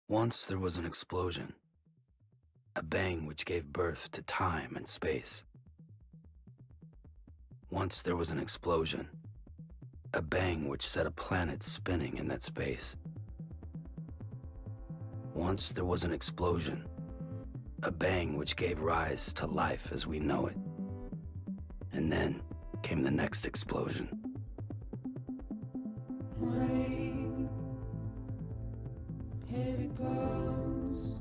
Once there was an explosion, a bang which gave birth to time and space. Once there was an explosion, a bang which set a planet spinning in that space. Once there was an explosion, a bang which gave rise to life as we know it. And then came the next explosion. Rain, here it goes.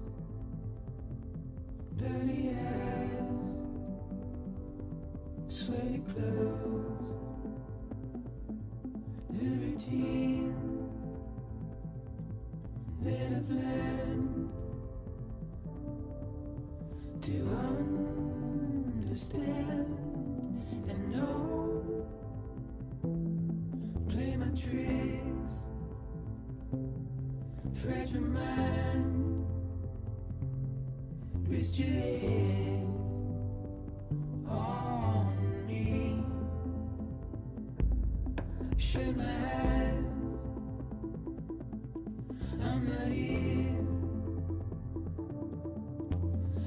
Dirty eyes, sweaty clothes. The routine that I've learned to understand and know. Play my tricks, fragile mind, rest your head on me. Shut my eyes, I'm not here.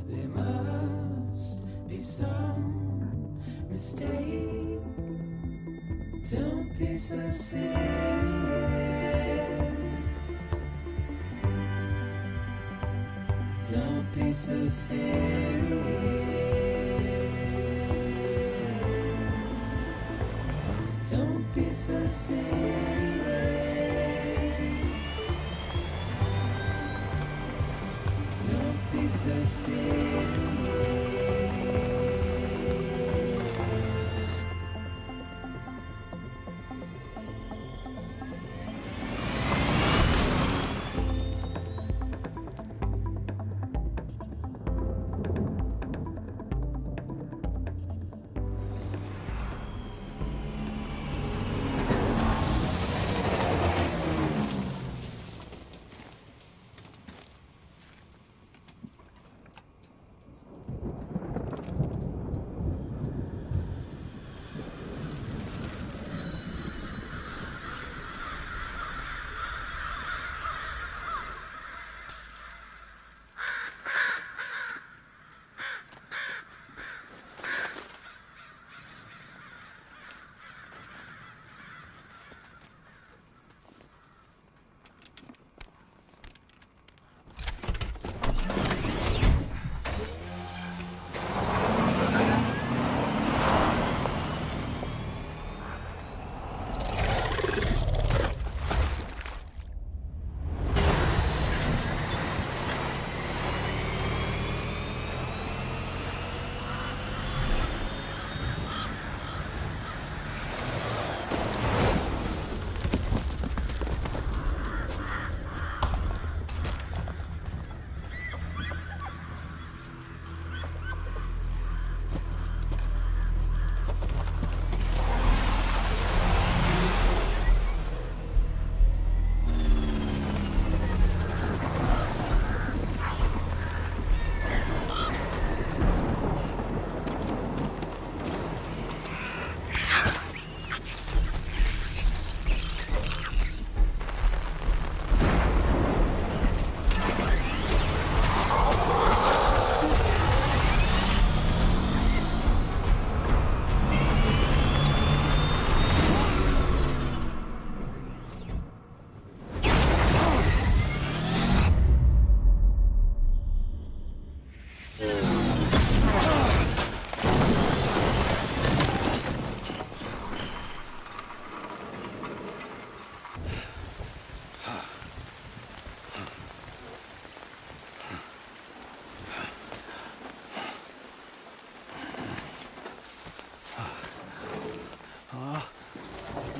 There must be some mistake. Don't be so serious. Don't be so serious. Don't be so serious. Don't be so serious.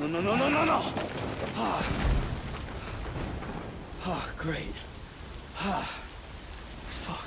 No. Great. Fuck.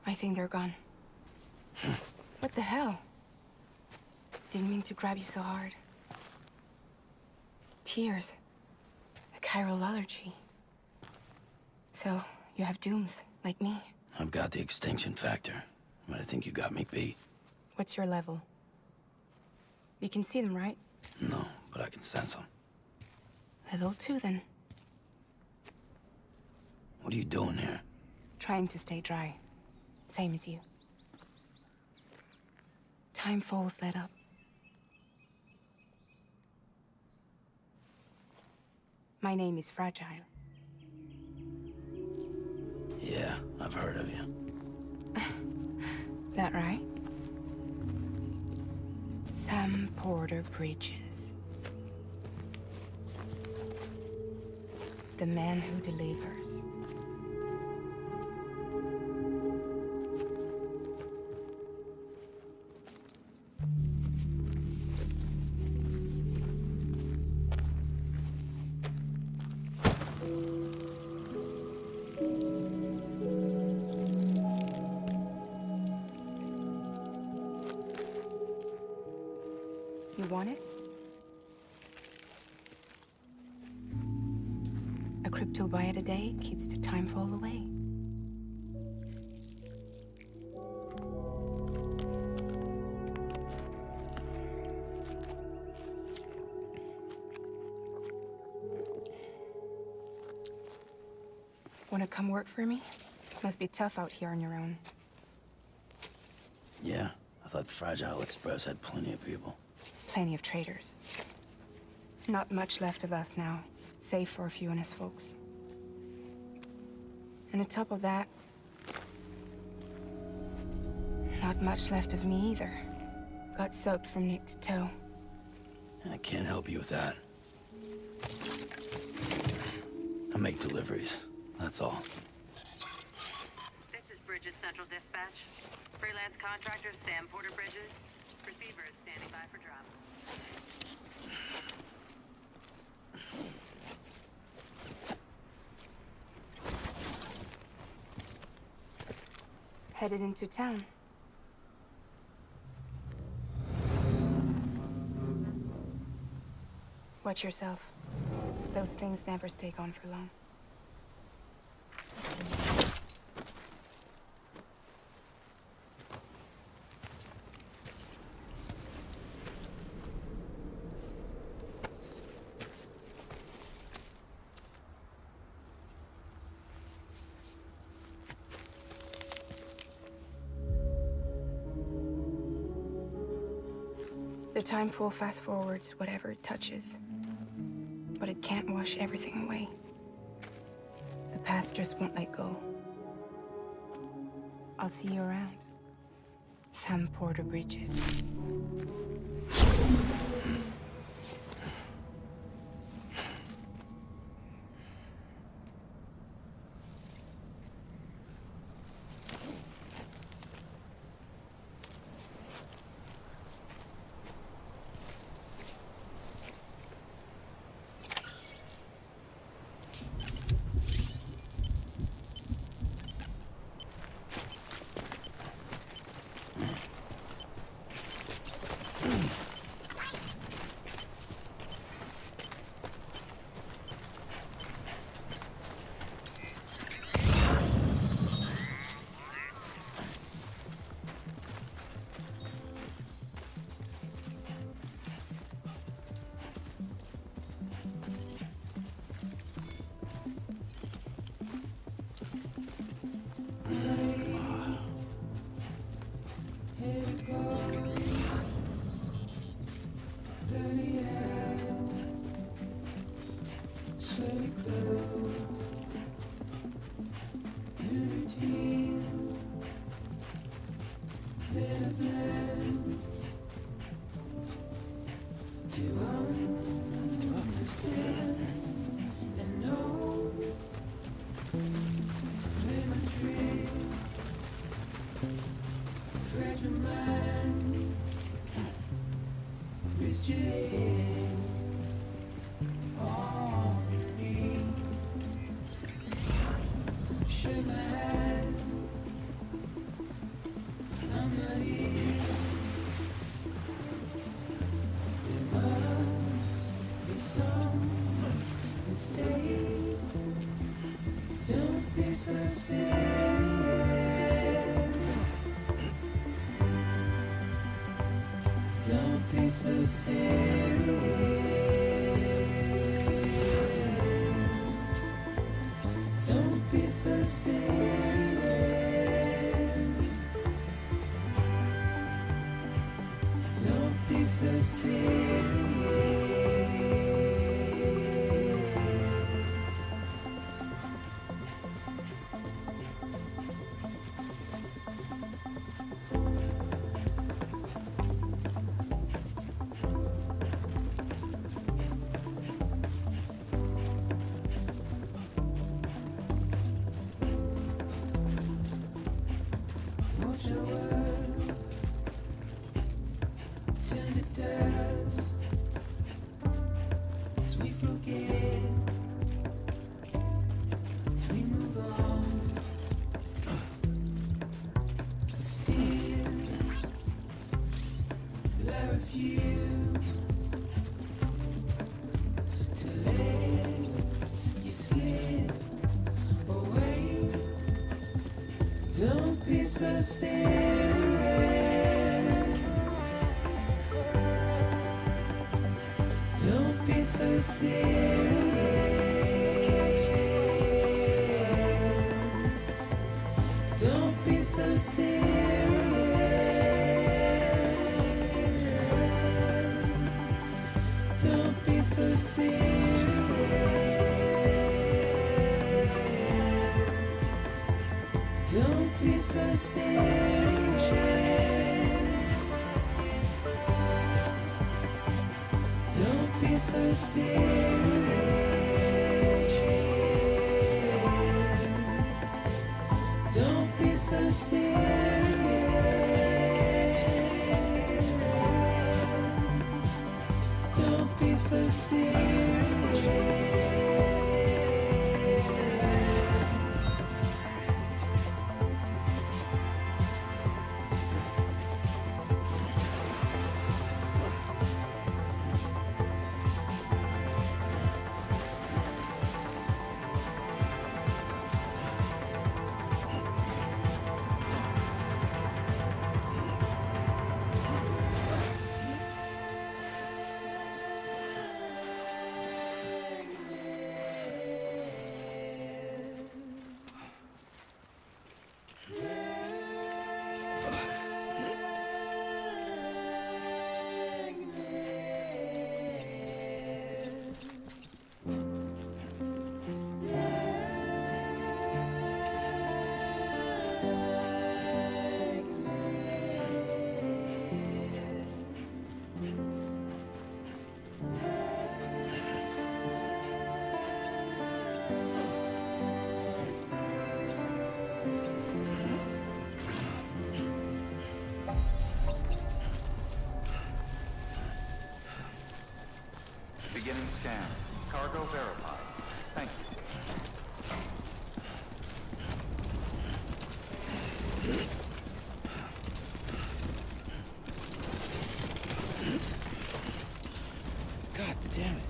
I think they're gone. What the hell? Didn't mean to grab you so hard. Tears. A chiral allergy. So, you have dooms, like me. I've got the extinction factor, but I think you got me beat. What's your level? You can see them, right? No, but I can sense them. Level 2, then. What are you doing here? Trying to stay dry. Same as you. Time falls let up. My name is Fragile. Yeah, I've heard of you. That right? Sam Porter Bridges. The man who delivers. You want it? A crypto buy a day keeps the time fall away. Wanna come work for me? Must be tough out here on your own. Yeah, I thought Fragile Express had plenty of people. Plenty of traitors. Not much left of us now, save for a few honest folks. And on top of that, not much left of me either. Got soaked from neck to toe. I can't help you with that. I make deliveries, that's all. This is Bridges Central Dispatch. Freelance contractor Sam Porter Bridges. Receiver is standing by for drop. Headed into town. Watch yourself. Those things never stay gone for long. The timeful fast forwards whatever it touches, but it can't wash everything away. The past just won't let go. I'll see you around. Sam Porter Bridges. and stay. Don't be so serious. Don't be so serious. Don't be so serious. Don't be so serious. Watch your world turn to dust as we forget, as we move on. Still, I refuse to let you slip away. Don't be so serious. Don't be so serious. Don't be so serious. Don't be so serious. Don't be so serious. Don't be so serious. Don't be so serious. Don't be so serious. Beginning scan. Cargo verified. Thank you. God damn it.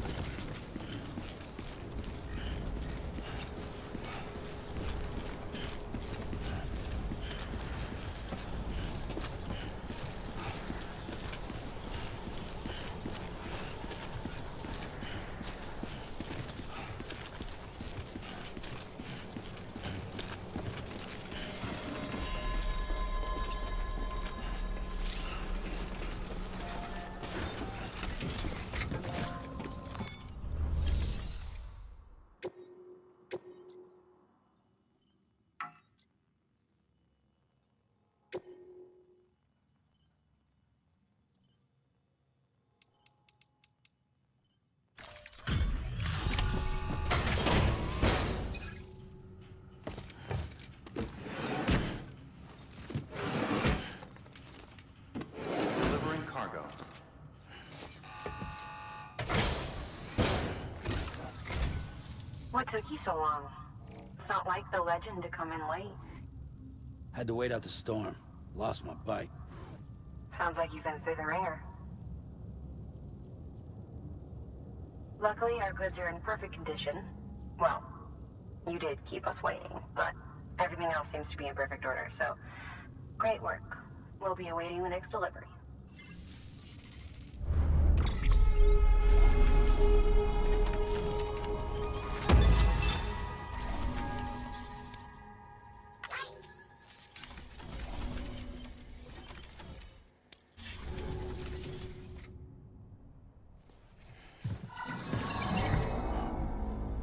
Delivering cargo. What took you so long? It's not like the legend to come in late. Had to wait out the storm. Lost my bike. Sounds like you've been through the ringer. Luckily, our goods are in perfect condition. Well, you did keep us waiting, but everything else seems to be in perfect order, so great work. We'll be awaiting the next delivery.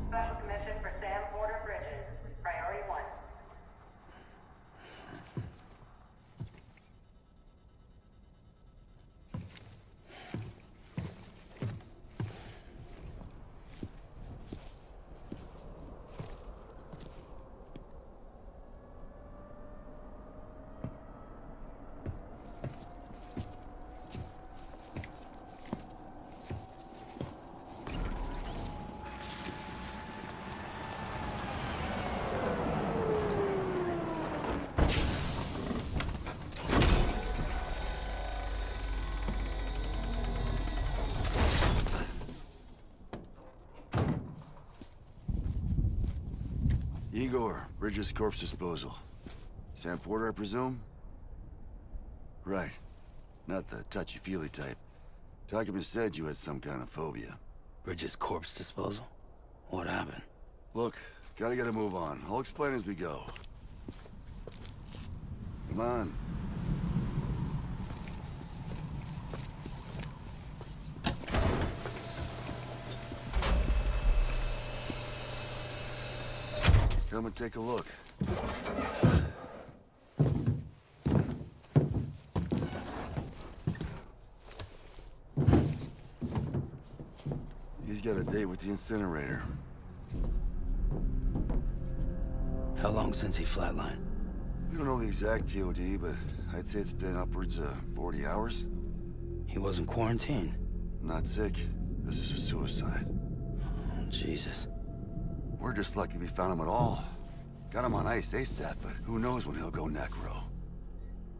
Special commission for Sam Porter Bridges. Priority 1. Igor, Bridges Corpse Disposal. Sam Porter, I presume? Right. Not the touchy-feely type. Documents said you had some kind of phobia. Bridges corpse disposal? What happened? Look, gotta get a move on. I'll explain as we go. Come on. Come and take a look. He's got a date with the incinerator. How long since he flatlined? We don't know the exact TOD, but I'd say it's been upwards of 40 hours. He wasn't quarantined. Not sick. This is a suicide. Oh, Jesus. We're just lucky we found him at all. Got him on ice ASAP, but who knows when he'll go necro.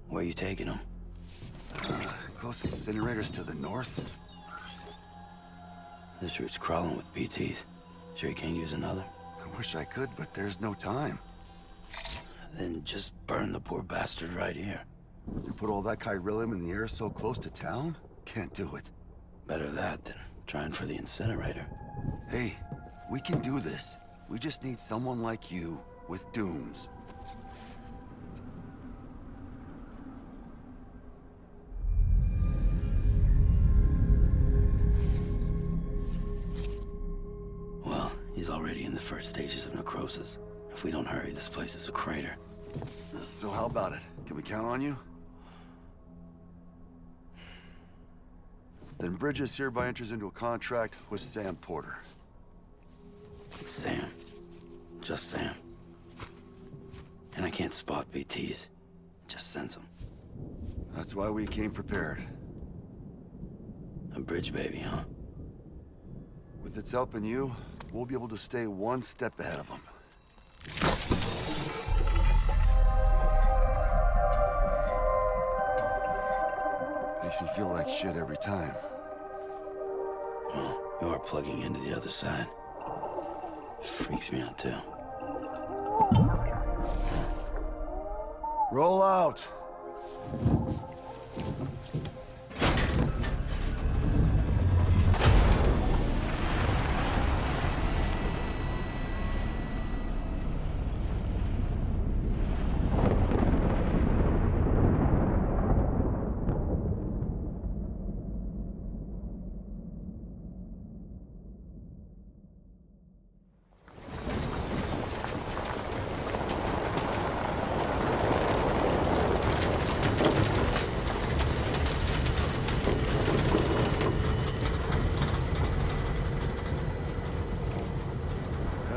Where you taking him? Closest incinerator's to the north. This route's crawling with PTs. Sure you can't use another? I wish I could, but there's no time. Then just burn the poor bastard right here. You put all that chiralium in the air so close to town? Can't do it. Better that than trying for the incinerator. Hey, we can do this. We just need someone like you with dooms. Well, he's already in the first stages of necrosis. If we don't hurry, this place is a crater. So how about it? Can we count on you? Then Bridges hereby enters into a contract with Sam Porter. Sam. Just Sam. And I can't spot BTs. Just sense them. That's why we came prepared. A bridge baby, huh? With its help and you, we'll be able to stay one step ahead of them. Makes me feel like shit every time. Well, you are plugging into the other side. Freaks me out, too. Roll out!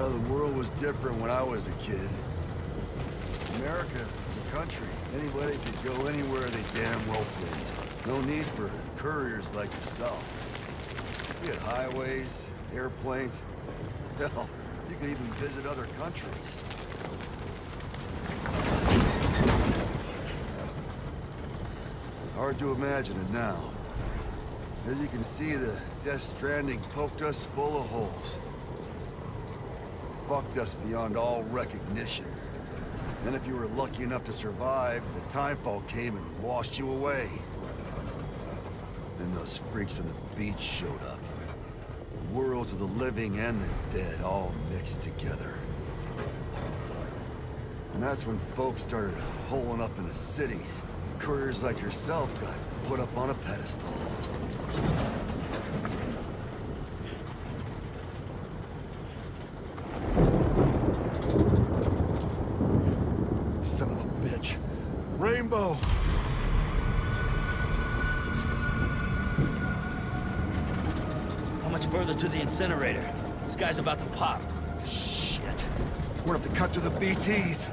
The world was different when I was a kid. America, the country, anybody could go anywhere they damn well pleased. No need for couriers like yourself. We had highways, airplanes. Hell, you could even visit other countries. Hard to imagine it now. As you can see, the Death Stranding poked us full of holes. Fucked us beyond all recognition. Then if you were lucky enough to survive, the timefall came and washed you away. Then those freaks from the beach showed up. Worlds of the living and the dead all mixed together. And that's when folks started holing up in the cities. Couriers like yourself got put up on a pedestal. Son of a bitch. Rainbow! How much further to the incinerator? This guy's about to pop. Shit. We're gonna have to cut to the BTs.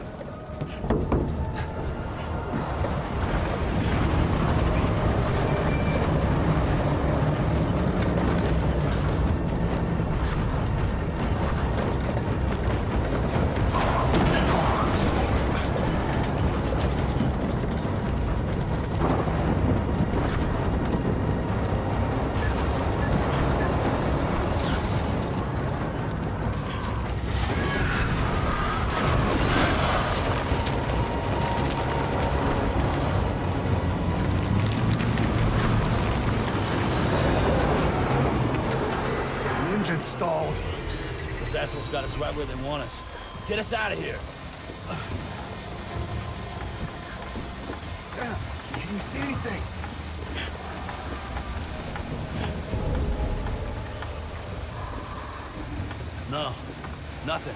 Engine stalled. Those assholes got us right where they want us. Get us out of here. Sam, can you see anything? No, nothing.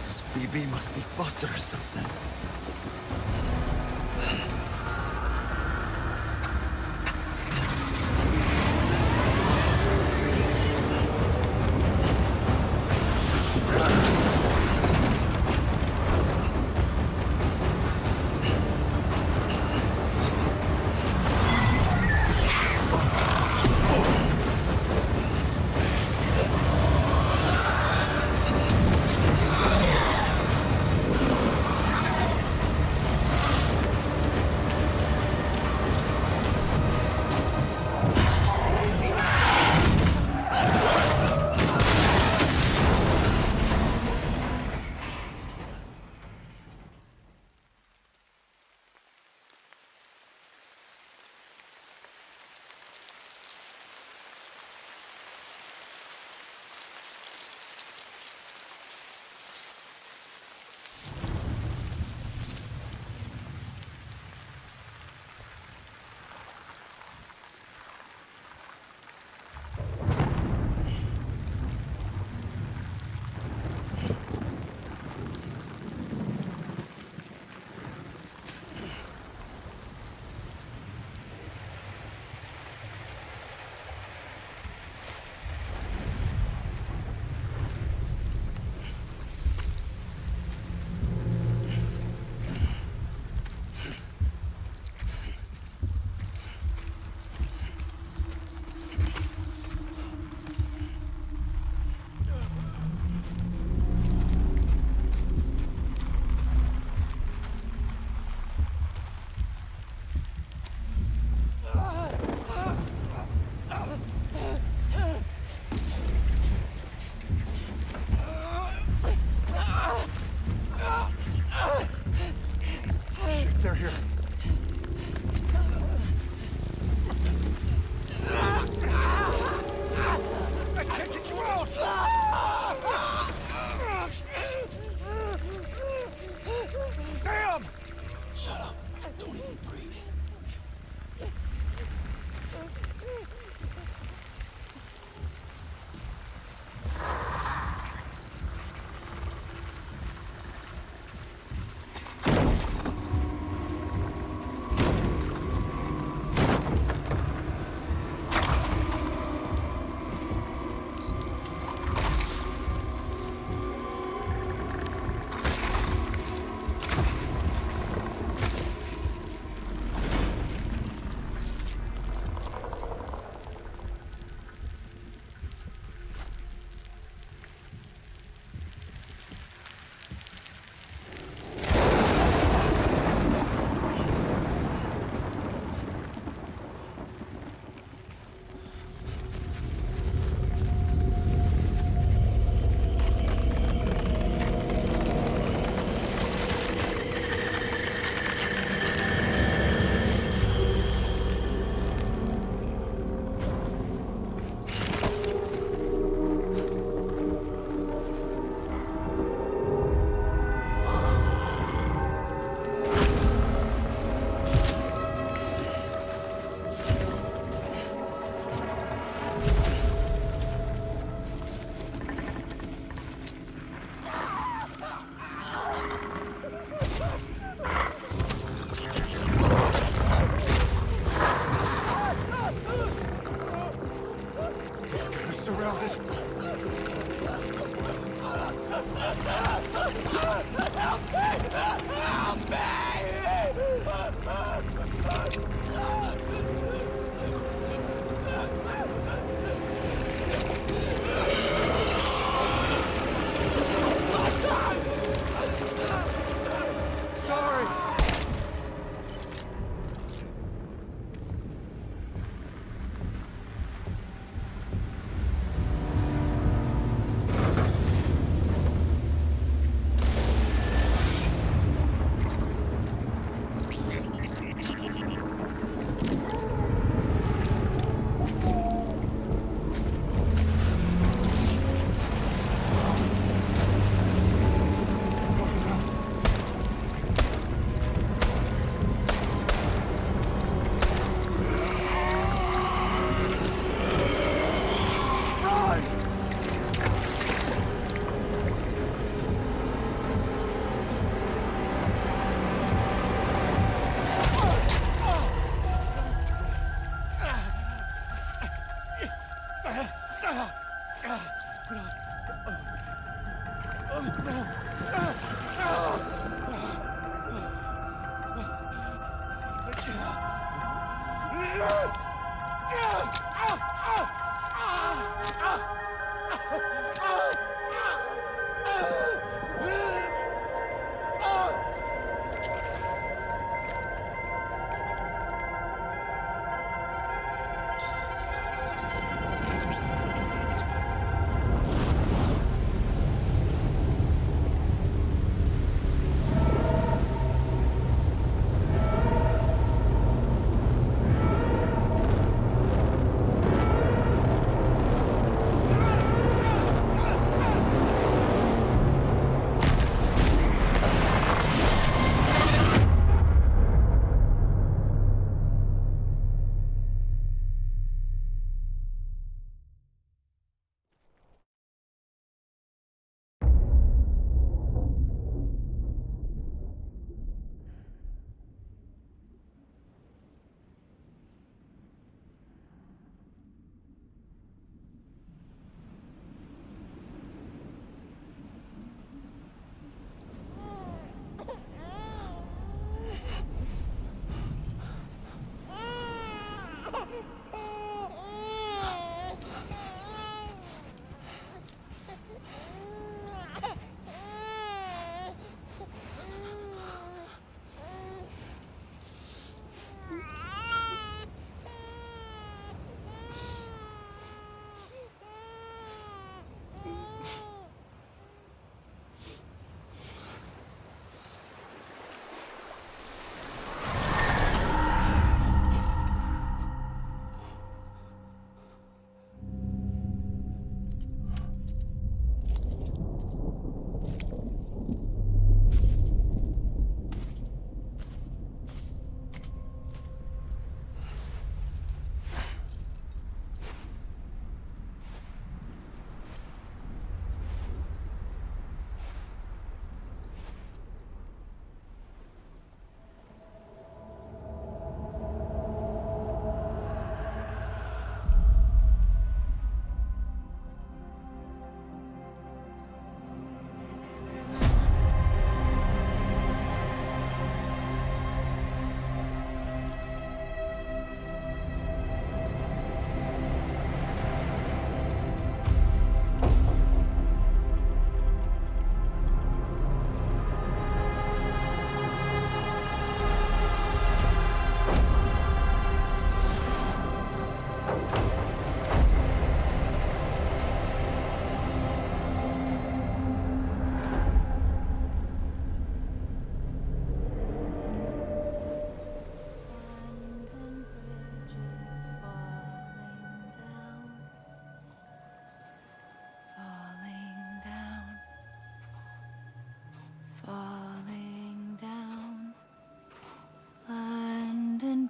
This BB must be busted or something.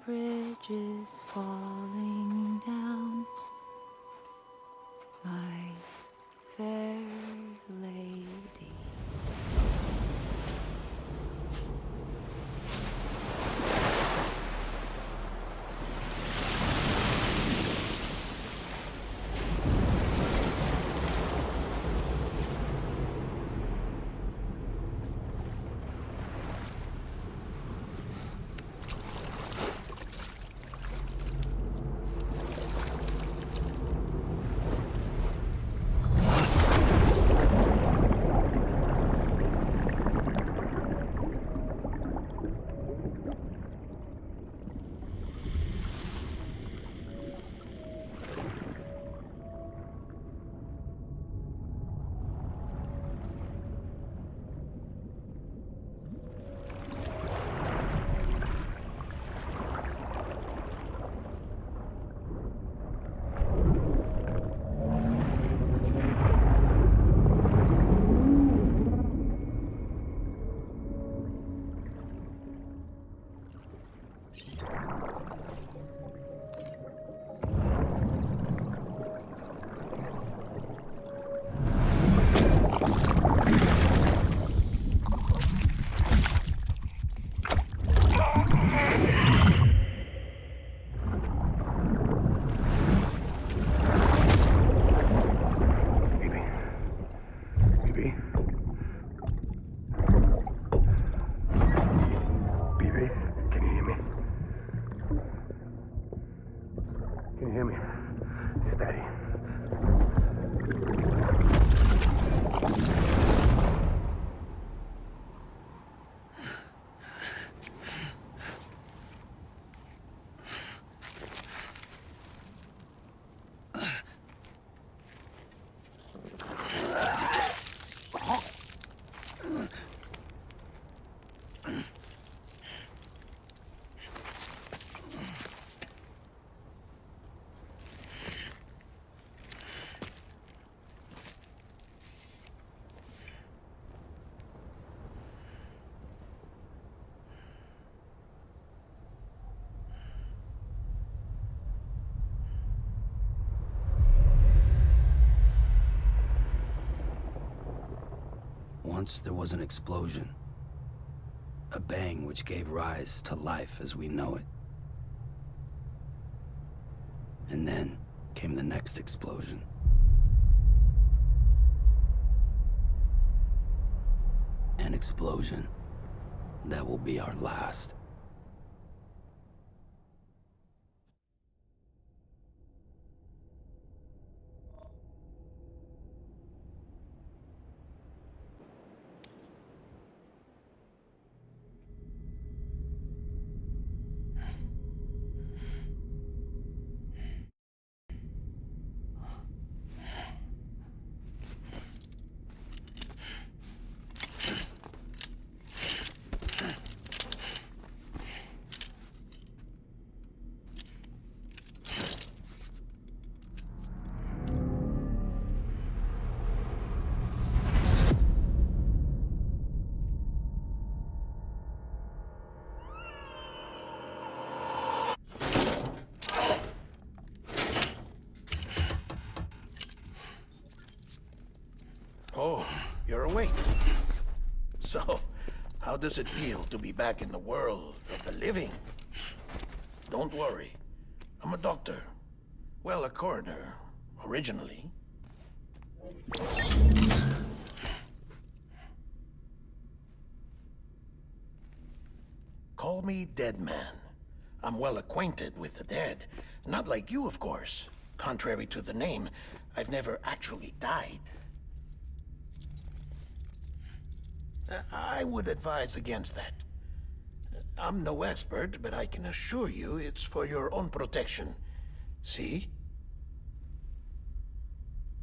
bridges falling down, my fair lady. Once there was an explosion. A bang which gave rise to life as we know it. And then came the next explosion. An explosion that will be our last. Oh, you're awake. So, how does it feel to be back in the world of the living? Don't worry. I'm a doctor. Well, a coroner, originally. Call me Dead Man. I'm well acquainted with the dead. Not like you, of course. Contrary to the name, I've never actually died. I would advise against that. I'm no expert, but I can assure you it's for your own protection. See?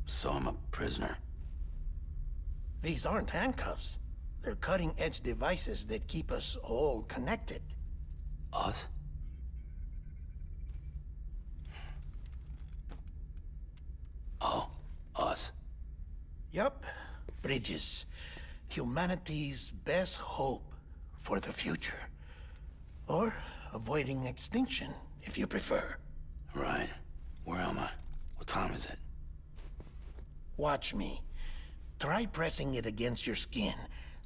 So I'm a prisoner. These aren't handcuffs. They're cutting-edge devices that keep us all connected. Us? Oh, us. Yup. Bridges. Humanity's best hope for the future. Or avoiding extinction, if you prefer. Right. Where am I? What time is it? Watch me. Try pressing it against your skin,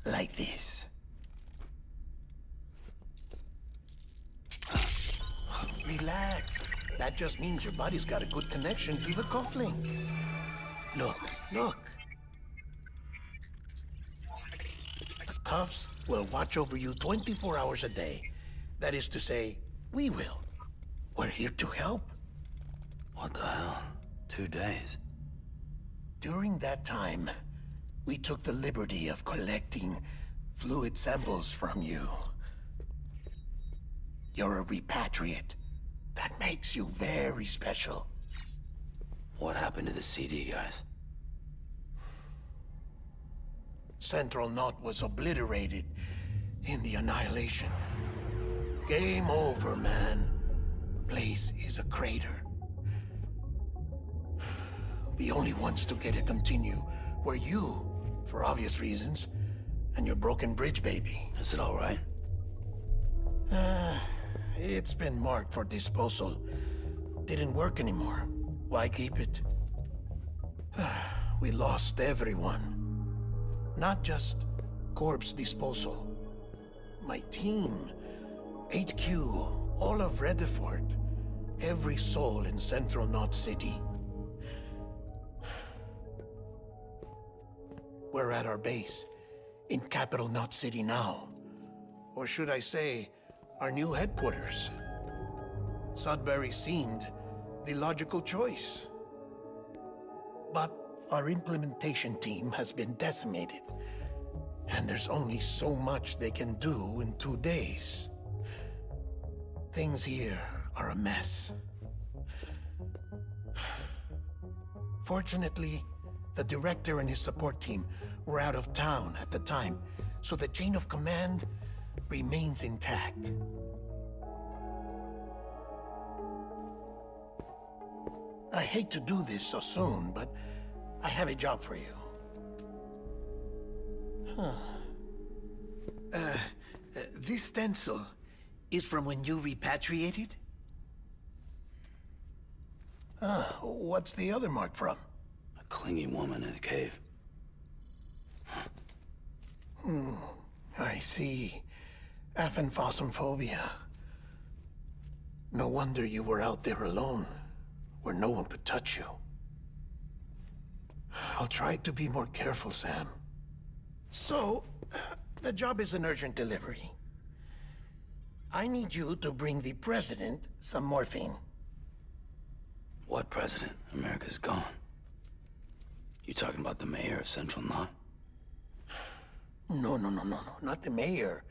like this. Relax. That just means your body's got a good connection to the cufflink. Look, look. The cuffs will watch over you 24 hours a day. That is to say, we will. We're here to help. What the hell? 2 days? During that time, we took the liberty of collecting fluid samples from you. You're a repatriate. That makes you very special. What happened to the CD guys? Central Knot was obliterated in the Annihilation. Game over, man. Place is a crater. The only ones to get to continue were you, for obvious reasons, and your broken bridge baby. Is it all right? It's been marked for disposal. Didn't work anymore. Why keep it? We lost everyone. Not just corpse disposal. My team, HQ, all of Redefort, every soul in Central Knot City. We're at our base, in Capital Knot City now. Or should I say, our new headquarters. Sudbury seemed the logical choice. But our implementation team has been decimated, and there's only so much they can do in 2 days. Things here are a mess. Fortunately, the director and his support team were out of town at the time, so the chain of command remains intact. I hate to do this so soon, but I have a job for you. This stencil is from when you repatriated? What's the other mark from? A clingy woman in a cave. see. Aphanphosmphobia. No wonder you were out there alone, where no one could touch you. I'll try to be more careful, Sam. So, the job is an urgent delivery. I need you to bring the president some morphine. What president? America's gone. You talking about the mayor of Central Knot? No, not the mayor.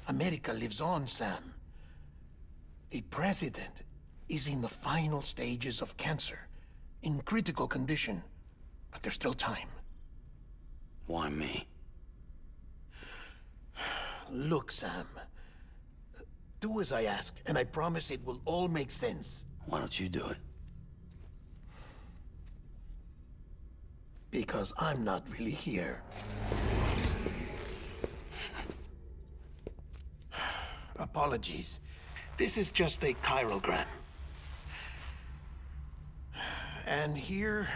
America lives on, Sam. The president is in the final stages of cancer, in critical condition, but there's still time. Why me? Look, Sam. Do as I ask, and I promise it will all make sense. Why don't you do it? Because I'm not really here. Apologies. This is just a chiralgram. And here,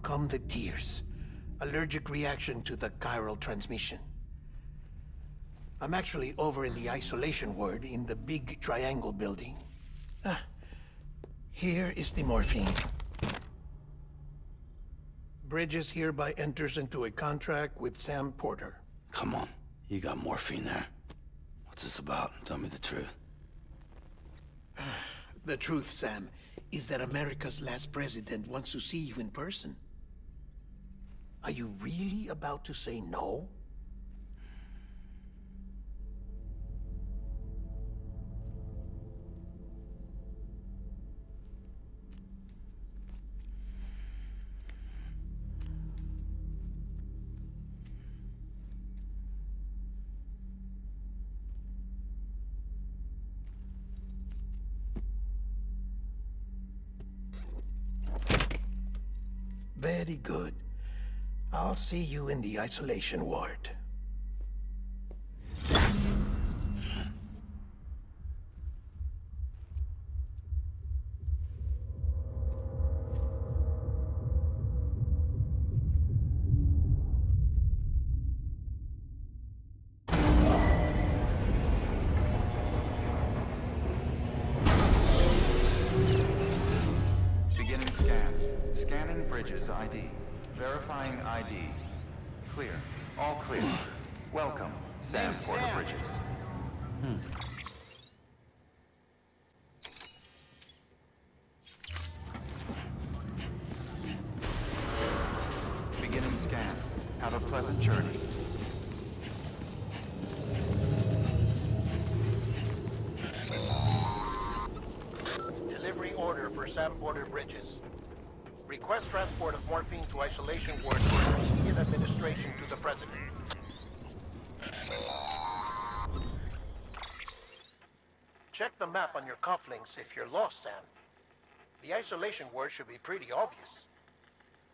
come the tears. Allergic reaction to the chiral transmission. I'm actually over in the isolation ward in the big triangle building. Here is the morphine. Bridges hereby enters into a contract with Sam Porter. Come on, you got morphine there. What's this about? Tell me the truth. The truth, Sam, is that America's last president wants to see you in person. Are you really about to say no? Very good. I'll see you in the isolation ward. Beginning scan. Scanning Bridges ID. Verifying ID. Clear. All clear. Welcome, Sam Porter Bridges. Beginning scan. Have a pleasant journey. Delivery order for Sam Porter Bridges. Request transport of morphine to isolation ward for immediate administration to the president. Check the map on your cufflinks if you're lost, Sam. The isolation word should be pretty obvious.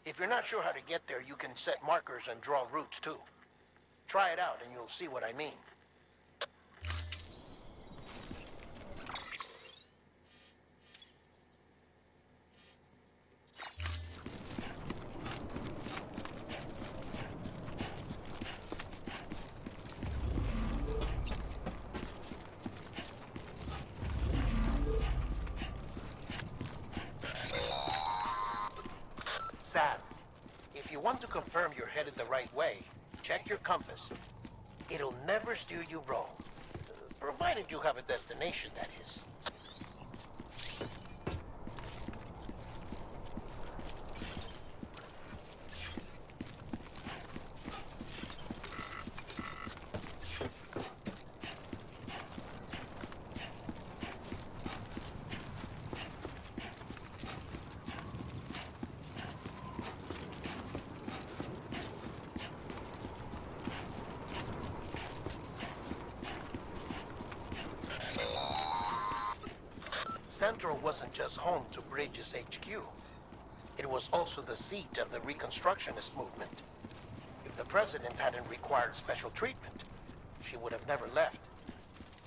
If you're not sure how to get there, you can set markers and draw routes too. Try it out and you'll see what I mean. Sam, if you want to confirm you're headed the right way, check your compass. It'll never steer you wrong. Provided you have a destination, that is. Central wasn't just home to Bridges HQ. It was also the seat of the Reconstructionist movement. If the president hadn't required special treatment, she would have never left.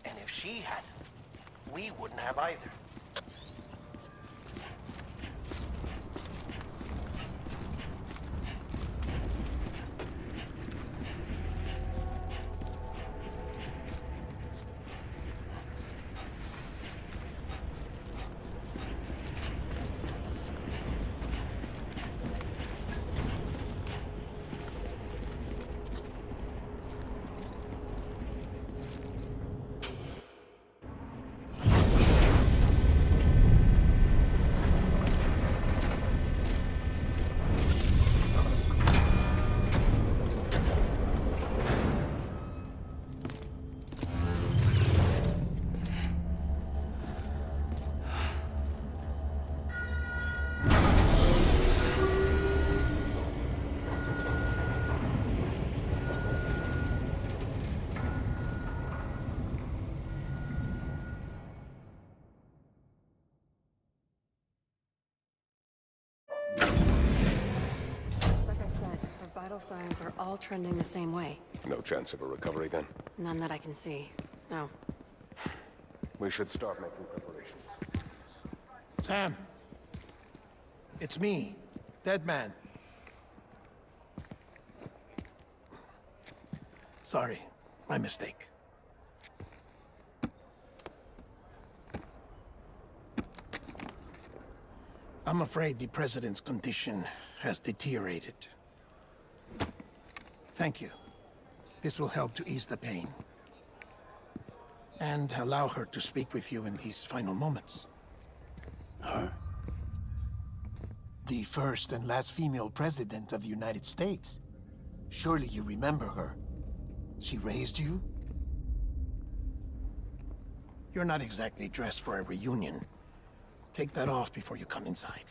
And if she hadn't, we wouldn't have either. vital signs are all trending the same way. No chance of a recovery then? None that I can see. No. We should start making preparations. Sam! It's me, Dead Man. Sorry, my mistake. I'm afraid the President's condition has deteriorated. Thank you. This will help to ease the pain. And allow her to speak with you in these final moments. Her? The first and last female president of the United States. Surely you remember her. She raised you? You're not exactly dressed for a reunion. Take that off before you come inside.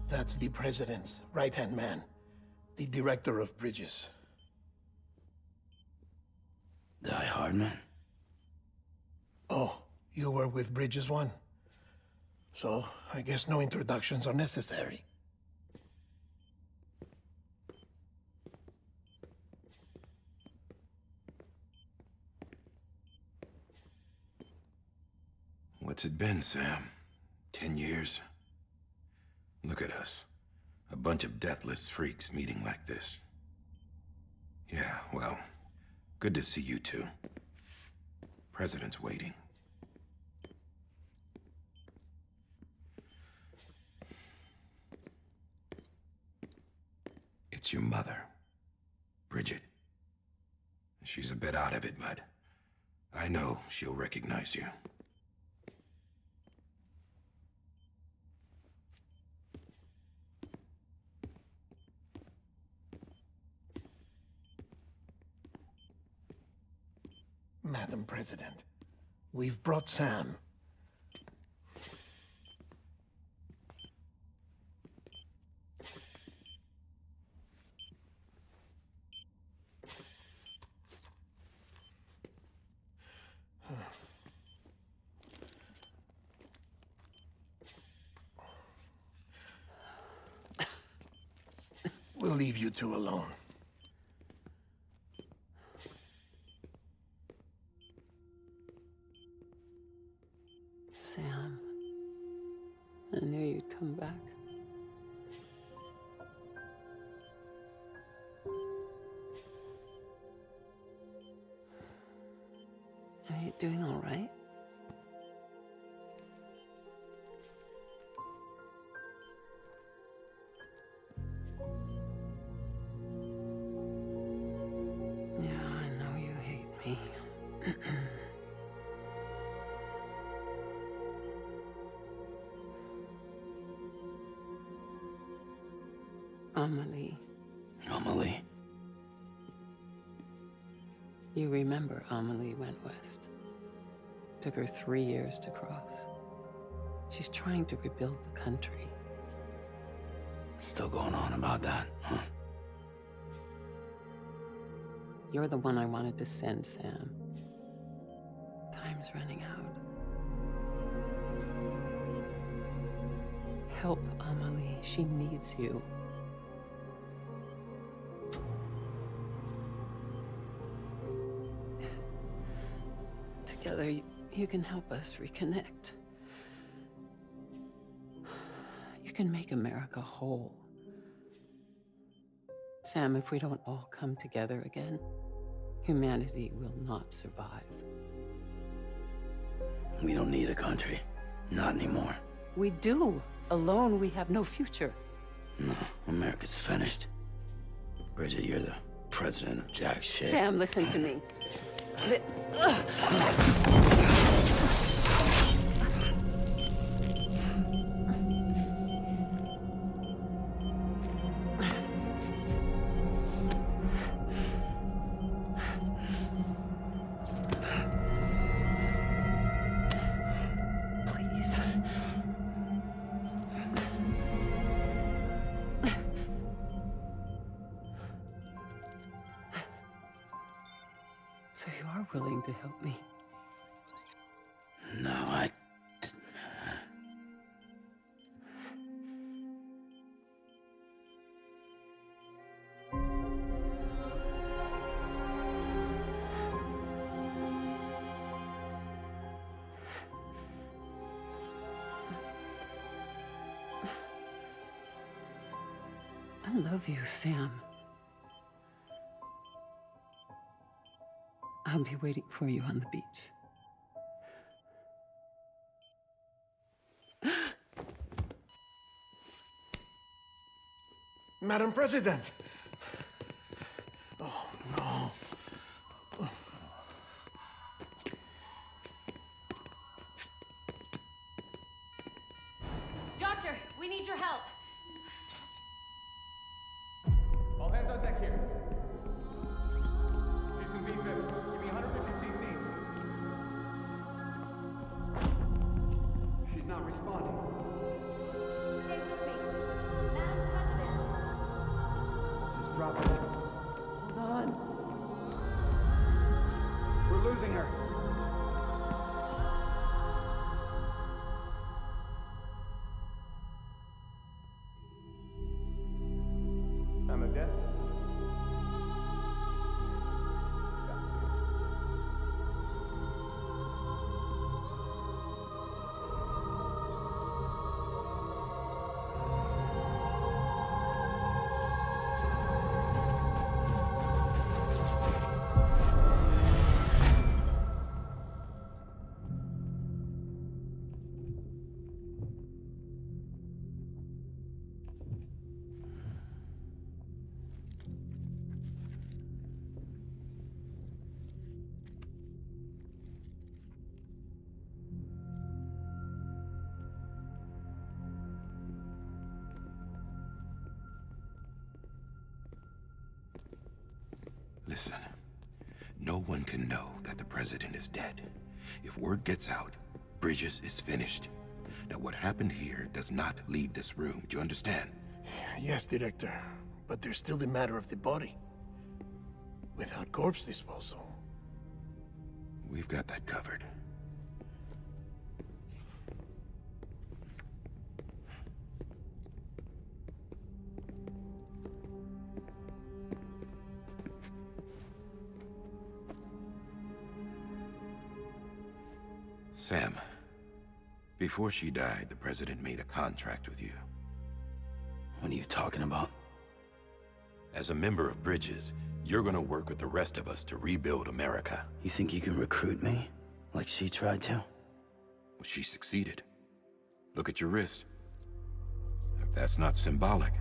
That's the President's right-hand man, the Director of Bridges. Die Hard Man? Oh, you were with Bridges 1? So, I guess no introductions are necessary. What's it been, Sam? 10 years? Look at us. A bunch of deathless freaks meeting like this. Yeah, well, good to see you two. President's waiting. It's your mother, Bridget. She's a bit out of it, but I know she'll recognize you. Madam President, we've brought Sam. We'll leave you two alone. Sam, I knew you'd come back. Are you doing all right? Yeah, I know you hate me. Amelie. Amelie? You remember Amelie went west. Took her 3 years to cross. She's trying to rebuild the country. Still going on about that, huh? You're the one I wanted to send, Sam. Time's running out. Help Amelie. She needs you. Together, you can help us reconnect. You can make America whole. Sam, if we don't all come together again, humanity will not survive. We don't need a country. Not anymore. We do. Alone, we have no future. No, America's finished. Bridget, you're the president of jack shit. Sam, listen to me. So you are willing to help me? No, I I love you, Sam. I'll be waiting for you on the beach. Madam President! Oh, no. Doctor, we need your help. All hands on deck here. She's in V-Fit. Give me 150 cc's. She's not responding. Stay with me. Madam President. This is dropping. Hold on. We're losing her. I'm a death. Listen, no one can know that the president is dead. If word gets out, Bridges is finished. Now, what happened here does not leave this room. Do you understand? Yes, Director. But there's still the matter of the body. Without corpse disposal. We've got that covered. Sam, before she died, the president made a contract with you. What are you talking about? As a member of Bridges, you're gonna work with the rest of us to rebuild America. You think you can recruit me? Like she tried to? Well, she succeeded. Look at your wrist. If that's not symbolic,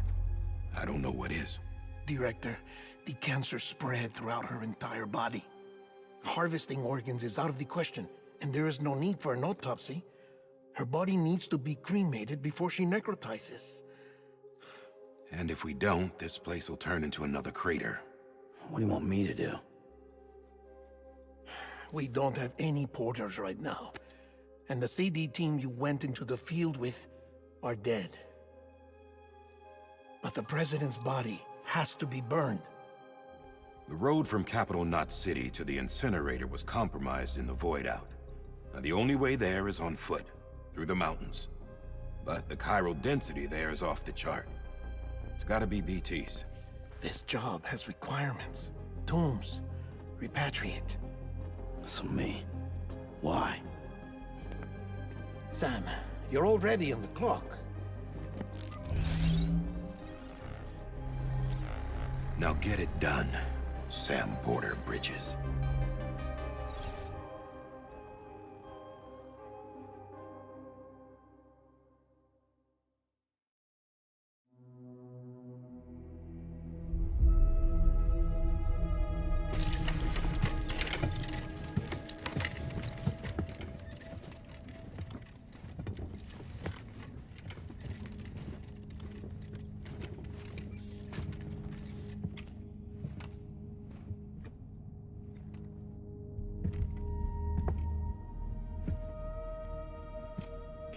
I don't know what is. Director, the cancer spread throughout her entire body. Harvesting organs is out of the question, and there is no need for an autopsy. Her body needs to be cremated before she necrotizes. And if we don't, this place will turn into another crater. What do you want me to do? We don't have any porters right now. And the CD team you went into the field with are dead. But the president's body has to be burned. The road from Capital Knot City to the incinerator was compromised in the void out. Now, the only way there is on foot, through the mountains. But the chiral density there is off the chart. It's gotta be BTs. This job has requirements. Tombs. Repatriate. So me? Why? Sam, you're already on the clock. Now get it done, Sam Porter Bridges.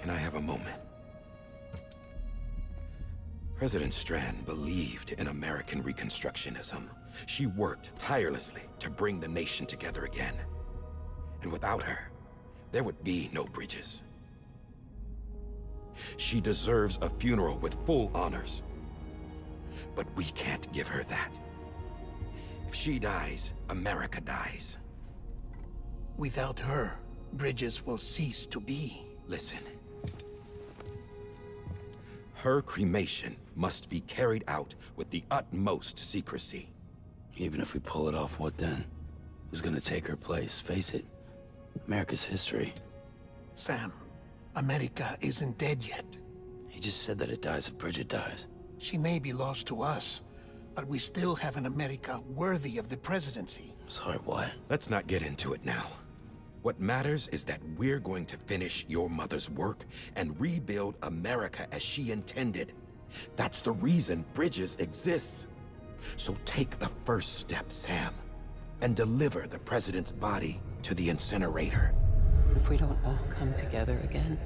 Can I have a moment? President Strand believed in American Reconstructionism. She worked tirelessly to bring the nation together again. And without her, there would be no bridges. She deserves a funeral with full honors. But we can't give her that. If she dies, America dies. Without her, bridges will cease to be. Listen. Her cremation must be carried out with the utmost secrecy. Even if we pull it off, what then? Who's gonna take her place? Face it, America's history. Sam, America isn't dead yet. He just said that it dies if Bridget dies. She may be lost to us, but we still have an America worthy of the presidency. Sorry, what? Let's not get into it now. What matters is that we're going to finish your mother's work and rebuild America as she intended. That's the reason Bridges exists. So take the first step, Sam, and deliver the president's body to the incinerator. If we don't all come together again,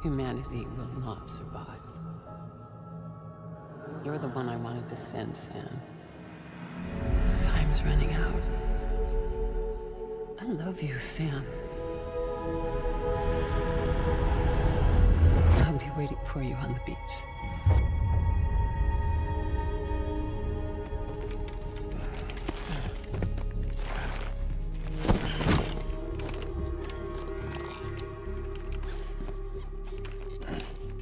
humanity will not survive. You're the one I wanted to send, Sam. Time's running out. I love you, Sam. I'll be waiting for you on the beach.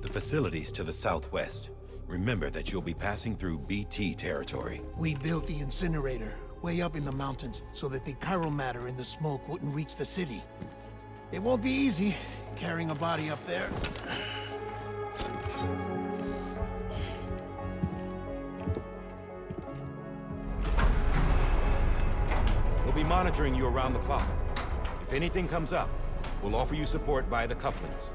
The facilities to the southwest. Remember that you'll be passing through BT territory. We built the incinerator way up in the mountains so that the chiral matter in the smoke wouldn't reach the city. It won't be easy carrying a body up there. We'll be monitoring you around the clock. If anything comes up, we'll offer you support via the cufflinks.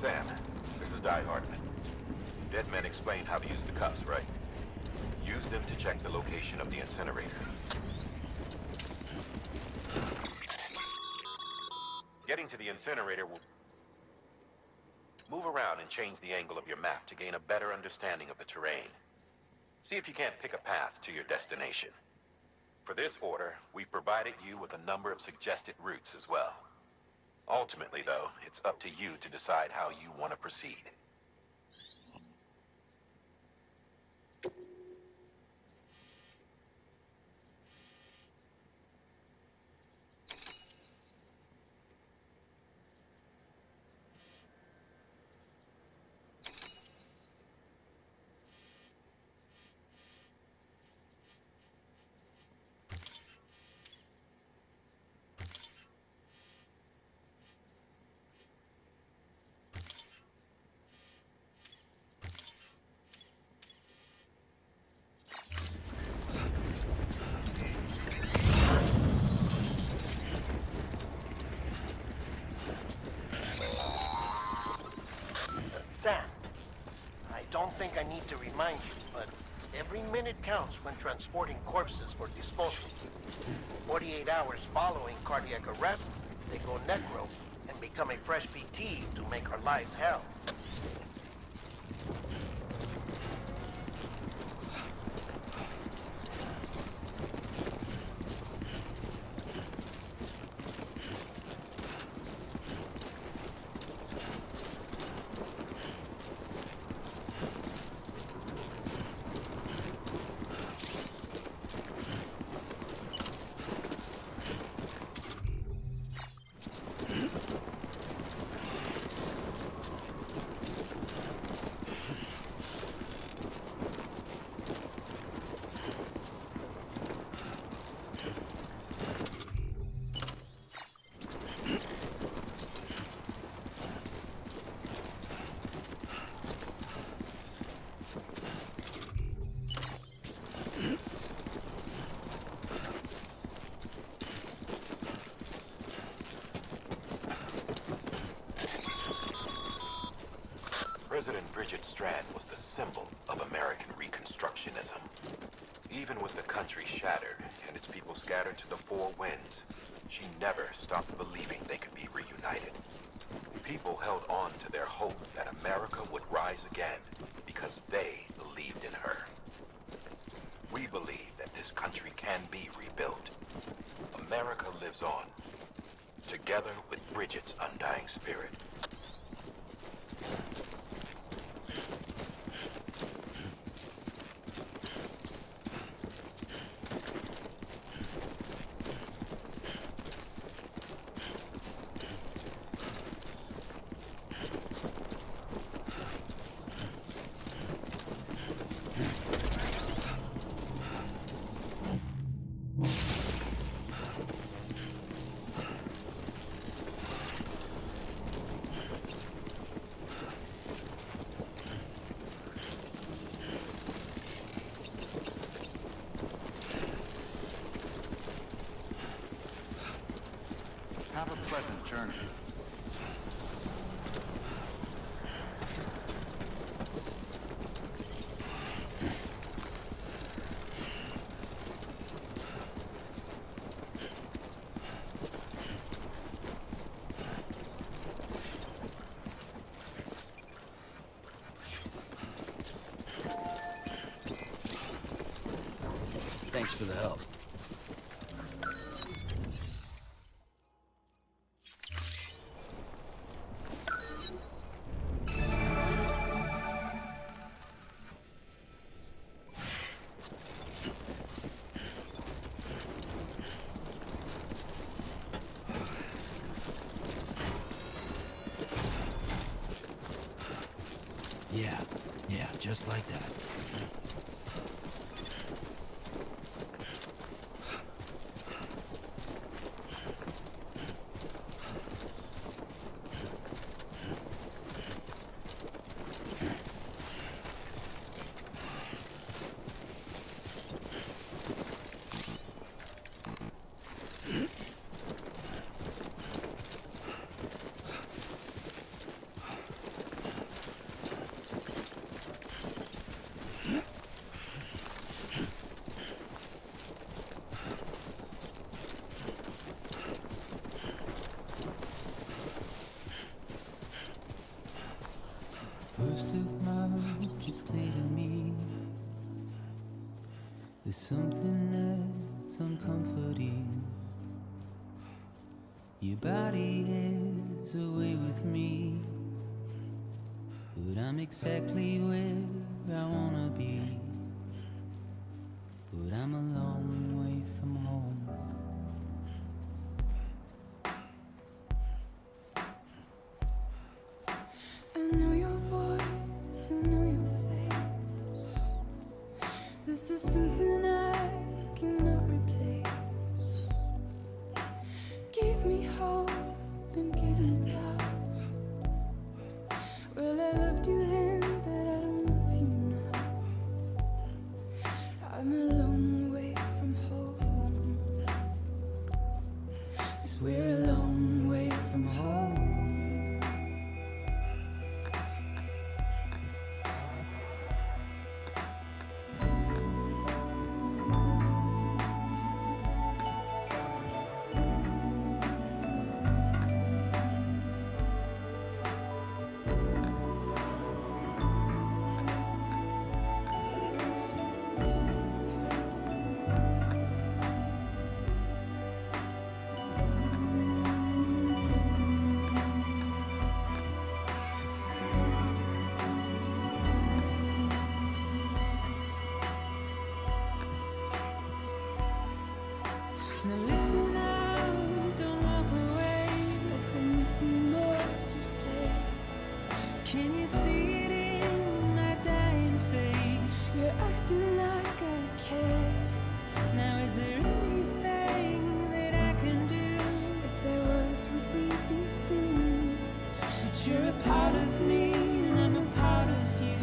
Sam, this is Die Hardman. Dead men explained how to use the cuffs, right? Use them to check the location of the incinerator. Getting to the incinerator will move around and change the angle of your map to gain a better understanding of the terrain. See if you can't pick a path to your destination. For this order, we've provided you with a number of suggested routes as well. Ultimately, though, it's up to you to decide how you want to proceed. Sam, I don't think I need to remind you, but every minute counts when transporting corpses for disposal. 48 hours following cardiac arrest, they go necro and become a fresh BT to make our lives hell. President Bridget Strand was the symbol of American Reconstructionism. Even with the country shattered and its people scattered to the four winds, she never stopped believing they could be reunited. People held on to their hope that America would rise again because they believed in her. We believe that this country can be rebuilt. America lives on, together with Bridget's undying spirit. Have a pleasant journey. Thanks for the help. Yeah, just like that. First of March, it's clear to me there's something that's uncomforting. Your body is away with me, but I'm exactly where I wanna be. But I'm a long way from home. I know your voice, I know your face. This is something I cannot replace. Gave me hope and gave me doubt. Well, I loved you then, but I don't love you now. I'm a long way from home. 'Cause we're a long way from home. Now listen out, don't walk away. I've got nothing more to say. Can you see it in my dying face? You're acting like I care. Now is there anything that I can do? If there was, would we be singing? But you're a part of me and I'm a part of you.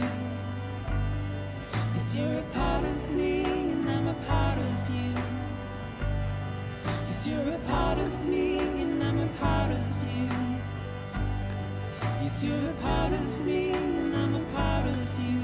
Yes, you're a part of me and I'm a part of you. Yes, you're a part of me and I'm a part of you. Guess you're a part of me, and I'm a part of you.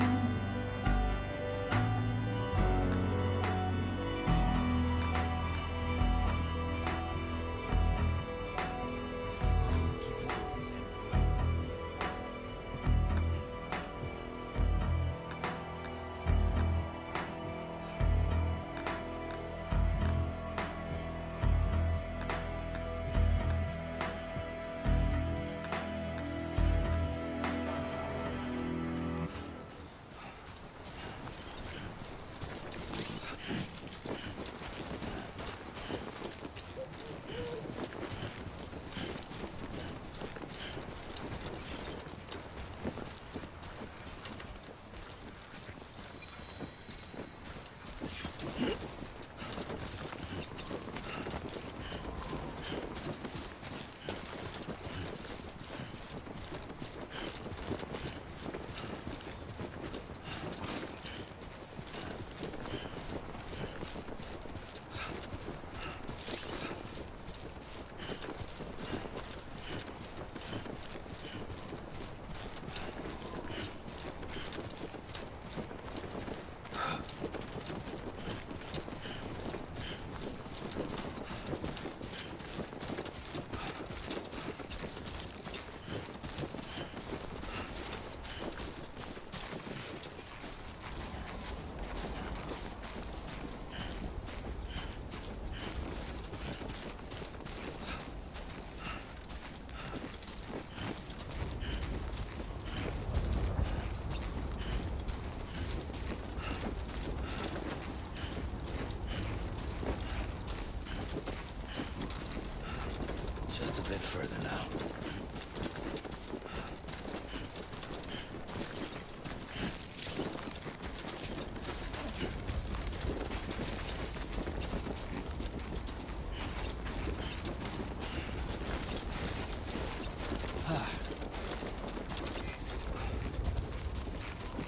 Just a bit further now.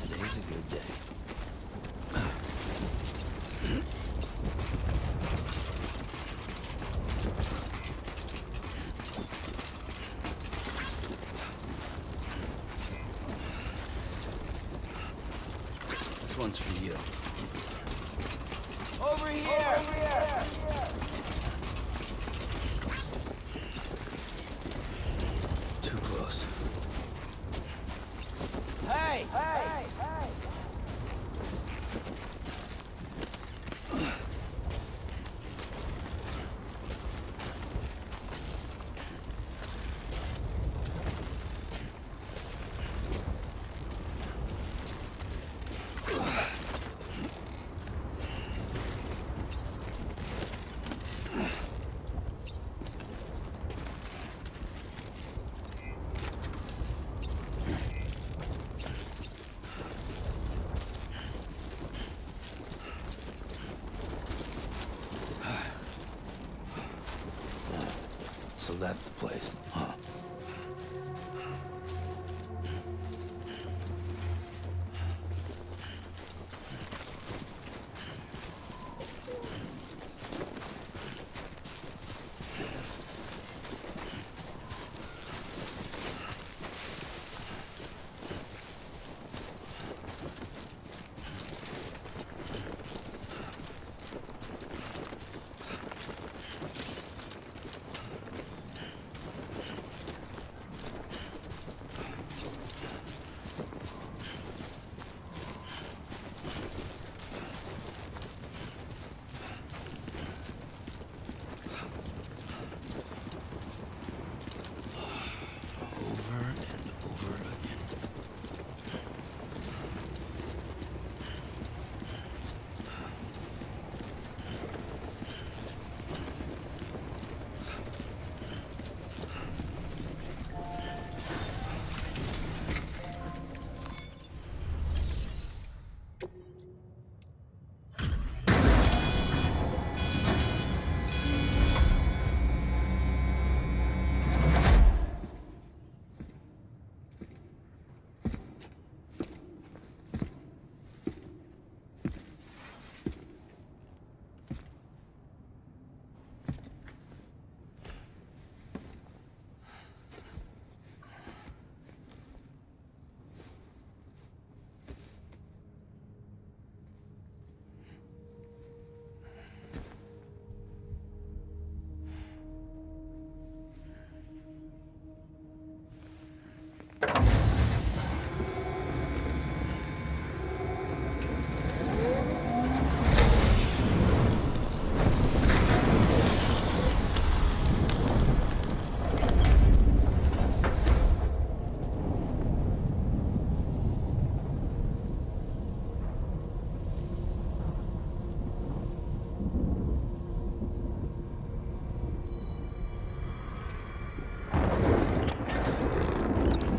Today's a good day. This one's for you. Over here! Over here! Too close. Hey! Hey! So that's the place, huh?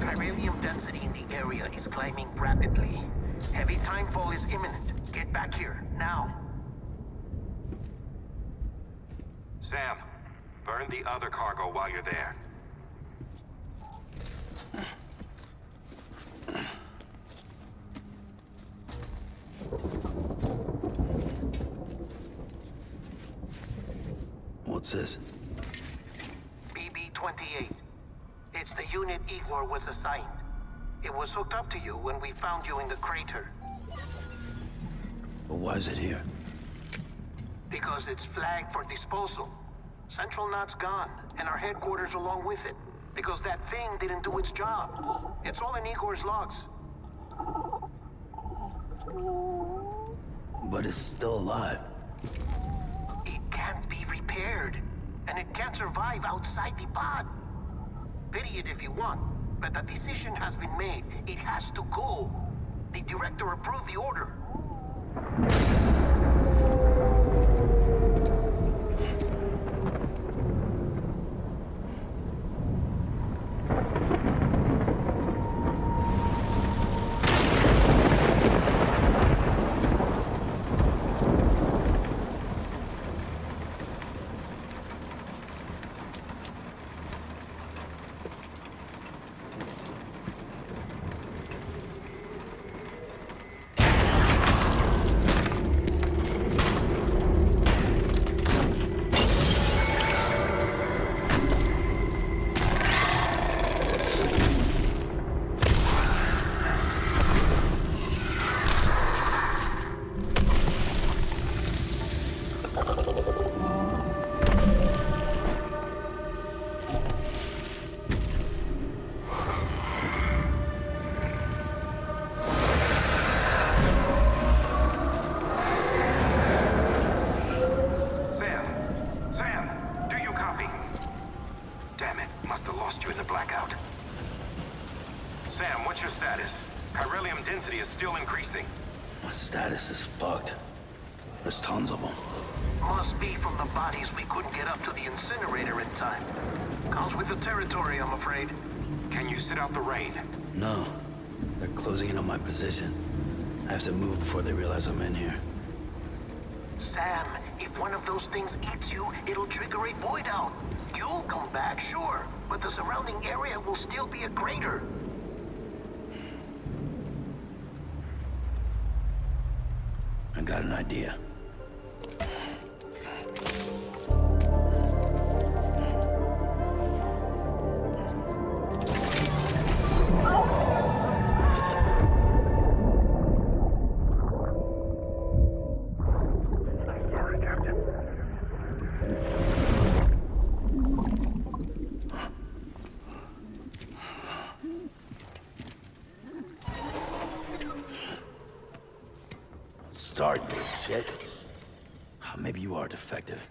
Chiralium density in the area is climbing rapidly. Heavy timefall is imminent. Get back here, now. Sam, burn the other cargo while you're there. What's this? BB-28. It's the unit Igor was assigned. It was hooked up to you when we found you in the crater. But why is it here? Because it's flagged for disposal. Central Knot's gone, and our headquarters along with it. Because that thing didn't do its job. It's all in Igor's logs. But it's still alive. It can't be repaired, and it can't survive outside the pod. Pity it if you want, but the decision has been made. It has to go. The director approved the order. Sam, what's your status? Chiralium density is still increasing. My status is fucked. There's tons of them. Must be from the bodies we couldn't get up to the incinerator in time. Comes with the territory, I'm afraid. Can you sit out the rain? No. They're closing in on my position. I have to move before they realize I'm in here. Sam, if one of those things eats you, it'll trigger a void out. You'll come back, sure, but the surrounding area will still be a crater. I got an idea. Start, you shit. Maybe you are defective.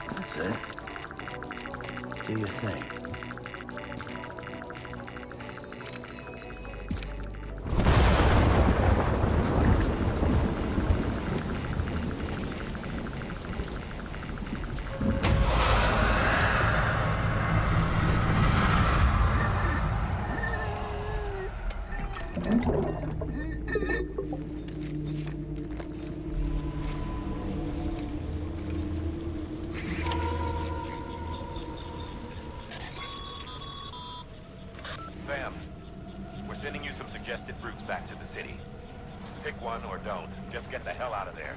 That's it. Do your thing. Sam, we're sending you some suggested routes back to the city. Pick one or don't. Just get the hell out of there.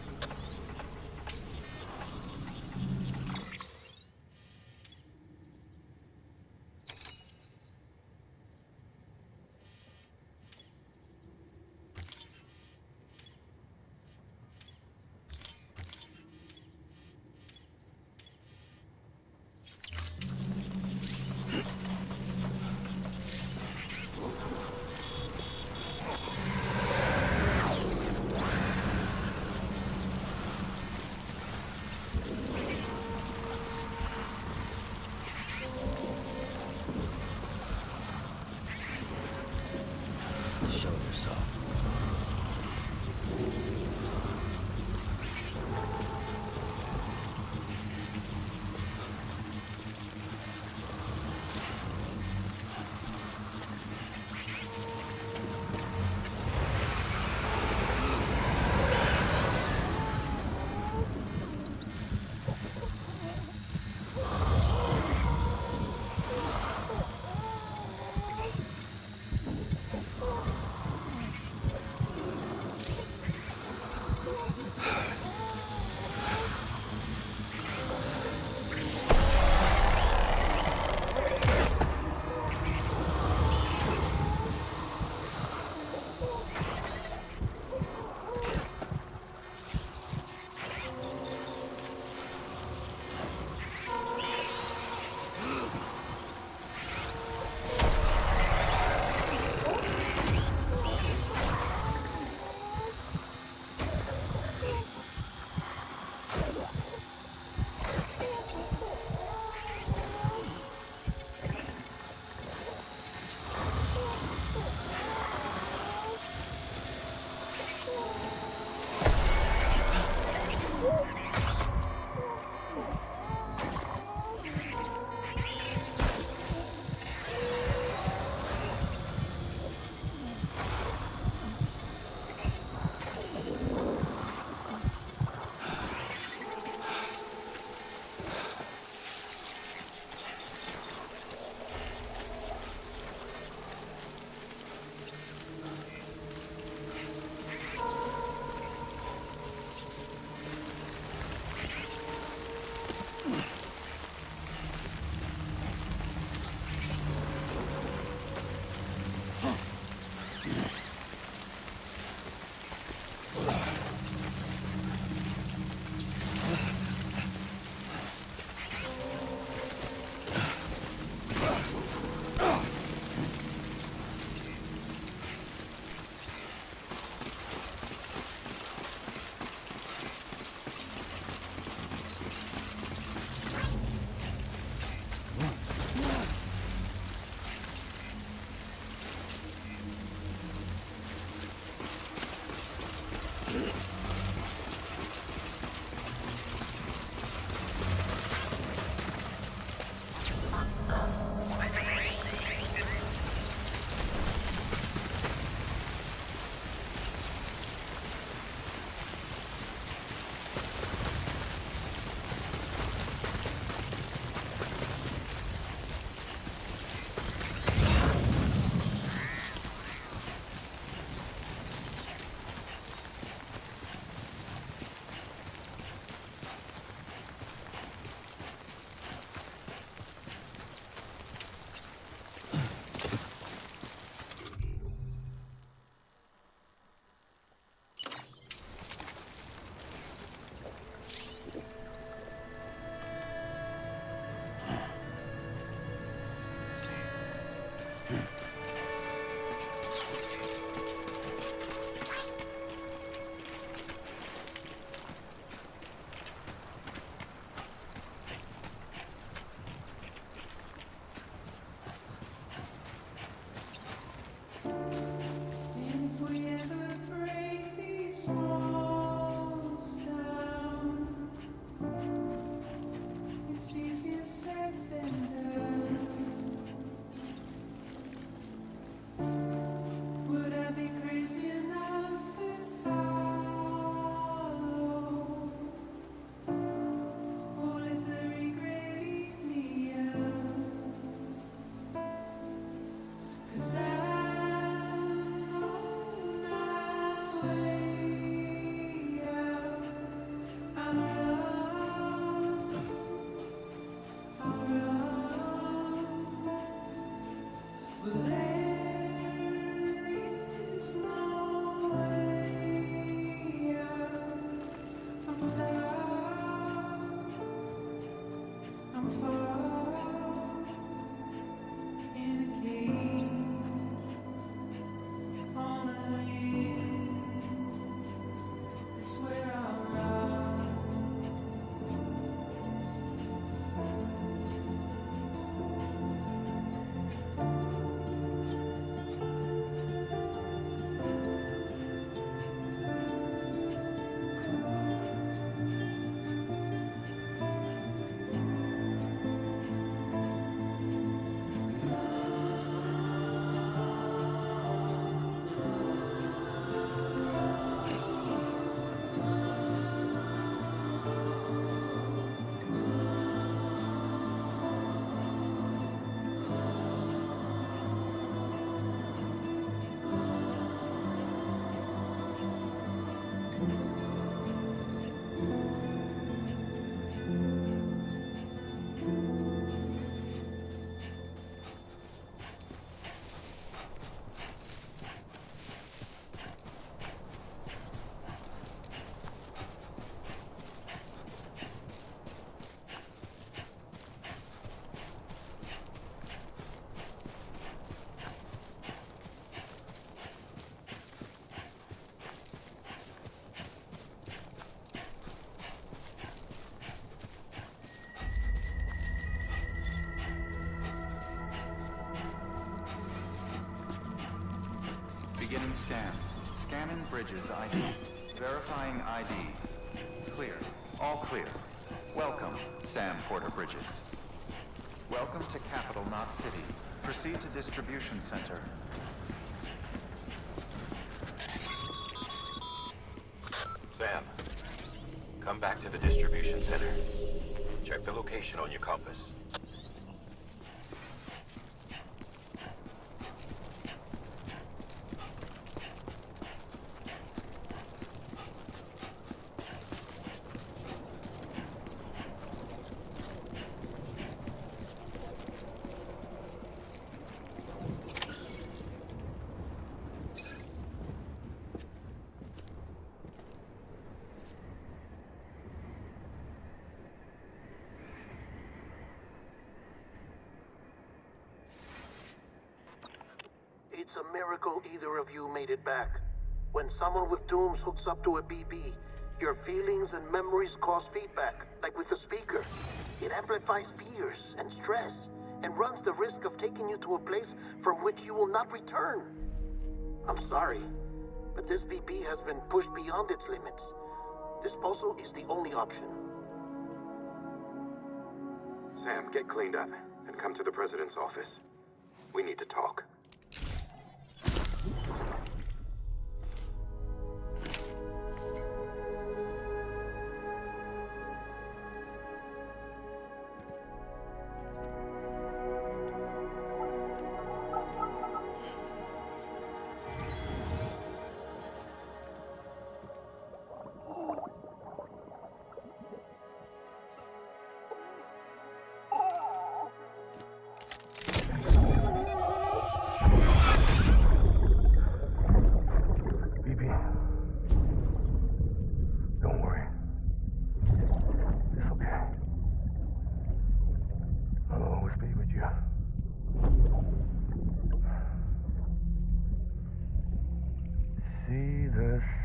Beginning scan. Scanning Bridges ID. Verifying ID. Clear. All clear. Welcome, Sam Porter Bridges. Welcome to Capital Knot City. Proceed to Distribution Center. Sam, come back to the distribution center. Check the location on your compass. It's a miracle either of you made it back. When someone with dooms hooks up to a BB, your feelings and memories cause feedback, like with the speaker. It amplifies fears and stress, and runs the risk of taking you to a place from which you will not return. I'm sorry, but this BB has been pushed beyond its limits. Disposal is the only option. Sam, get cleaned up and come to the president's office. We need to talk.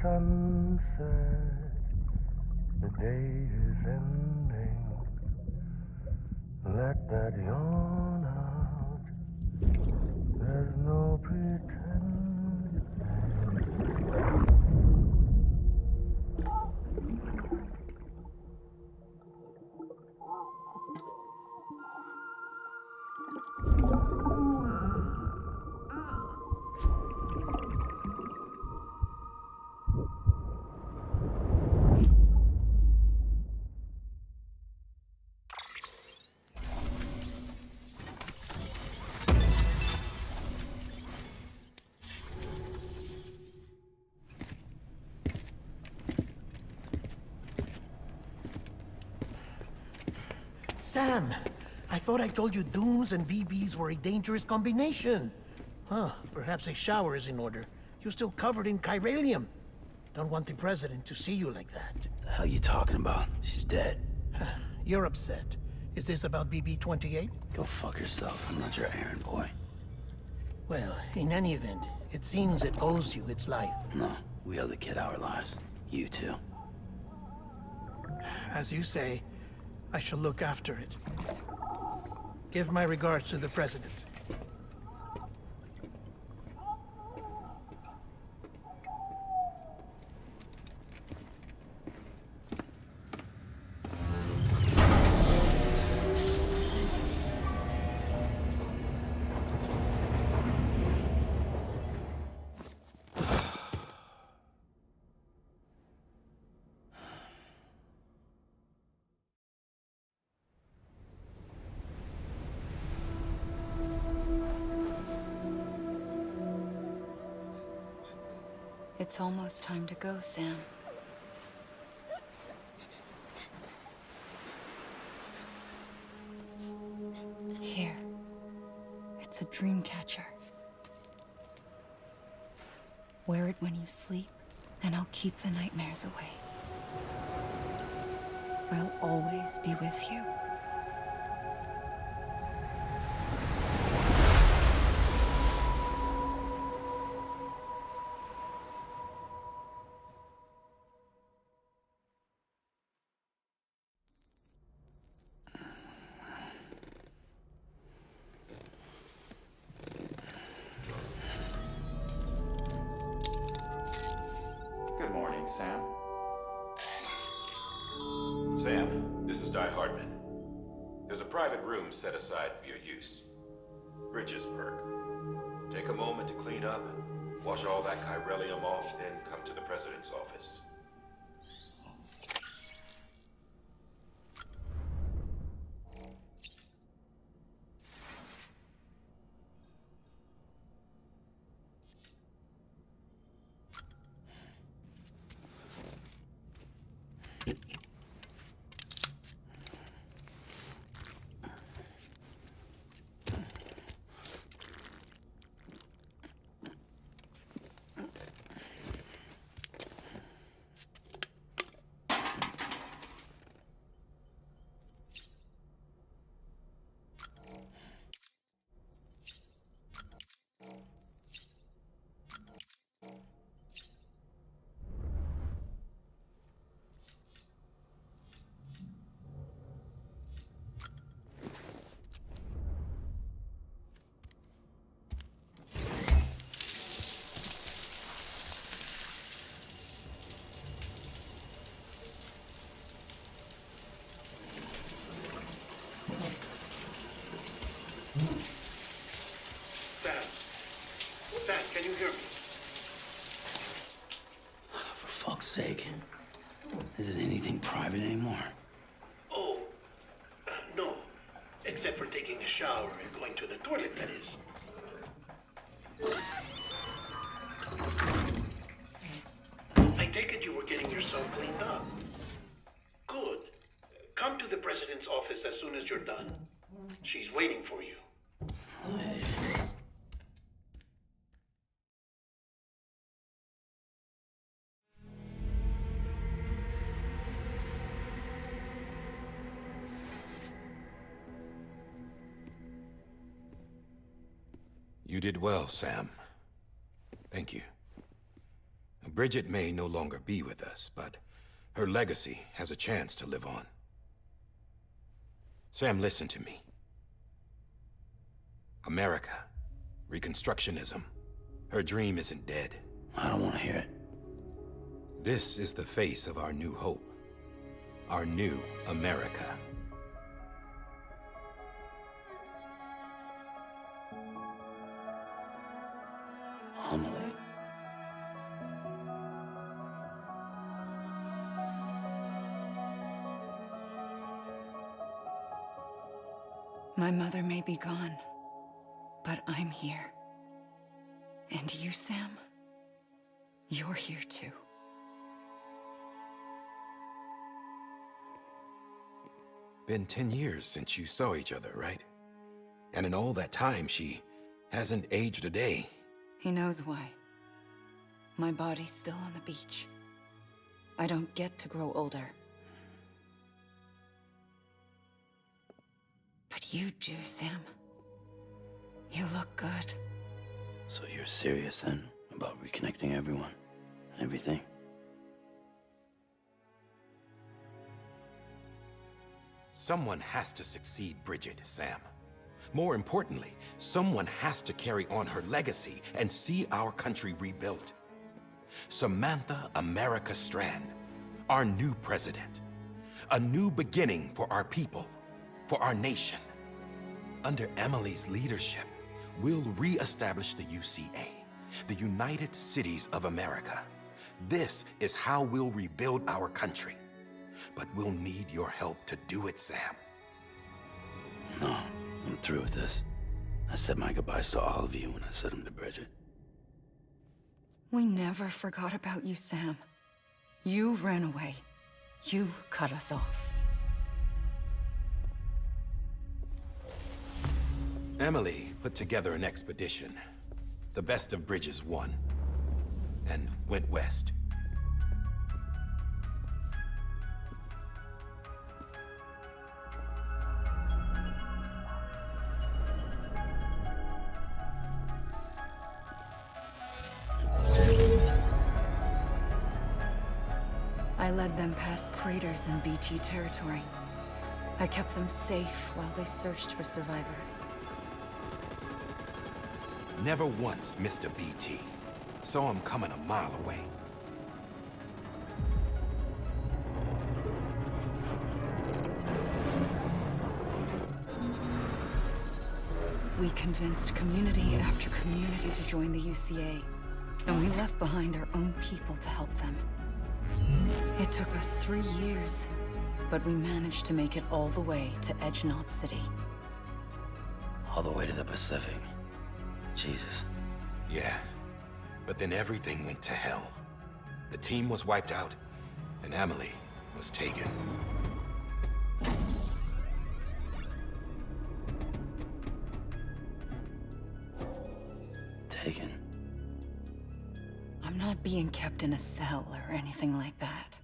Sunset, the day is ending. Let that yawn out. There's no pretending. Sam, I thought I told you dooms and BBs were a dangerous combination. Huh, perhaps a shower is in order. You're still covered in chiralium. Don't want the president to see you like that. The hell you talking about? She's dead. You're upset. Is this about BB-28? Go fuck yourself. I'm not your errand boy. Well, in any event, it seems it owes you its life. No, we owe the kid our lives. You too. As you say, I shall look after it. Give my regards to the president. It's almost time to go, Sam. Here. It's a dream catcher. Wear it when you sleep, and I'll keep the nightmares away. I'll always be with you. Good morning, Sam. Sam, this is Di Hardman. There's a private room set aside for your use. Bridges perk. Take a moment to clean up, wash all that chiralium off, then come to the president's office. Sam, can you hear me? For fuck's sake. Is it anything private anymore? Oh, no. Except for taking a shower and going to the toilet, that is. I take it you were getting yourself cleaned up. Good. Come to the president's office as soon as you're done. She's waiting for you. You did well, Sam. Thank you. Bridget may no longer be with us, but her legacy has a chance to live on. Sam, listen to me. America, Reconstructionism, her dream isn't dead. I don't want to hear it. This is the face of our new hope. Our new America. Amelie. My mother may be gone, but I'm here. And you, Sam, you're here too. Been 10 years since you saw each other, right? And in all that time, she hasn't aged a day. He knows why. My body's still on the beach. I don't get to grow older. But you do, Sam. You look good. So you're serious then about reconnecting everyone and everything? Someone has to succeed Bridget, Sam. More importantly, someone has to carry on her legacy and see our country rebuilt. Samantha America Strand, our new president. A new beginning for our people, for our nation. Under Emily's leadership, we'll re-establish the UCA, the United Cities of America. This is how we'll rebuild our country. But we'll need your help to do it, Sam. No, I'm through with this. I said my goodbyes to all of you when I said them to Bridget. We never forgot about you, Sam. You ran away. You cut us off. Emily put together an expedition. The best of Bridges won. And went west. I led them past craters in BT territory. I kept them safe while they searched for survivors. Never once missed a BT. Saw him coming a mile away. We convinced community after community to join the UCA, and we left behind our own people to help them. It took us 3 years, but we managed to make it all the way to Edge Knot City. All the way to the Pacific. Jesus. Yeah, but then everything went to hell. The team was wiped out, and Emily was taken. Taken? I'm not being kept in a cell or anything like that.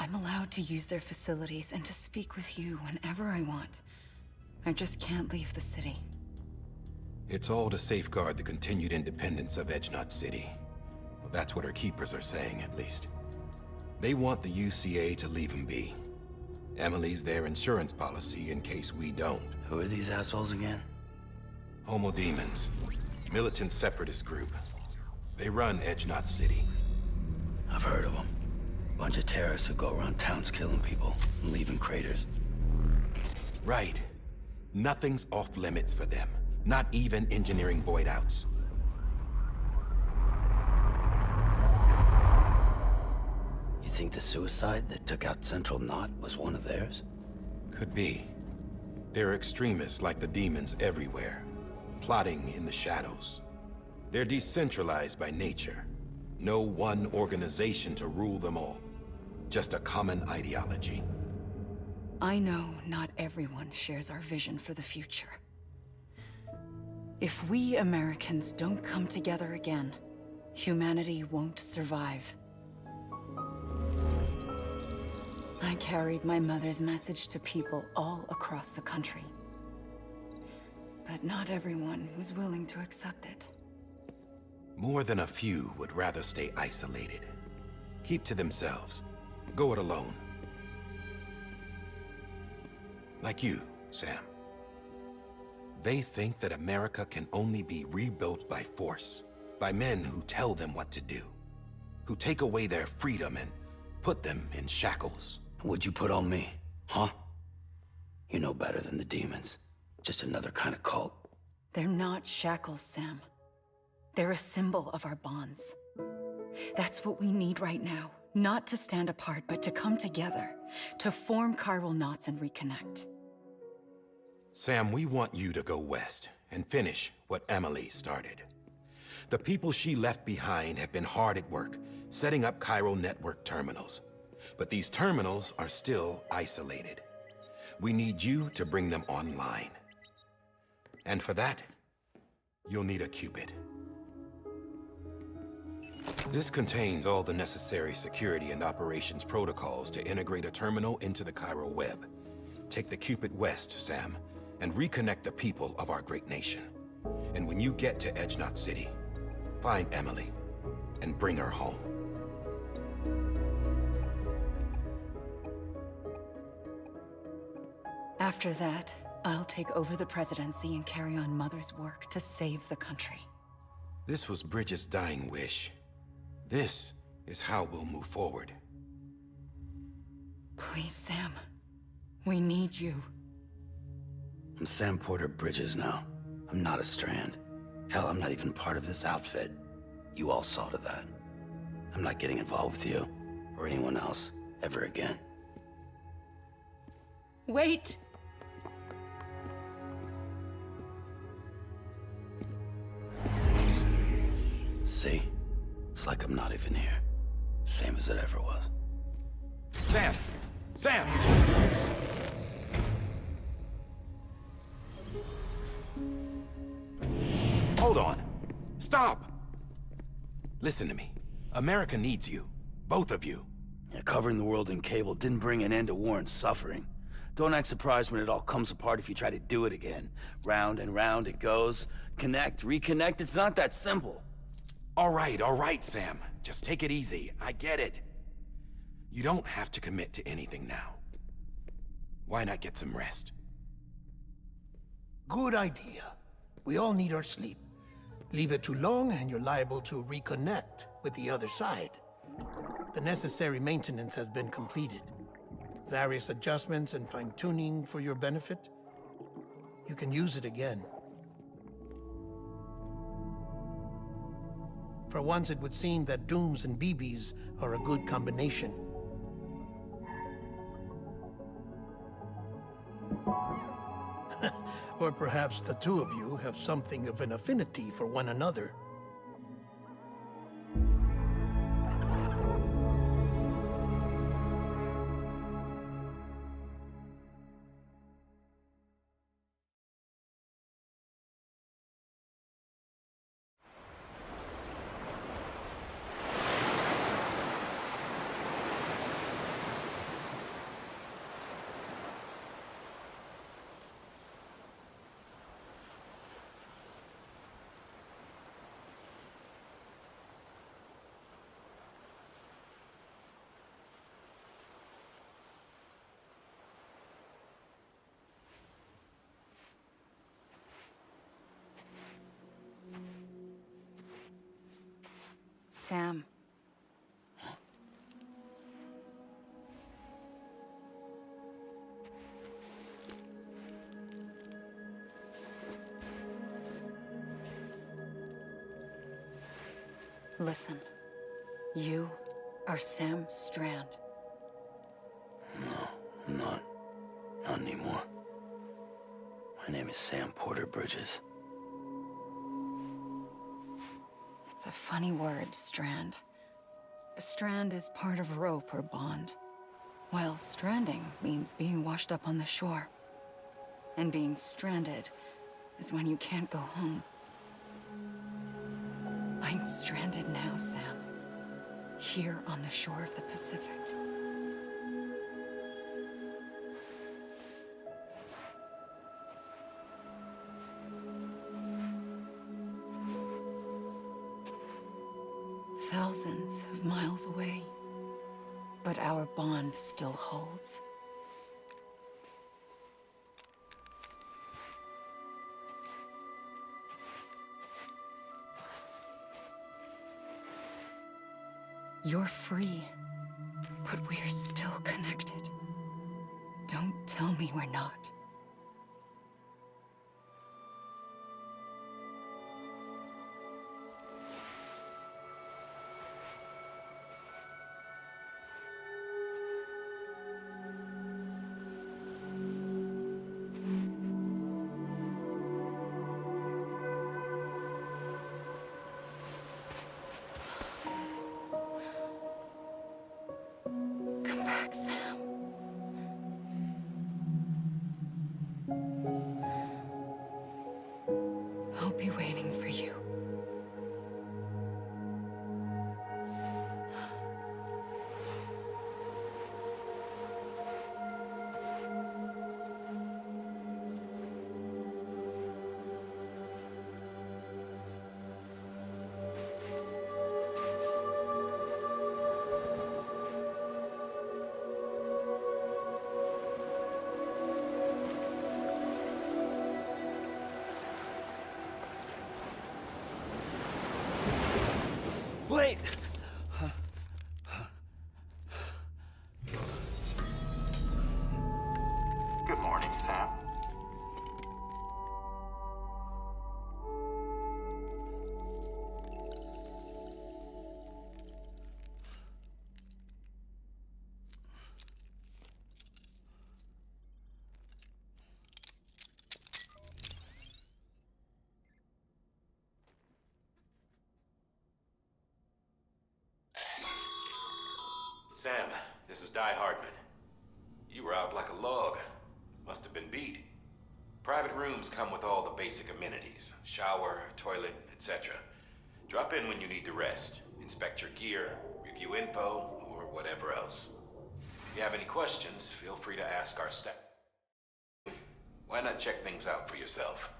I'm allowed to use their facilities and to speak with you whenever I want. I just can't leave the city. It's all to safeguard the continued independence of Edge Knot City. Well, that's what our keepers are saying, at least. They want the UCA to leave them be. Emily's their insurance policy in case we don't. Who are these assholes again? Homo Demons. Militant separatist group. They run Edge Knot City. I've heard of them. Bunch of terrorists who go around towns killing people and leaving craters. Right. Nothing's off limits for them. Not even engineering void outs. You think the suicide that took out Central Knot was one of theirs? Could be. There are extremists like the demons everywhere, plotting in the shadows. They're decentralized by nature. No one organization to rule them all. Just a common ideology. I know not everyone shares our vision for the future. If we Americans don't come together again, humanity won't survive. I carried my mother's message to people all across the country. But not everyone was willing to accept it. More than a few would rather stay isolated. Keep to themselves. Go it alone. Like you, Sam. They think that America can only be rebuilt by force, by men who tell them what to do, who take away their freedom and put them in shackles. What'd you put on me, huh? You know better than the demons. Just another kind of cult. They're not shackles, Sam. They're a symbol of our bonds. That's what we need right now. Not to stand apart, but to come together, to form chiral knots and reconnect. Sam, we want you to go west and finish what Emily started. The people she left behind have been hard at work, setting up chiral network terminals. But these terminals are still isolated. We need you to bring them online. And for that, you'll need a Cupid. This contains all the necessary security and operations protocols to integrate a terminal into the Chiral web. Take the Cupid west, Sam, and reconnect the people of our great nation. And when you get to Edge Knot City, find Emily and bring her home. After that, I'll take over the presidency and carry on Mother's work to save the country. This was Bridget's dying wish. This is how we'll move forward. Please, Sam. We need you. I'm Sam Porter Bridges now. I'm not a Strand. Hell, I'm not even part of this outfit. You all saw to that. I'm not getting involved with you, or anyone else, ever again. Wait! See? It's like I'm not even here. Same as it ever was. Sam! Sam! Hold on. Stop! Listen to me. America needs you. Both of you. Yeah, covering the world in cable didn't bring an end to war and suffering. Don't act surprised when it all comes apart if you try to do it again. Round and round it goes. Connect, reconnect, it's not that simple. All right, Sam. Just take it easy. I get it. You don't have to commit to anything now. Why not get some rest? Good idea. We all need our sleep. Leave it too long and you're liable to reconnect with the other side. The necessary maintenance has been completed. Various adjustments and fine-tuning for your benefit. You can use it again. For once, it would seem that Dooms and BBs are a good combination. Or perhaps the two of you have something of an affinity for one another. Sam. Listen. You are Sam Strand. No, I'm not. Not anymore. My name is Sam Porter Bridges. It's a funny word, Strand. A strand is part of rope or bond, while stranding means being washed up on the shore. And being stranded is when you can't go home. I'm stranded now, Sam. Here on the shore of the Pacific. Thousands of miles away, but our bond still holds. You're free, but we're still connected. Don't tell me we're not. Come back, Sam. Sam, this is Di Hardman. You were out like a log. Must have been beat. Private rooms come with all the basic amenities. Shower, toilet, etc. Drop in when you need to rest. Inspect your gear, review info, or whatever else. If you have any questions, feel free to ask our staff. Why not check things out for yourself?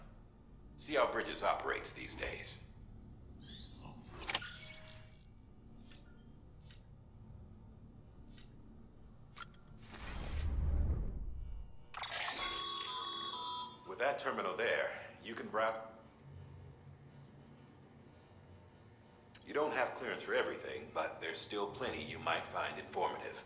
See how Bridges operates these days. With that terminal there, you can browse. You don't have clearance for everything, but there's still plenty you might find informative.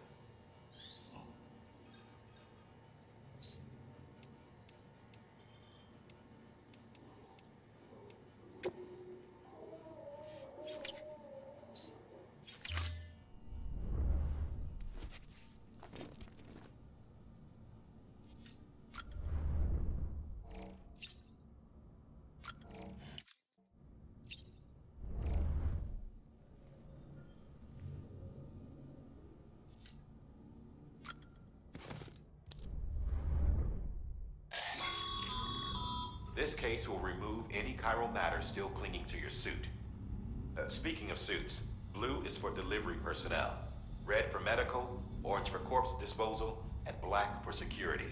This case will remove any chiral matter still clinging to your suit. Speaking of suits, blue is for delivery personnel, red for medical, orange for corpse disposal, and black for security.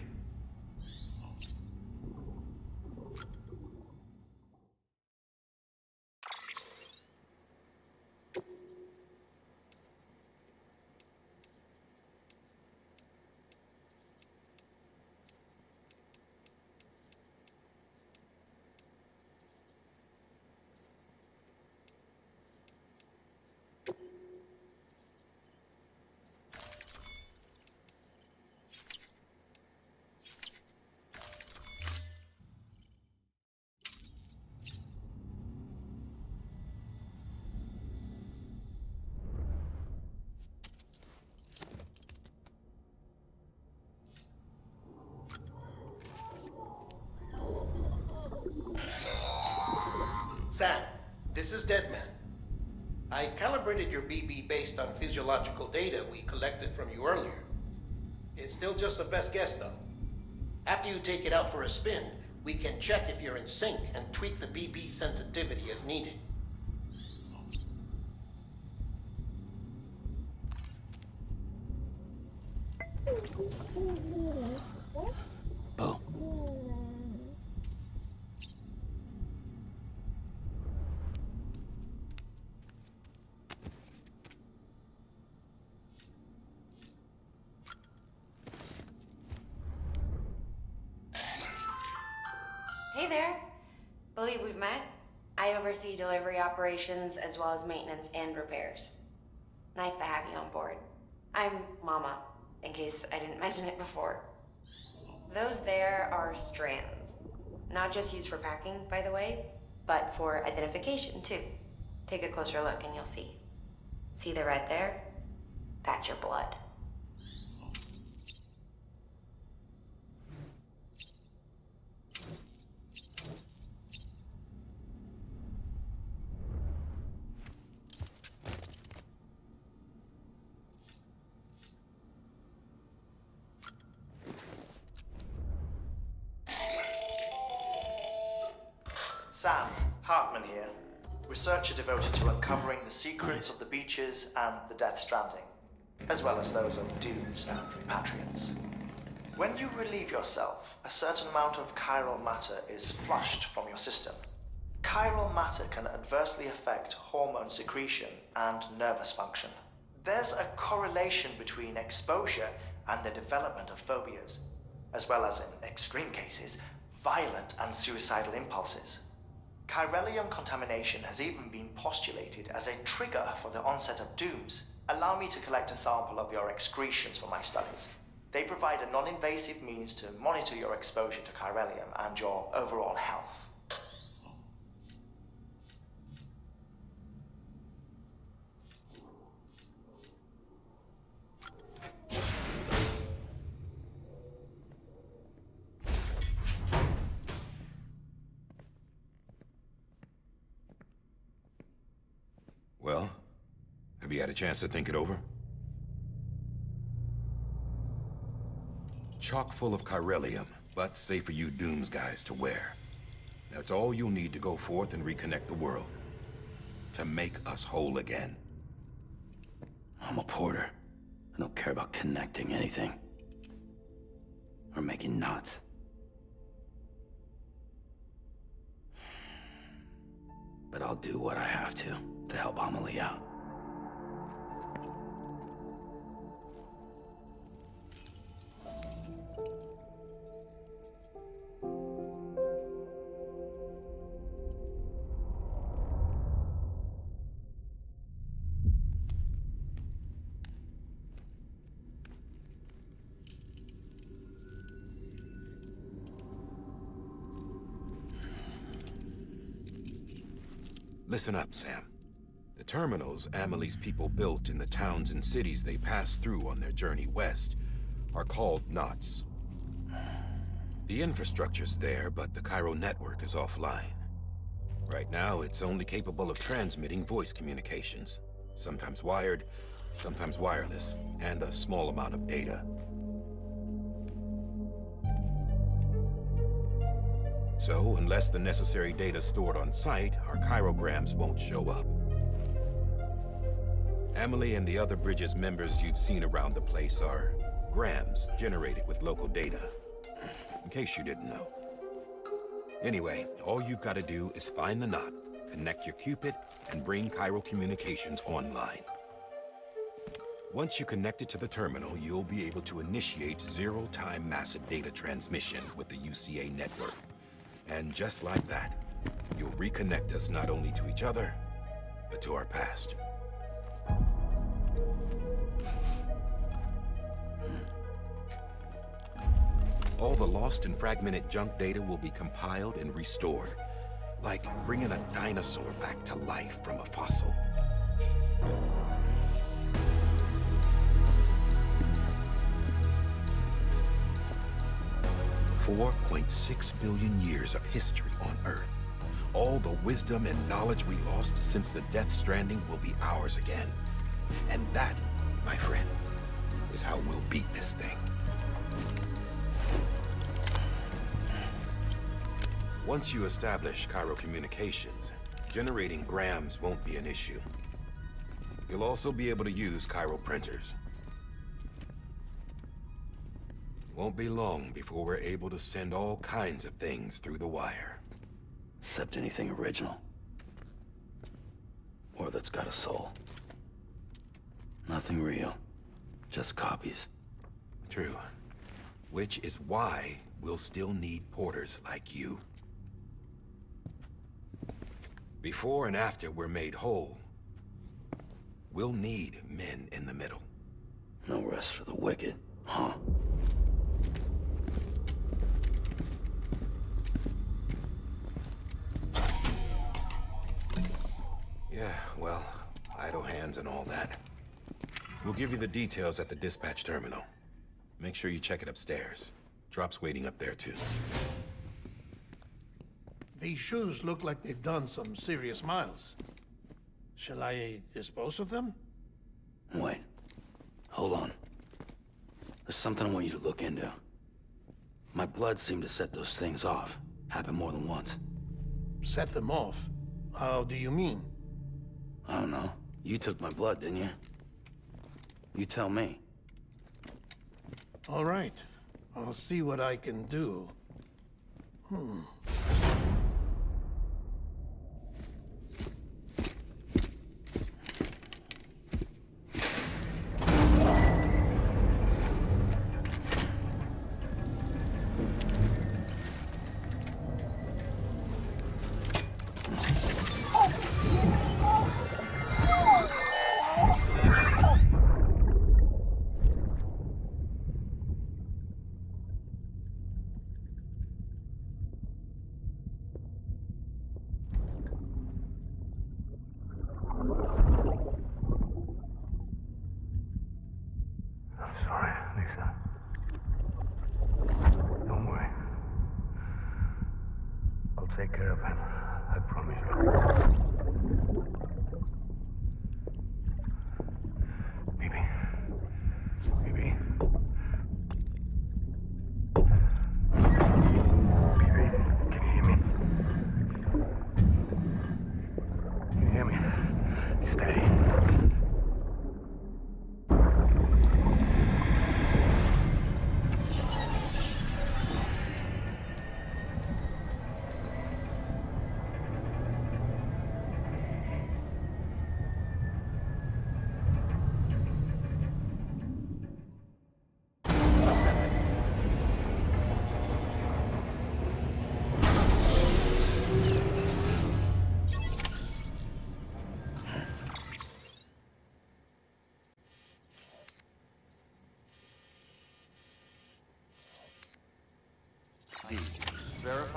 Sam, this is Deadman. I calibrated your BB based on physiological data we collected from you earlier. It's still just a best guess, though. After you take it out for a spin, we can check if you're in sync and tweak the BB sensitivity as needed. Oh. Hey there. Believe we've met. I oversee delivery operations as well as maintenance and repairs. Nice to have you on board. I'm Mama, in case I didn't mention it before. Those there are strands. Not just used for packing, by the way, but for identification too. Take a closer look and you'll see. See the red there? That's your blood. Sam, Hartman here, researcher devoted to uncovering the secrets of the beaches and the Death Stranding, as well as those of dooms and repatriants. When you relieve yourself, a certain amount of chiral matter is flushed from your system. Chiral matter can adversely affect hormone secretion and nervous function. There's a correlation between exposure and the development of phobias, as well as, in extreme cases, violent and suicidal impulses. Chiralium contamination has even been postulated as a trigger for the onset of dooms. Allow me to collect a sample of your excretions for my studies. They provide a non-invasive means to monitor your exposure to chiralium and your overall health. Well, have you had a chance to think it over? chock full of chiralium, but safe for you Dooms guys to wear. That's all you'll need to go forth and reconnect the world. To make us whole again. I'm a porter. I don't care about connecting anything. Or making knots. But I'll do what I have to help Amelie out. Listen up, Sam. The terminals Amelie's people built in the towns and cities they passed through on their journey west are called knots. The infrastructure's there, but the Cairo network is offline. Right now, it's only capable of transmitting voice communications. Sometimes wired, sometimes wireless, and a small amount of data. So, unless the necessary data stored on site, our chirograms won't show up. Amelie and the other Bridges members you've seen around the place are grams generated with local data. In case you didn't know. Anyway, all you've got to do is find the knot, connect your Cupid, and bring Cairo communications online. Once you connect it to the terminal, you'll be able to initiate zero-time massive data transmission with the UCA network. And just like that, you'll reconnect us not only to each other, but to our past. All the lost and fragmented junk data will be compiled and restored, like bringing a dinosaur back to life from a fossil. 4.6 billion years of history on Earth. All the wisdom and knowledge we lost since the Death Stranding will be ours again. And that, my friend, is how we'll beat this thing. Once you establish Cairo communications, generating grams won't be an issue. You'll also be able to use Cairo printers. Won't be long before we're able to send all kinds of things through the wire. Except anything original. Or that's got a soul. Nothing real. Just copies. True. Which is why we'll still need porters like you. Before and after we're made whole, we'll need men in the middle. No rest for the wicked, huh? Yeah, well, idle hands and all that. We'll give you the details at the dispatch terminal. Make sure you check it upstairs. Drop's waiting up there, too. These shoes look like they've done some serious miles. Shall I dispose of them? Wait. Hold on. There's something I want you to look into. My blood seemed to set those things off. Happened more than once. Set them off? How do you mean? I don't know. You took my blood, didn't you? You tell me. All right. I'll see what I can do. Take care of him. I promise you. Baby. Baby.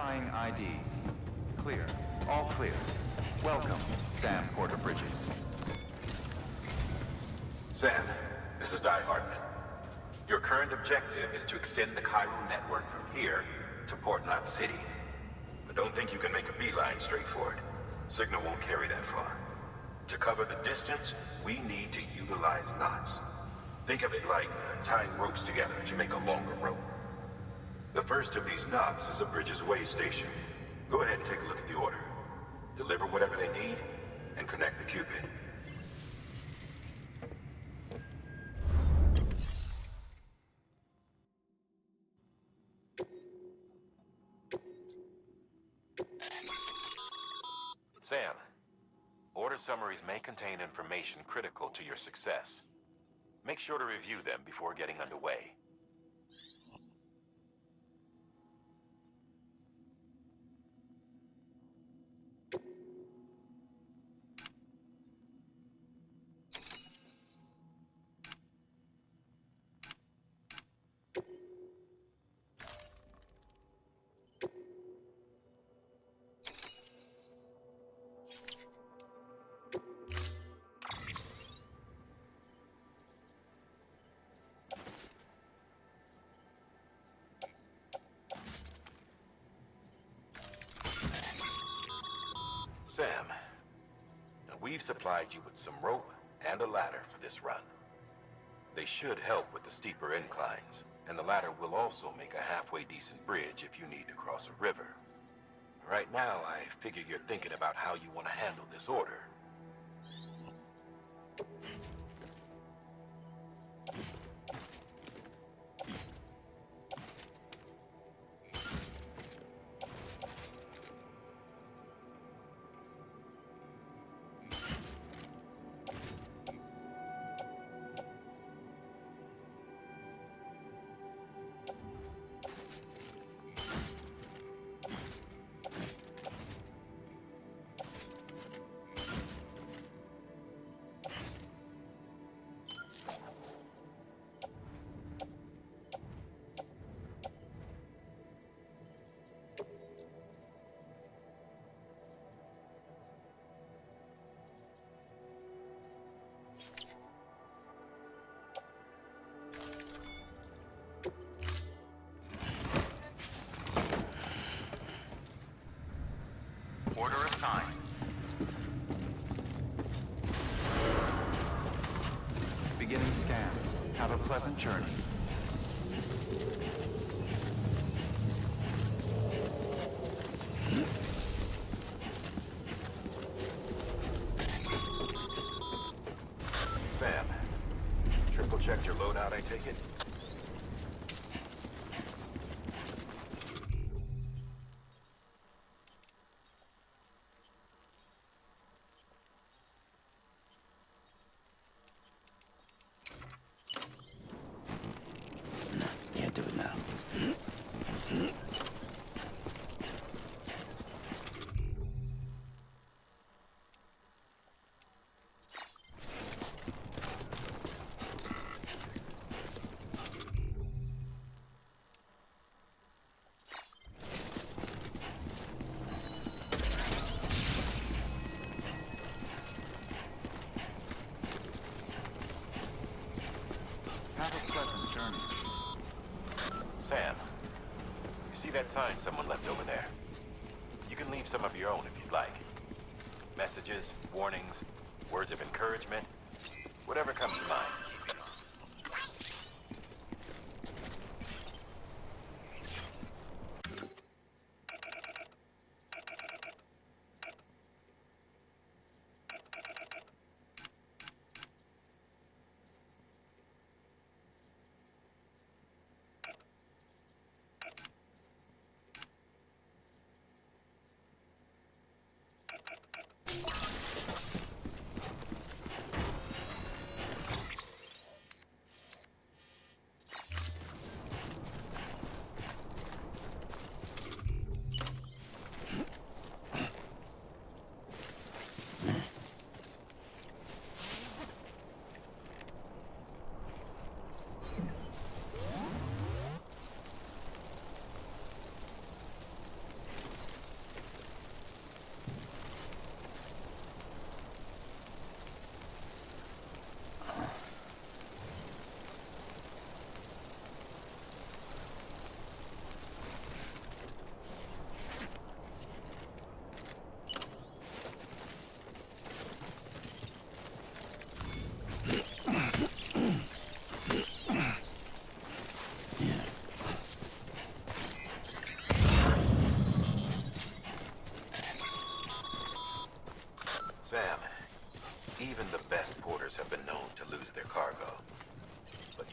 Verifying ID. Clear. All clear. Welcome, Sam Porter Bridges. Sam, this is Di Hartman. Your current objective is to extend the Cairo network from here to Port Knot City. But don't think you can make a beeline straight for it. Signal won't carry that far. To cover the distance, we need to utilize knots. Think of it like tying ropes together to make a longer rope. The first of these knots is a Bridges Way station. Go ahead and take a look at the order. Deliver whatever they need, and connect the Cupid. Sam, order summaries may contain information critical to your success. Make sure to review them before getting underway. Sam, we've supplied you with some rope and a ladder for this run. They should help with the steeper inclines, and the ladder will also make a halfway decent bridge if you need to cross a river. Right now, I figure you're thinking about how you want to handle this order. Order assigned. Beginning scan. Have a pleasant journey. Sam, triple checked your loadout, I take it? Can't do it now. Have a pleasant journey. Sam, you see that sign someone left over there? You can leave some of your own if you'd like. Messages, warnings, words of encouragement, whatever comes to mind.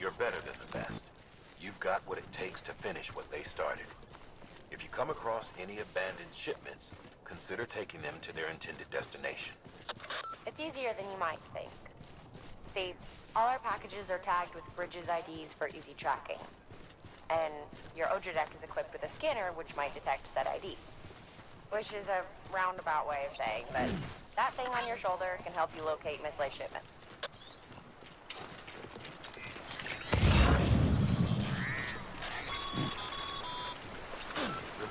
You're better than the best. You've got what it takes to finish what they started. If you come across any abandoned shipments, consider taking them to their intended destination. It's easier than you might think. See, all our packages are tagged with Bridges IDs for easy tracking. And your Odra deck is equipped with a scanner which might detect said IDs. Which is a roundabout way of saying that that thing on your shoulder can help you locate mislaid shipments.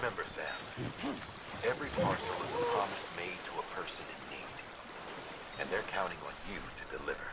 Remember, Sam, every parcel is a promise made to a person in need. And they're counting on you to deliver.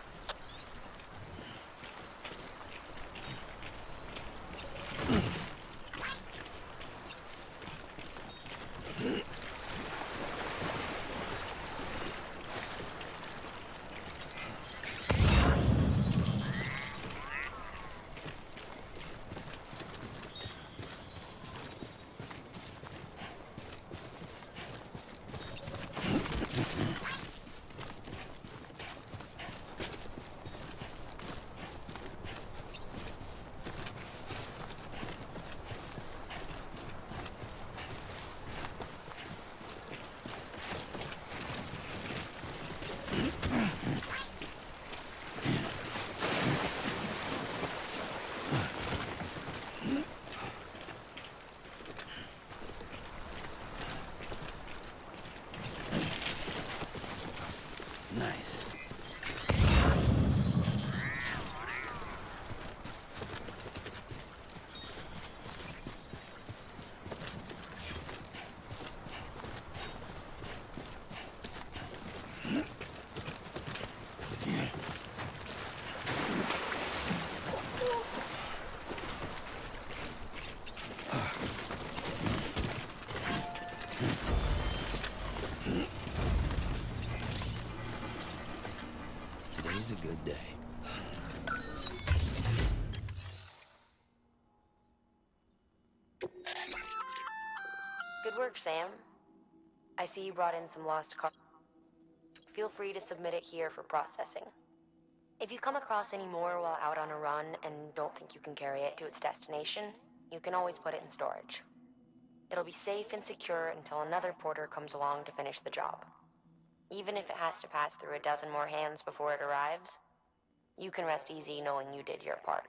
Nice. Today's a good day. Good work, Sam. I see you brought in some lost cargo. Feel free to submit it here for processing. If you come across any more while out on a run and don't think you can carry it to its destination, you can always put it in storage. It'll be safe and secure until another porter comes along to finish the job. Even if it has to pass through a dozen more hands before it arrives, you can rest easy knowing you did your part.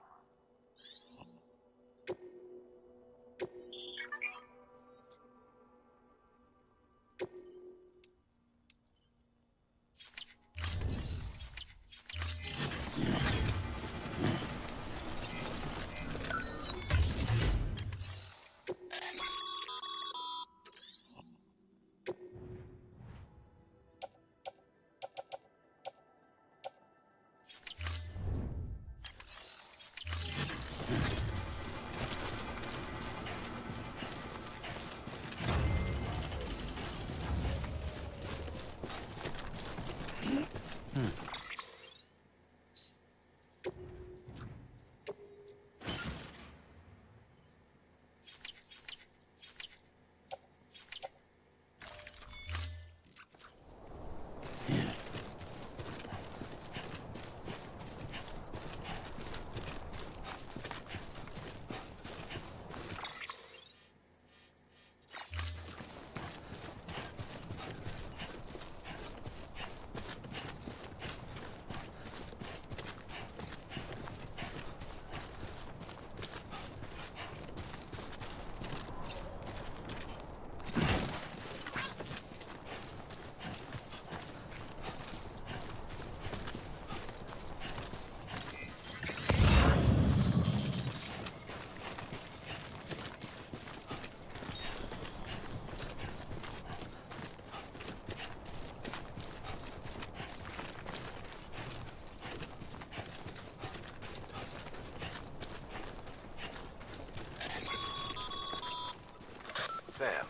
Sam,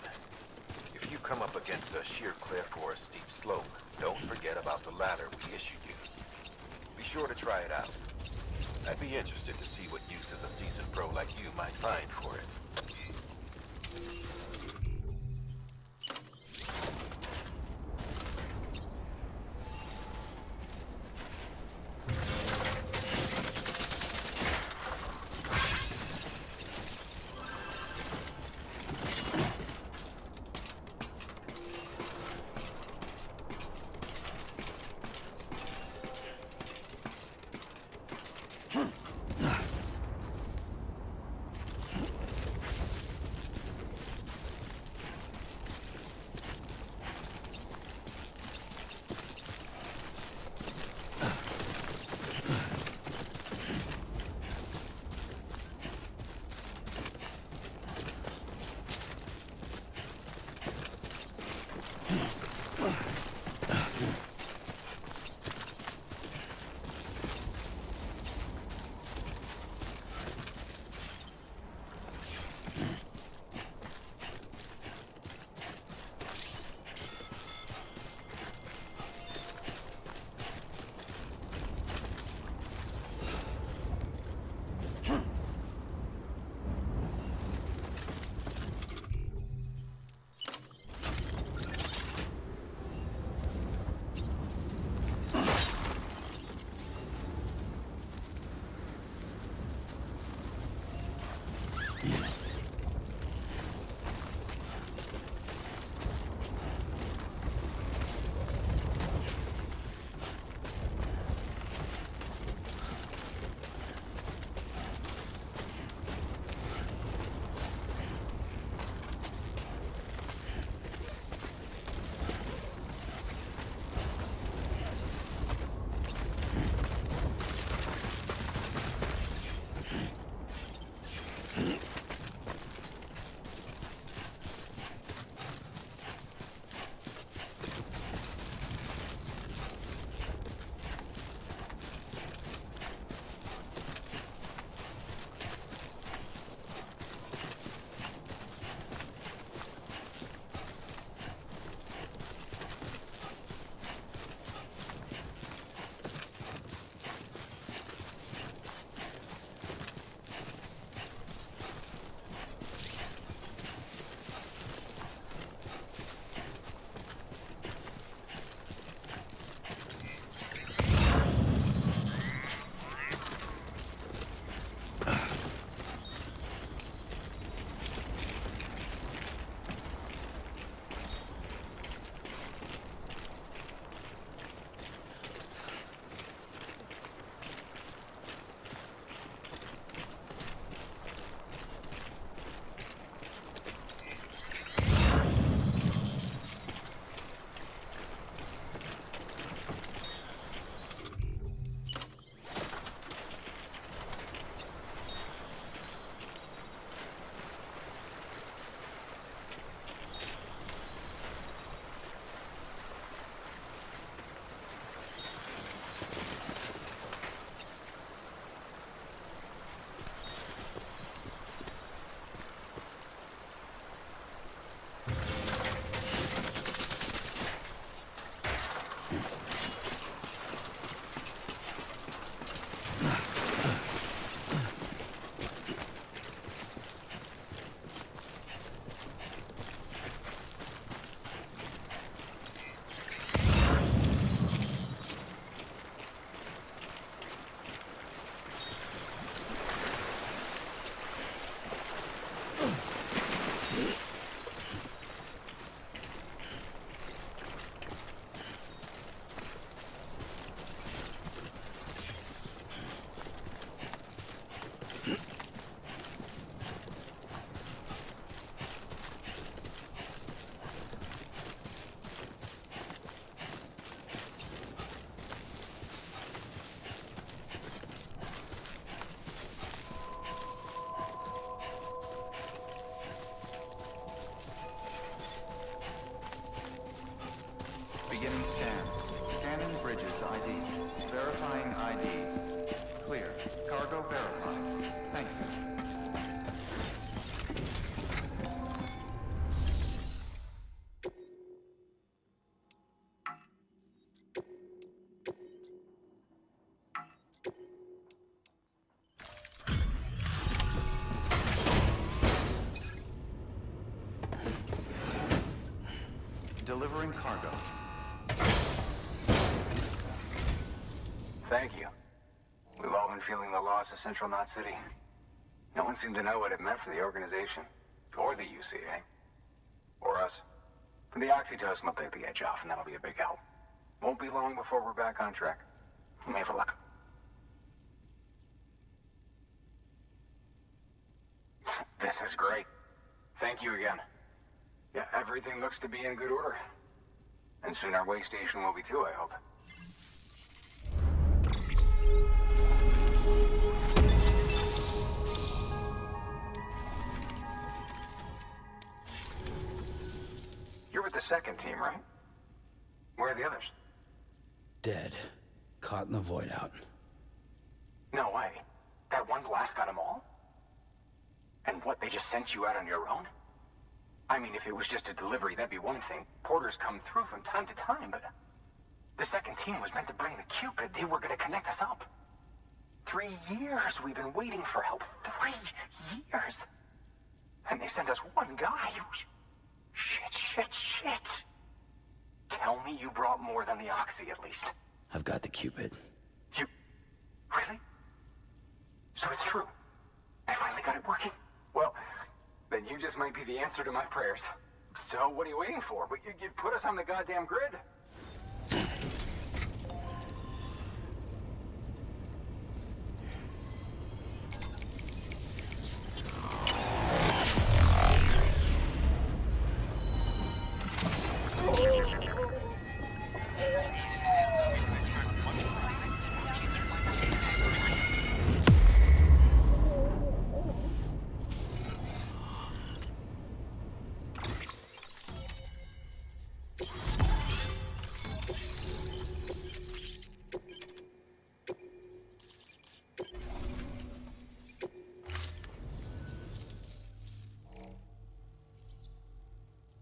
if you come up against a sheer cliff or a steep slope, don't forget about the ladder we issued you. Be sure to try it out. I'd be interested to see what uses a seasoned pro like you might find for it. Beginning scan. Scanning Bridges ID. Verifying ID. Clear. Cargo verified. Thank you. Delivering cargo. Thank you. We've all been feeling the loss of Central Knot City. No one seemed to know what it meant for the organization, or the UCA, or us. But the oxytocin will take the edge off, and that'll be a big help. Won't be long before we're back on track. May have luck. This is great. Thank you again. Yeah, everything looks to be in good order. And soon our way station will be too, I hope. You're with the second team, right? Where are the others? Dead. Caught in the void out. No way. That one blast got them all? And what, they just sent you out on your own? I mean, if it was just a delivery, that'd be one thing. Porters come through from time to time, but... The second team was meant to bring the Cupid. They were gonna connect us up. 3 years we've been waiting for help. 3 years! And they sent us one guy. Shit. Tell me you brought more than the Oxy, at least. I've got the Cupid. You... Really? So it's true. They finally got it working? Well, This might be the answer to my prayers. So, what are you waiting for? You put us on the goddamn grid.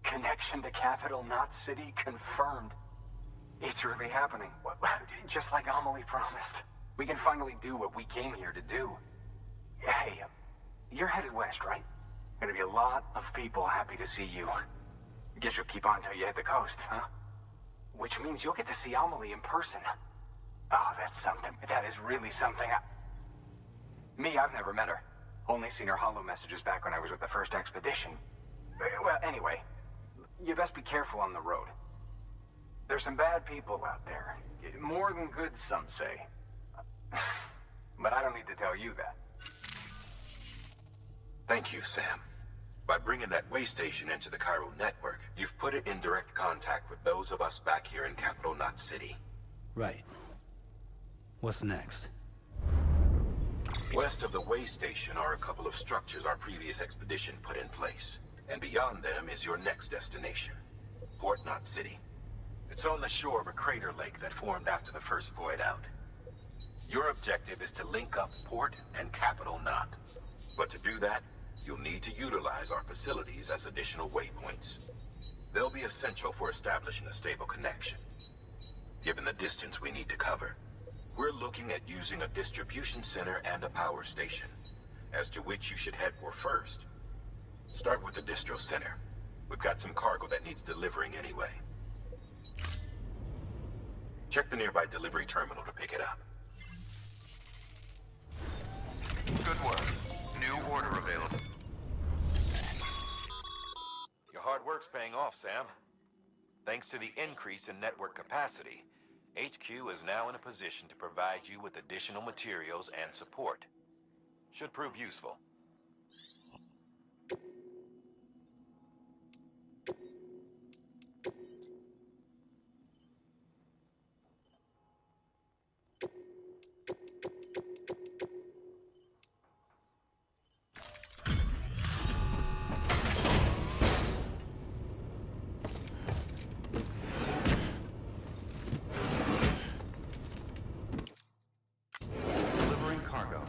Connection to Capital Knot City confirmed. It's really happening. Just like Amelie promised. We can finally do what we came here to do. Hey, you're headed west, right? Gonna be a lot of people happy to see you. Guess you'll keep on till you hit the coast, huh? Which means you'll get to see Amelie in person. Oh, that's something. That is really something. Me, I've never met her. Only seen her holo messages back when I was with the first expedition. Well, anyway, you best be careful on the road. There's some bad people out there. More than good, some say. But I don't need to tell you that. Thank you, Sam. By bringing that way station into the Cairo network, you've put it in direct contact with those of us back here in Capital Knot City. Right. What's next? West of the way station are a couple of structures our previous expedition put in place. And beyond them is your next destination, Port Knot City. It's on the shore of a crater lake that formed after the first void out. Your objective is to link up Port and Capital Knot. But to do that, you'll need to utilize our facilities as additional waypoints. They'll be essential for establishing a stable connection. Given the distance we need to cover, we're looking at using a distribution center and a power station, as to which you should head for first. Start with the distro center. We've got some cargo that needs delivering anyway. Check the nearby delivery terminal to pick it up. Good work. New order available. Your hard work's paying off, Sam. Thanks to the increase in network capacity, HQ is now in a position to provide you with additional materials and support. Should prove useful. Delivering cargo.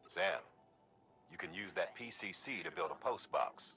Sam, you can use that PCC to build a post box.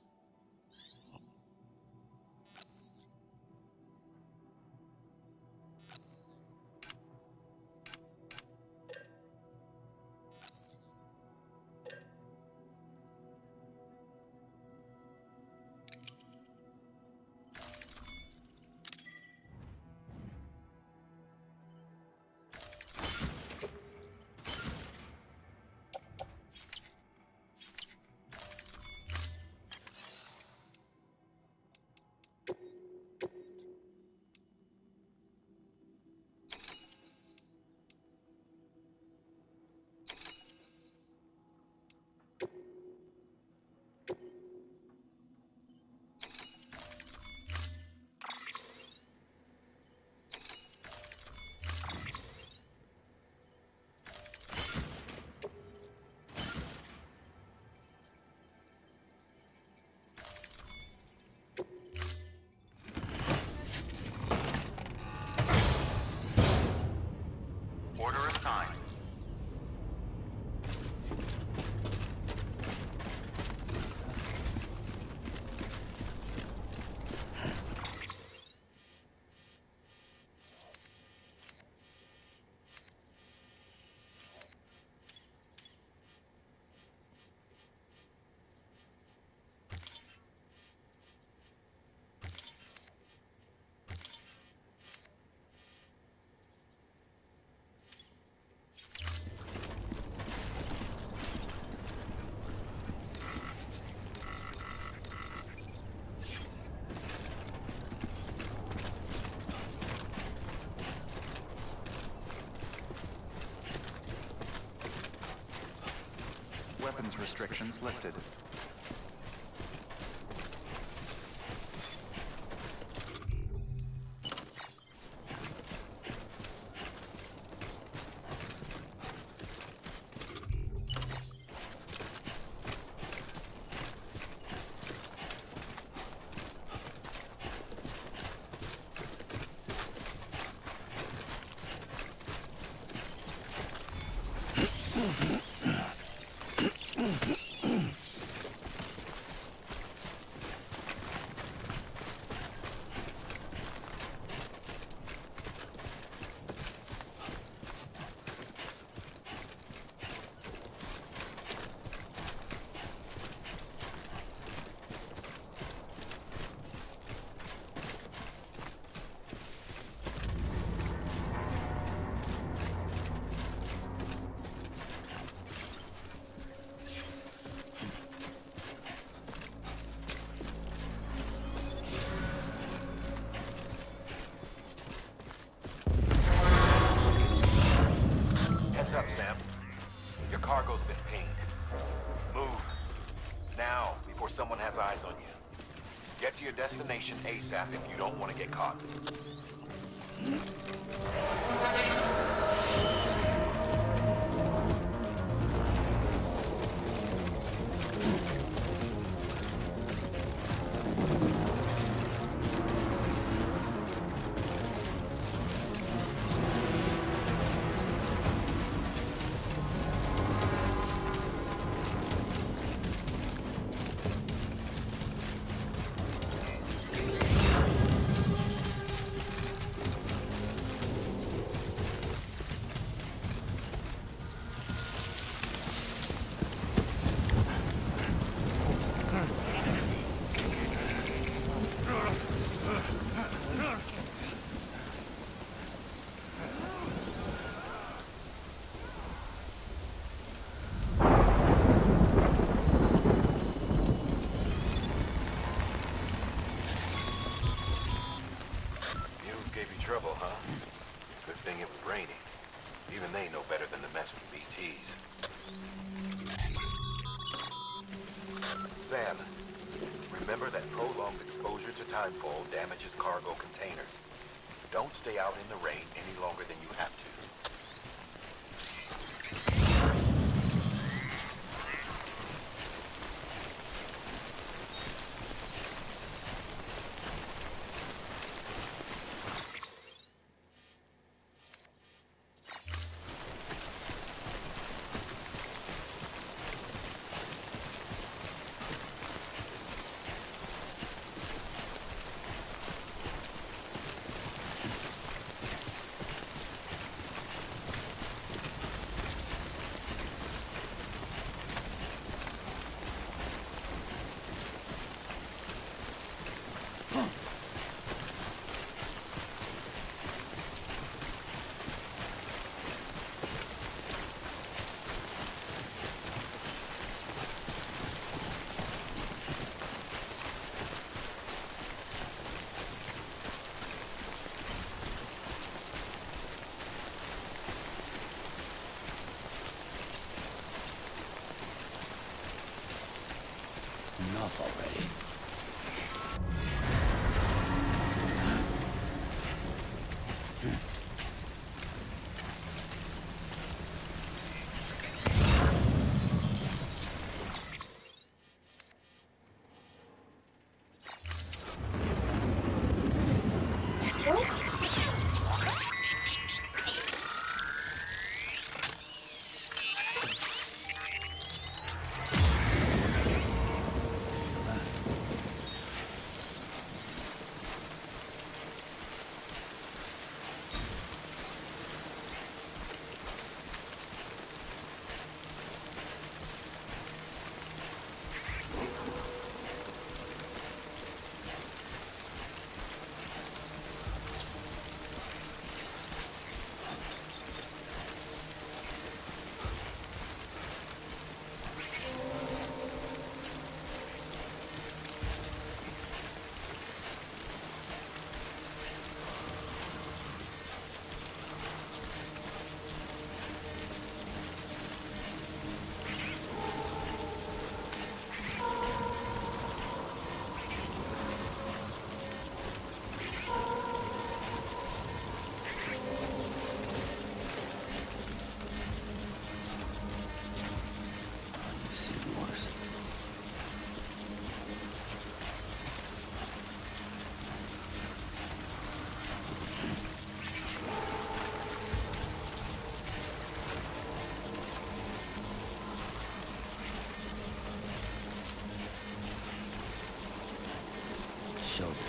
weapons restrictions lifted. Heads up, Sam. Your cargo's been pinged. Move. Now, before someone has eyes on you. Get to your destination ASAP if you don't want to get caught. Trouble, huh? Good thing it was raining. Even they know better than to mess with BTs. Sam, remember that prolonged exposure to timefall damages cargo containers. Don't stay out in the rain any longer than you have to. Enough already.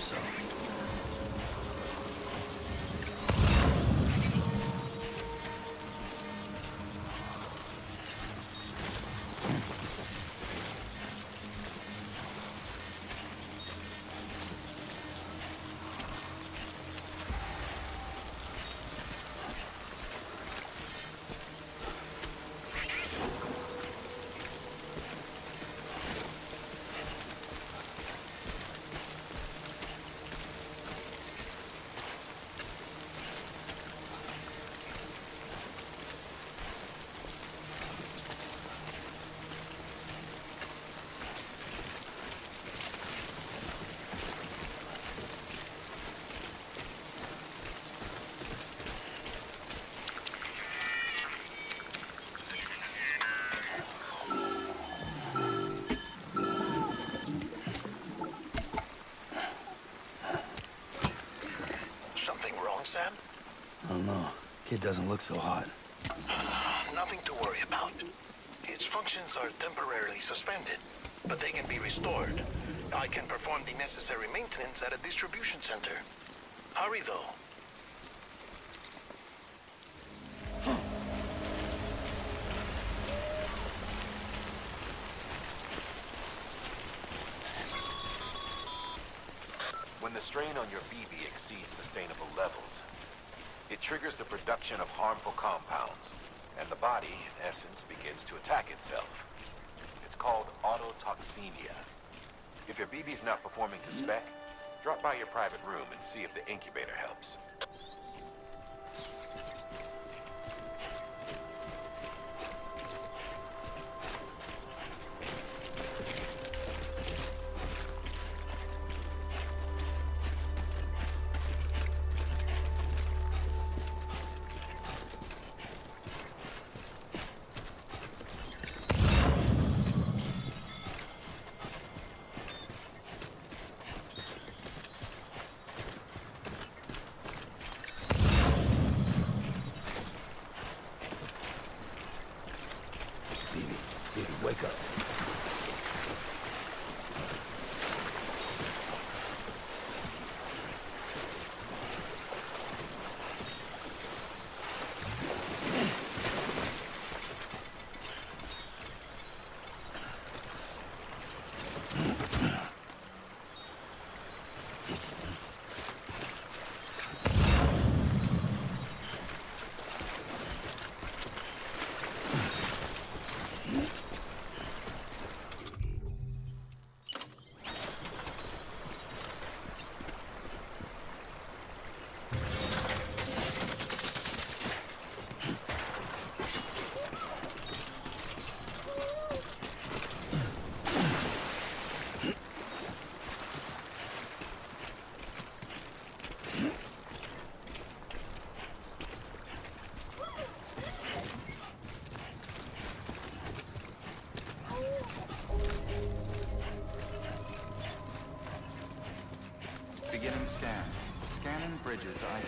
so. Something wrong, Sam? I don't know. Kid doesn't look so hot. Nothing to worry about. Its functions are temporarily suspended, but they can be restored. I can perform the necessary maintenance at a distribution center. Hurry, though. When the strain on your BB exceeds sustainable levels, it triggers the production of harmful compounds, and the body, in essence, begins to attack itself. It's called autotoxemia. If your BB's not performing to spec, drop by your private room and see if the incubator helps. Wake up. Beginning scan. Scanning Bridges ID.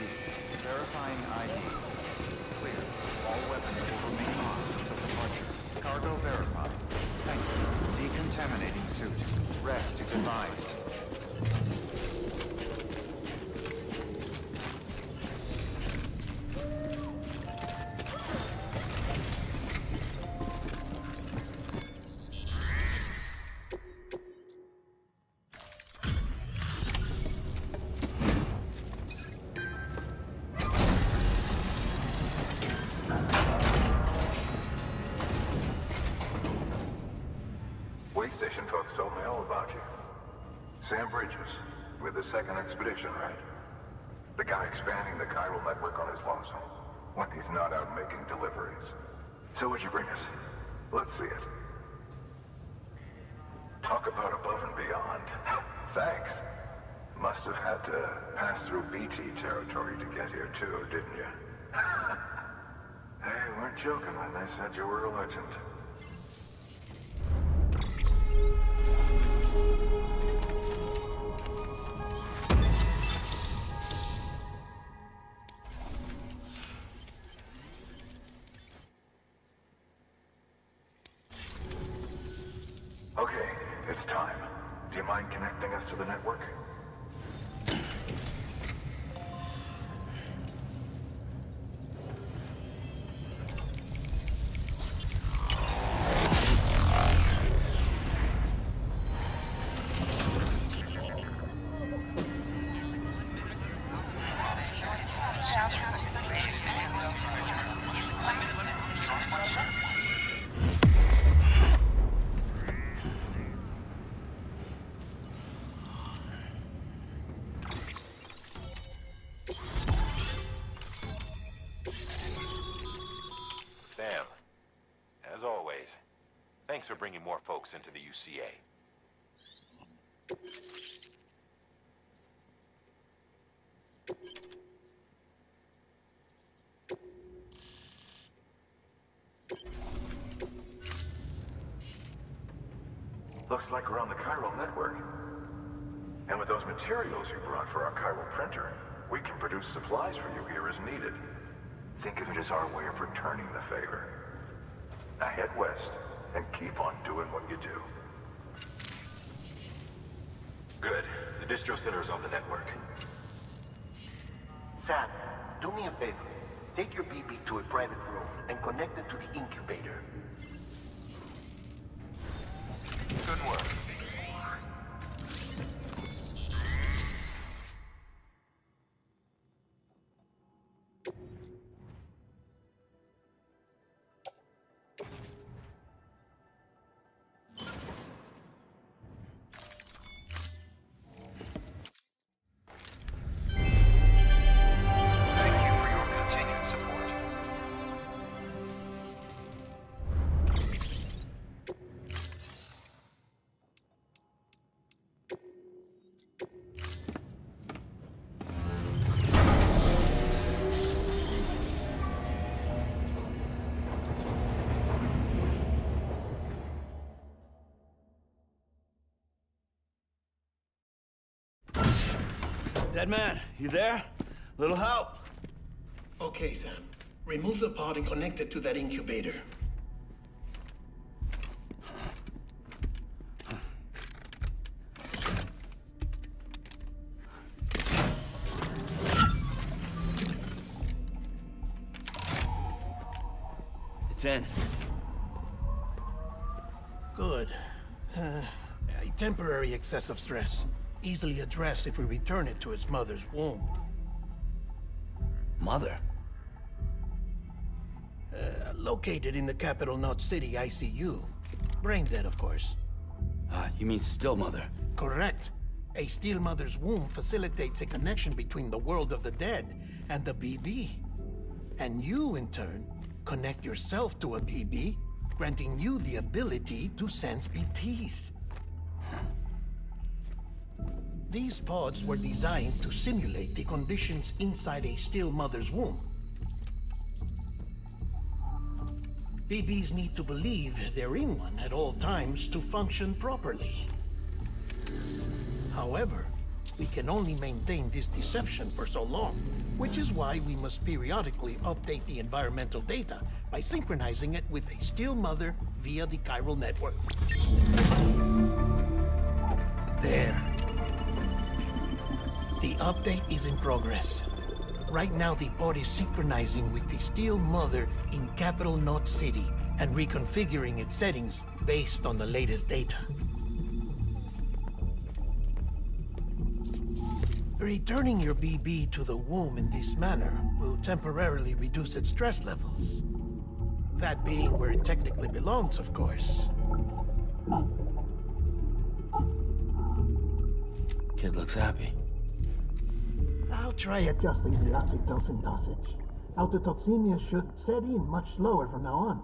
Verifying ID. Clear. All weapons will remain on until departure. Cargo verified. Thank you. Decontaminating suit. Rest is advised. Way station folks told me all about you. Sam Bridges, with the second expedition, right? The guy expanding the chiral network on his lonesome, when he's not out making deliveries. So what'd you bring us? Let's see it. Talk about above and beyond. Thanks. Must have had to pass through BT territory to get here too, didn't you? They weren't joking when they said you were a legend. Okay, it's time. Do you mind connecting us to the network? Sam, as always, thanks for bringing more folks into the UCA. Looks like we're on the chiral network. And with those materials you brought for our chiral printer, we can produce supplies for you here as needed. Think of it as our way of returning the favor. Now head west and keep on doing what you do. Good. The distro center is on the network. Sam, do me a favor. Take your BB to a private room and connect it to the incubator. Good work. Dead man, you there? Little help? Okay, Sam. Remove the pod and connect it to that incubator. It's in. Good. A temporary excessive stress. Easily addressed if we return it to its mother's womb. Mother? Located in the capital Knot City ICU. Brain dead, of course. You mean still mother? Correct. A still mother's womb facilitates a connection between the world of the dead and the BB. And you, in turn, connect yourself to a BB, granting you the ability to sense BTs. These pods were designed to simulate the conditions inside a still mother's womb. BBs need to believe they're in one at all times to function properly. However, we can only maintain this deception for so long, which is why we must periodically update the environmental data by synchronizing it with a still mother via the chiral network. There. The update is in progress. Right now, the pod is synchronizing with the still mother in capital Knot City and reconfiguring its settings based on the latest data. Returning your BB to the womb in this manner will temporarily reduce its stress levels. That being where it technically belongs, of course. Kid looks happy. I'll try adjusting the oxytocin dosage. Autotoxemia should set in much slower from now on.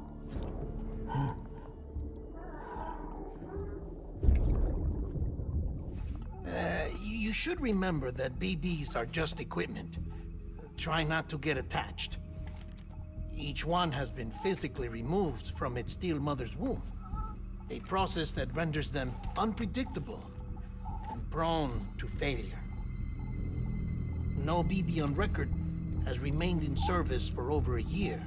You should remember that BBs are just equipment. Try not to get attached. Each one has been physically removed from its still mother's womb. A process that renders them unpredictable and prone to failure. No BB on record has remained in service for over a year.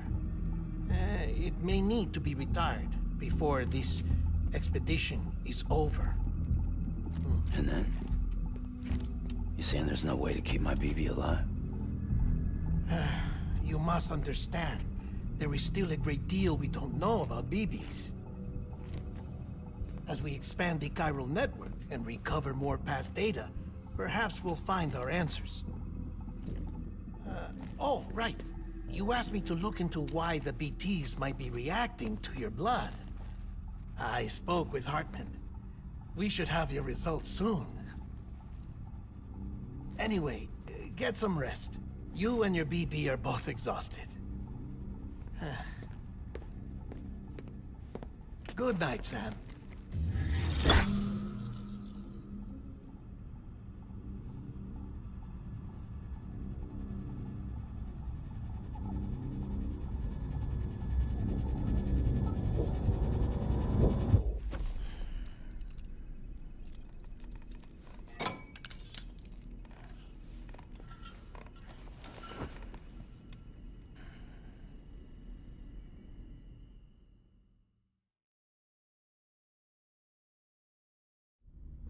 It may need to be retired before this expedition is over. And then? You saying there's no way to keep my BB alive? You must understand, there is still a great deal we don't know about BBs. As we expand the chiral network and recover more past data, perhaps we'll find our answers. Oh, right. You asked me to look into why the BTs might be reacting to your blood. I spoke with Hartman. We should have your results soon. Anyway, get some rest. You and your BB are both exhausted. Good night, Sam.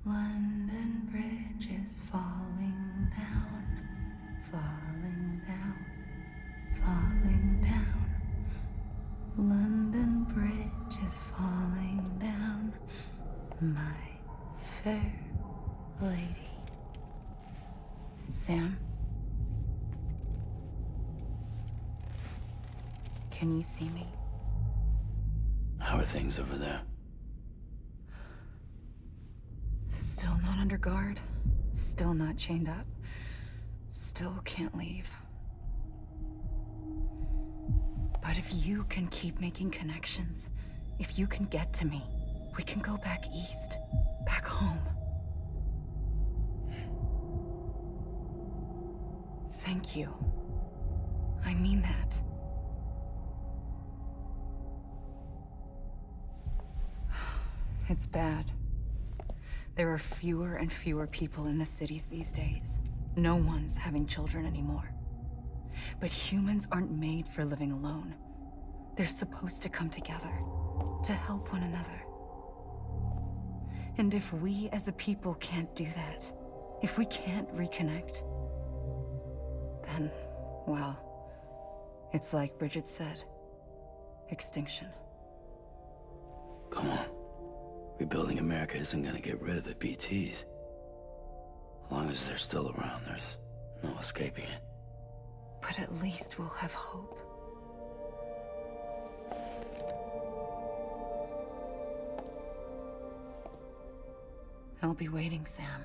London Bridge is falling down, falling down, falling down. London Bridge is falling down, my fair lady. Sam? Can you see me? How are things over there? Still not under guard, still not chained up, still can't leave. But if you can keep making connections, if you can get to me, we can go back east, back home. Thank you. I mean that. It's bad. There are fewer and fewer people in the cities these days. No one's having children anymore. But humans aren't made for living alone. They're supposed to come together, to help one another. And if we as a people can't do that, if we can't reconnect, then, well, it's like Bridget said, extinction. Come on. Rebuilding America isn't gonna get rid of the BTs. As long as they're still around, there's no escaping it. But at least we'll have hope. I'll be waiting, Sam.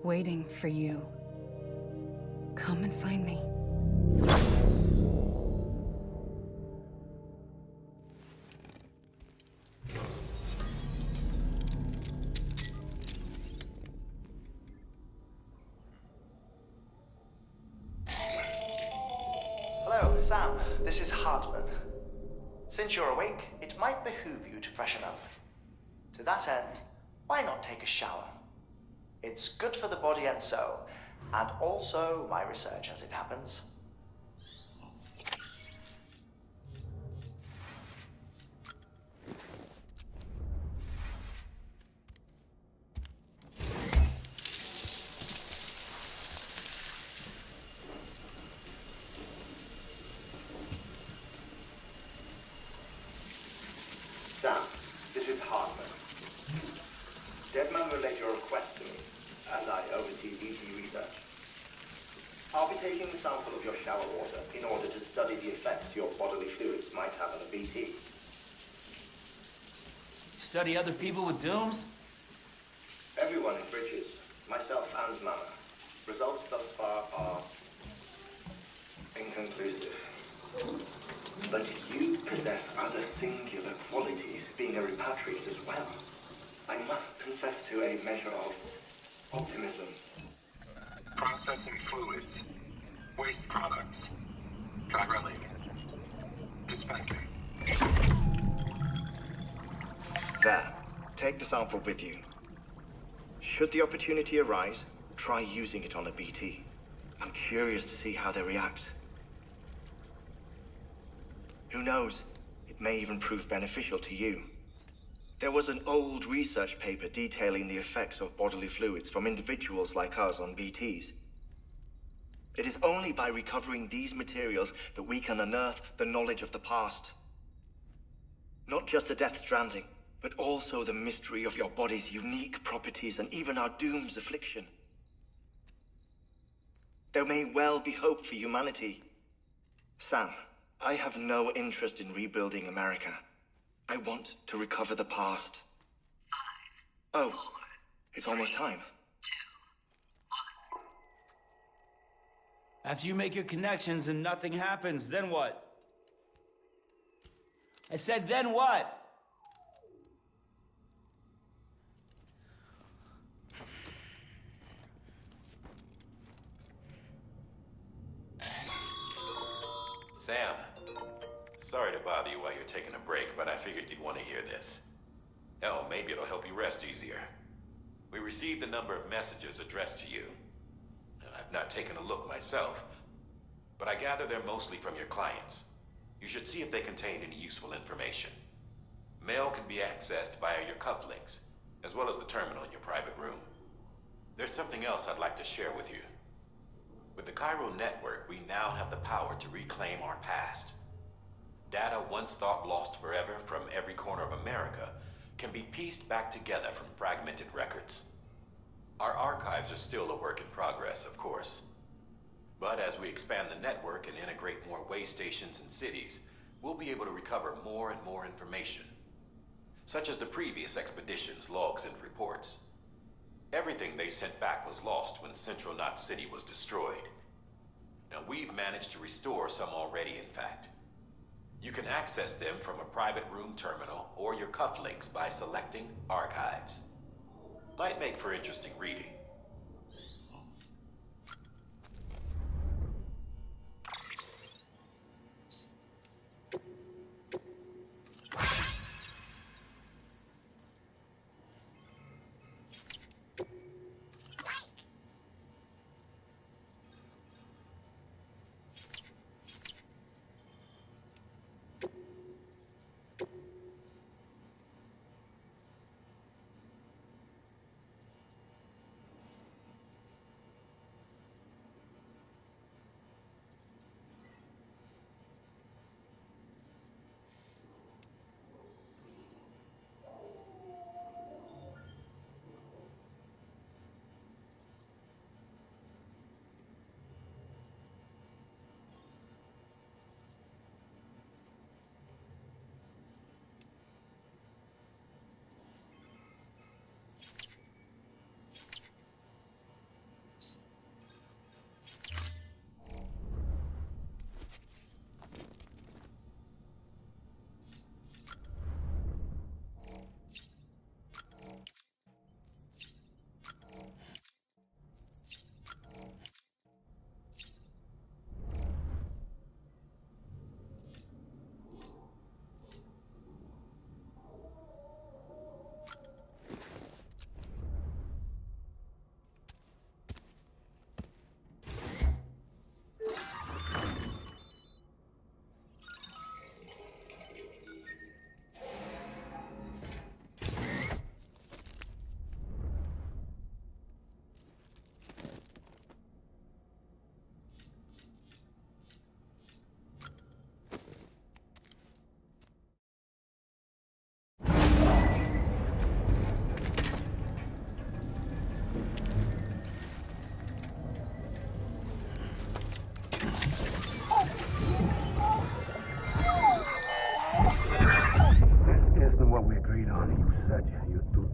Waiting for you. Come and find me. Hello, Sam. This is Hartman. Since you're awake, it might behoove you to freshen up. To that end, why not take a shower? It's good for the body and soul, and also my research as it happens. Sam, this is Hartman. Deadman relayed your request to me, and I oversee BT research. I'll be taking a sample of your shower water in order to study the effects your bodily fluids might have on a BT. Study other people with dooms? Everyone in Bridges, myself and Mama. Results thus far are inconclusive. But you possess other singular qualities, being a repatriate as well. I must confess to a measure of optimism. Processing fluids. Waste products. Drilling. Dispensing. There. Take the sample with you. Should the opportunity arise, try using it on a BT. I'm curious to see how they react. Who knows? It may even prove beneficial to you. There was an old research paper detailing the effects of bodily fluids from individuals like us on BTs. It is only by recovering these materials that we can unearth the knowledge of the past. Not just the Death Stranding, but also the mystery of your body's unique properties and even our doom's affliction. There may well be hope for humanity. Sam, I have no interest in rebuilding America. I want to recover the past. Fine. Oh, it's almost time. After you make your connections and nothing happens, then what? I said, then what? Sam, sorry to bother you while you're taking a break, but I figured you'd want to hear this. Hell, maybe it'll help you rest easier. We received a number of messages addressed to you. I've not taken a look myself, but I gather they're mostly from your clients. You should see if they contain any useful information. Mail can be accessed via your cufflinks, as well as the terminal in your private room. There's something else I'd like to share with you. With the Chiral network, we now have the power to reclaim our past. Data once thought lost forever from every corner of America can be pieced back together from fragmented records. Our archives are still a work in progress, of course. But as we expand the network and integrate more way stations and cities, we'll be able to recover more and more information, such as the previous expedition's logs and reports. Everything they sent back was lost when Central Knot City was destroyed. Now, we've managed to restore some already, in fact. You can access them from a private room terminal or your cufflinks by selecting Archives. Might make for interesting reading.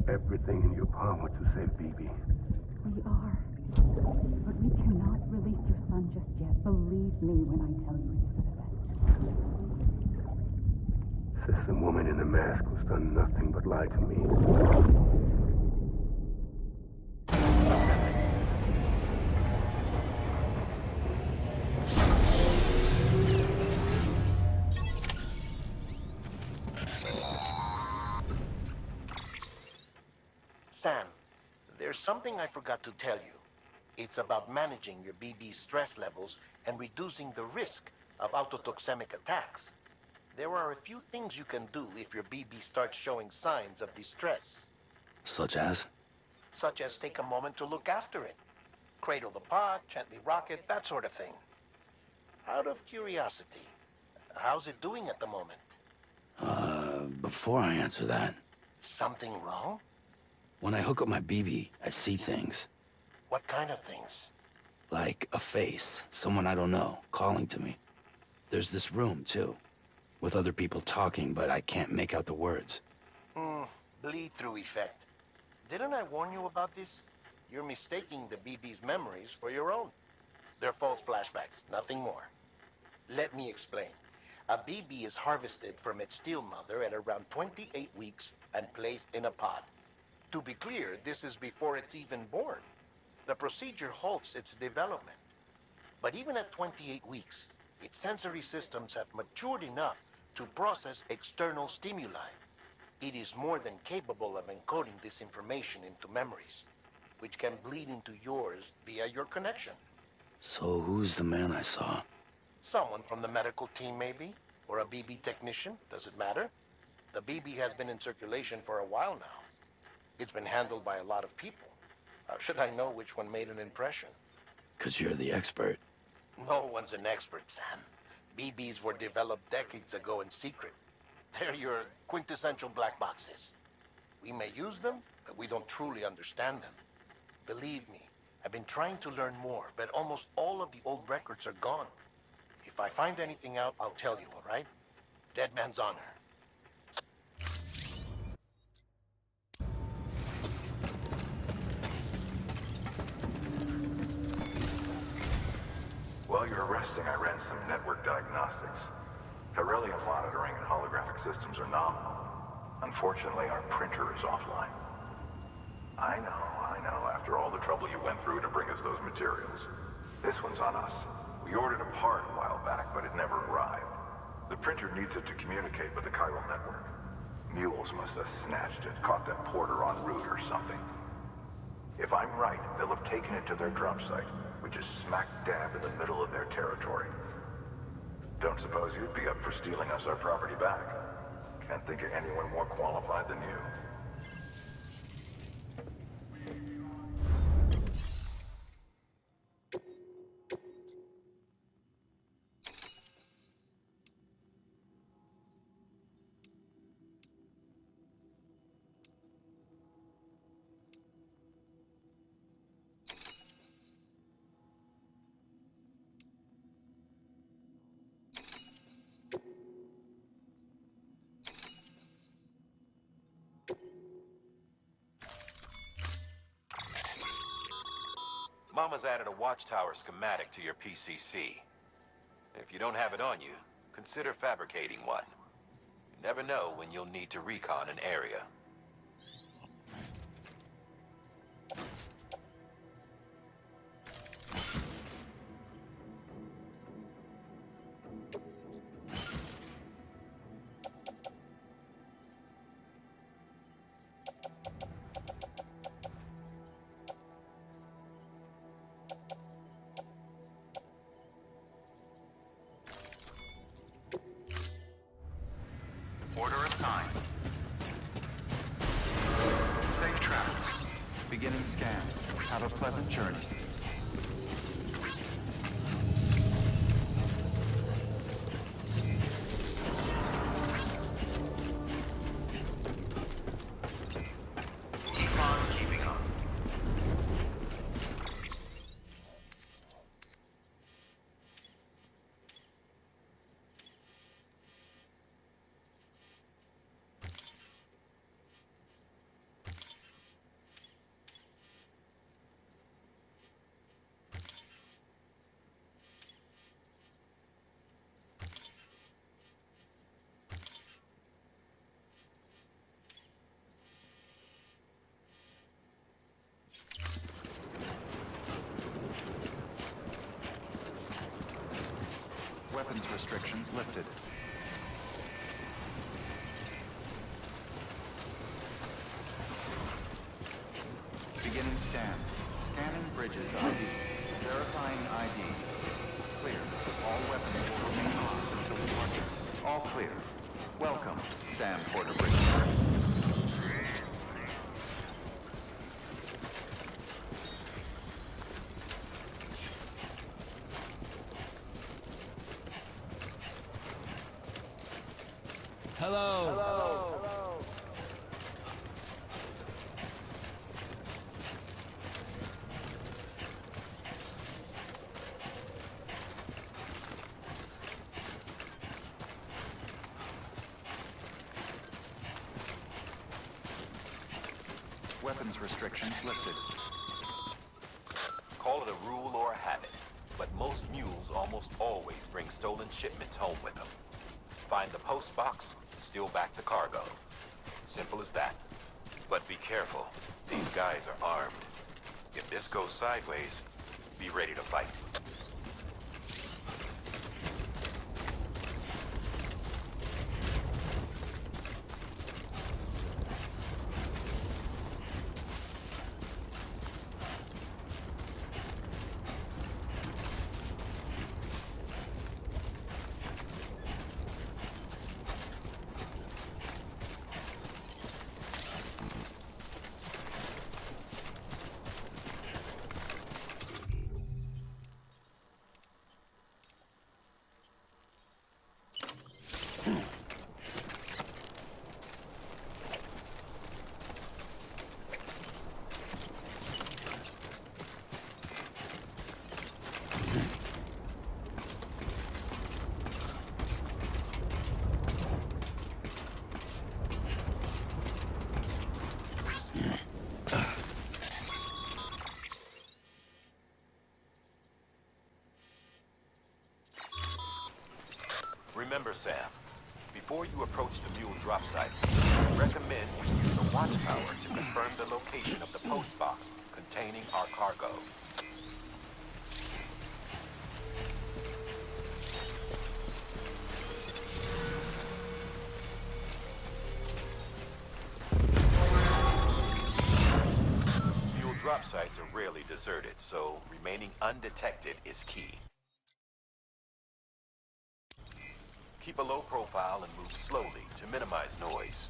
Everything in your power to save BB. We are. But we cannot release your son just yet. Believe me when I tell you it's for the best. Says the woman in the mask who's done nothing but lie to me. Sam, there's something I forgot to tell you. It's about managing your BB stress levels and reducing the risk of autotoxemic attacks. There are a few things you can do if your BB starts showing signs of distress. Such as? Such as take a moment to look after it. Cradle the pot, gently rock it, that sort of thing. Out of curiosity, how's it doing at the moment? Before I answer that... Something wrong? When I hook up my BB, I see things. What kind of things? Like a face, someone I don't know, calling to me. There's this room, too, with other people talking, but I can't make out the words. Bleed-through effect. Didn't I warn you about this? You're mistaking the BB's memories for your own. They're false flashbacks, nothing more. Let me explain. A BB is harvested from its steel mother at around 28 weeks and placed in a pod. To be clear, this is before it's even born. The procedure halts its development. But even at 28 weeks, its sensory systems have matured enough to process external stimuli. It is more than capable of encoding this information into memories, which can bleed into yours via your connection. So who's the man I saw? Someone from the medical team, maybe? Or a BB technician? Does it matter? The BB has been in circulation for a while now. It's been handled by a lot of people. How should I know which one made an impression? 'Cause you're the expert. No one's an expert, Sam. BBs were developed decades ago in secret. They're your quintessential black boxes. We may use them, but we don't truly understand them. Believe me, I've been trying to learn more, but almost all of the old records are gone. If I find anything out, I'll tell you, all right? Dead man's honor. While you're resting, I ran some network diagnostics. Beryllium monitoring and holographic systems are nominal. Unfortunately, our printer is offline. I know. After all the trouble you went through to bring us those materials. This one's on us. We ordered a part a while back, but it never arrived. The printer needs it to communicate with the chiral network. Mules must have snatched it, caught that porter en route or something. If I'm right, they'll have taken it to their drop site, which is smack dab in the middle of their territory. Don't suppose you'd be up for stealing us our property back? Can't think of anyone more qualified than you. Mama's added a watchtower schematic to your PCC. If you don't have it on you, consider fabricating one. You never know when you'll need to recon an area. Order assigned. Safe travels. Beginning scan. Have a pleasant journey. Keep on keeping on. Weapons restrictions lifted. Beginning scan. Scanning bridges ID. Verifying ID. Clear. All weapons will remain armed until departure. All clear. Welcome, Sam Porter Bridges. Hello. weapons restrictions lifted. Call it a rule or a habit, but most mules almost always bring stolen shipments home with them. Find the post box, steal back the cargo. Simple as that. But be careful. These guys are armed. If this goes sideways, be ready to fight. Remember, Sam, before you approach the mule drop site, I recommend you use the watchtower to confirm the location of the post box containing our cargo. Mule drop sites are rarely deserted, so remaining undetected is key. Keep a low profile and move slowly to minimize noise.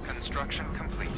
Construction complete.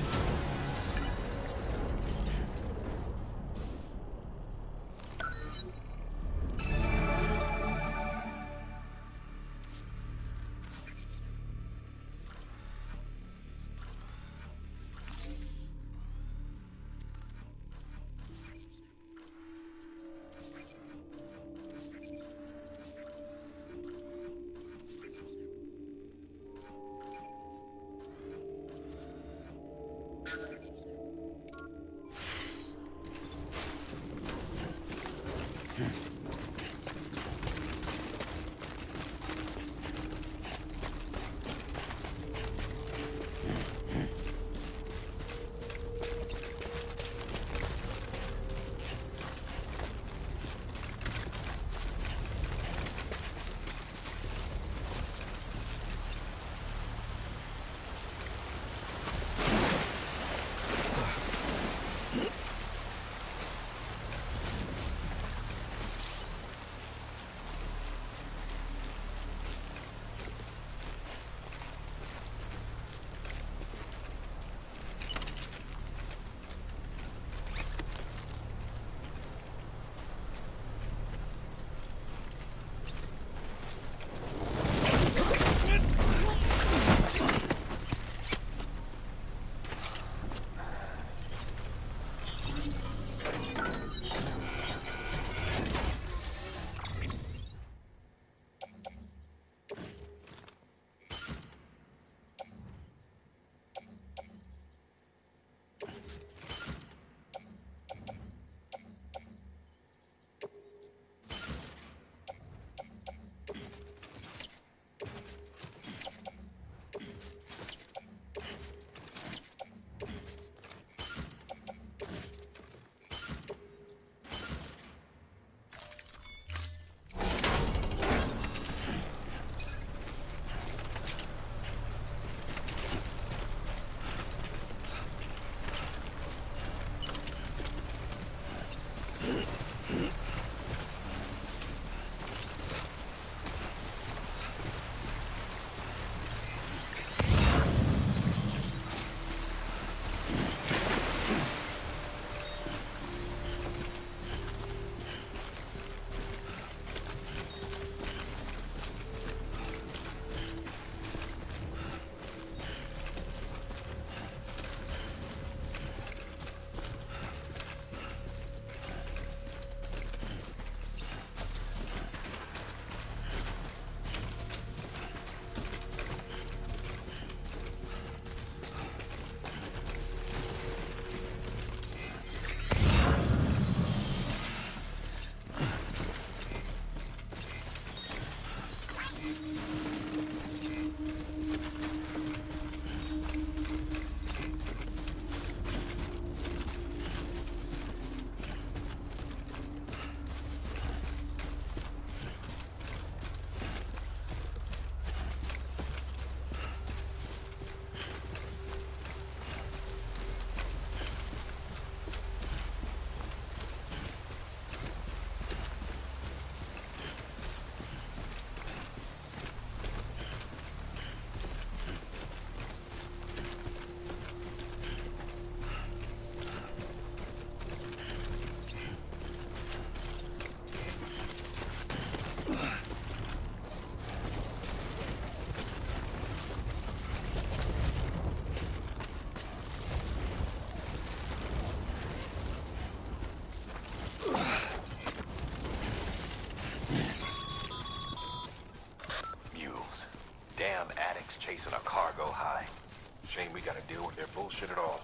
support their bullshit at all.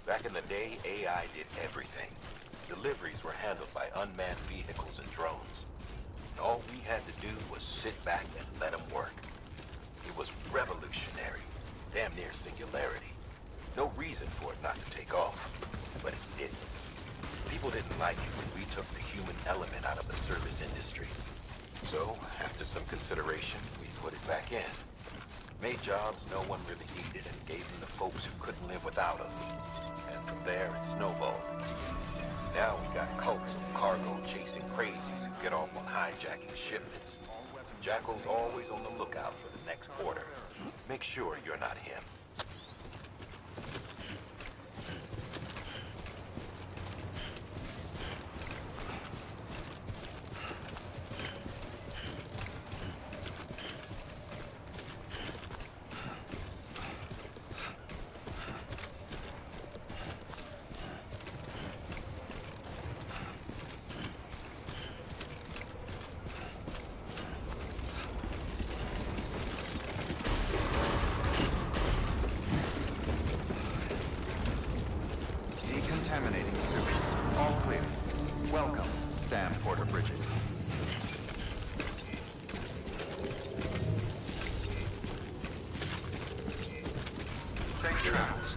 Back in the day, AI did everything. Deliveries were handled by unmanned vehicles and drones. All we had to do was sit back and let them work. It was revolutionary, damn near singularity. No reason for it not to take off, but it didn't. People didn't like it when we took the human element out of the service industry. So, after some consideration, we put it back in. Made jobs no one really needed and gave them to folks who couldn't live without them. And from there, it snowballed. Now we got cults of cargo chasing crazies who get off on hijacking shipments. Jackal's always on the lookout for the next order. Make sure you're not him. Decontaminating sewers. All clear. Welcome, Sam Porter Bridges. Safe travels.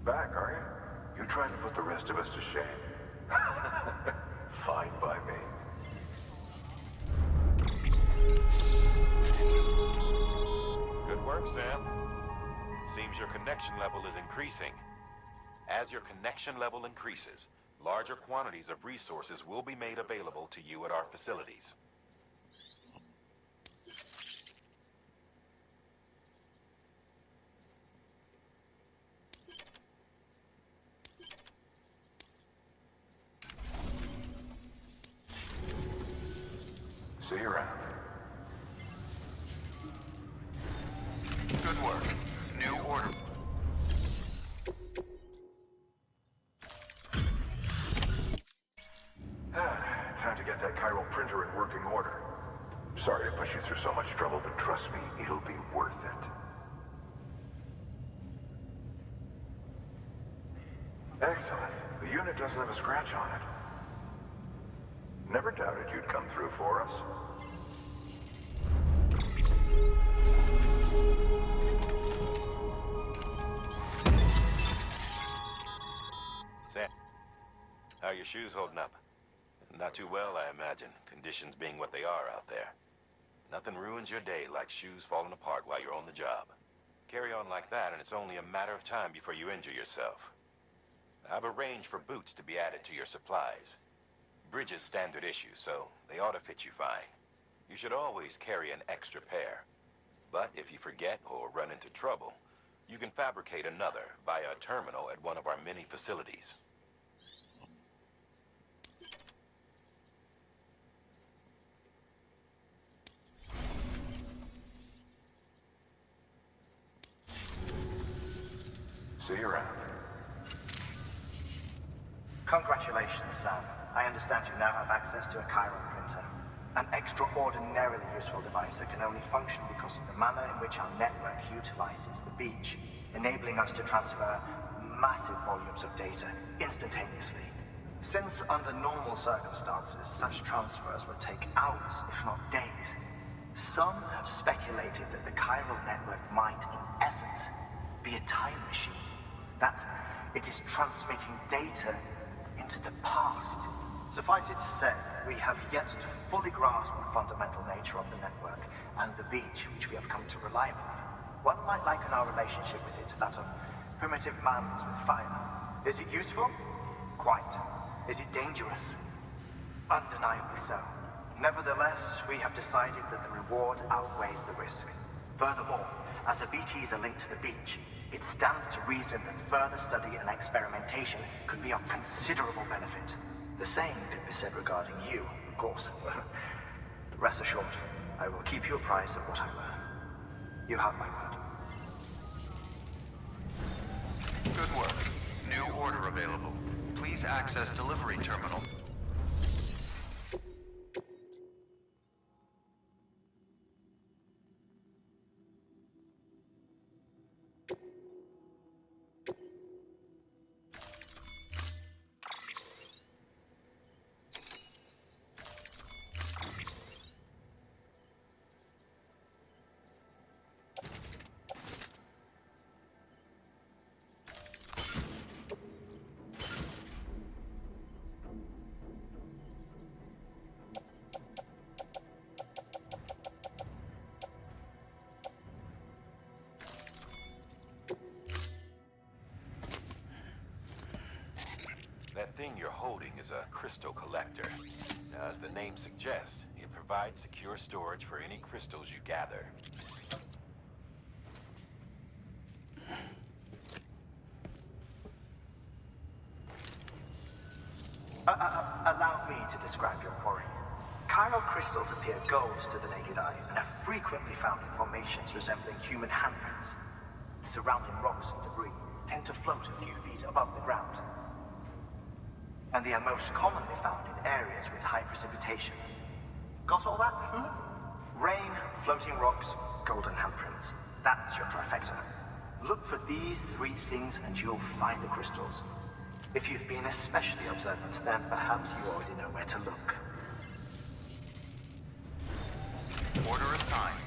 Back, are you? You trying to put the rest of us to shame? Fine by me. Good work, Sam. It seems your connection level is increasing. As your connection level increases, larger quantities of resources will be made available to you at our facilities. See you around. Good work. New order. Time to get that chiral printer in working order. Sorry to push you through so much trouble, but trust me, it'll be worth it. Excellent. The unit doesn't have a scratch on it. Never doubted you'd come through for us. Sam, how are your shoes holding up? Not too well, I imagine, conditions being what they are out there. Nothing ruins your day like shoes falling apart while you're on the job. Carry on like that, and it's only a matter of time before you injure yourself. I've arranged for boots to be added to your supplies. Bridges standard issue, so they ought to fit you fine. You should always carry an extra pair. But if you forget or run into trouble, you can fabricate another via a terminal at one of our many facilities. See you around. Congratulations, Sam. I understand you now have access to a chiral printer. An extraordinarily useful device that can only function because of the manner in which our network utilizes the beach, enabling us to transfer massive volumes of data instantaneously. Since under normal circumstances, such transfers would take hours, if not days, some have speculated that the chiral network might, in essence, be a time machine. That it is transmitting data into the past. Suffice it to say, we have yet to fully grasp the fundamental nature of the network and the beach which we have come to rely upon. One might liken our relationship with it to that of primitive mans with fire. Is it useful? Quite. Is it dangerous? Undeniably so. Nevertheless, we have decided that the reward outweighs the risk. Furthermore, as the BTs are linked to the beach, it stands to reason that further study and experimentation could be of considerable benefit. The same could be said regarding you, of course. Rest assured, I will keep you apprised of what I learn. You have my word. Good work. porter available. Please access delivery terminal. That thing you're holding is a crystal collector. Now, as the name suggests, it provides secure storage for any crystals you gather. Allow me to describe your quarry. Chiral crystals appear gold to the naked eye and are frequently found in formations resembling human handprints. The surrounding rocks and debris tend to float a few feet above the ground. And they are most commonly found in areas with high precipitation. Got all that? Rain, floating rocks, golden handprints. That's your trifecta. Look for these three things and you'll find the crystals. If you've been especially observant, then perhaps you already know where to look. Order assigned.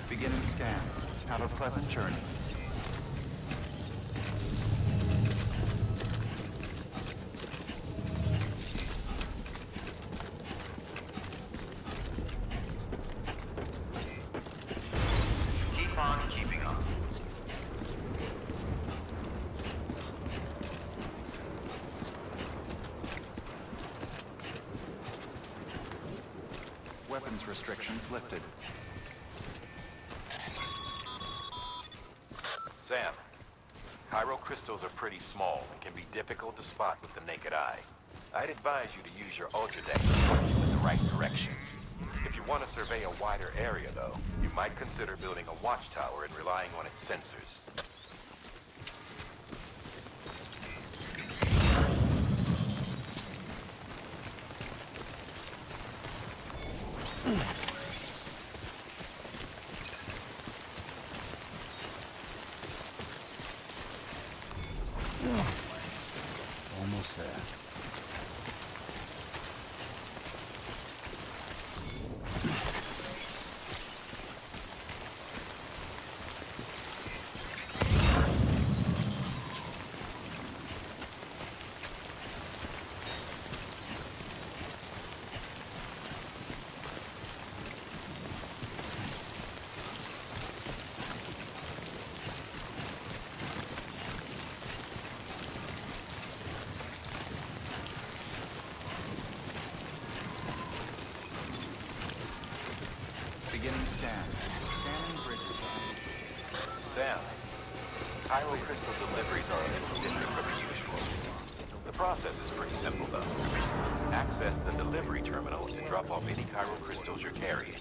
Beginning scan. Have a pleasant journey. Keep on keeping on. Weapons restrictions lifted. Sam, chiral crystals are pretty small and can be difficult to spot with the naked eye. I'd advise you to use your ultradeck to point you in the right direction. If you want to survey a wider area, though, you might consider building a watchtower and relying on its sensors. Almost there. Beginning scan. Scanning bridges. Sam, chiral crystal deliveries are a little different from the usual. The process is pretty simple, though. Access the delivery terminal to drop off any chiral crystals you're carrying.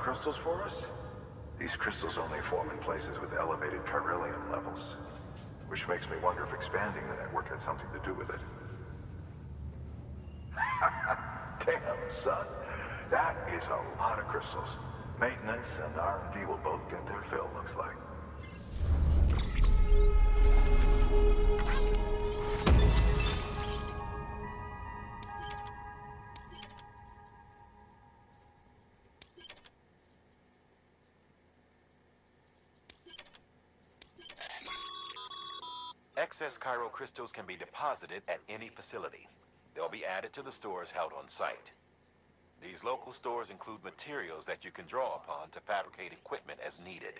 crystals for us? These crystals only form in places with elevated chiralium levels, which makes me wonder if expanding the network had something to do with it. Damn, son. That is a lot of crystals. Maintenance and R&D will both get their fill, looks like. Excess chiral crystals can be deposited at any facility. They'll be added to the stores held on site. These local stores include materials that you can draw upon to fabricate equipment as needed.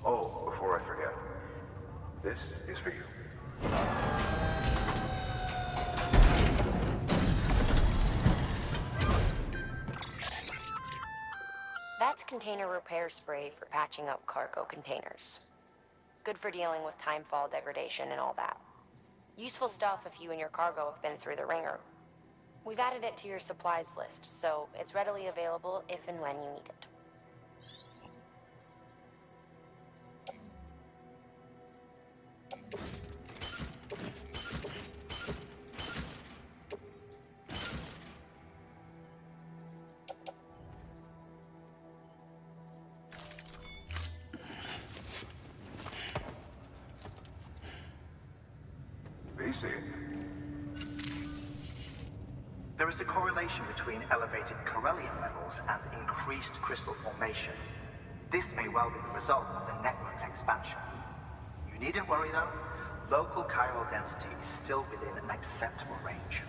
Oh, before I forget, this is for you. That's container repair spray for patching up cargo containers. Good for dealing with timefall degradation and all that. Useful stuff if you and your cargo have been through the ringer. We've added it to your supplies list, so it's readily available if and when you need it. There is a correlation between elevated chiralium levels and increased crystal formation. This may well be the result of the network's expansion. You needn't worry though. Local chiral density is still within an acceptable range.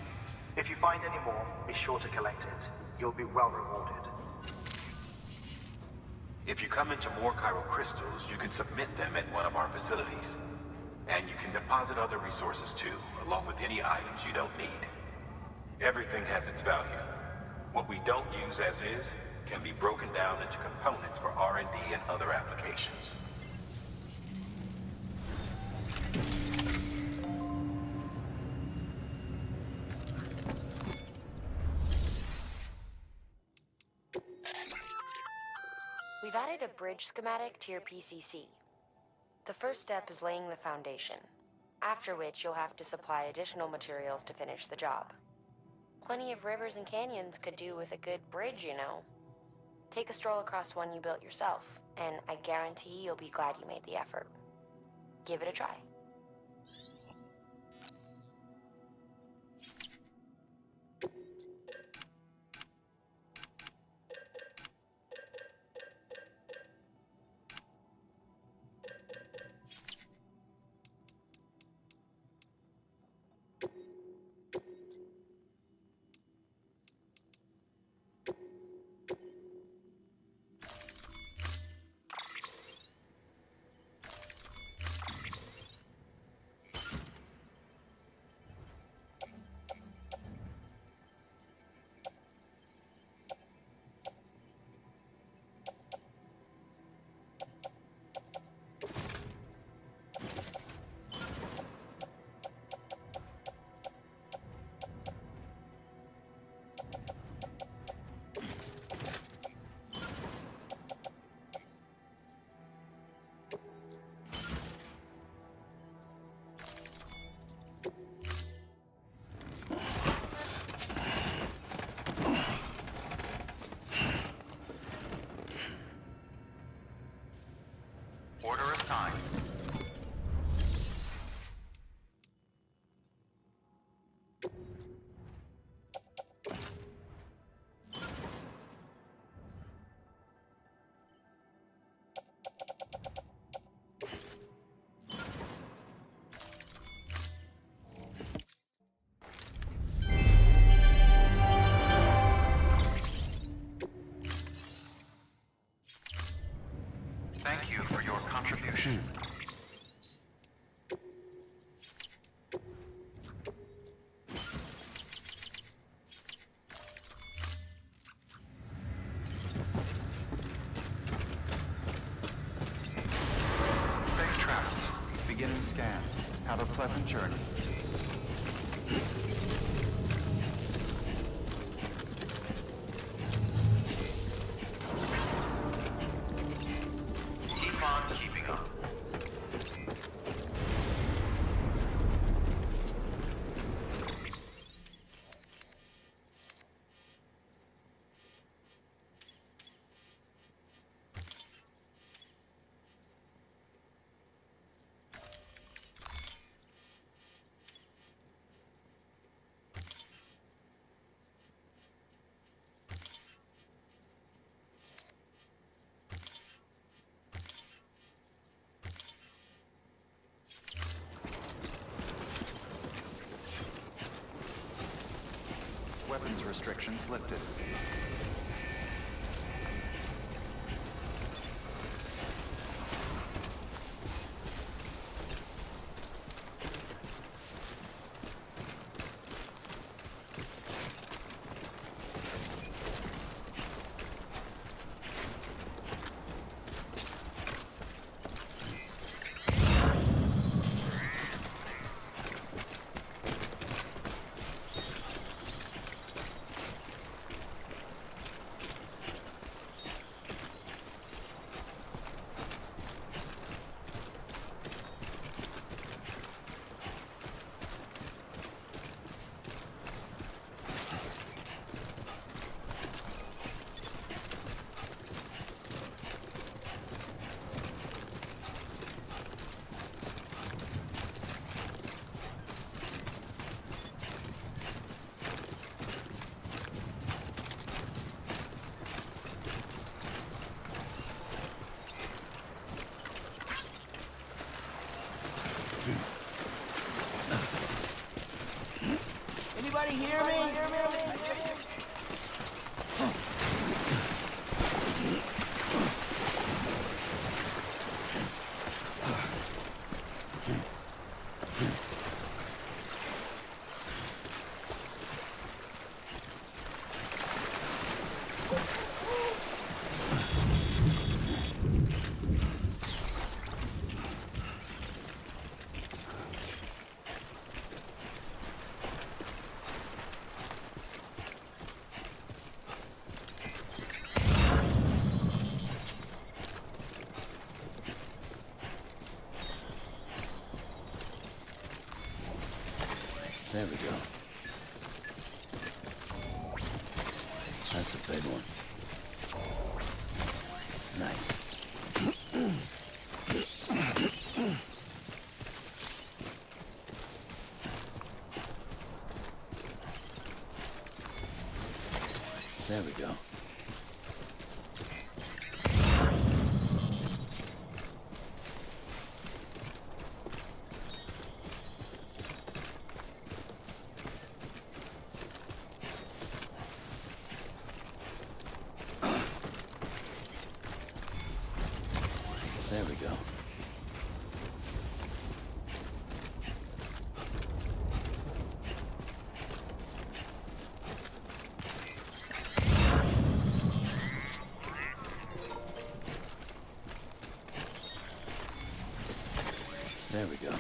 If you find any more, be sure to collect it. You'll be well rewarded. If you come into more chiral crystals, you can submit them at one of our facilities. And you can deposit other resources too, along with any items you don't need. Everything has its value. What we don't use as is can be broken down into components for R&D and other applications. We've added a bridge schematic to your PCC. The first step is laying the foundation, after which you'll have to supply additional materials to finish the job. Plenty of rivers and canyons could do with a good bridge, you know. Take a stroll across one you built yourself, and I guarantee you'll be glad you made the effort. Give it a try. Order assigned. Thank you for your contribution. Safe travels. beginning scan. Have a pleasant journey. Keep on keeping on. Weapons restrictions lifted. Anybody hear me? There we go. That's a big one. Nice. There we go. There we go. There we go.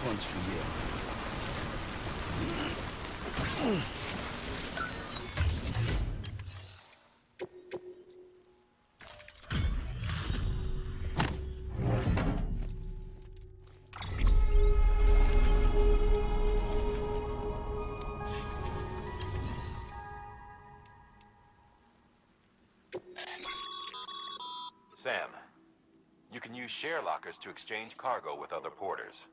This one's for you. Sam, you can use share lockers to exchange cargo with other porters.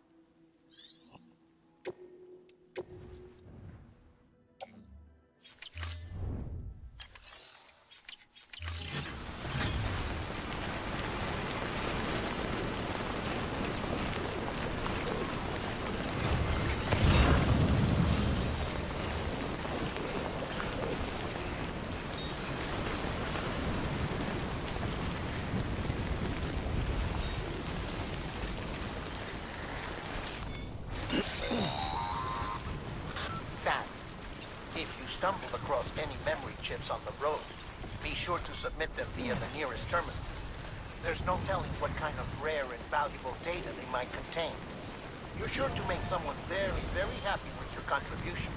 Sam, if you stumble across any memory chips on the road, be sure to submit them via the nearest terminal. There's no telling what kind of rare and valuable data they might contain. You're sure to make someone very, very happy with your contribution.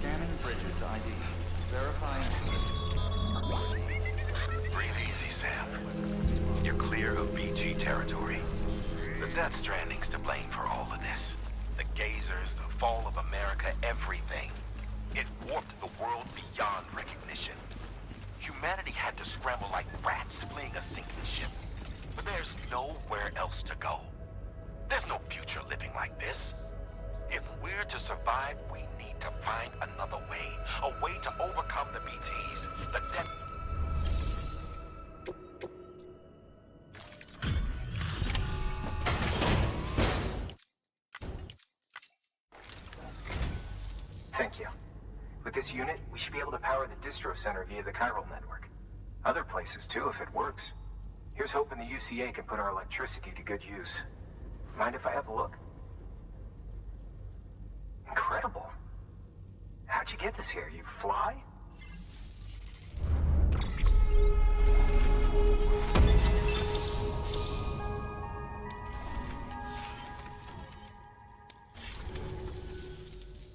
Scanning Bridges ID. Verifying... Breathe easy, Sam. You're clear of BG territory. The Death Stranding's to blame for all of this. The gazers, the fall of America, everything. It warped the world beyond recognition. Humanity had to scramble like rats fleeing a sinking ship. But there's nowhere else to go. There's no future living like this. If we're to survive, we need to find another way. A way to overcome the BTs, the death... Thank you. With this unit, we should be able to power the distro center via the chiral network. Other places too, if it works. Here's hoping the UCA can put our electricity to good use. Mind if I have a look? Incredible. How'd you get this here? You fly?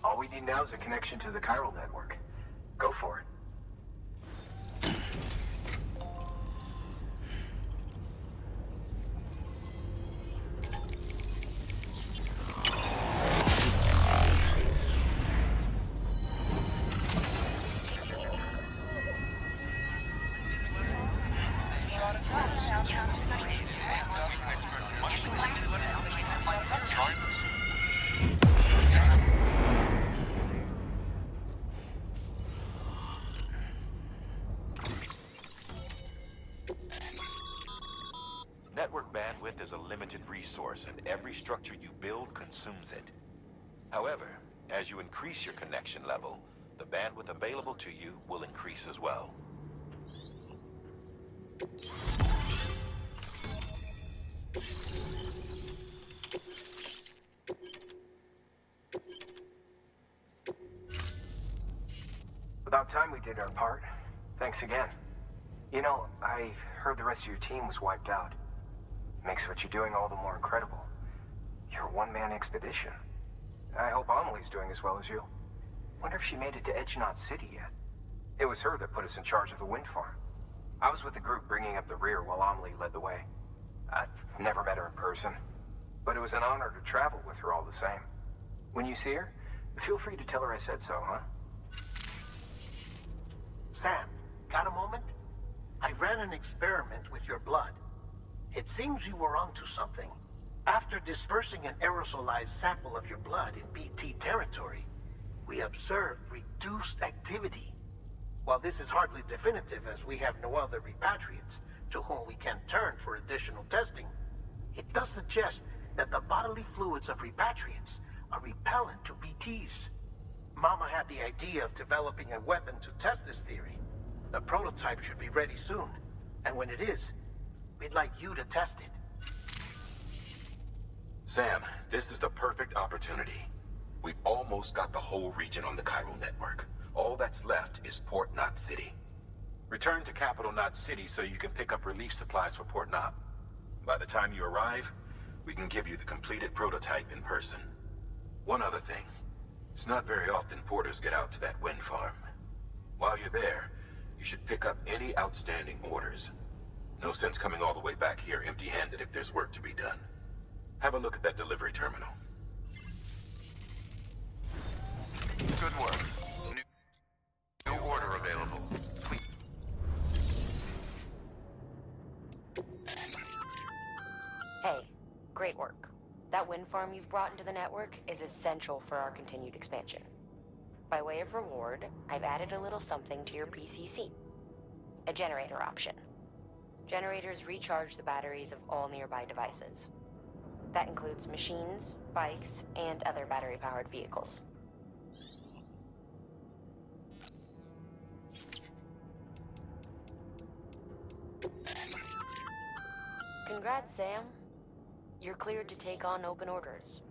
All we need now is a connection to the chiral network. Go for it. Network bandwidth is a limited resource, and every structure you build consumes it. However, as you increase your connection level, the bandwidth available to you will increase as well. About time we did our part. Thanks again. You know, I heard the rest of your team was wiped out. Makes what you're doing all the more incredible. You're a one-man expedition. I hope Amelie's doing as well as you. Wonder if she made it to Edgenot City yet. It was her that put us in charge of the wind farm. I was with the group bringing up the rear while Amelie led the way. I've never met her in person, but it was an honor to travel with her all the same. When you see her, feel free to tell her I said so, huh? Sam, got a moment? I ran an experiment with your blood. It seems you were onto something. After dispersing an aerosolized sample of your blood in BT territory, we observed reduced activity. While this is hardly definitive, as we have no other repatriates to whom we can turn for additional testing, it does suggest that the bodily fluids of repatriates are repellent to BTs. Mama had the idea of developing a weapon to test this theory. The prototype should be ready soon, and when it is, we'd like you to test it. Sam, this is the perfect opportunity. We've almost got the whole region on the chiral network. All that's left is Port Knot City. Return to Capital Knot City so you can pick up relief supplies for Port Knot. By the time you arrive, we can give you the completed prototype in person. One other thing. It's not very often porters get out to that wind farm. While you're there, you should pick up any outstanding orders. No sense coming all the way back here empty-handed if there's work to be done. Have a look at that delivery terminal. Good work. New order available. Hey, great work. That wind farm you've brought into the network is essential for our continued expansion. By way of reward, I've added a little something to your PCC. A generator option. Generators recharge the batteries of all nearby devices. That includes machines, bikes, and other battery-powered vehicles. Congrats, Sam. You're cleared to take on open orders.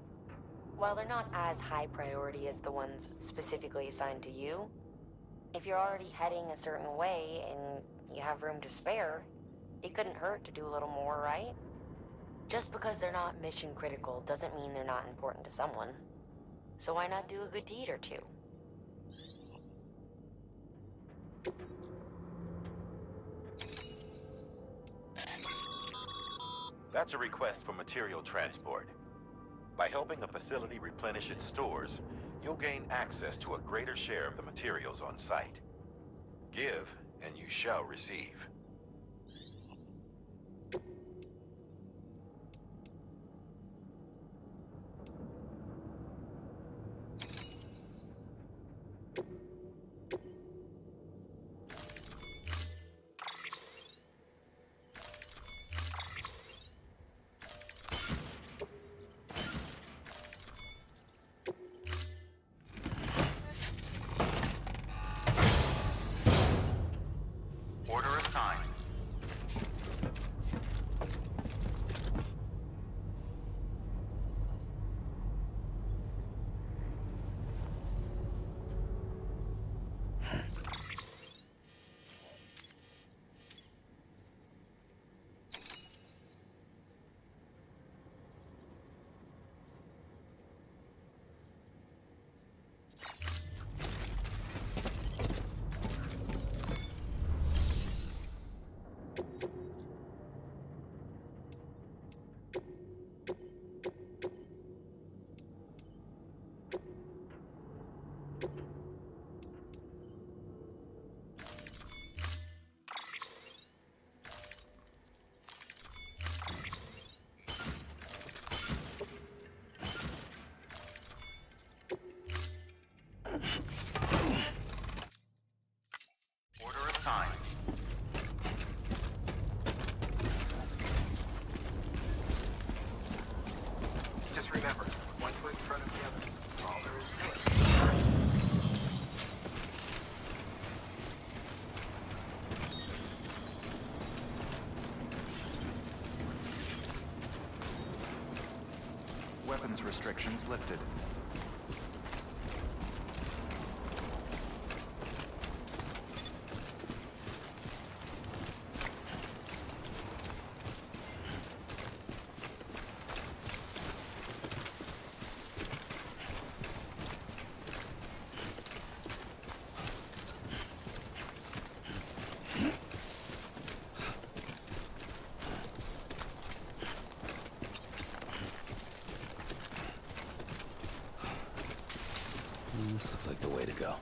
While they're not as high priority as the ones specifically assigned to you, if you're already heading a certain way and you have room to spare, it couldn't hurt to do a little more, right? Just because they're not mission critical doesn't mean they're not important to someone. So why not do a good deed or two? That's a request for material transport. By helping a facility replenish its stores, you'll gain access to a greater share of the materials on site. Give, and you shall receive. Order assigned. Order assigned. Just remember, one foot in front of the other. All there is to it. Weapons restrictions lifted. This looks like the way to go.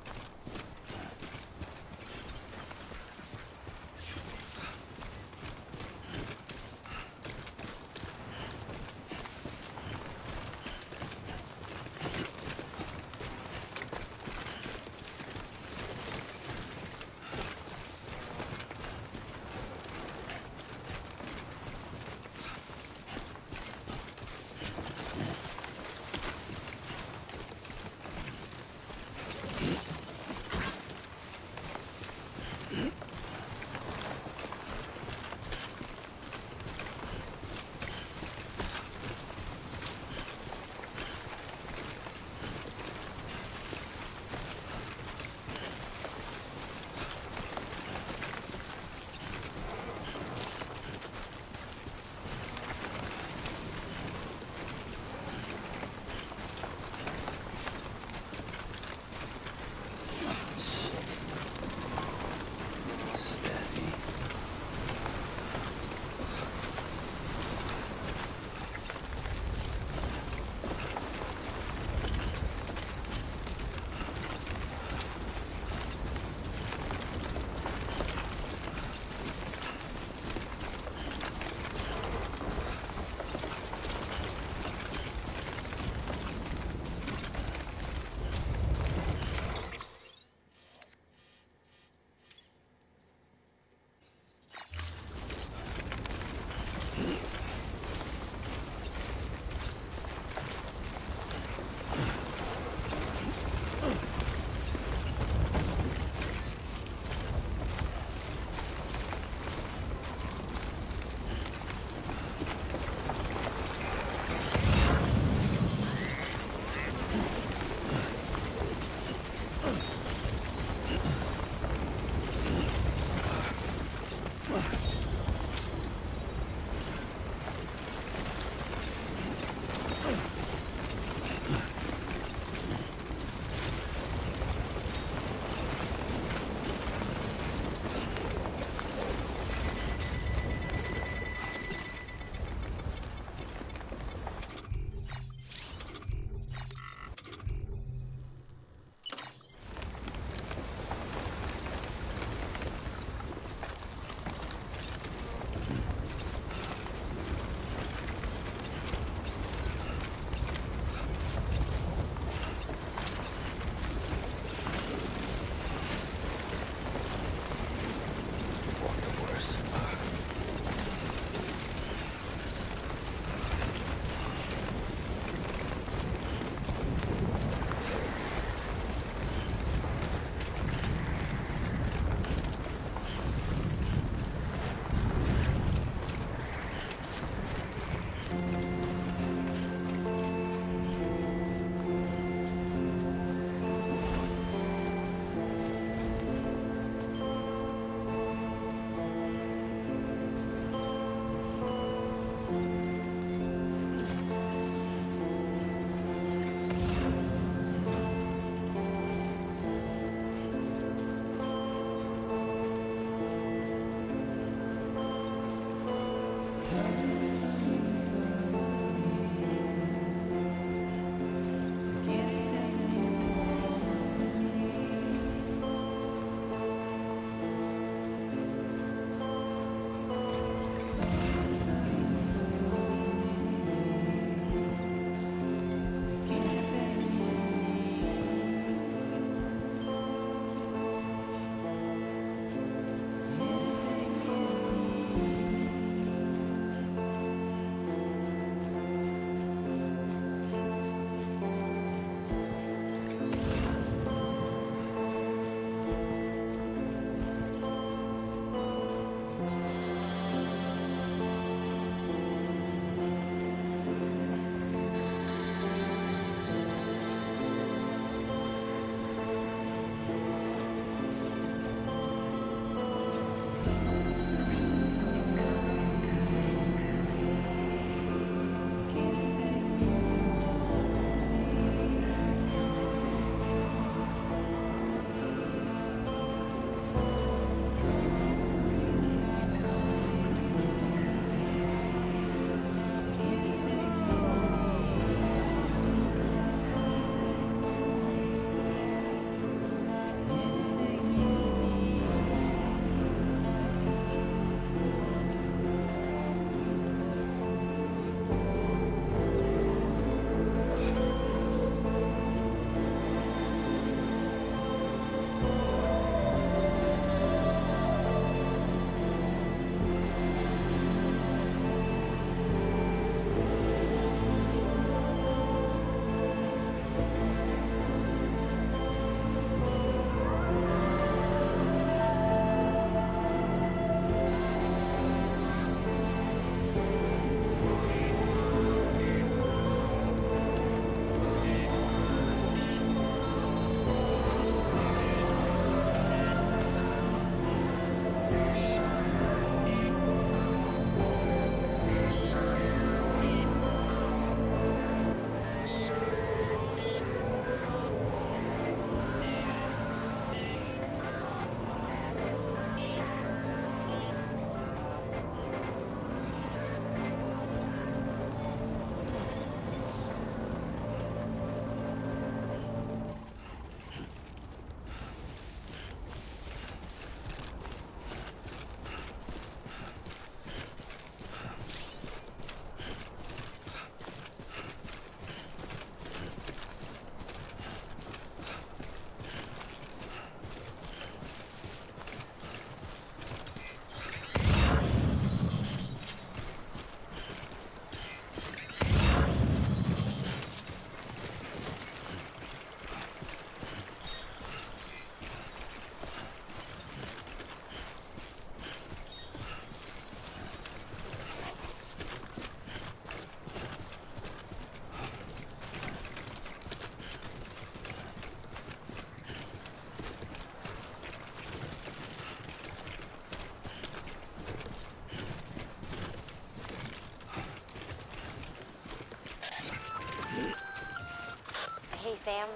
Hey, Sam.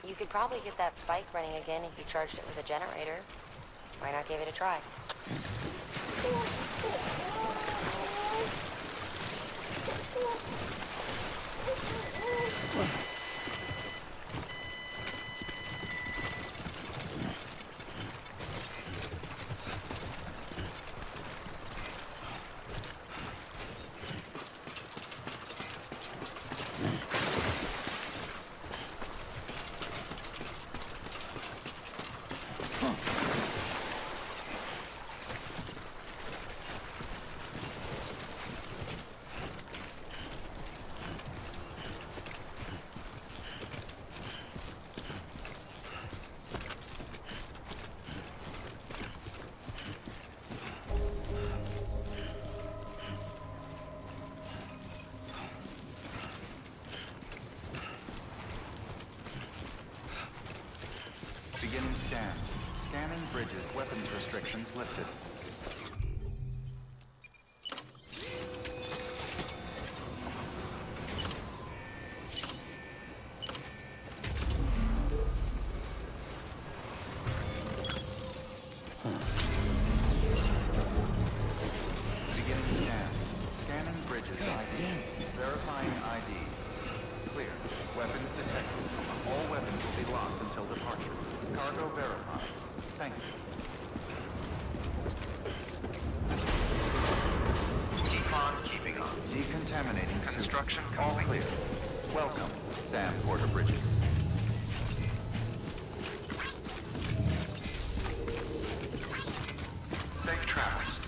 You could probably get that bike running again if you charged it with a generator. Why not give it a try? Beginning scan. Scanning bridges. Weapons restrictions lifted. Beginning scan. Scanning bridges ID. Verifying ID. Clear. Weapons detected. All weapons will be locked until departure. Cargo verified. Thank you. Keep on keeping on. Decontaminating suit. Construction All complete. clear. Welcome, Sam Porter Bridges. Safe travels.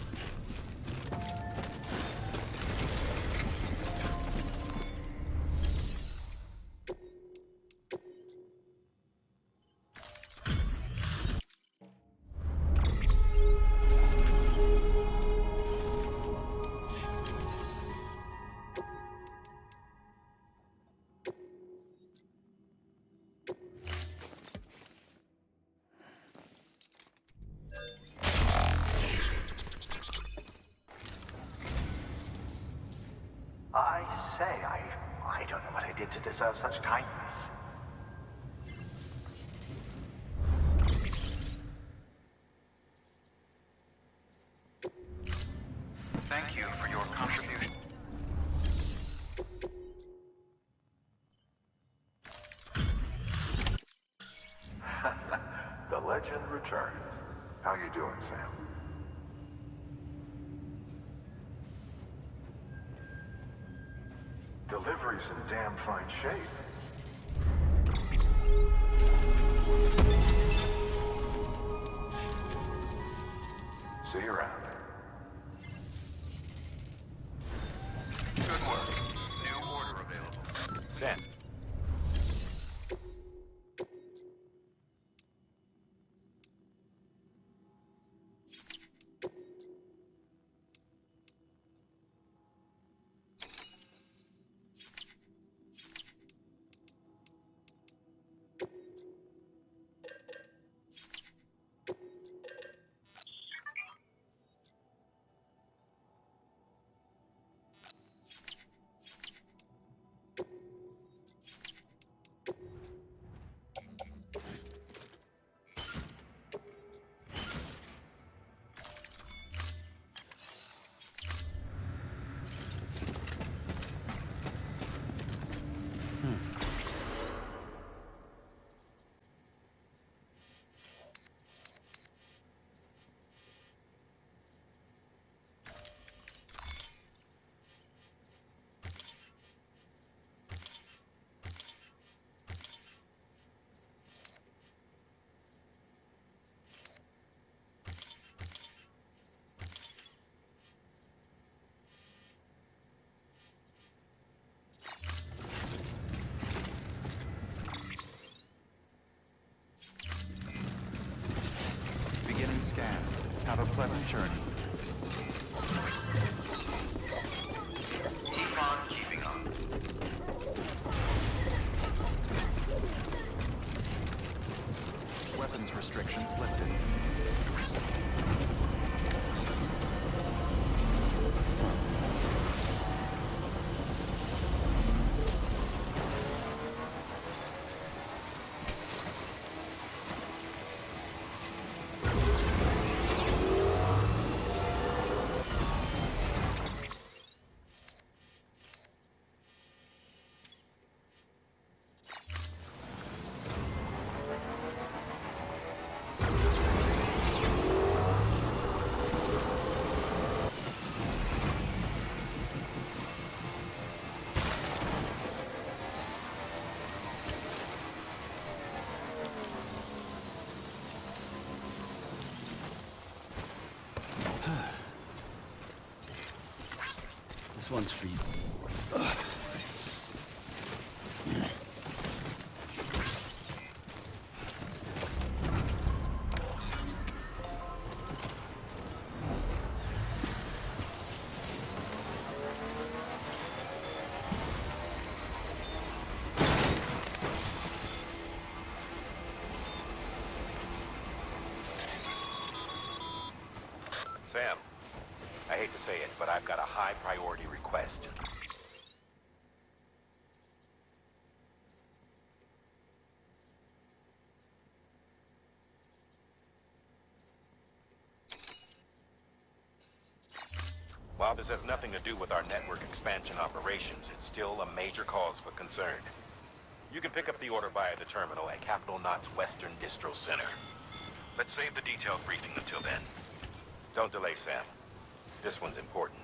I say, I don't know what I did to deserve such kindness. Thank you for your contribution. The legend returns. How you doing, Sam? Delivery's in damn fine shape. scanned. Have a pleasant journey. Keep on keeping on. Weapons restrictions lifted. This one's for you. Sam, I hate to say it, but I've got a high priority request. While this has nothing to do with our network expansion operations, it's still a major cause for concern. You can pick up the order via the terminal at Capital Knot's Western Distro Center. Let's save the detailed briefing until then. Don't delay, Sam. This one's important.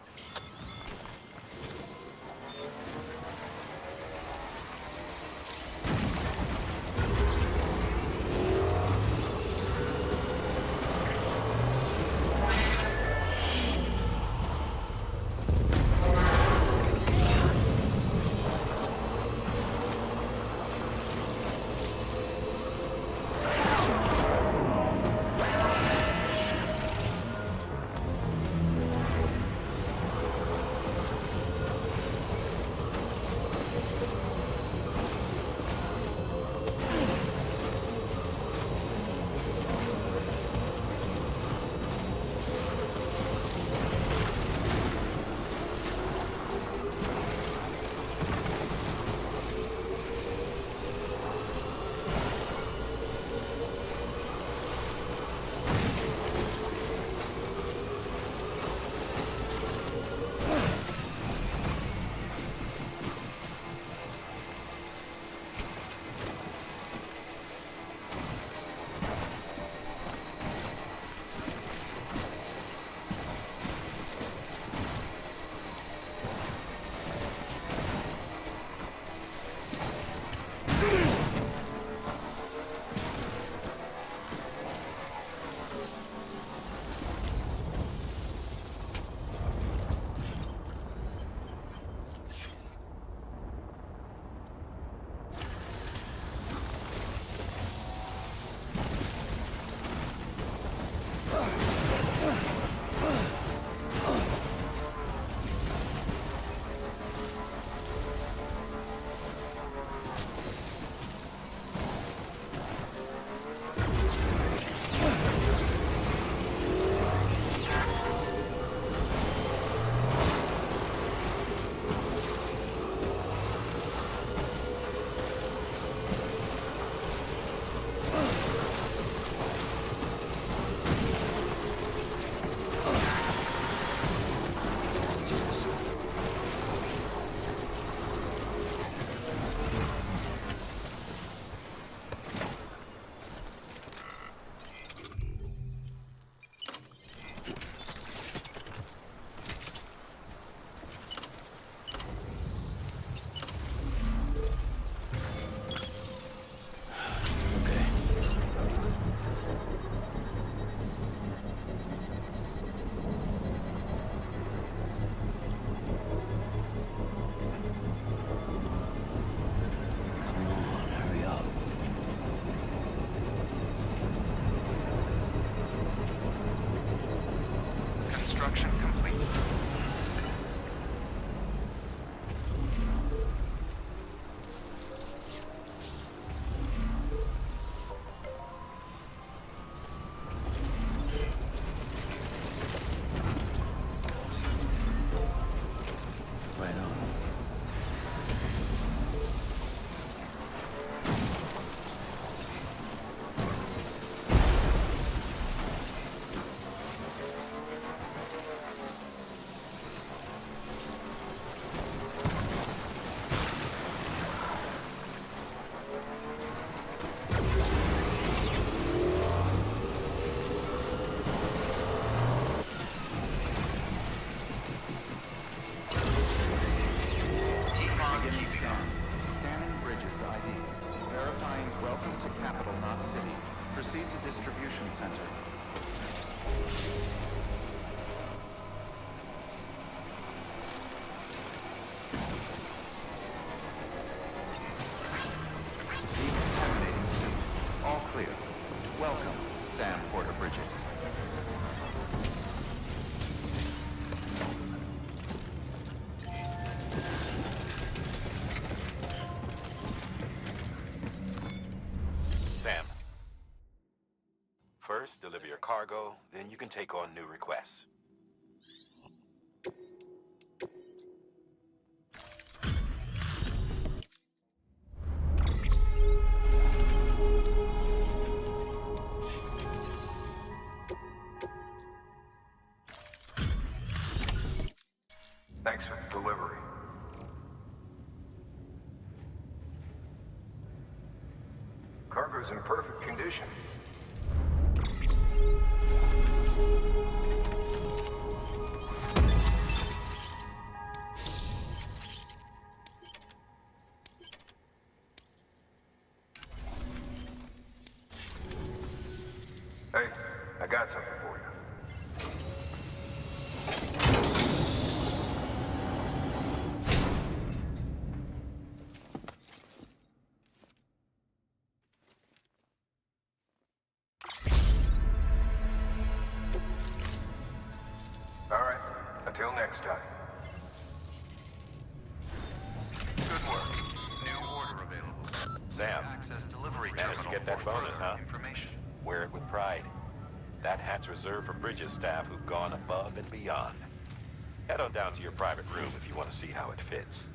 Construction complete. Right on. Beginning scan. Scanning Bridges ID. Verifying welcome to capital, not city. Proceed to distribution center. Decontaminating suit. All clear. Welcome, Sam Porter Bridges. Sam. First, deliver your cargo, then you can take on new requests. Thanks for the delivery. Cargo's in perfect condition. Hey, I got something for you. All right, until next time. Good work. New order available. Sam, Access delivery managed to terminal get that for bonus, further huh? Information. Wear it with pride. That hat's reserved for Bridges staff who've gone above and beyond. Head on down to your private room if you want to see how it fits.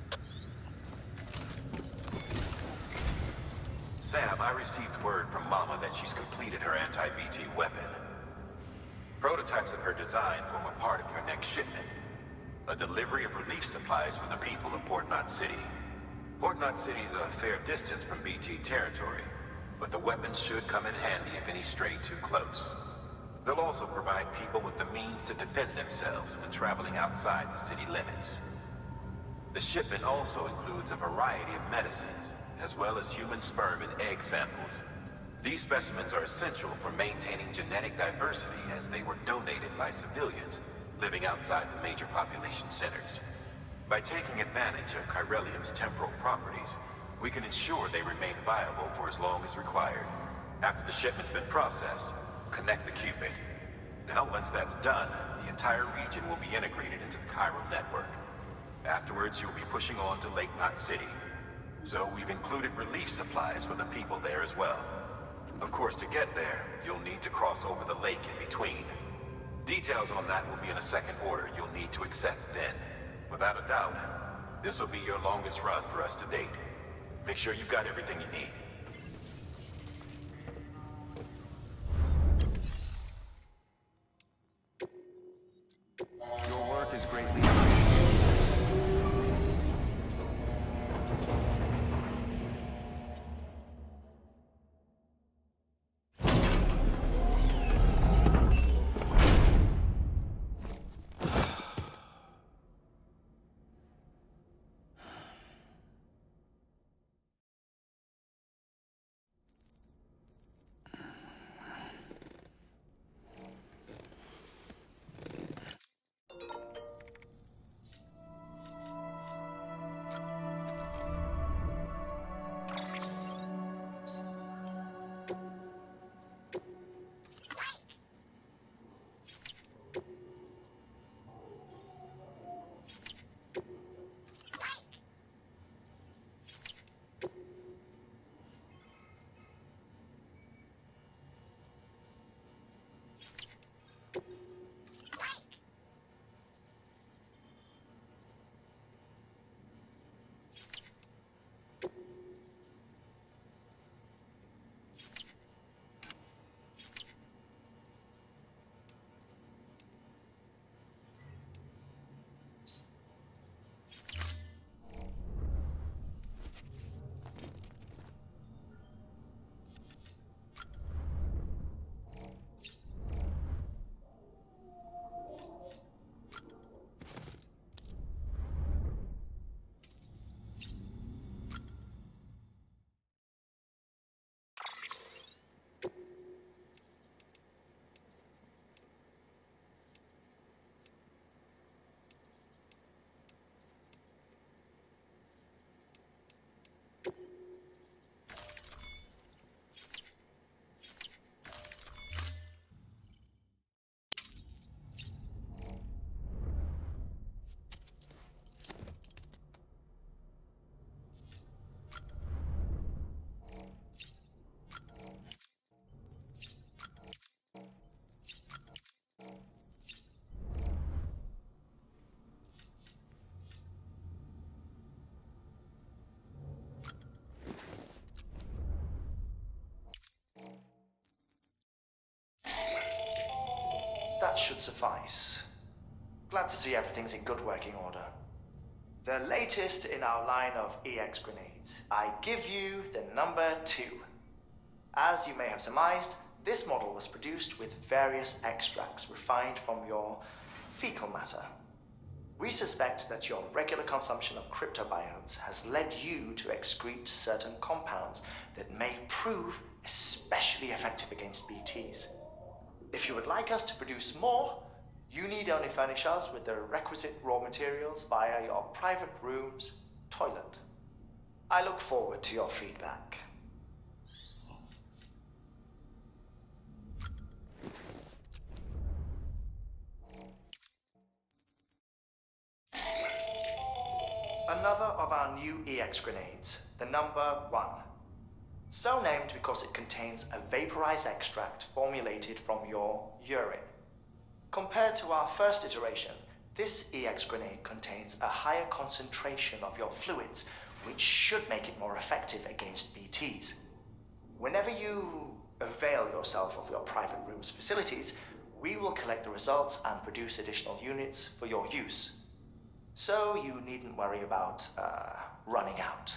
Sam, I received word from Mama that she's completed her anti-BT weapon. Prototypes of her design form a part of your next shipment. A delivery of relief supplies for the people of Port Knot City. Port Knot City is a fair distance from BT territory, but the weapons should come in handy if any stray too close. They'll also provide people with the means to defend themselves when traveling outside the city limits. The shipment also includes a variety of medicines, as well as human sperm and egg samples. These specimens are essential for maintaining genetic diversity as they were donated by civilians living outside the major population centers. By taking advantage of chiralium's temporal properties, we can ensure they remain viable for as long as required. After the shipment's been processed, connect the Cupid. Now, once that's done, the entire region will be integrated into the chiral network. Afterwards, you'll be pushing on to Lake Knot City. So we've included relief supplies for the people there as well. Of course, to get there, you'll need to cross over the lake in between. Details on that will be in a second order you'll need to accept then. Without a doubt, this will be your longest run for us to date. Make sure you've got everything you need. Your work is greatly appreciated. That should suffice. Glad to see everything's in good working order. The latest in our line of EX grenades. I give you the number 2. As you may have surmised, this model was produced with various extracts refined from your fecal matter. We suspect that your regular consumption of cryptobiotes has led you to excrete certain compounds that may prove especially effective against BTs. If you would like us to produce more, you need only furnish us with the requisite raw materials via your private room's toilet. I look forward to your feedback. Another of our new EX grenades, the number 1. So named because it contains a vaporized extract formulated from your urine. Compared to our first iteration, this EX grenade contains a higher concentration of your fluids, which should make it more effective against BTs. Whenever you avail yourself of your private room's facilities, we will collect the results and produce additional units for your use. So you needn't worry about running out.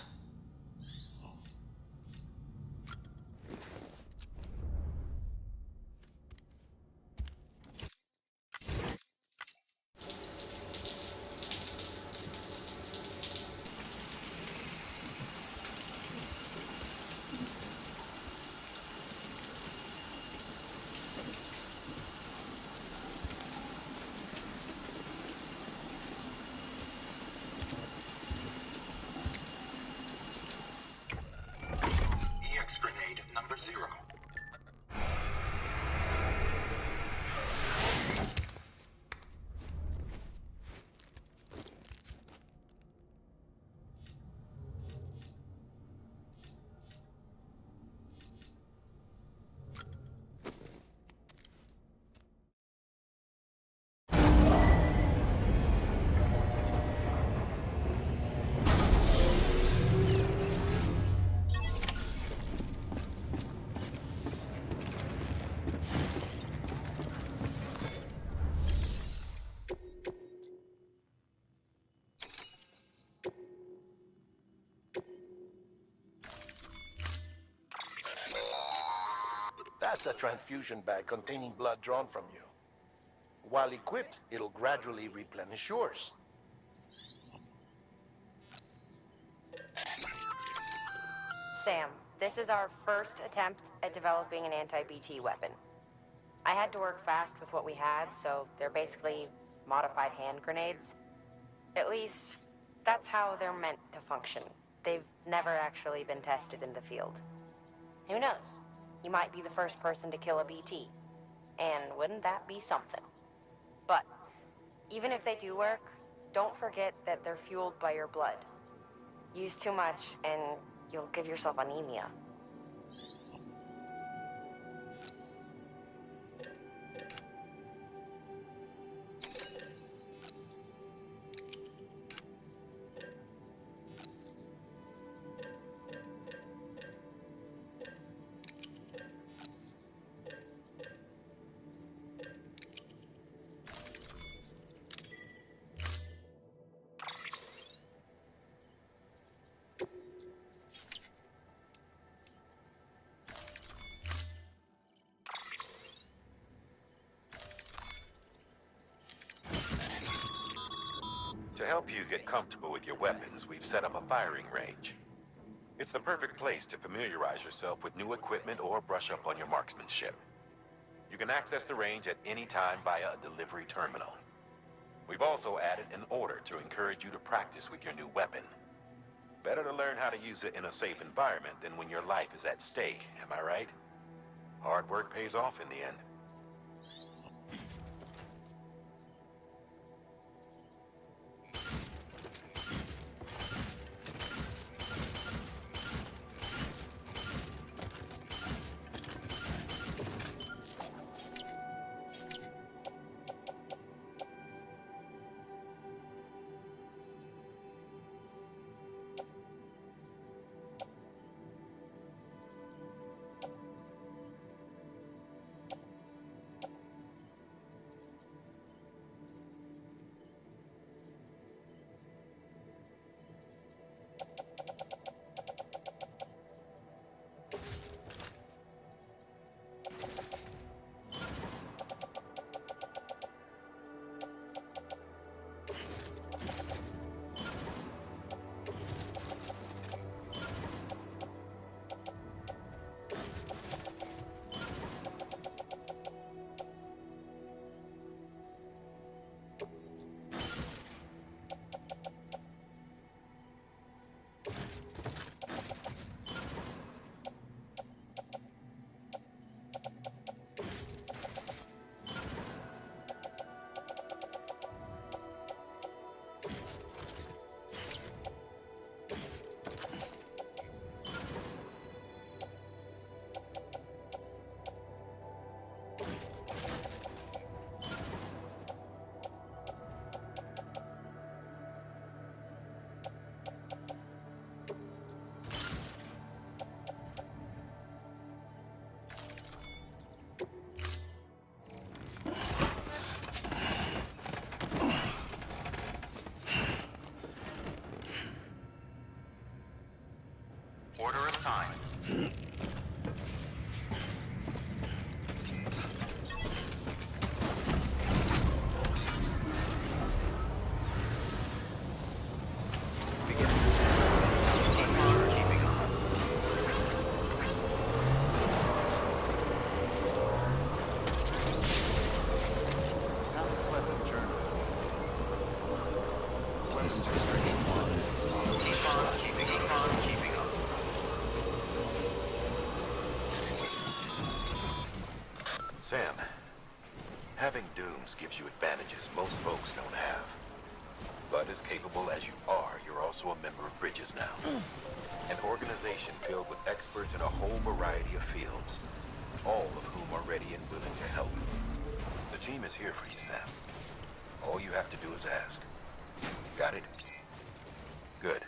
EX grenade number 0. That's a transfusion bag containing blood drawn from you. While equipped, it'll gradually replenish yours. Sam, this is our first attempt at developing an anti-BT weapon. I had to work fast with what we had, so they're basically modified hand grenades. At least, that's how they're meant to function. They've never actually been tested in the field. Who knows? You might be the first person to kill a BT. And wouldn't that be something? But, even if they do work, don't forget that they're fueled by your blood. Use too much, and you'll give yourself anemia. To help you get comfortable with your weapons, we've set up a firing range. It's the perfect place to familiarize yourself with new equipment or brush up on your marksmanship. You can access the range at any time via a delivery terminal. We've also added an order to encourage you to practice with your new weapon. Better to learn how to use it in a safe environment than when your life is at stake, am I right? Hard work pays off in the end. time. Sam, having dooms gives you advantages most folks don't have. But as capable as you are, you're also a member of Bridges now. An organization filled with experts in a whole variety of fields, all of whom are ready and willing to help. The team is here for you, Sam. All you have to do is ask. Got it? Good.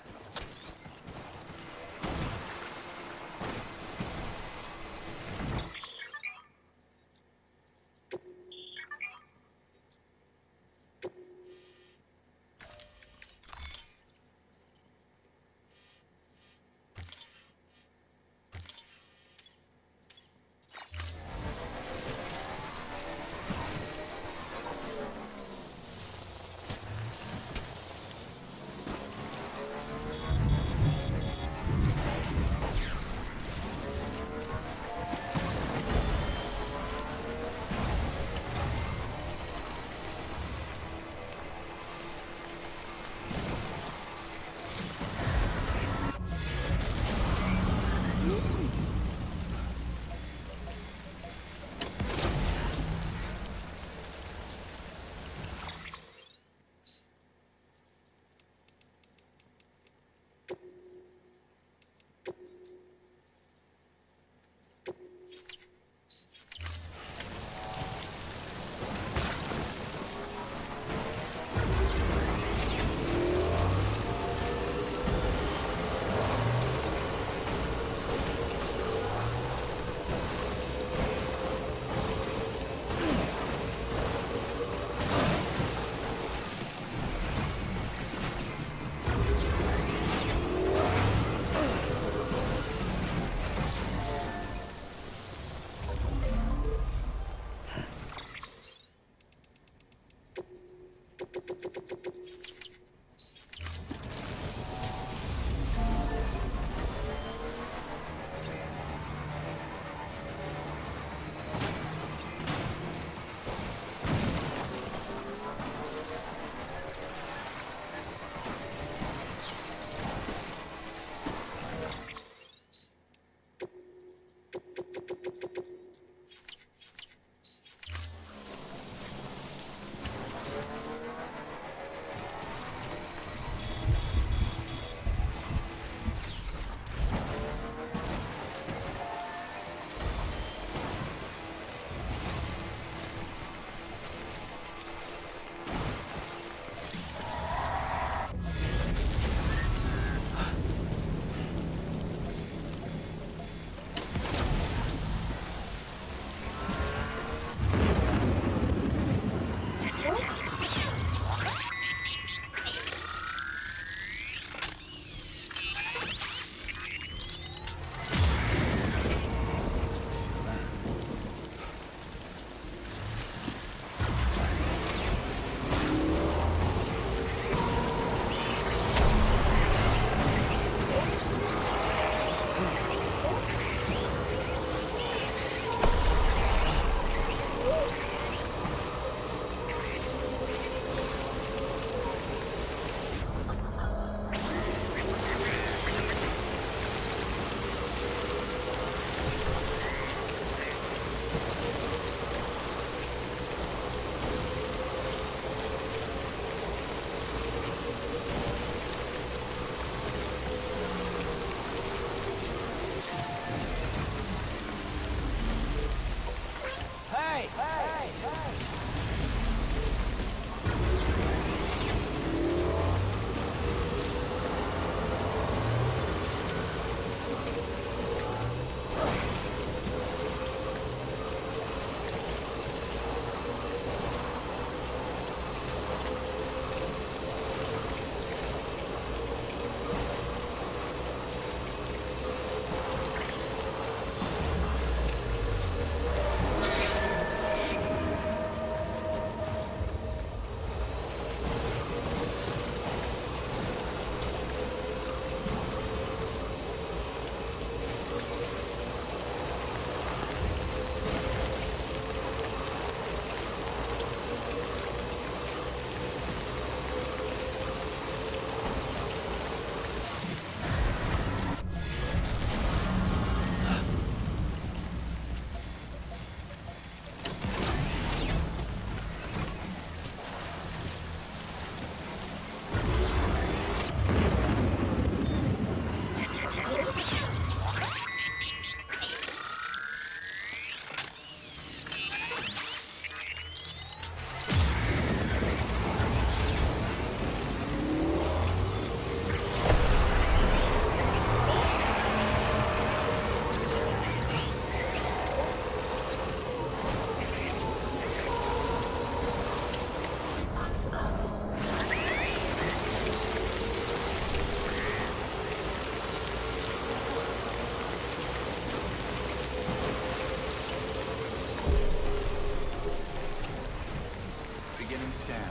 scan.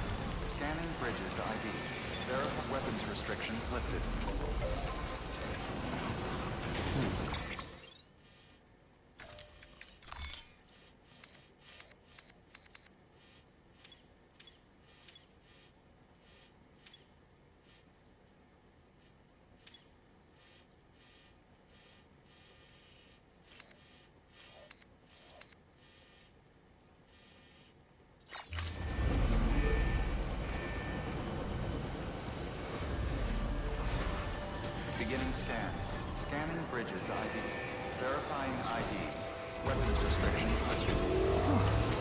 Scanning bridges ID. Verify weapons restrictions lifted. Beginning scan. Scanning bridges ID. Verifying ID. Weapons restrictions lifted.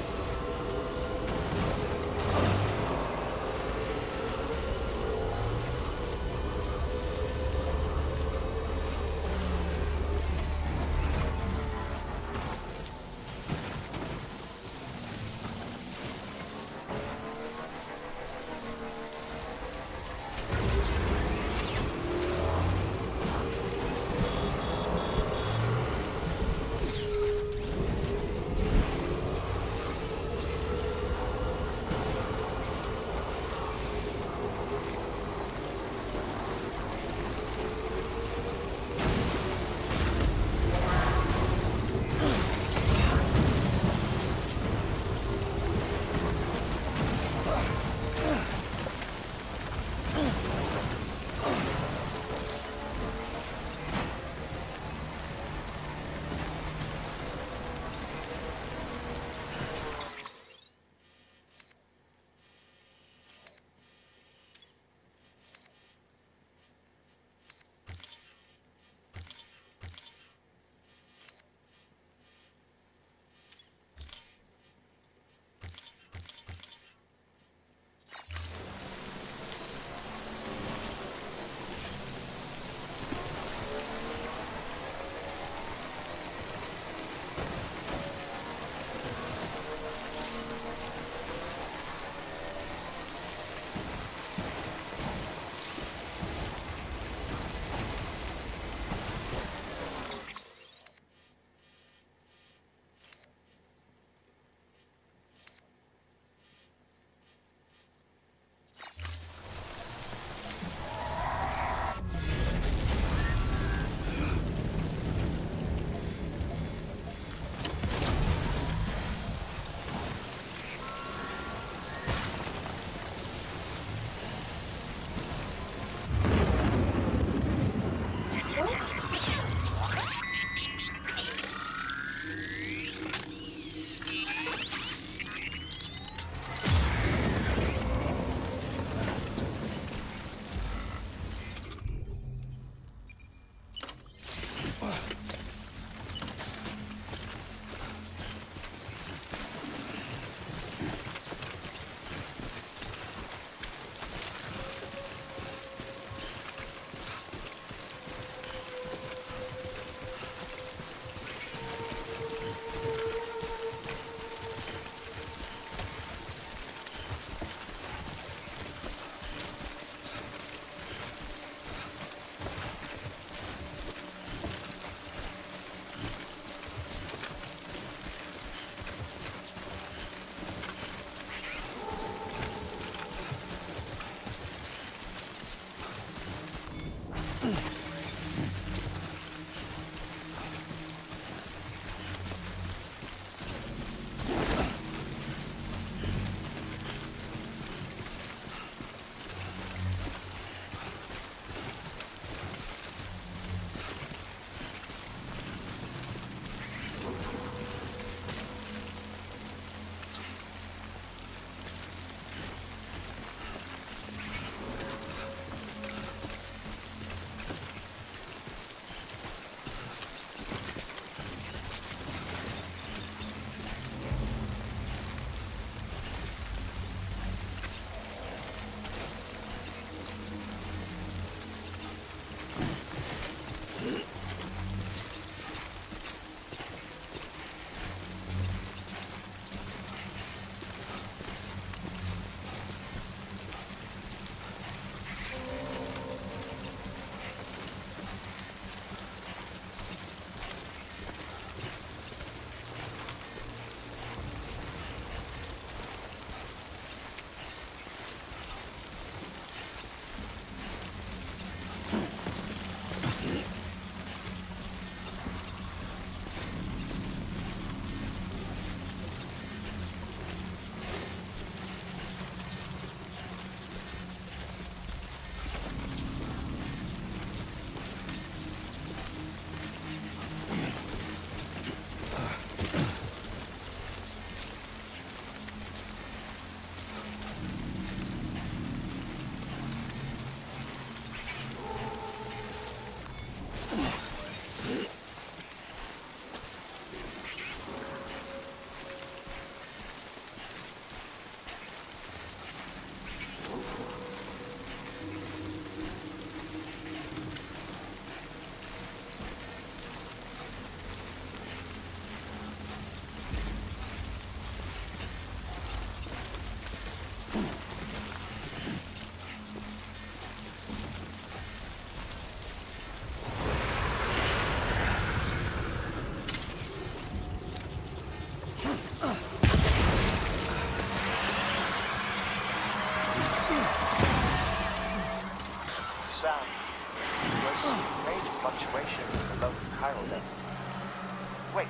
Wait.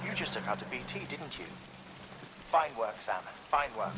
You just took out a BT, didn't you? Fine work, Sam. Fine work.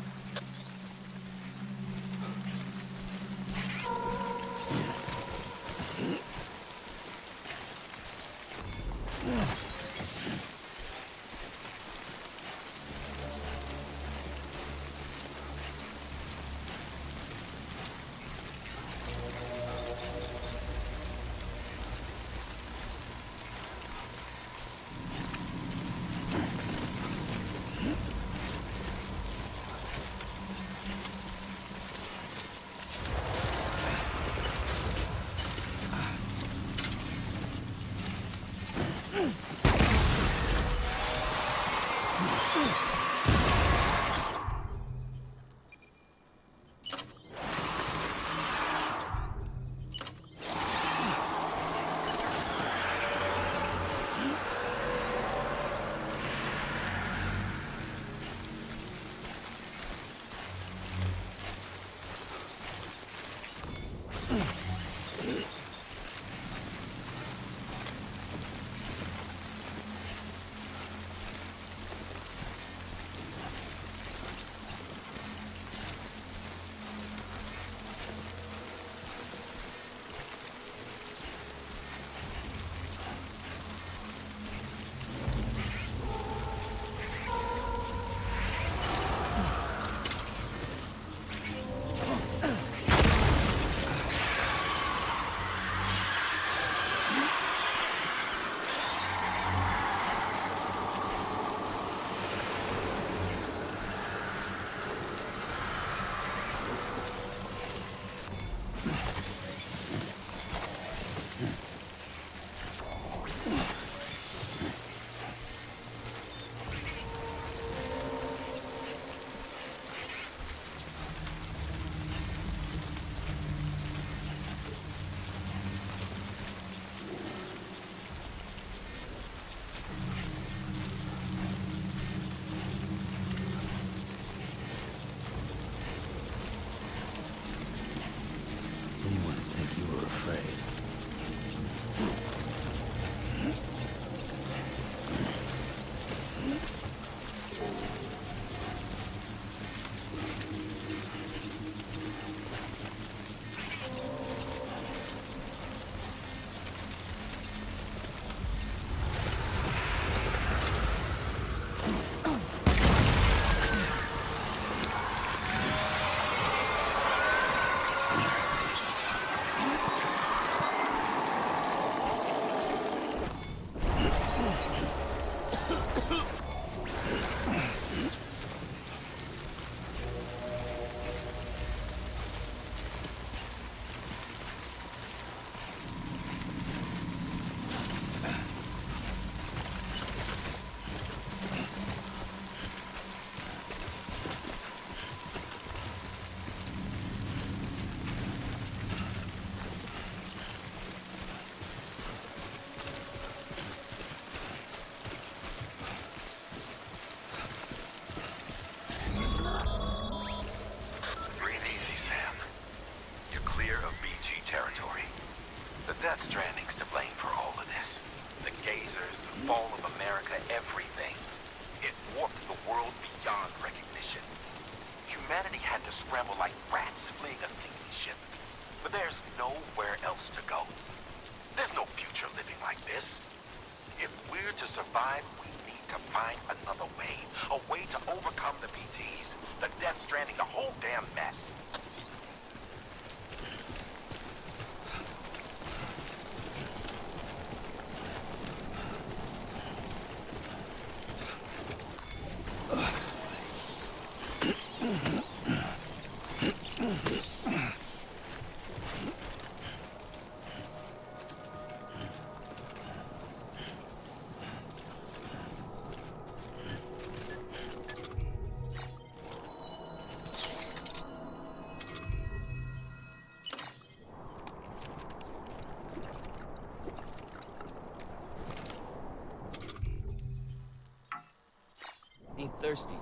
Stranding's to blame for all of this. The gazers, the fall of America, everything. It warped the world beyond recognition. Humanity had to scramble like rats fleeing a sinking ship. But there's nowhere else to go. There's no future living like this. If we're to survive, we need to find another way. A way to overcome the BTs, the Death Stranding, the whole damn mess. Ain't thirsty.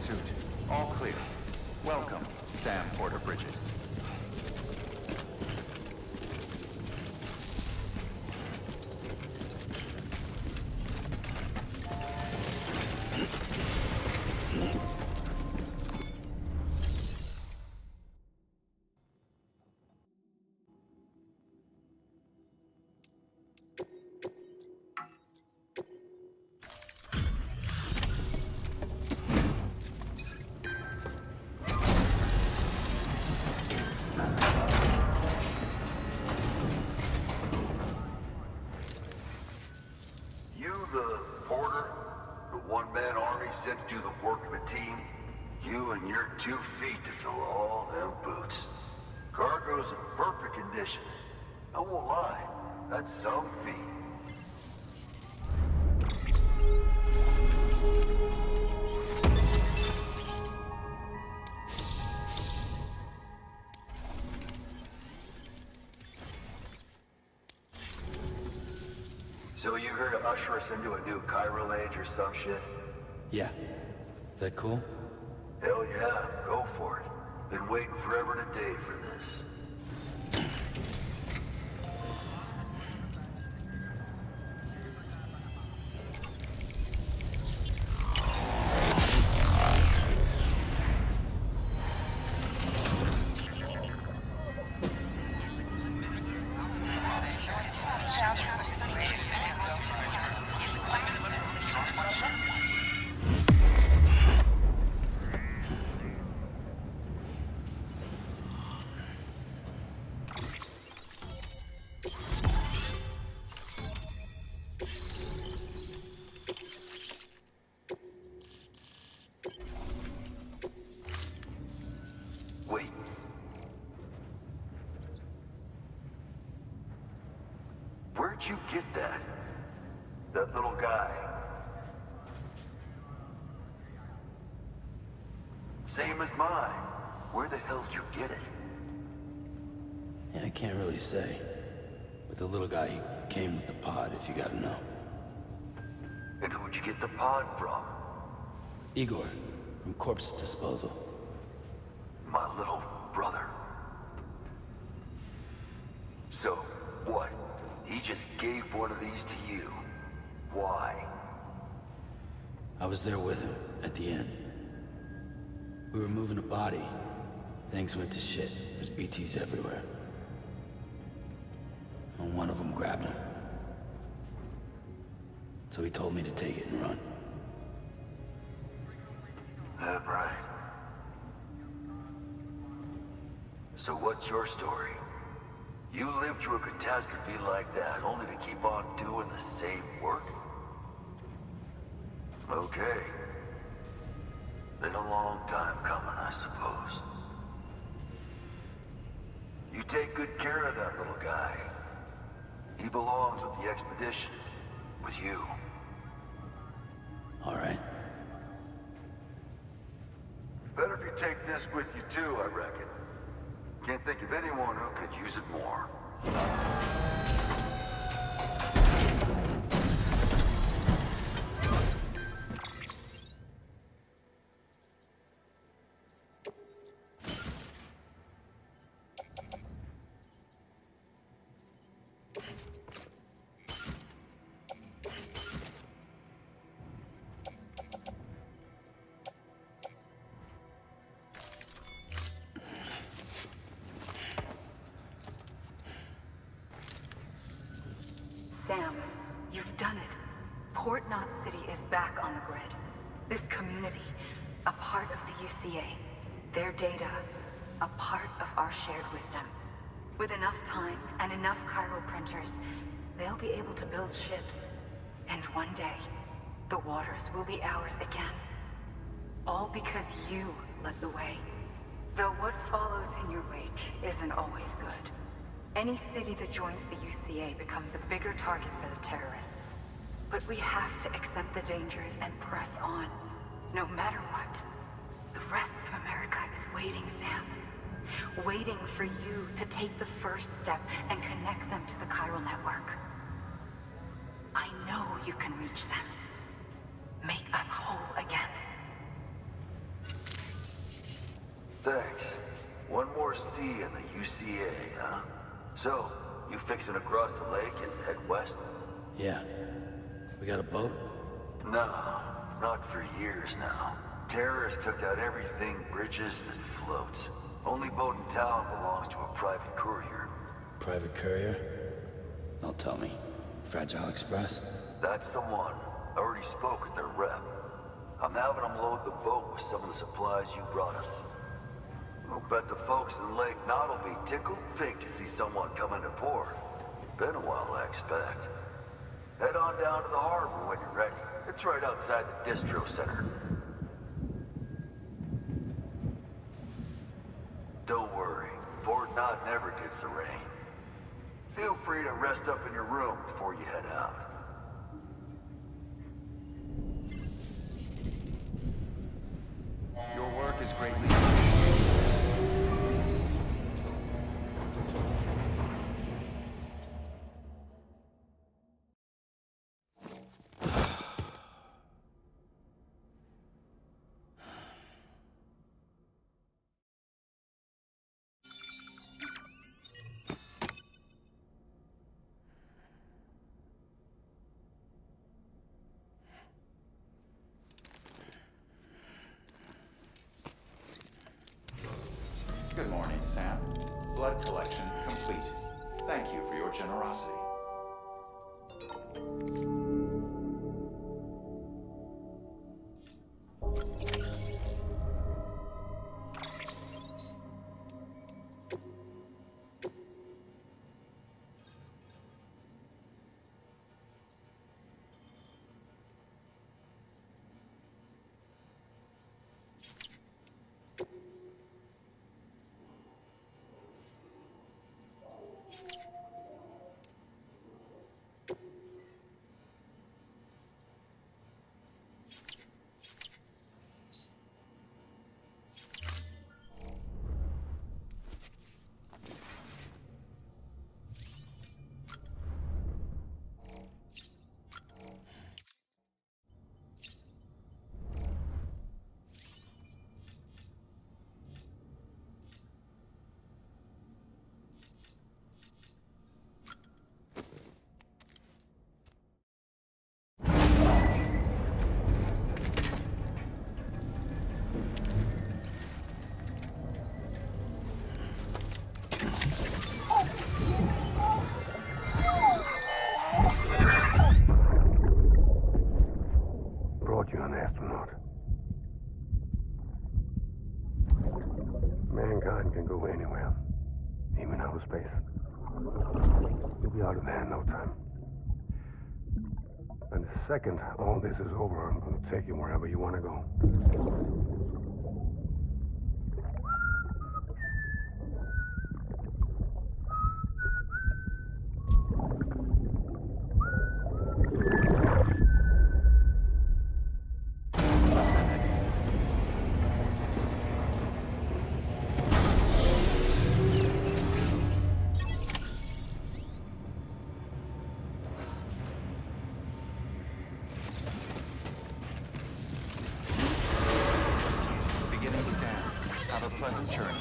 pursuit. All clear. Welcome, Sam Porter Bridges. Sent to do the work of a team, you and your 2 feet to fill all them boots. Cargo's in perfect condition. I won't lie, that's some feat. So you here to usher us into a new chiral age or some shit? Yeah. That cool? Hell yeah, go for it. Been waiting forever and a day for this. Where'd you get that? That little guy? Same as mine. Where the hell did you get it? Yeah, I can't really say. With the little guy, he came with the pod, if you gotta know. And who'd you get the pod from? Igor, from Corpse Disposal. My little brother. So, what? He just gave one of these to you. Why? I was there with him, at the end. We were moving a body. Things went to shit. There's BTs everywhere. And one of them grabbed him. So he told me to take it and run. That right. So what's your story? You lived through a catastrophe like that, only to keep on doing the same work? Okay. Been a long time coming, I suppose. You take good care of that little guy. He belongs with the expedition. With you. All right. Better if you take this with you too, I reckon. Can't think of anyone who could use it more. Sam, you've done it. Port Knot City is back on the grid. This community, a part of the UCA. Their data, a part of our shared wisdom. With enough time and enough chiral printers, they'll be able to build ships. And one day, the waters will be ours again. All because you led the way. Though what follows in your wake isn't always good. Any city that joins the UCA becomes a bigger target for the terrorists. But we have to accept the dangers and press on, no matter what. The rest of America is waiting, Sam. Waiting for you to take the first step and connect them to the chiral network. I know you can reach them. Make us whole again. Thanks. One more C in the UCA, huh? So, you fixing to cross the lake and head west? Yeah. We got a boat? No, not for years now. Terrorists took out everything bridges that floats. Only boat in town belongs to a private courier. Private courier? Don't tell me. Fragile Express? That's the one. I already spoke with their rep. I'm having them load the boat with some of the supplies you brought us. I'll bet the folks in Lake Knot will be tickled pink to see someone come into port. Been a while, I expect. Head on down to the harbor when you're ready. It's right outside the distro center. Don't worry, Fort Knot never gets the rain. Feel free to rest up in your room before you head out. Your work is greatly appreciated. Good morning, Sam. Blood collection complete. Thank you for your generosity. Brought you an astronaut. Mankind can go anywhere, even outer space. You'll be out of there in no time. And the second all this is over, I'm going to take you wherever you want to go. Beginning scan. Have a pleasant journey.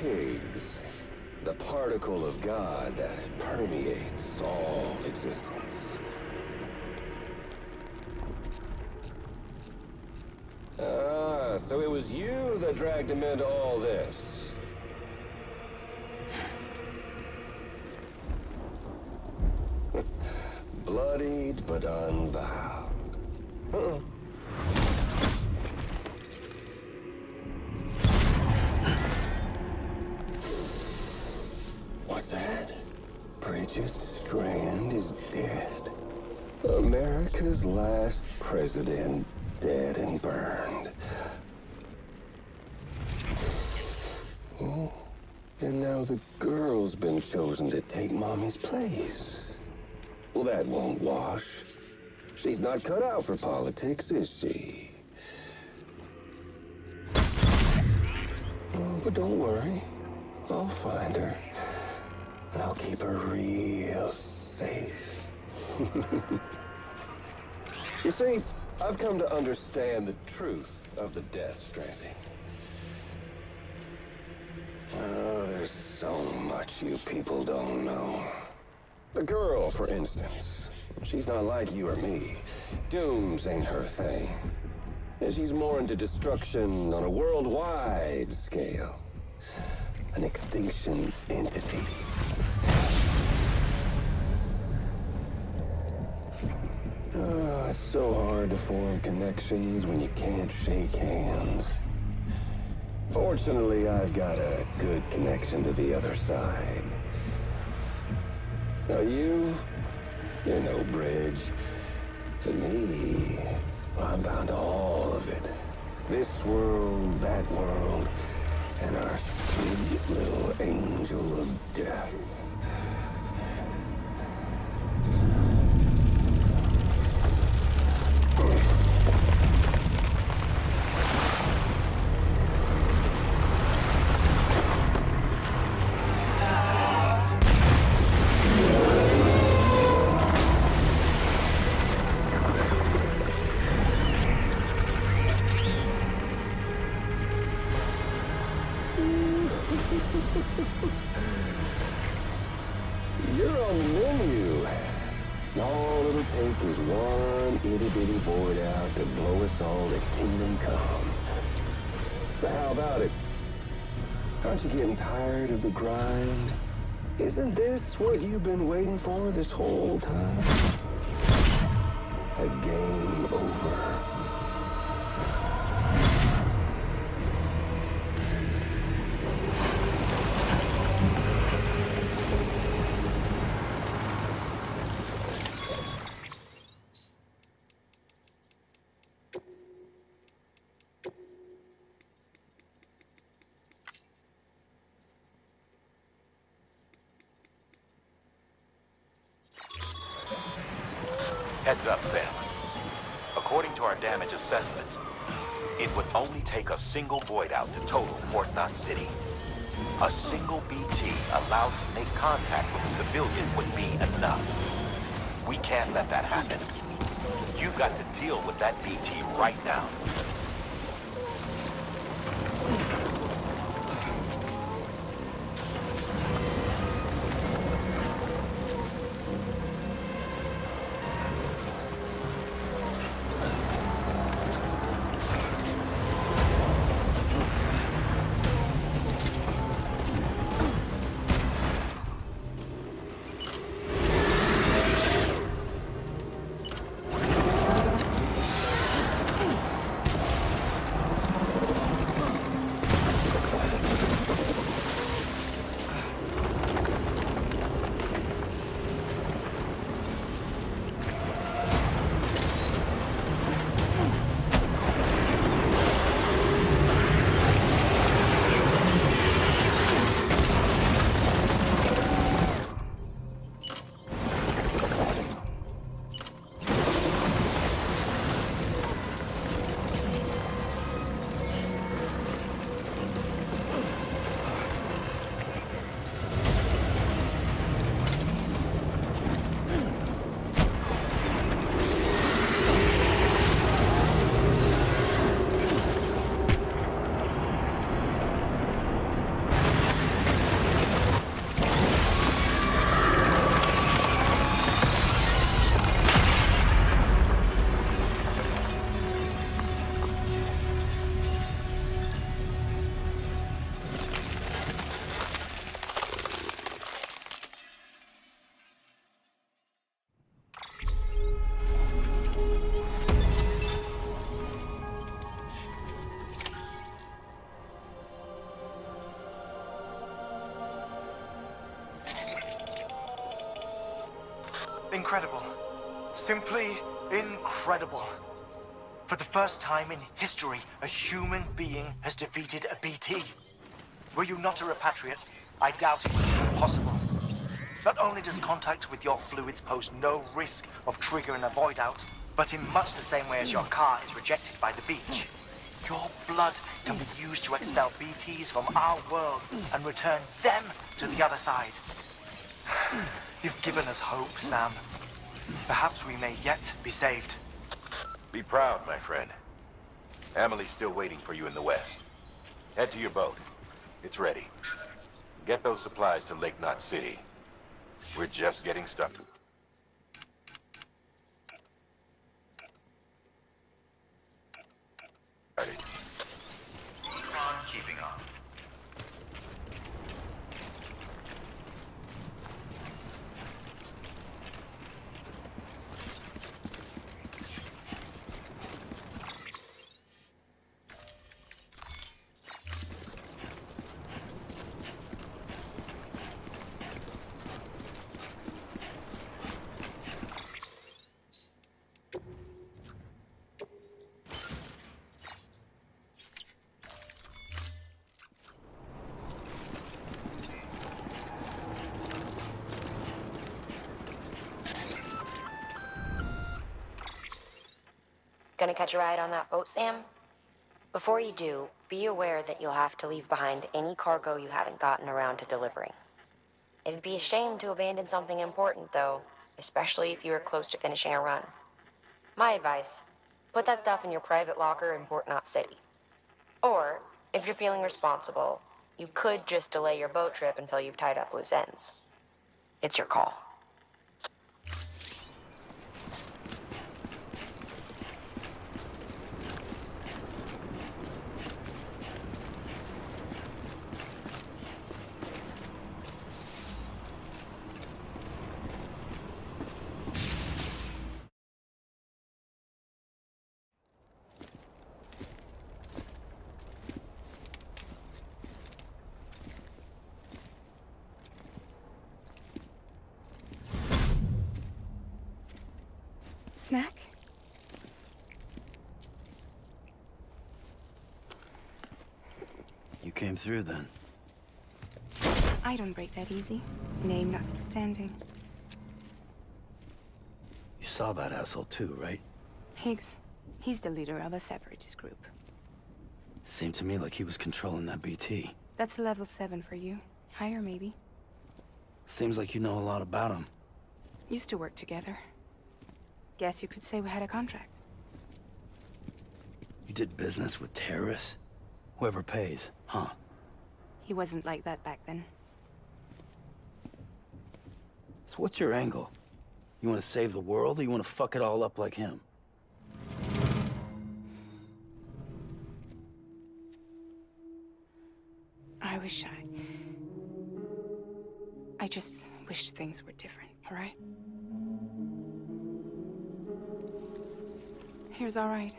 Higgs, the particle of God that permeates all existence. Ah, so it was you that dragged him into all this. Bloodied but unvowed. What's that? Bridget Strand is dead. America's last president dead and burned. Oh, and now the girl's been chosen to take Mommy's place. Well, that won't wash. She's not cut out for politics, is she? Oh, but don't worry. I'll find her. And I'll keep her real safe. You see, I've come to understand the truth of the Death Stranding. Oh, there's so much you people don't know. The girl, for instance. She's not like you or me. Dooms ain't her thing. And she's more into destruction on a worldwide scale. An extinction entity. Oh, it's so hard to form connections when you can't shake hands. Fortunately, I've got a good connection to the other side. Now you're no bridge. But me, I'm bound to all of it. This world, that world, and our sweet little angel of death. You're on the menu. All it'll take is one itty-bitty void out to blow us all to kingdom come. So how about it? Aren't you getting tired of the grind? Isn't this what you've been waiting for this whole time? A game over. Heads up, Sam. According to our damage assessments, it would only take a single void out to total Port Knot City. A single BT allowed to make contact with a civilian would be enough. We can't let that happen. You've got to deal with that BT right now. Incredible. Simply incredible. For the first time in history, a human being has defeated a BT. Were you not a repatriate, I doubt it would be possible. Not only does contact with your fluids pose no risk of triggering a void out, but in much the same way as your car is rejected by the beach, your blood can be used to expel BTs from our world and return them to the other side. You've given us hope, Sam. Perhaps we may yet be saved. Be proud, my friend. Amelie's still waiting for you in the west. Head to your boat. It's ready. Get those supplies to Lake Knot City. We're just getting started. Keep on keeping on. Gonna catch a ride on that boat, Sam? Before you do, be aware that you'll have to leave behind any cargo you haven't gotten around to delivering. It'd be a shame to abandon something important, though, especially if you were close to finishing a run. My advice, put that stuff in your private locker in Port Knot City. Or, if you're feeling responsible, you could just delay your boat trip until you've tied up loose ends. It's your call. Snack? You came through then. I don't break that easy. Name notwithstanding. You saw that asshole too, right? Higgs. He's the leader of a separatist group. Seemed to me like he was controlling that BT. That's level 7 for you. Higher, maybe. Seems like you know a lot about him. Used to work together. Guess you could say we had a contract. You did business with terrorists? Whoever pays, huh? He wasn't like that back then. So what's your angle? You want to save the world, or you want to fuck it all up like him? I just wish things were different, all right? Here's all right.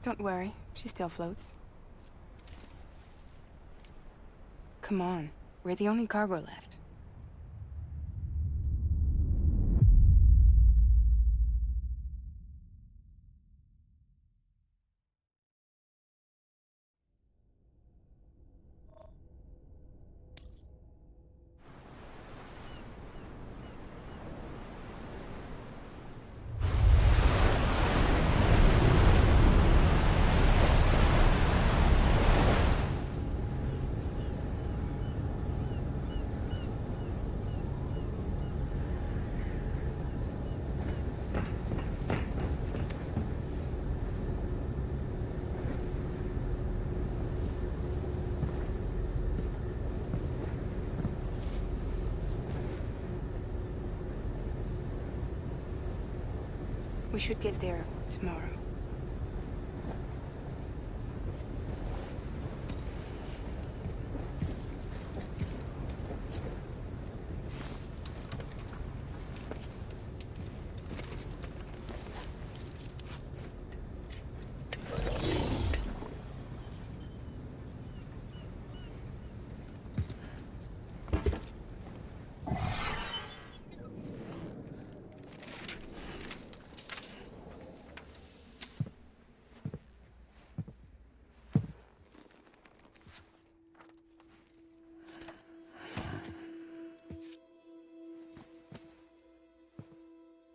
Don't worry, she still floats. Come on, we're the only cargo left. We should get there tomorrow.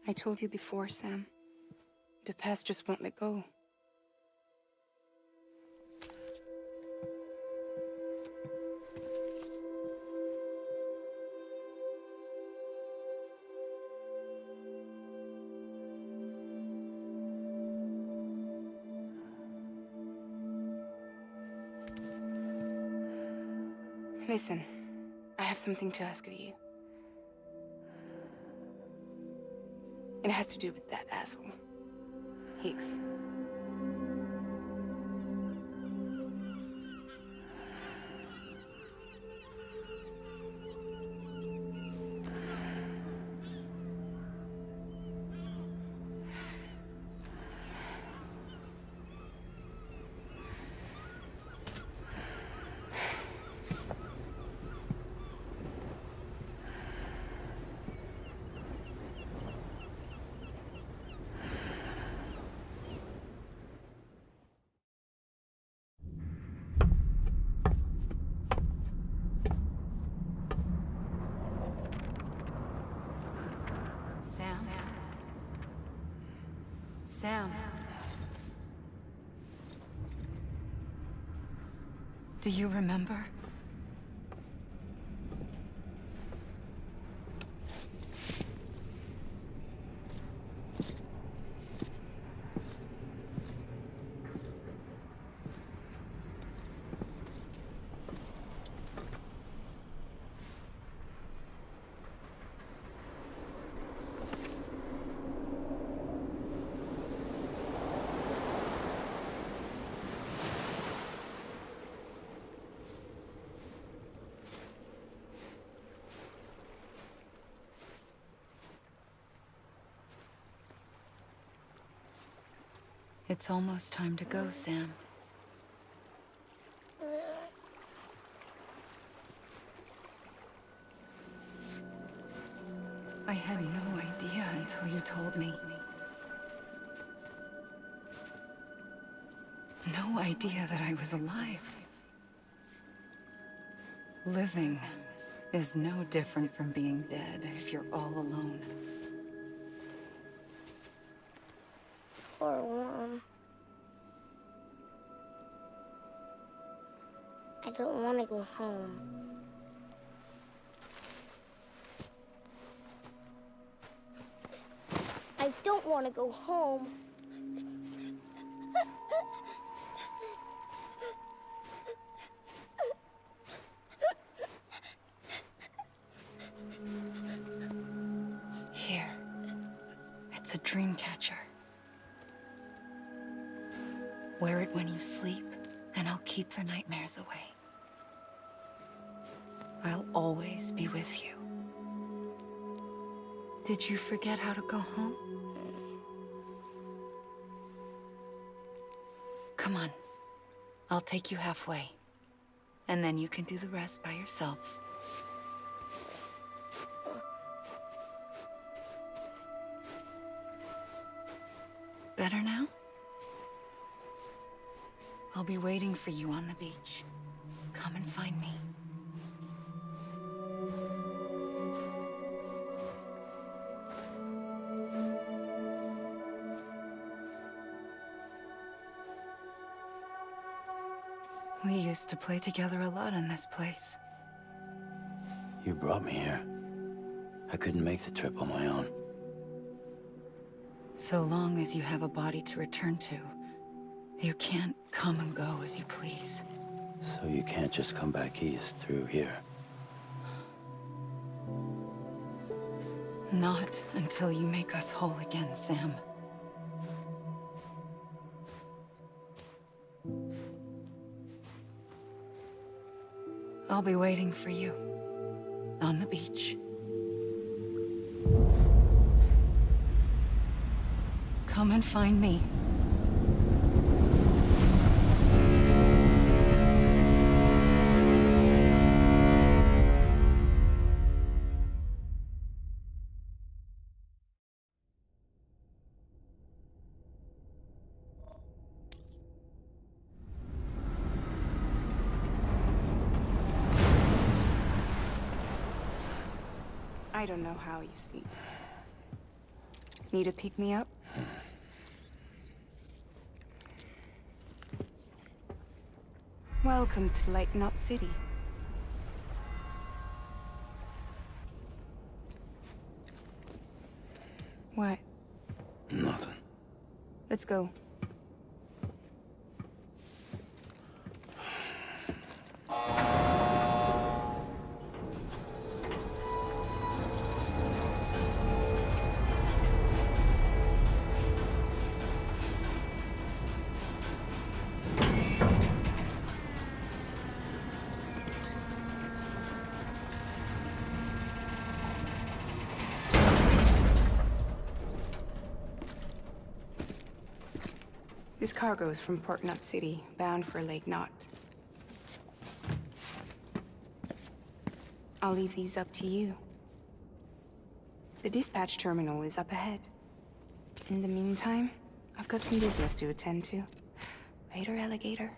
I told you before, Sam. The past just won't let go. Listen, I have something to ask of you. It has to do with that asshole, Higgs. Sam. Do you remember? It's almost time to go, Sam. I had no idea until you told me. No idea that I was alive. Living is no different from being dead if you're all alone. Or warm. I don't want to go home. I don't want to go home. Here. It's a dream catcher. Wear it when you sleep, and I'll keep the nightmares away. I'll always be with you. Did you forget how to go home? Come on. I'll take you halfway. And then you can do the rest by yourself. Better now? I'll be waiting for you on the beach. Come and find me. We used to play together a lot in this place. You brought me here. I couldn't make the trip on my own. So long as you have a body to return to, you can't come and go as you please. So you can't just come back east through here? Not until you make us whole again, Sam. I'll be waiting for you on the beach. Come and find me. I don't know how you sleep. Need a pick-me-up? Welcome to Lake Knot City. What? Nothing. Let's go. This cargo is from Port Knot City, bound for Lake Knot. I'll leave these up to you. The dispatch terminal is up ahead. In the meantime, I've got some business to attend to. Later, alligator.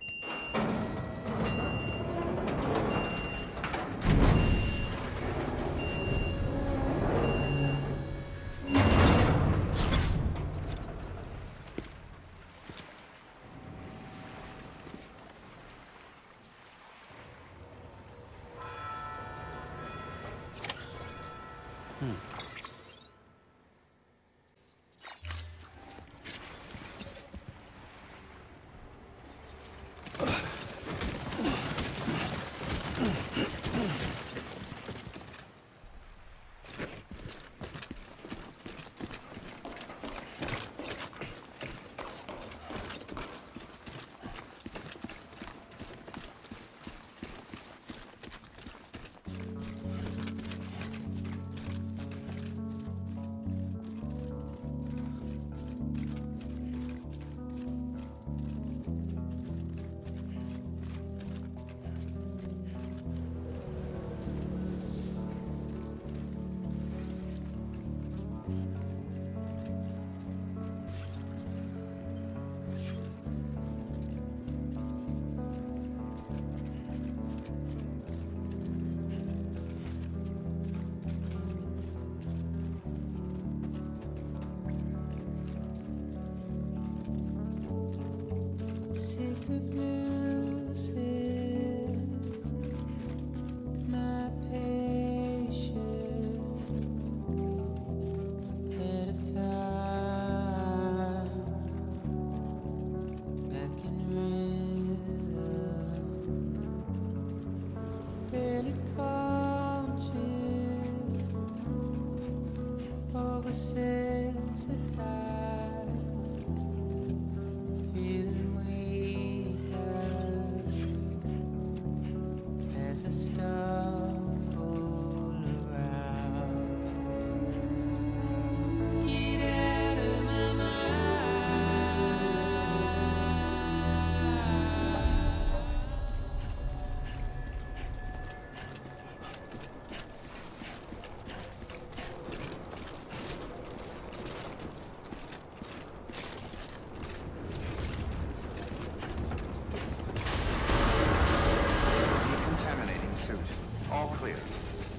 All clear.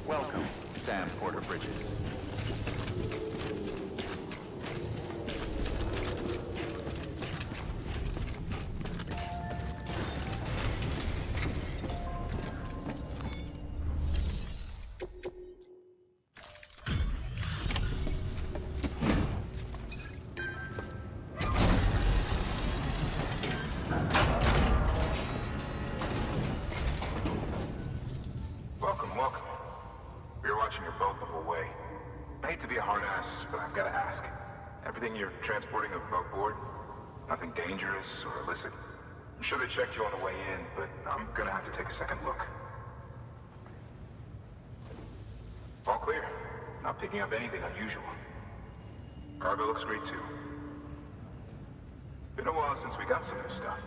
Welcome, Sam Porter Bridges. Transporting above board? Nothing dangerous or illicit? I'm sure they checked you on the way in, but I'm gonna have to take a second look. All clear. Not picking up anything unusual. Cargo looks great too. Been a while since we got some of this stuff.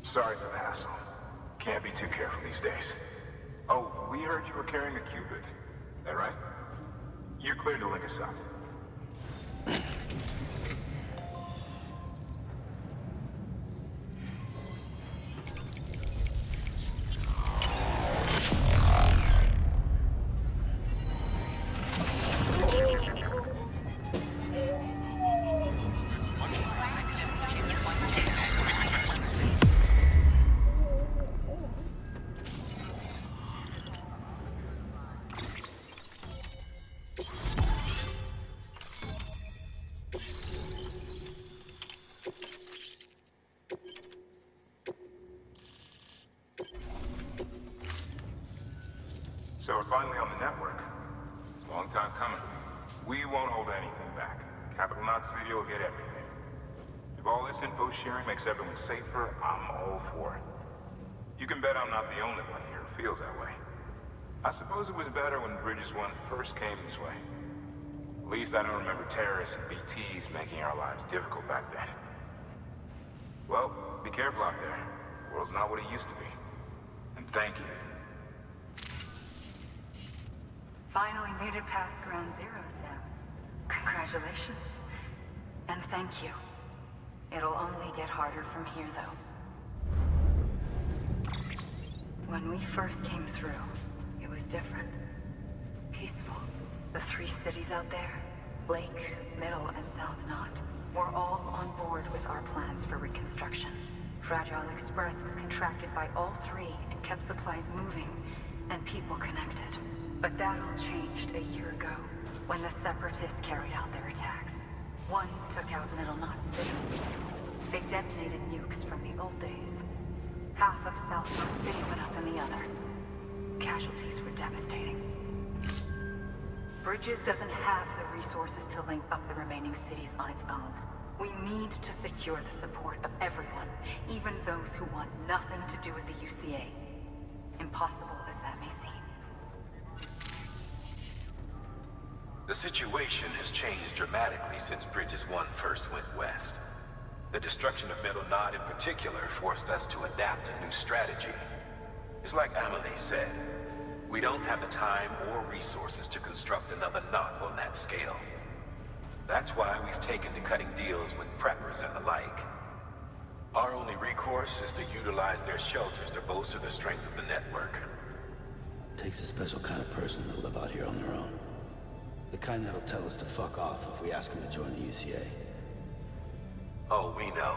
Sorry for the hassle. Can't be too careful these days. Oh, we heard you were carrying a Cupid. That right? You're clear to link us up. You're finally on the network. Long time coming. We won't hold anything back. Capital Knot City will get everything. If all this info sharing makes everyone safer, I'm all for it. You can bet I'm not the only one here who feels that way. I suppose it was better when Bridges 1 first came this way. At least I don't remember terrorists and BTs making our lives difficult back then. Well, be careful out there. The world's not what it used to be. And thank you. Finally made it past Ground Zero, Sam. Congratulations. And thank you. It'll only get harder from here, though. When we first came through, it was different. Peaceful. The 3 cities out there, Lake, Middle, and South Knot, were all on board with our plans for reconstruction. Fragile Express was contracted by all 3 and kept supplies moving and people connected. But that all changed a year ago, when the Separatists carried out their attacks. One took out Middle Knot City. They detonated nukes from the old days. Half of South Knot City went up in the other. Casualties were devastating. Bridges doesn't have the resources to link up the remaining cities on its own. We need to secure the support of everyone, even those who want nothing to do with the UCA. Impossible as that may seem. The situation has changed dramatically since Bridges 1 first went west. The destruction of Middle Knot in particular forced us to adapt a new strategy. It's like Amelie said, we don't have the time or resources to construct another knot on that scale. That's why we've taken to cutting deals with preppers and the like. Our only recourse is to utilize their shelters to bolster the strength of the network. Takes a special kind of person to live out here on their own. The kind that'll tell us to fuck off if we ask them to join the UCA. Oh, we know.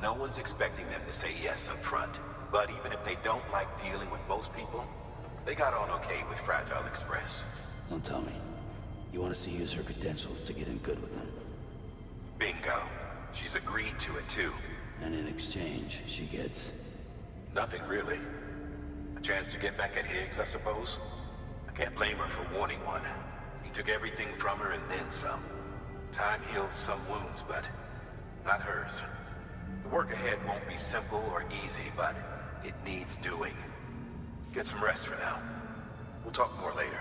No one's expecting them to say yes up front. But even if they don't like dealing with most people, they got on okay with Fragile Express. Don't tell me. You want us to use her credentials to get in good with them? Bingo. She's agreed to it too. And in exchange, she gets... Nothing really. A chance to get back at Higgs, I suppose? I can't blame her for wanting one. He took everything from her and then some. Time heals some wounds, but not hers. The work ahead won't be simple or easy, but it needs doing. Get some rest for now. We'll talk more later.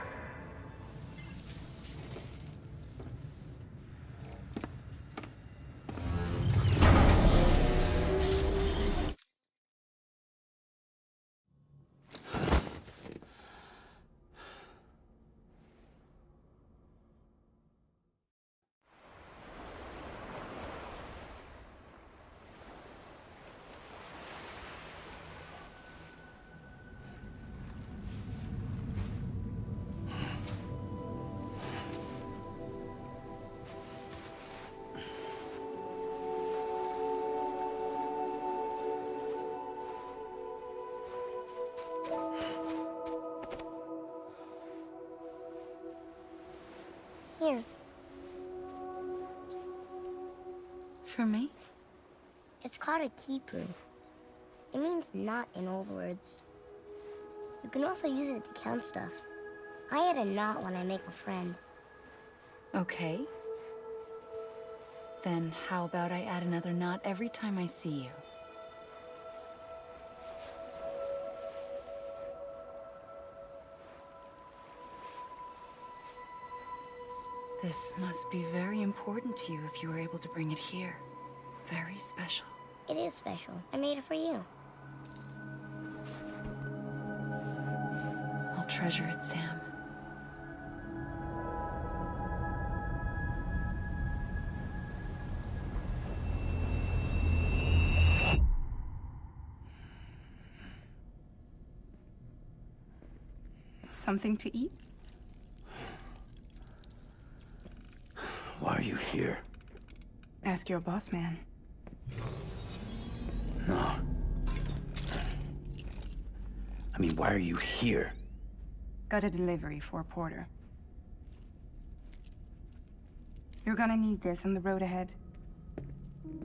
Here. For me? It's called a keeper. It means knot in old words. You can also use it to count stuff. I add a knot when I make a friend. Okay. Then how about I add another knot every time I see you? This must be very important to you if you were able to bring it here. Very special. It is special. I made it for you. I'll treasure it, Sam. Something to eat? Why are you here? Ask your boss man. No. I mean, why are you here? Got a delivery for Porter. You're gonna need this on the road ahead.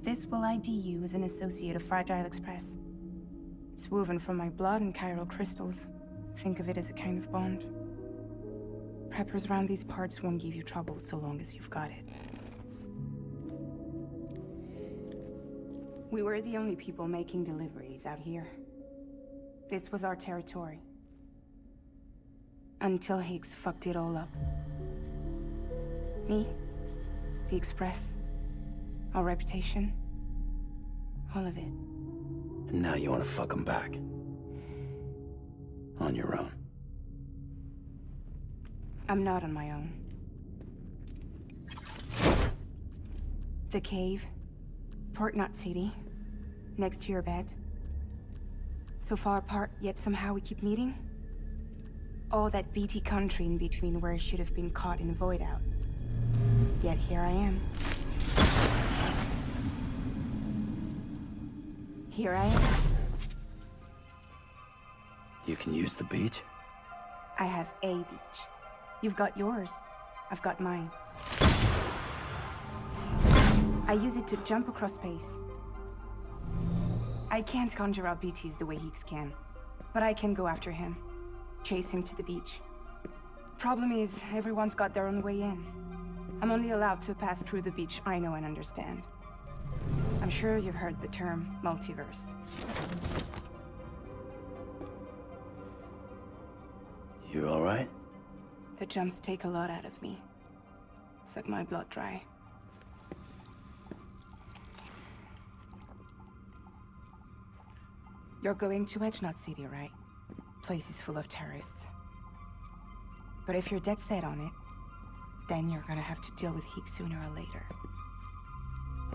This will ID you as an associate of Fragile Express. It's woven from my blood and chiral crystals. Think of it as a kind of bond. Preppers around these parts won't give you trouble so long as you've got it. We were the only people making deliveries out here. This was our territory. Until Higgs fucked it all up. Me, the Express, our reputation, all of it. And now you want to fuck them back. On your own. I'm not on my own. The cave, Port Knot City, next to your bed. So far apart, yet somehow we keep meeting. All that BT country in between where I should have been caught in a void out. Yet here I am. Here I am. You can use the beach? I have a beach. You've got yours. I've got mine. I use it to jump across space. I can't conjure up BTs the way Higgs can, but I can go after him, chase him to the beach. Problem is, everyone's got their own way in. I'm only allowed to pass through the beach I know and understand. I'm sure you've heard the term multiverse. You all right? The jumps take a lot out of me. Suck my blood dry. You're going to Edge Knot City, right? Place is full of terrorists. But if you're dead set on it, then you're gonna have to deal with Higgs sooner or later.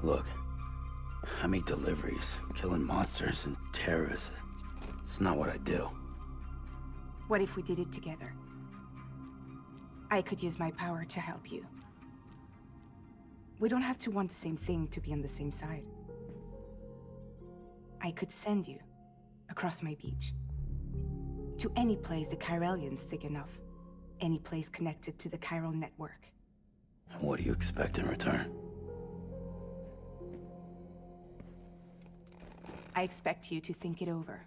Look, I make deliveries, killing monsters and terrorists. It's not what I do. What if we did it together? I could use my power to help you. We don't have to want the same thing to be on the same side. I could send you across my beach. To any place the Chiralian's thick enough. Any place connected to the chiral network. What do you expect in return? I expect you to think it over.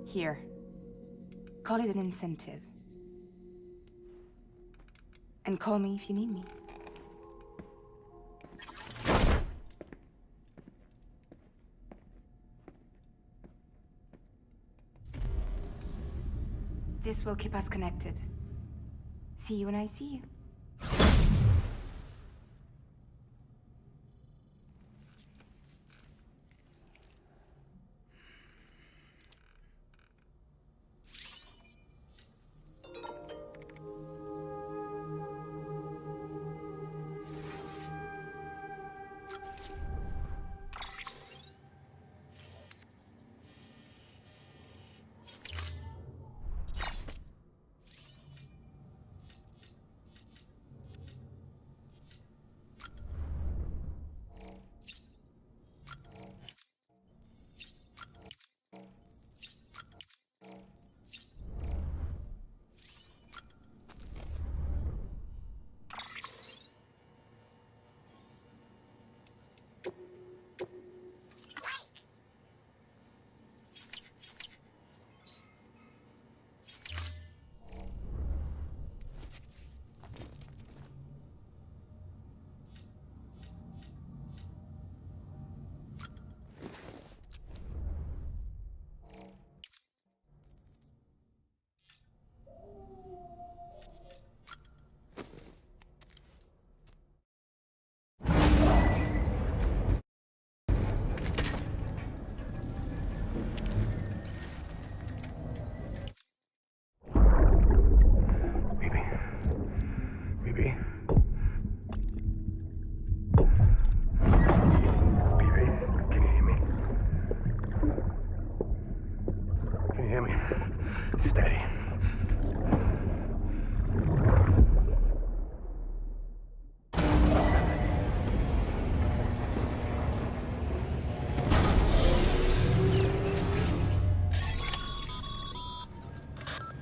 Here. Call it an incentive. And call me if you need me. This will keep us connected. See you when I see you.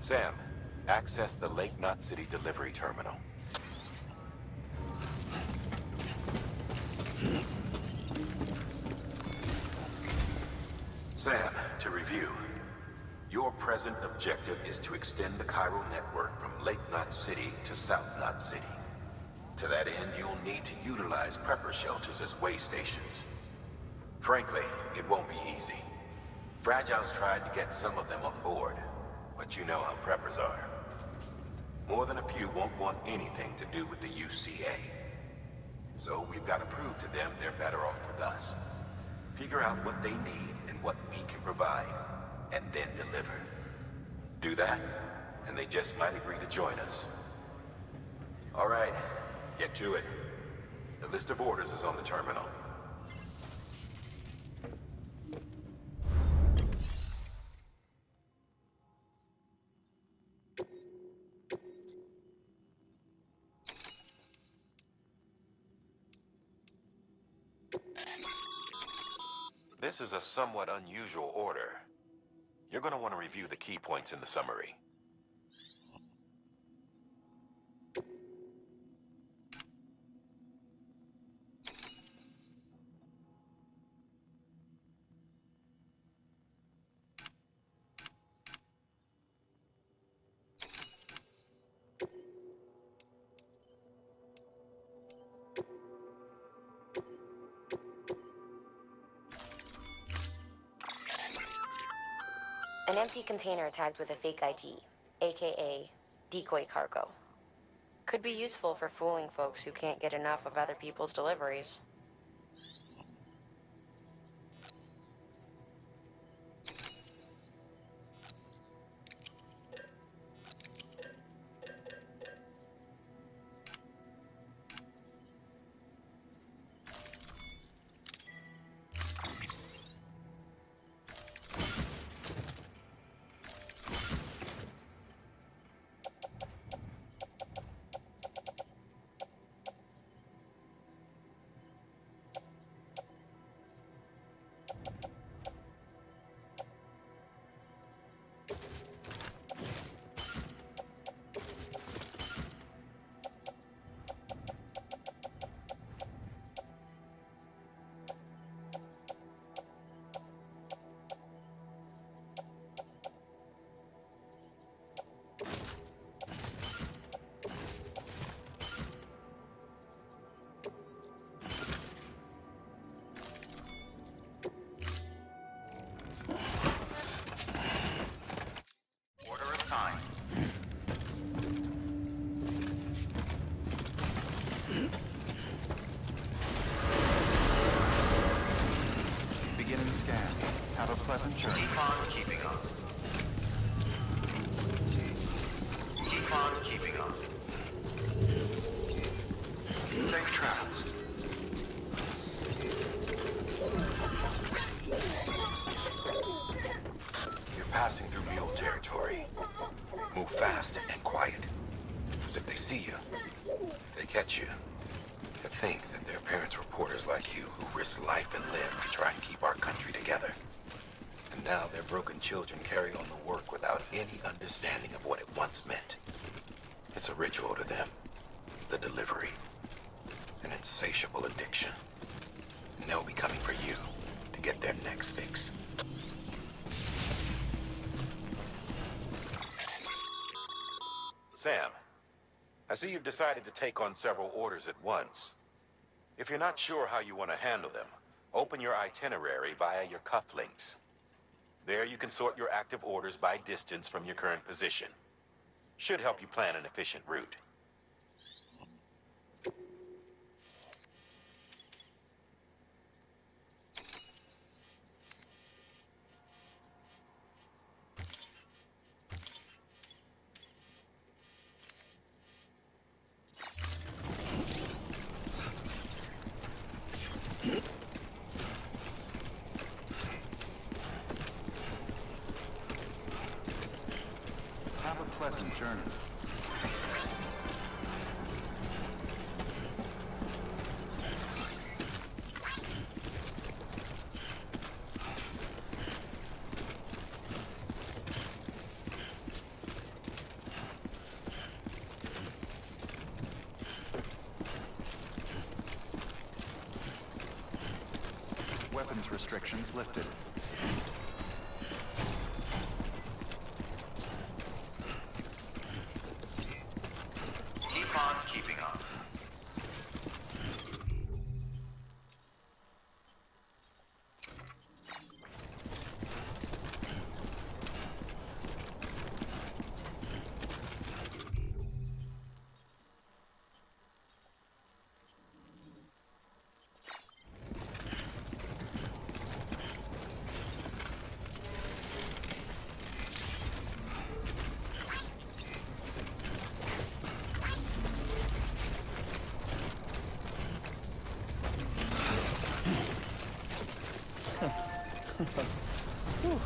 Sam, access the Lake Knot City delivery terminal. Sam, to review. Your present objective is to extend the chiral network from Lake Knot City to South Knot City. To that end, you'll need to utilize prepper shelters as way stations. Frankly, it won't be easy. Fragile's tried to get some of them on board, but you know how preppers are. More than a few won't want anything to do with the UCA. So we've got to prove to them they're better off with us. Figure out what they need and what we can provide, and then deliver. Do that, and they just might agree to join us. All right, get to it. The list of orders is on the terminal. This is a somewhat unusual order. You're going to want to review the key points in the summary. An empty container tagged with a fake ID, aka decoy cargo. Could be useful for fooling folks who can't get enough of other people's deliveries. Pleasant journey. Keep on keeping on. Keep on keeping on. Safe travels. You're passing through mule territory. Move fast and quiet. As if they see you. If they catch you. To think that their parents reporters like you who risk life and limb to try and keep our country together. And now their broken children carry on the work without any understanding of what it once meant. It's a ritual to them. The delivery. An insatiable addiction. And they'll be coming for you to get their next fix. Sam, I see you've decided to take on several orders at once. If you're not sure how you want to handle them, open your itinerary via your cufflinks. There you can sort your active orders by distance from your current position. Should help you plan an efficient route. Have a pleasant journey. Weapons restrictions lifted. Whew.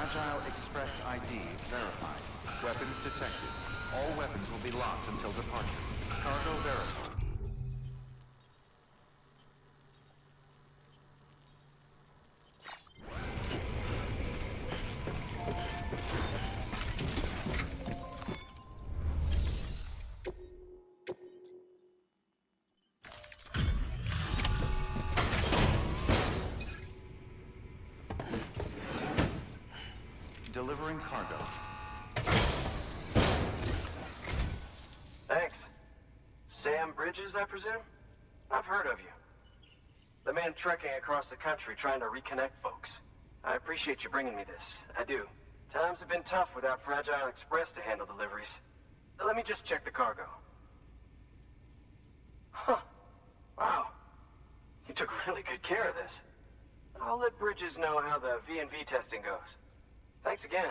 Fragile Express ID verified. Weapons detected. All weapons will be locked until departure. Cargo verified. Delivering cargo. Thanks. Sam Bridges, I presume? I've heard of you. The man trekking across the country trying to reconnect folks. I appreciate you bringing me this. I do. Times have been tough without Fragile Express to handle deliveries. Let me just check the cargo. Huh. Wow. You took really good care of this. I'll let Bridges know how the V&V testing goes. Thanks again.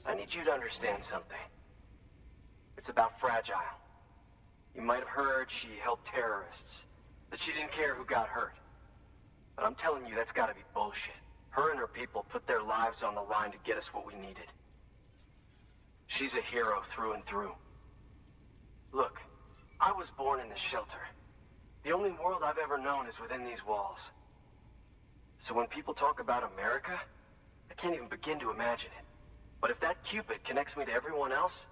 I need you to understand something. It's about Fragile. You might have heard she helped terrorists, that she didn't care who got hurt. But I'm telling you, that's gotta be bullshit. Her and her people put their lives on the line to get us what we needed. She's a hero through and through. Look, I was born in this shelter. The only world I've ever known is within these walls. So when people talk about America, I can't even begin to imagine it. But if that Cupid connects me to everyone else,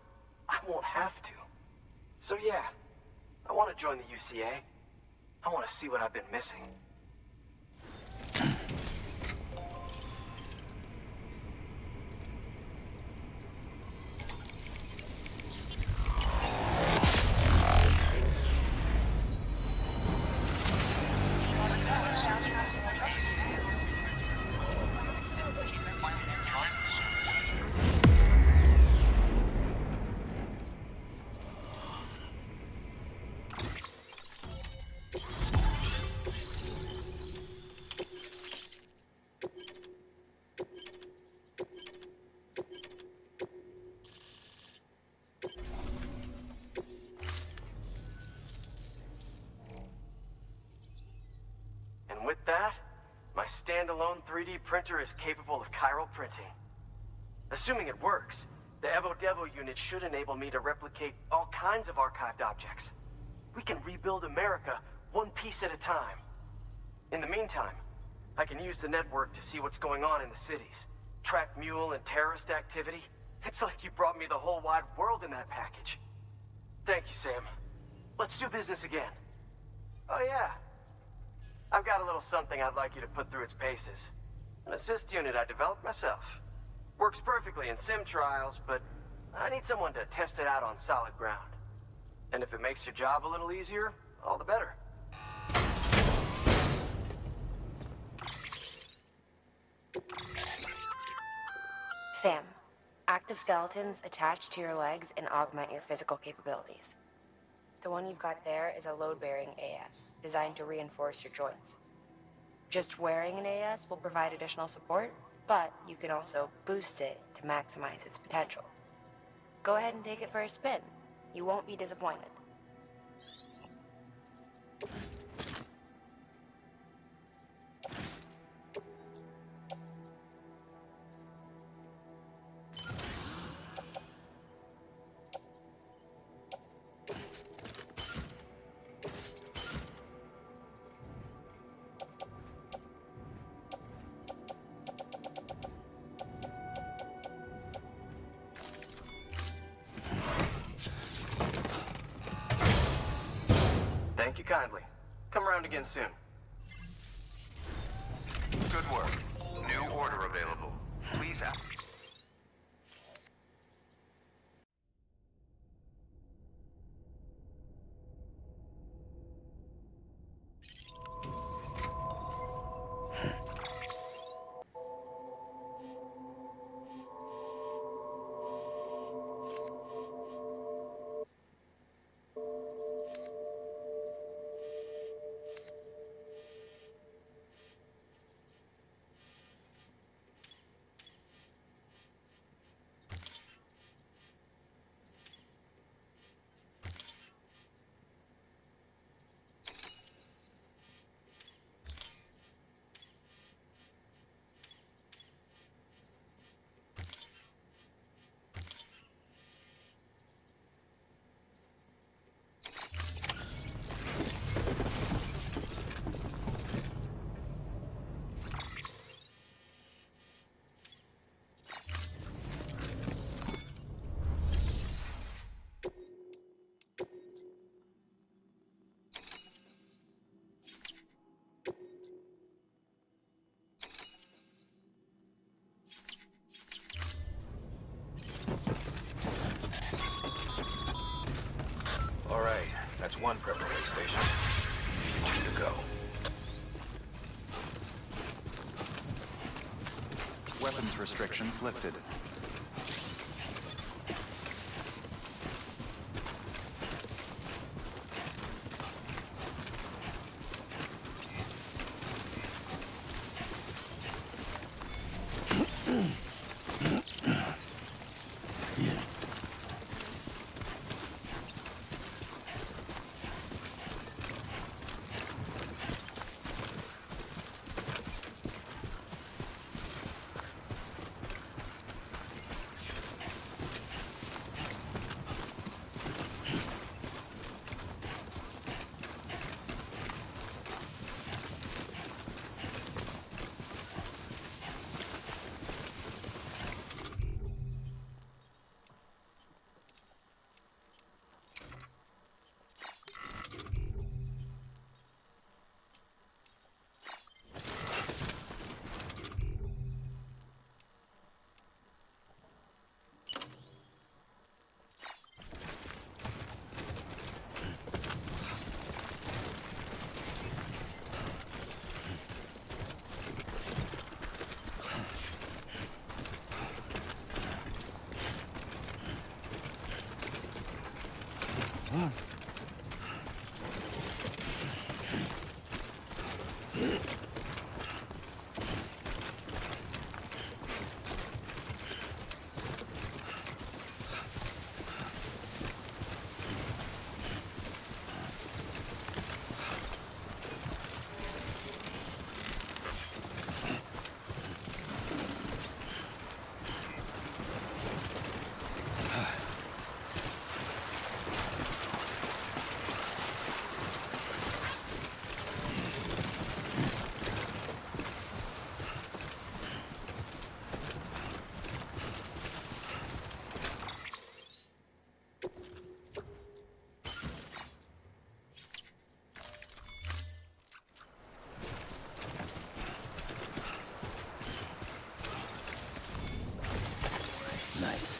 I won't have to. So yeah, I want to join the UCA. I want to see what I've been missing. With that, my standalone 3D printer is capable of chiral printing. Assuming it works, the Evo Devo unit should enable me to replicate all kinds of archived objects. We can rebuild America one piece at a time. In the meantime, I can use the network to see what's going on in the cities, track mule and terrorist activity. It's like you brought me the whole wide world in that package. Thank you, Sam. Let's do business again. Oh yeah. I've got a little something I'd like you to put through its paces. An assist unit I developed myself. Works perfectly in sim trials, but I need someone to test it out on solid ground. And if it makes your job a little easier, all the better. Sam, active skeletons attach to your legs and augment your physical capabilities. The one you've got there is a load-bearing AS, designed to reinforce your joints. Just wearing an AS will provide additional support, but you can also boost it to maximize its potential. Go ahead and take it for a spin. You won't be disappointed. Thank you kindly. Come around again soon. Good work. New order available. Please act. one preparatory station. 2 to go. Weapons restrictions lifted. Nice.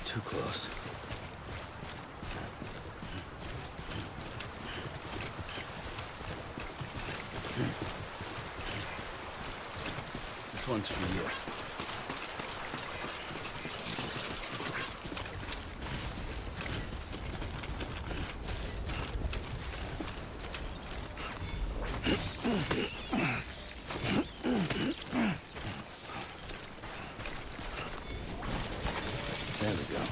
Too close. This one's for you. There we go.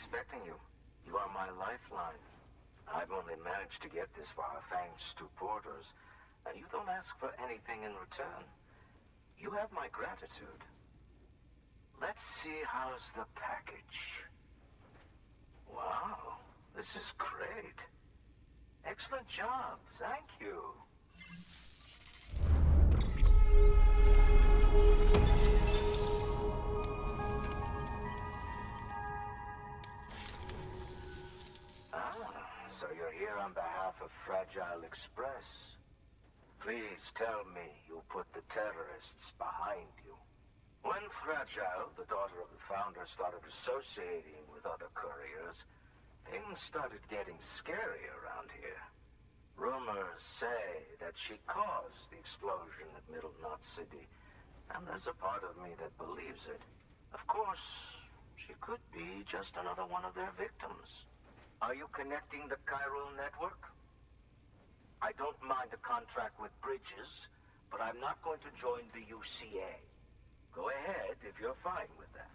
expecting you. You are my lifeline. I've only managed to get this far thanks to Porters, and you don't ask for anything in return. You have my gratitude. Let's see how's the package. Wow, this is great. Excellent job, thank you. So you're here on behalf of Fragile Express. Please tell me you put the terrorists behind you. When Fragile, the daughter of the founder, started associating with other couriers, things started getting scary around here. Rumors say that she caused the explosion at Middle Knot City, and there's a part of me that believes it. Of course, she could be just another one of their victims. Are you connecting the chiral network? I don't mind a contract with Bridges, but I'm not going to join the UCA. Go ahead if you're fine with that.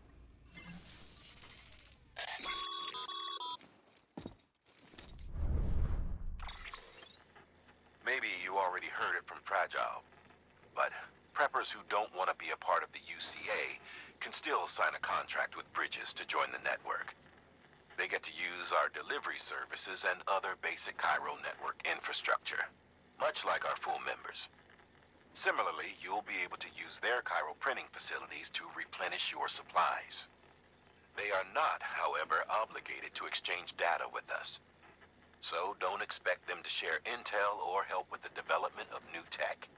Maybe you already heard it from Fragile, but preppers who don't want to be a part of the UCA can still sign a contract with Bridges to join the network. They get to use our delivery services and other basic chiral network infrastructure, much like our full members. Similarly, you'll be able to use their chiral printing facilities to replenish your supplies. They are not, however, obligated to exchange data with us. So don't expect them to share intel or help with the development of new tech.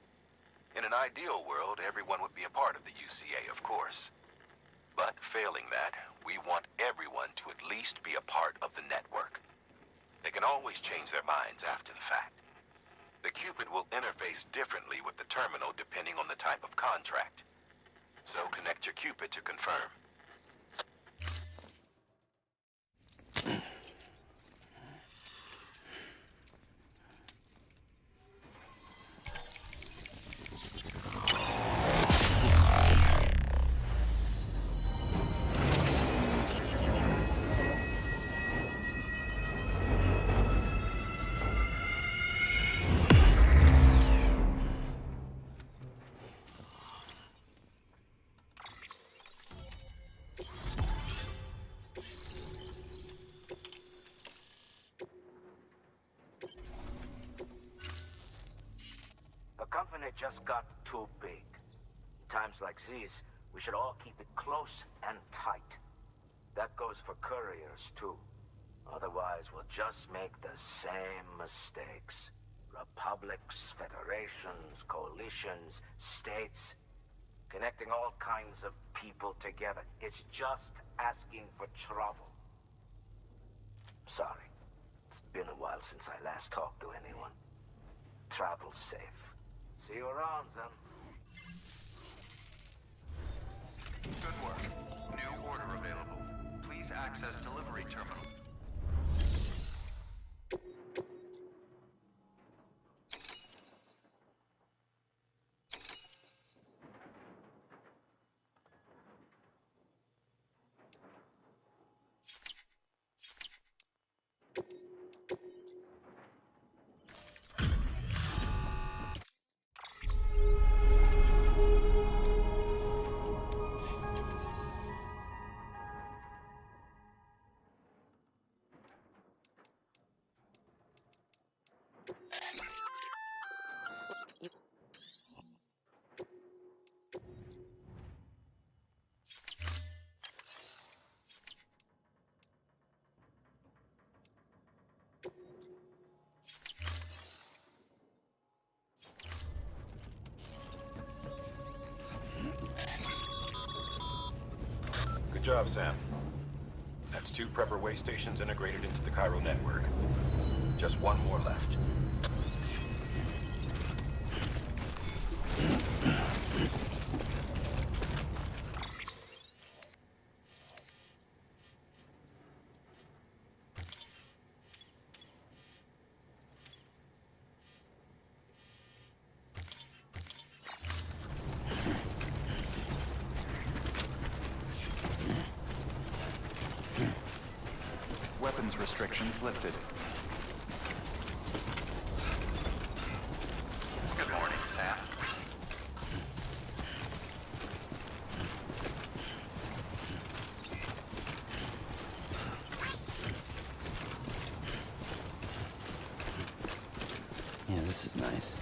In an ideal world, everyone would be a part of the UCA, of course. But failing that, we want everyone to at least be a part of the network. They can always change their minds after the fact. The Cupid will interface differently with the terminal depending on the type of contract. So connect your Cupid to confirm. Just got too big. In times like these, we should all keep it close and tight. That goes for couriers, too. Otherwise, we'll just make the same mistakes. Republics, federations, coalitions, states, connecting all kinds of people together. It's just asking for trouble. Sorry. It's been a while since I last talked to anyone. Travel safe. See you around, then. Good work. New order available. Please access delivery terminal. Good job, Sam. That's 2 prepper way stations integrated into the chiral network. Just 1 more left. weapons restrictions lifted. Good morning, Sam. Yeah, this is nice.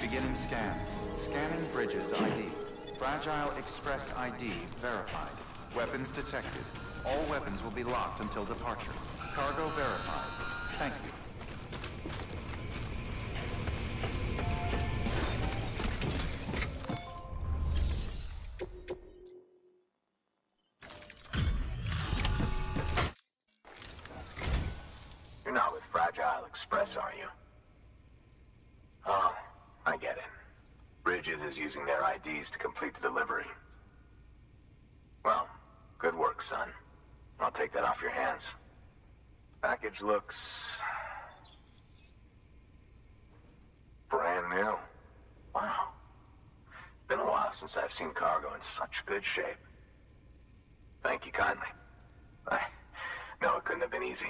Beginning scan. Scanning Bridges ID. Fragile Express ID verified. Weapons detected. All weapons will be locked until departure. Cargo verified. Thank you. You're not with Fragile Express, are you? Oh, I get it. Bridges is using their IDs to complete the delivery. Well, good work, son. I'll take that off your hands. Package looks... brand new. Wow. Been a while since I've seen cargo in such good shape. Thank you kindly. I know it couldn't have been easy.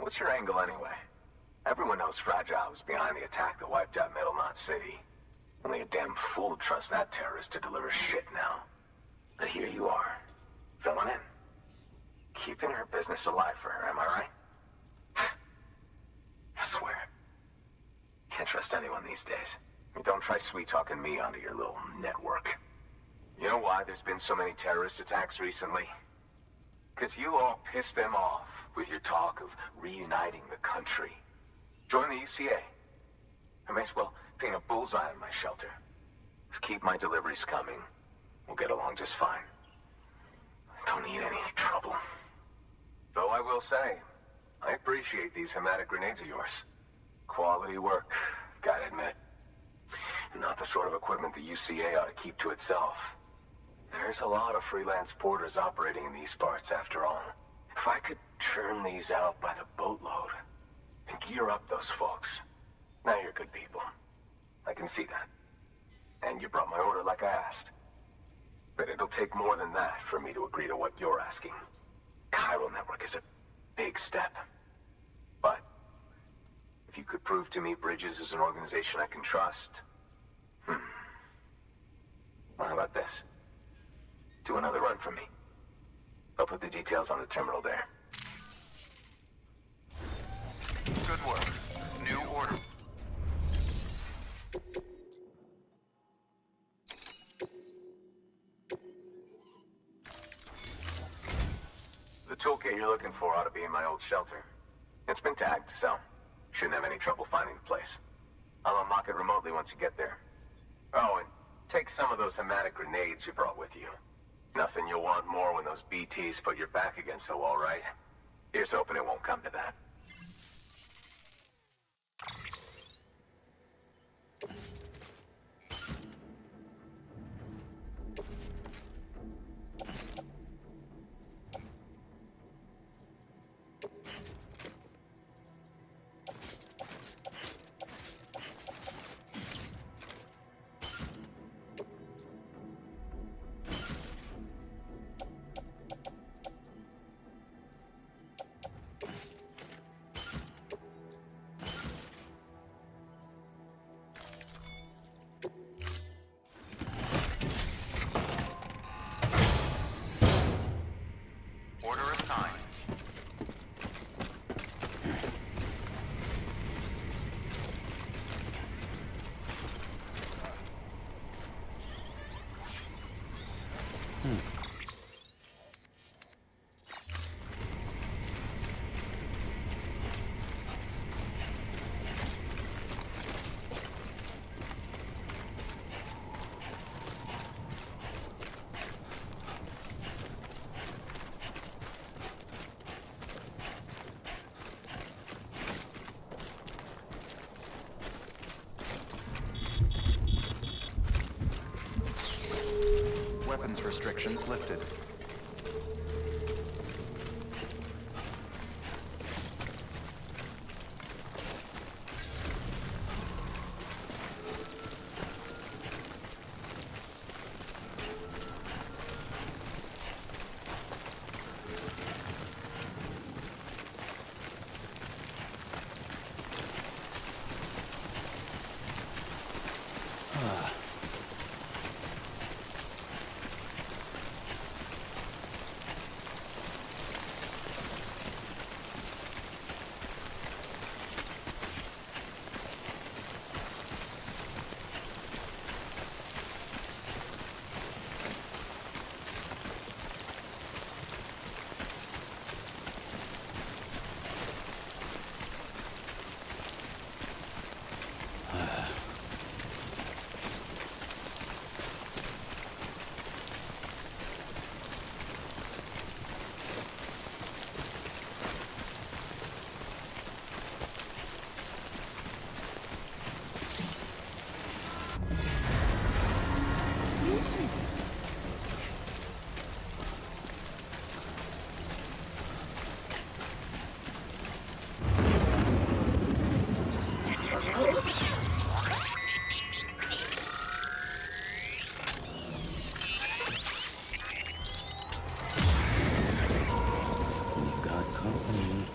What's your angle anyway? Everyone knows Fragile was behind the attack that wiped out Metal Knot City. Only a damn fool would trust that terrorist to deliver shit now. But here you are, filling in. Keeping her business alive for her, am I right? I swear. Can't trust anyone these days. Don't try sweet-talking me onto your little network. You know why there's been so many terrorist attacks recently? Because you all pissed them off with your talk of reuniting the country. Join the UCA. I may as well paint a bullseye on my shelter. Just keep my deliveries coming. We'll get along just fine. Don't need any trouble. Though I will say, I appreciate these hematic grenades of yours. Quality work, gotta admit. Not the sort of equipment the UCA ought to keep to itself. There's a lot of freelance porters operating in these parts, after all. If I could churn these out by the boatload and gear up those folks. Now you're good people. I can see that. And you brought my order like I asked. But it'll take more than that for me to agree to what you're asking. Chiral Network is a big step. But if you could prove to me Bridges is an organization I can trust... Well, how about this? Do another run for me. I'll put the details on the terminal there. Good work. New order. The toolkit you're looking for ought to be in my old shelter. It's been tagged, so shouldn't have any trouble finding the place. I'll unlock it remotely once you get there. Oh, and take some of those hematic grenades you brought with you. Nothing you'll want more when those BTs put your back against the wall, right? Here's hoping it won't come to that. Order assigned. Weapons restrictions lifted. You got company.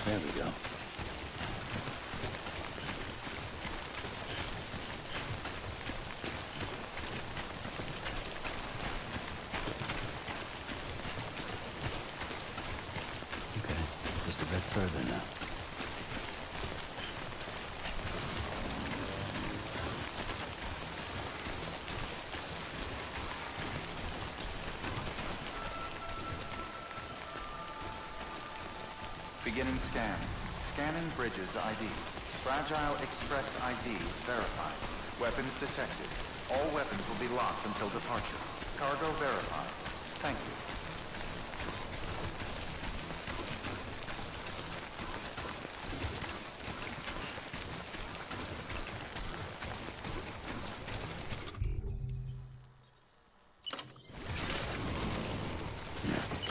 There we go. Okay, just a bit further now. Beginning scan. Scanning bridges ID. Fragile Express ID verified. Weapons detected. All weapons will be locked until departure. Cargo verified. Thank you.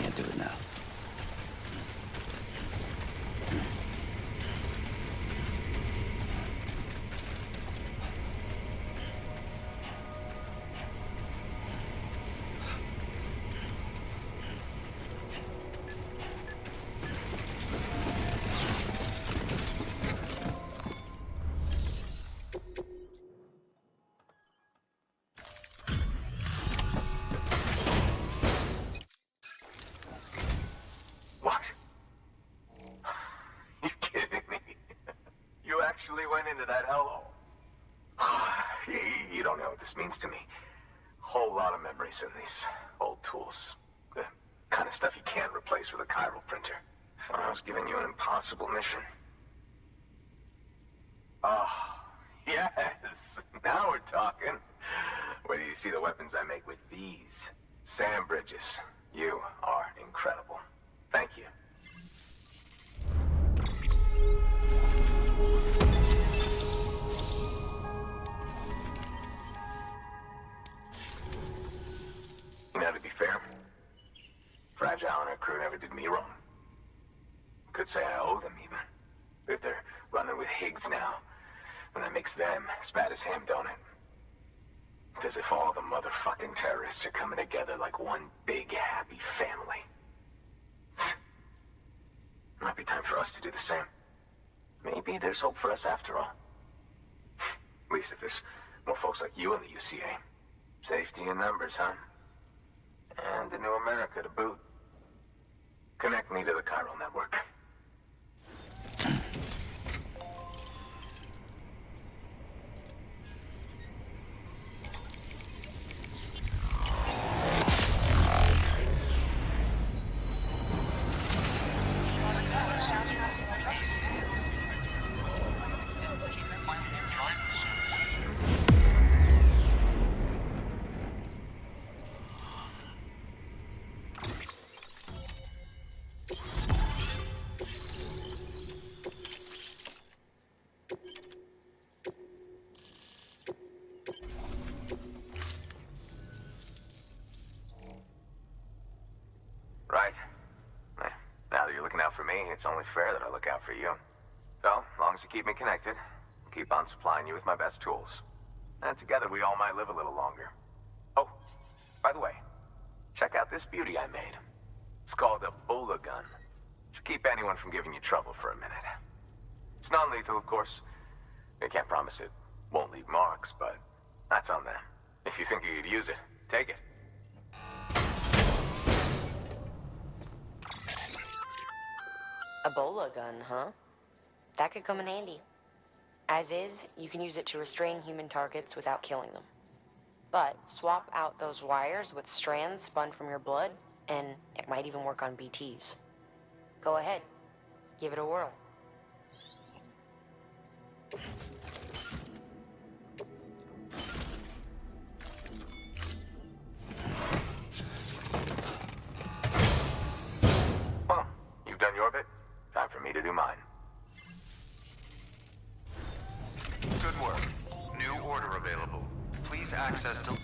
Can't do it now. What? You kidding me? You actually went into that hellhole? You don't know what this means to me. Whole lot of memories in these old tools. The kind of stuff you can't replace with a chiral printer. Thought I was giving you an impossible mission. Oh, yes. Now we're talking. Wait till you see the weapons I make with these. Sam Bridges, you are incredible. Thank you. Now, to be fair, Fragile and her crew never did me wrong. Could say I owe them, even. If they're running with Higgs now, and that makes them as bad as him, don't it? It's as if all the motherfucking terrorists are coming together like one big, happy family. Might be time for us to do the same. Maybe there's hope for us after all. At least if there's more folks like you in the UCA. Safety in numbers, huh? And the new America to boot. Connect me to the chiral network. Right. Now that you're looking out for me, it's only fair that I look out for you. So, as long as you keep me connected, I'll keep on supplying you with my best tools. And together we all might live a little longer. Oh, by the way, check out this beauty I made. It's called a Bola gun. Should keep anyone from giving you trouble for a minute. It's non-lethal, of course. I can't promise it won't leave marks, but that's on them. If you think you could use it, take it. A Bola gun, huh? That could come in handy. As is, you can use it to restrain human targets without killing them. But swap out those wires with strands spun from your blood, and it might even work on BTs. Go ahead. Give it a whirl. Well, you've done your bit. Time for me to do mine. Good work. New order available. Please access to...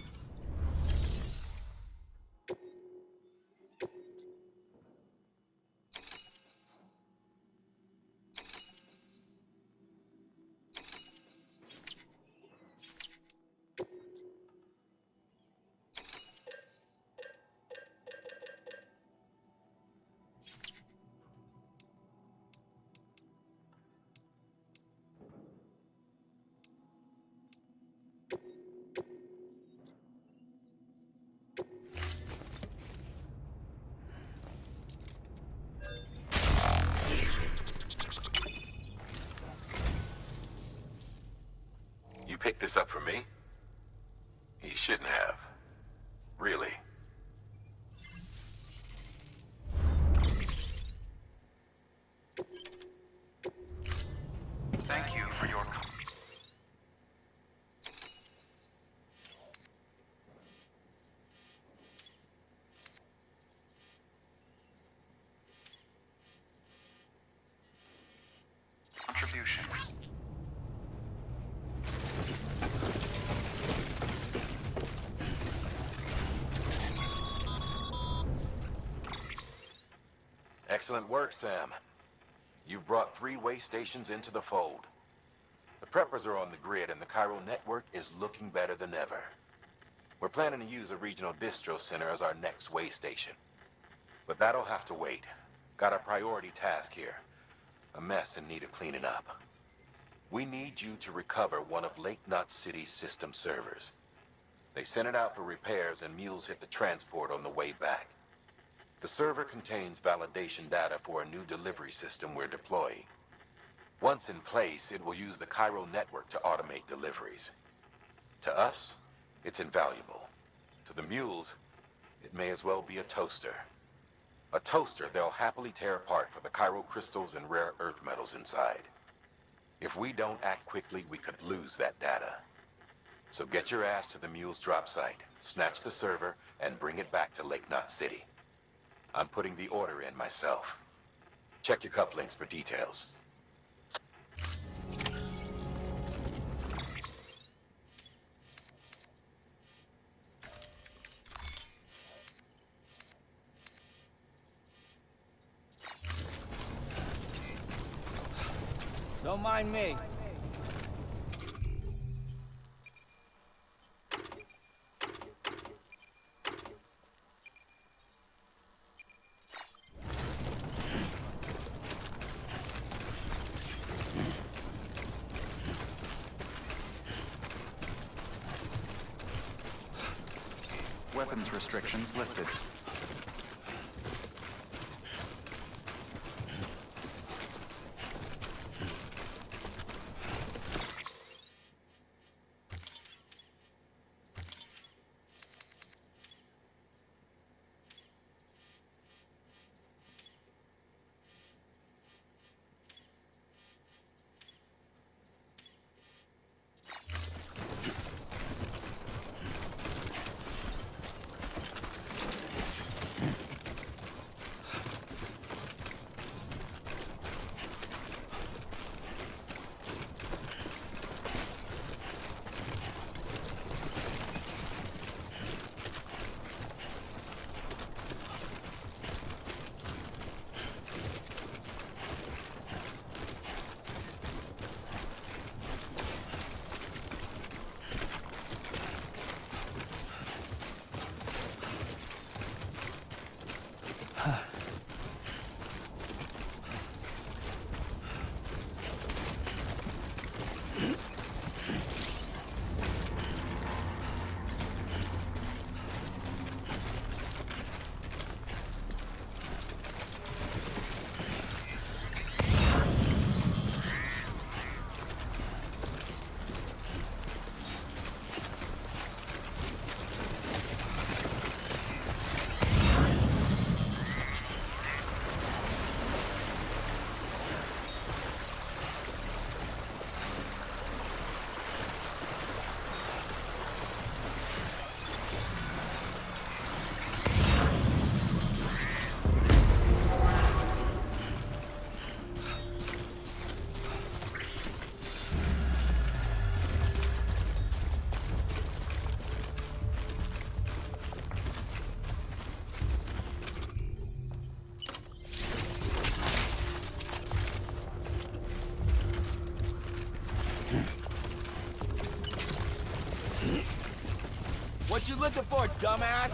picked this up for me? He shouldn't have. Really. Thank you for your... contribution. Excellent work, Sam. You've brought 3 way stations into the fold. The preppers are on the grid and the Chiral network is looking better than ever. We're planning to use a regional distro center as our next way station. But that'll have to wait. Got a priority task here. A mess in need of cleaning up. We need you to recover one of Lake Knot City's system servers. They sent it out for repairs and mules hit the transport on the way back. The server contains validation data for a new delivery system we're deploying. Once in place, it will use the Chiral network to automate deliveries. To us, it's invaluable. To the mules, it may as well be a toaster. A toaster they'll happily tear apart for the chiral crystals and rare earth metals inside. If we don't act quickly, we could lose that data. So get your ass to the mule's drop site, snatch the server, and bring it back to Lake Knot City. I'm putting the order in myself. Check your cufflinks for details. Don't mind me. Weapons restrictions lifted. What you looking for, dumbass?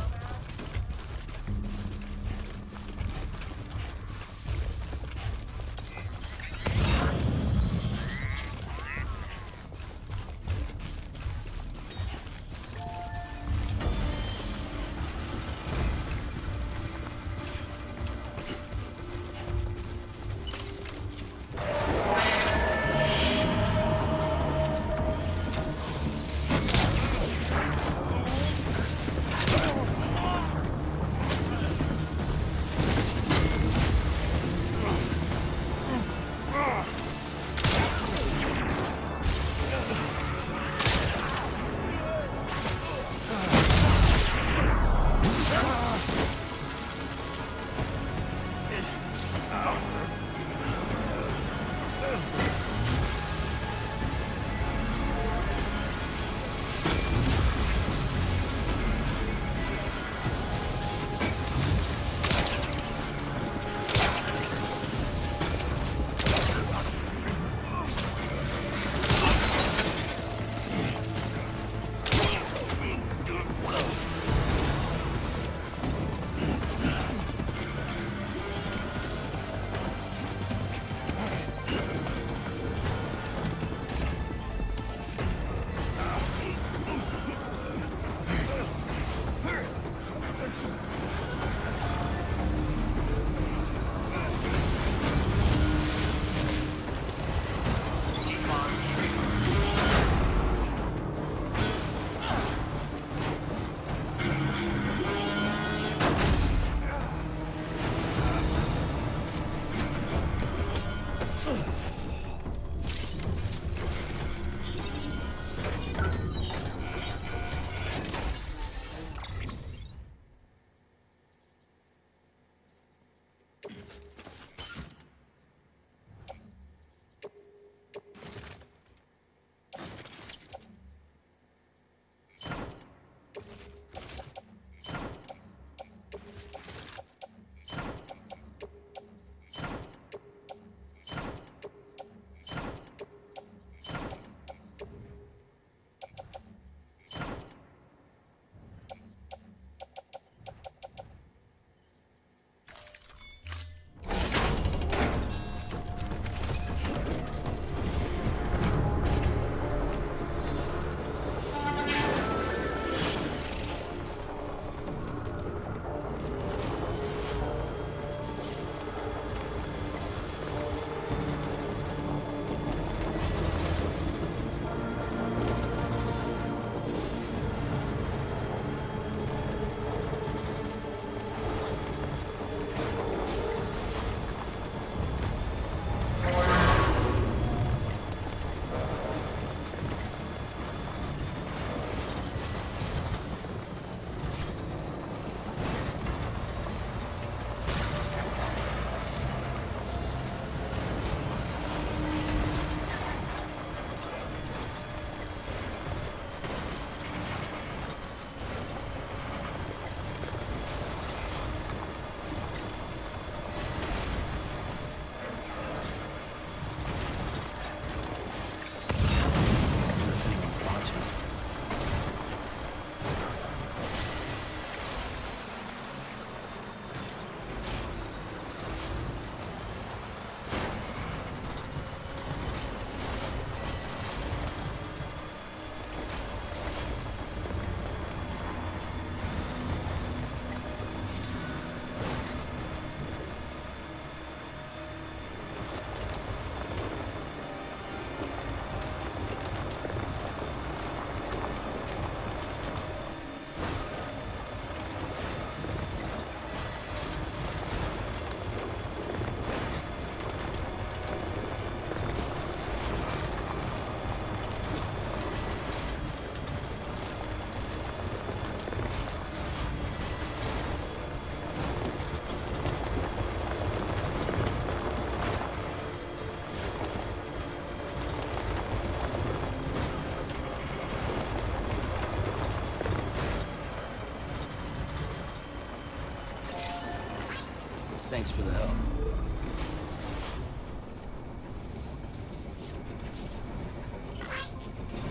Thanks for the help.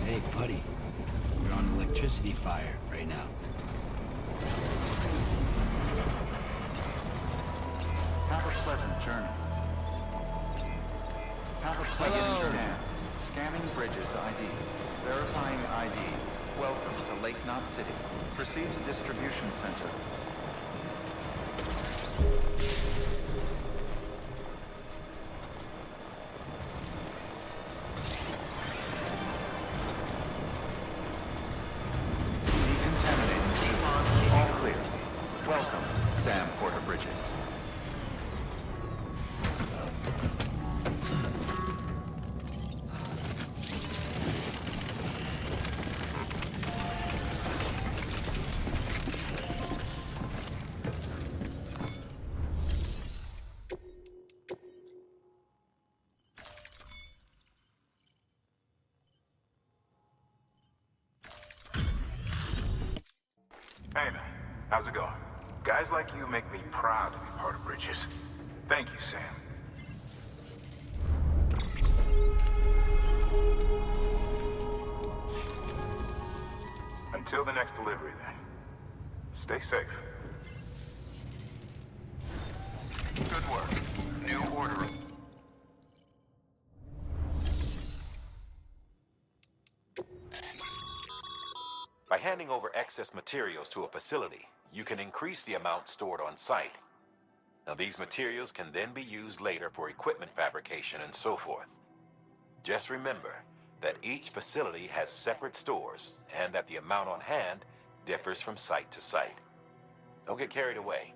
Hey, buddy. We're on electricity fire right now. Have a pleasant journey. Have a pleasant scan. Scanning Bridges ID. Verifying ID. Welcome to Lake Knot City. Proceed to distribution center. Decontaminating. All clear. Welcome, Sam Porter Bridges. Hey man, how's it going? Guys like you make me proud to be part of Bridges. Thank you, Sam. Until the next delivery then. Stay safe. Good work. New order. By handing over excess materials to a facility, you can increase the amount stored on site. Now, these materials can then be used later for equipment fabrication and so forth. Just remember that each facility has separate stores and that the amount on hand differs from site to site. Don't get carried away.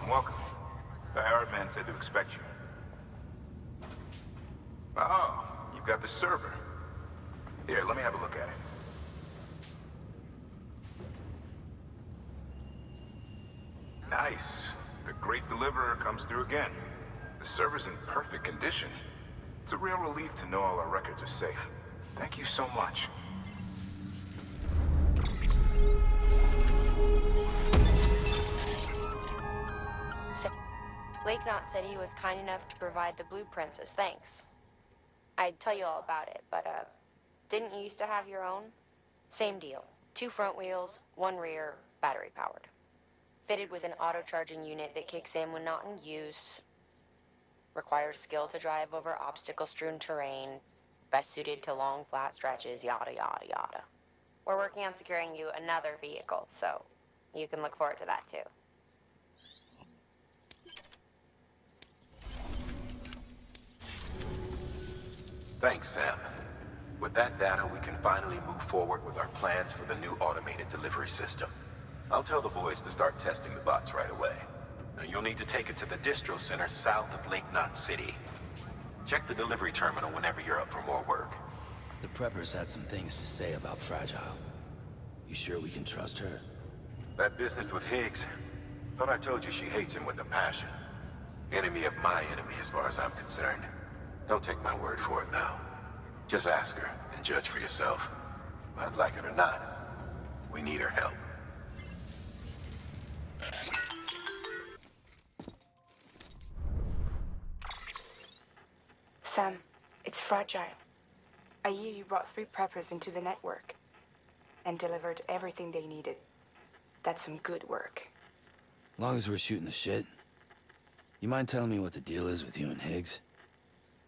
Welcome. The hired man said to expect you. Oh, you've got the server. Here, let me have a look at it. Nice. The great deliverer comes through again. The server's in perfect condition. It's a real relief to know all our records are safe. Thank you so much. Lake Knot City was kind enough to provide the blueprints as thanks. I'd tell you all about it, but, didn't you used to have your own? Same deal. 2 front wheels, 1 rear, battery powered. Fitted with an auto-charging unit that kicks in when not in use. Requires skill to drive over obstacle-strewn terrain. Best suited to long, flat stretches, yada, yada, yada. We're working on securing you another vehicle, so you can look forward to that too. Thanks, Sam. With that data, we can finally move forward with our plans for the new automated delivery system. I'll tell the boys to start testing the bots right away. Now, you'll need to take it to the distro center south of Lake Knot City. Check the delivery terminal whenever you're up for more work. The preppers had some things to say about Fragile. You sure we can trust her? That business with Higgs, thought I told you she hates him with a passion. Enemy of my enemy as far as I'm concerned. Don't take my word for it now. Just ask her and judge for yourself. I'd like it or not. We need her help. Sam, it's fragile. I hear you brought 3 preppers into the network and delivered everything they needed. That's some good work. As long as we're shooting the shit. You mind telling me what the deal is with you and Higgs?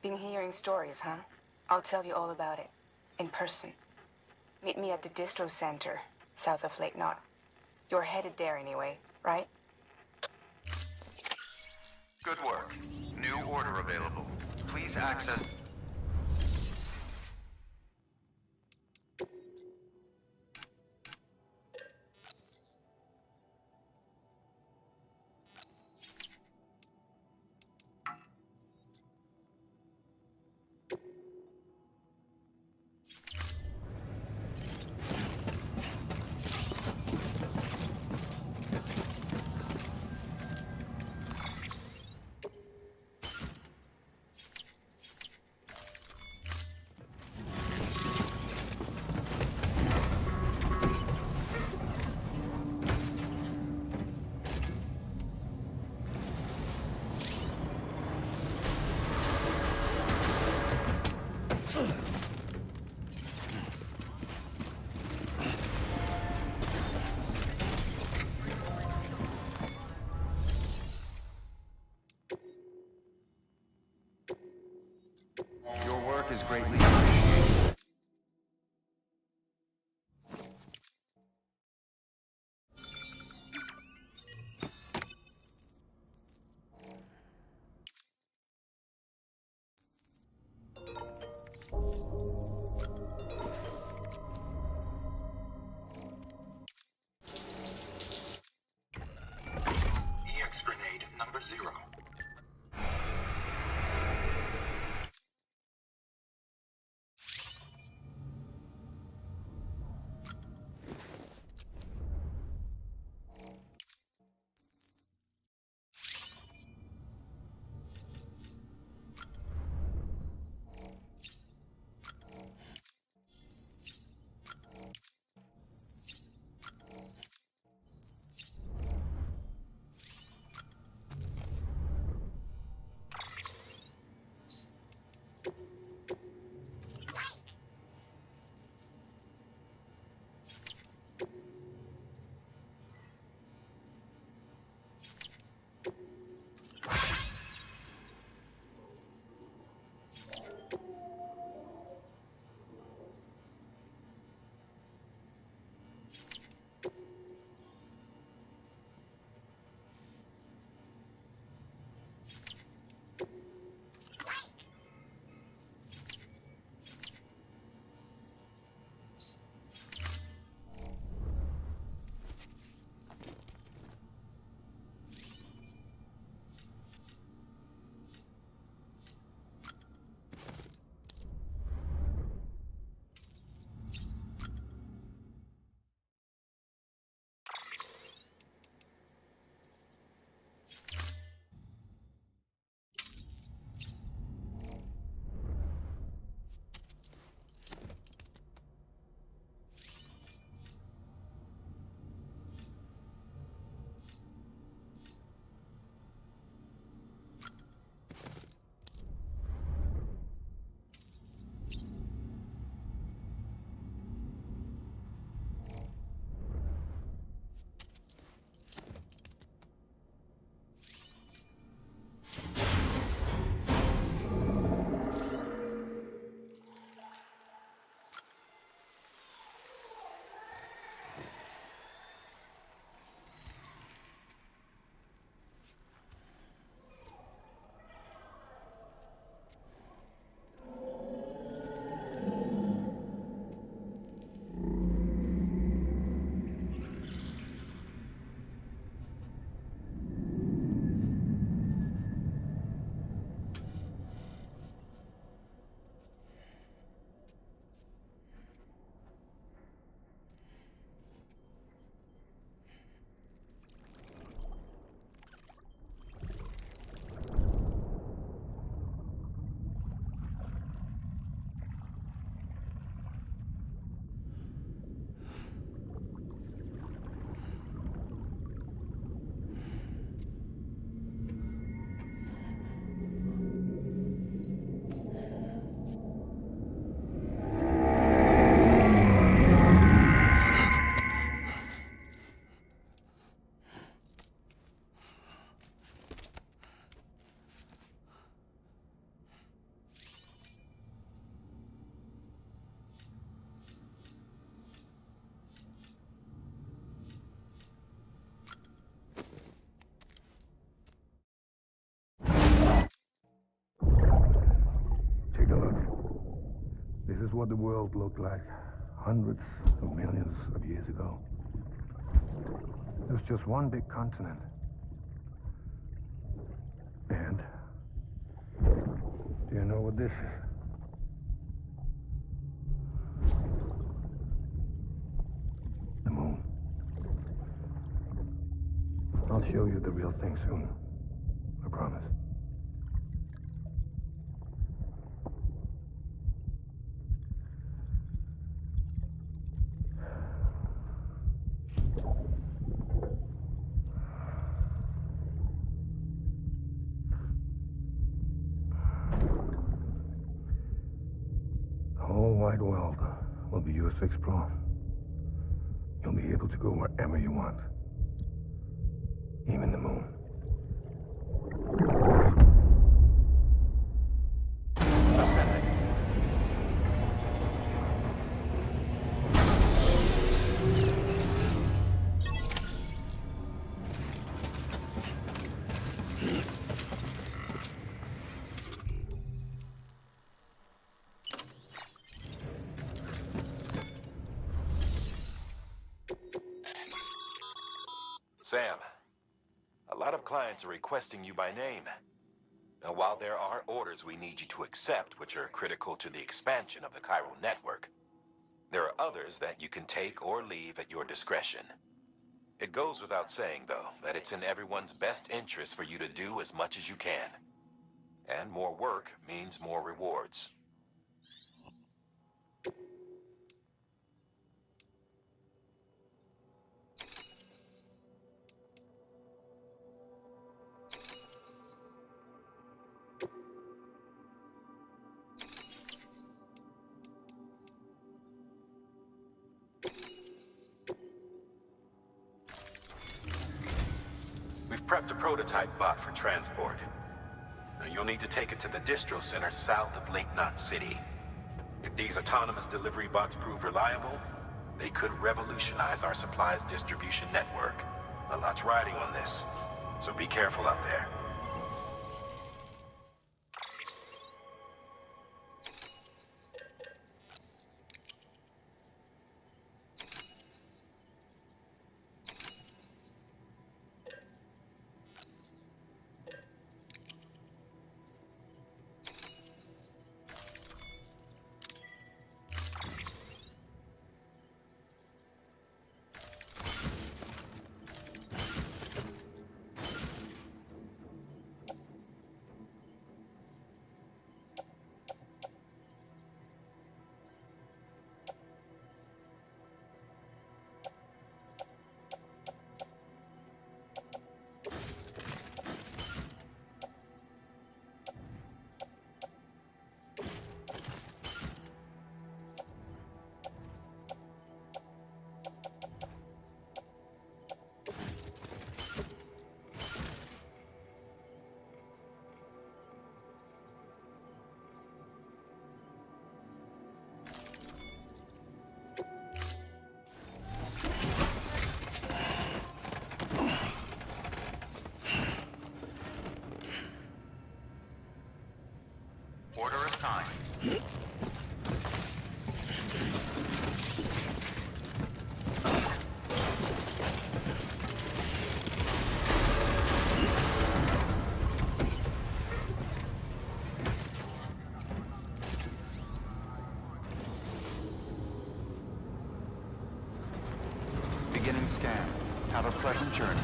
Been hearing stories, huh? I'll tell you all about it. In person. Meet me at the distro center, south of Lake Knot. You're headed there anyway, right? Good work. New order available. Please access... Your work is greatly appreciated. EX grenade number 0. is what the world looked like hundreds of millions of years ago. It was just one big continent. And do you know what this is? The moon. I'll show you the real thing soon. I promise. The whole wide world will be yours to explore. You'll be able to go wherever you want. Even the moon. Ascending. Sam, a lot of clients are requesting you by name. Now, while there are orders we need you to accept, which are critical to the expansion of the chiral network, there are others that you can take or leave at your discretion. It goes without saying, though, that it's in everyone's best interest for you to do as much as you can. And more work means more rewards. We've prepped a prototype bot for transport. Now you'll need to take it to the distro center south of Lake Knot City. If these autonomous delivery bots prove reliable, they could revolutionize our supplies distribution network. A lot's riding on this, so be careful out there. Order assigned. Beginning scan. Have a pleasant journey.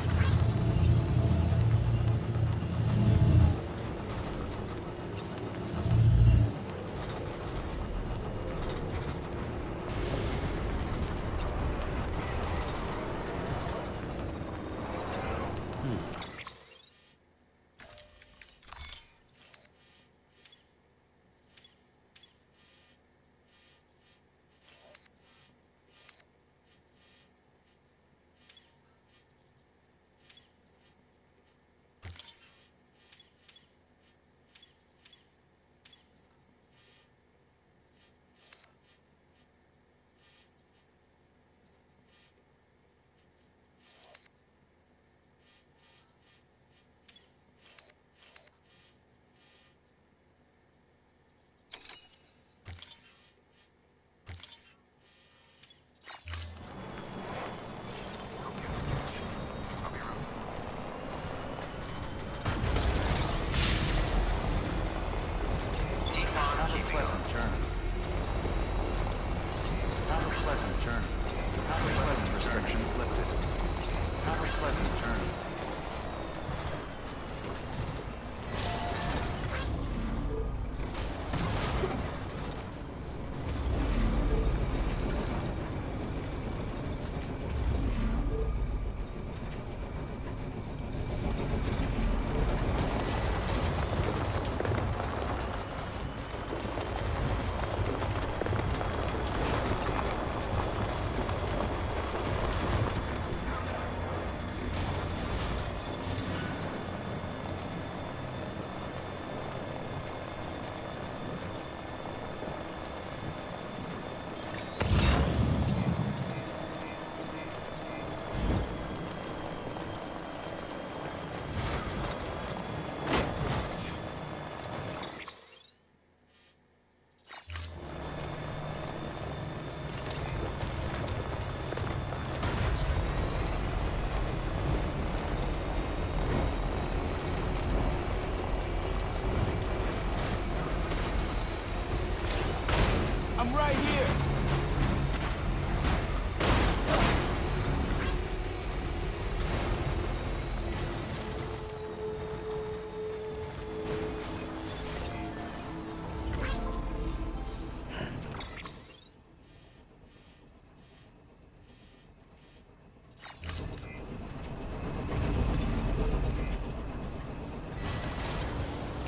I'm right here.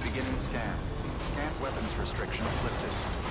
Beginning scan. Scant weapons restrictions lifted.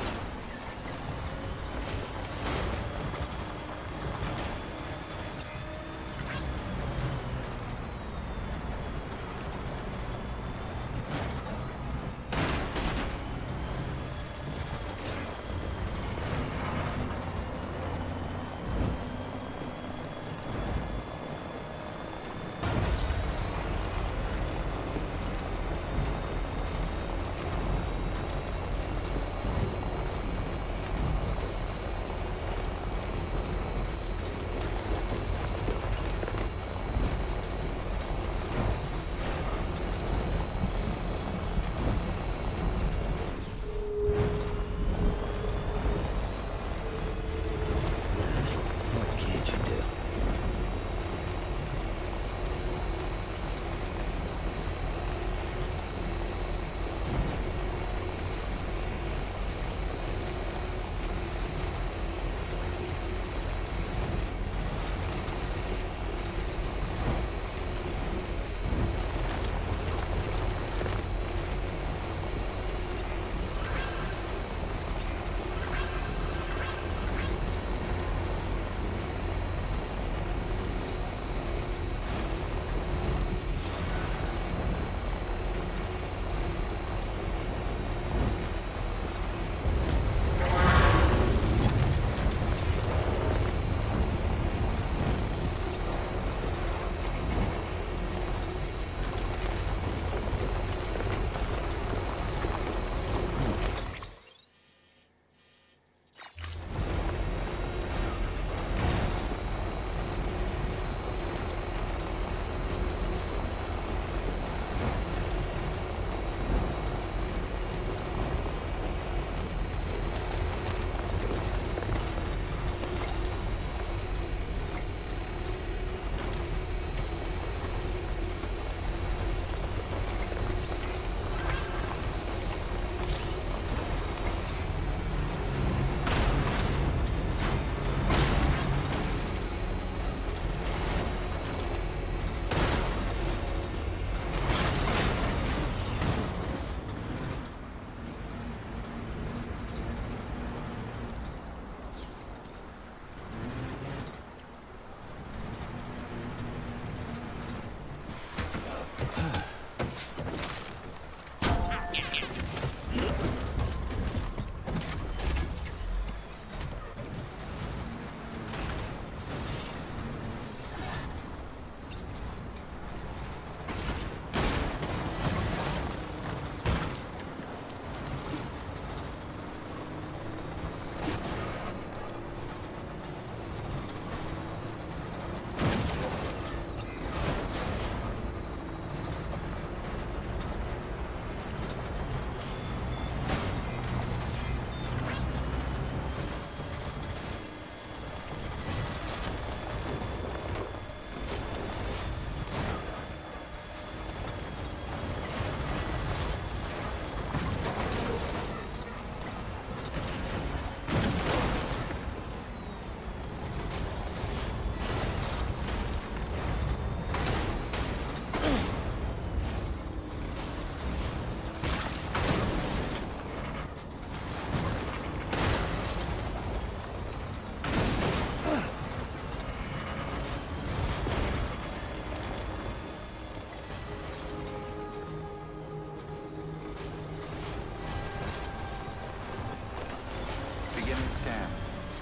What can't you do?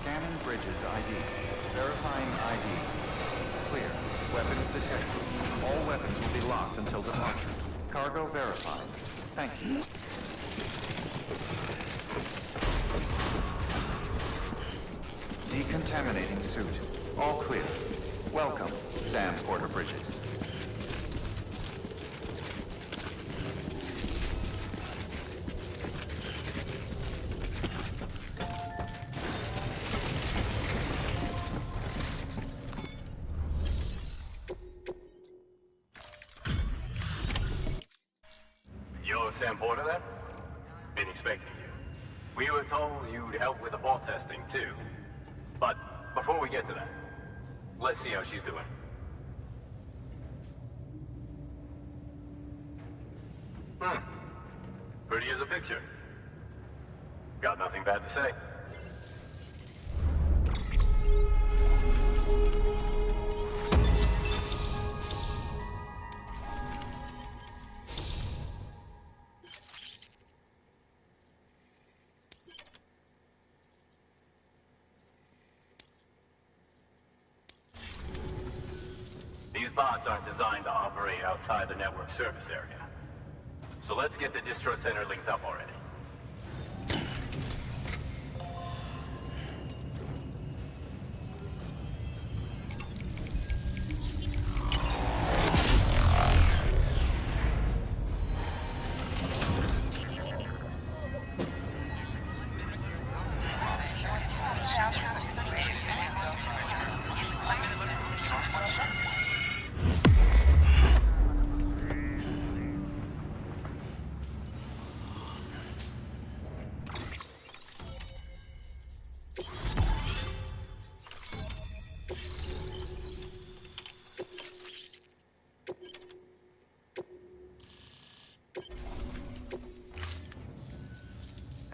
Scanning bridges ID. Verifying ID. Clear. Weapons detected. All weapons will be locked until departure. Cargo verified. Thank you. Decontaminating suit. All clear. Welcome, Sam Porter Bridges. Sam Porter then? Been expecting you. We were told you'd help with the bot testing too. But before we get to that, let's see how she's doing. Pretty as a picture. Got nothing bad to say. These bots aren't designed to operate outside the network service area. So let's get the distro center linked up already.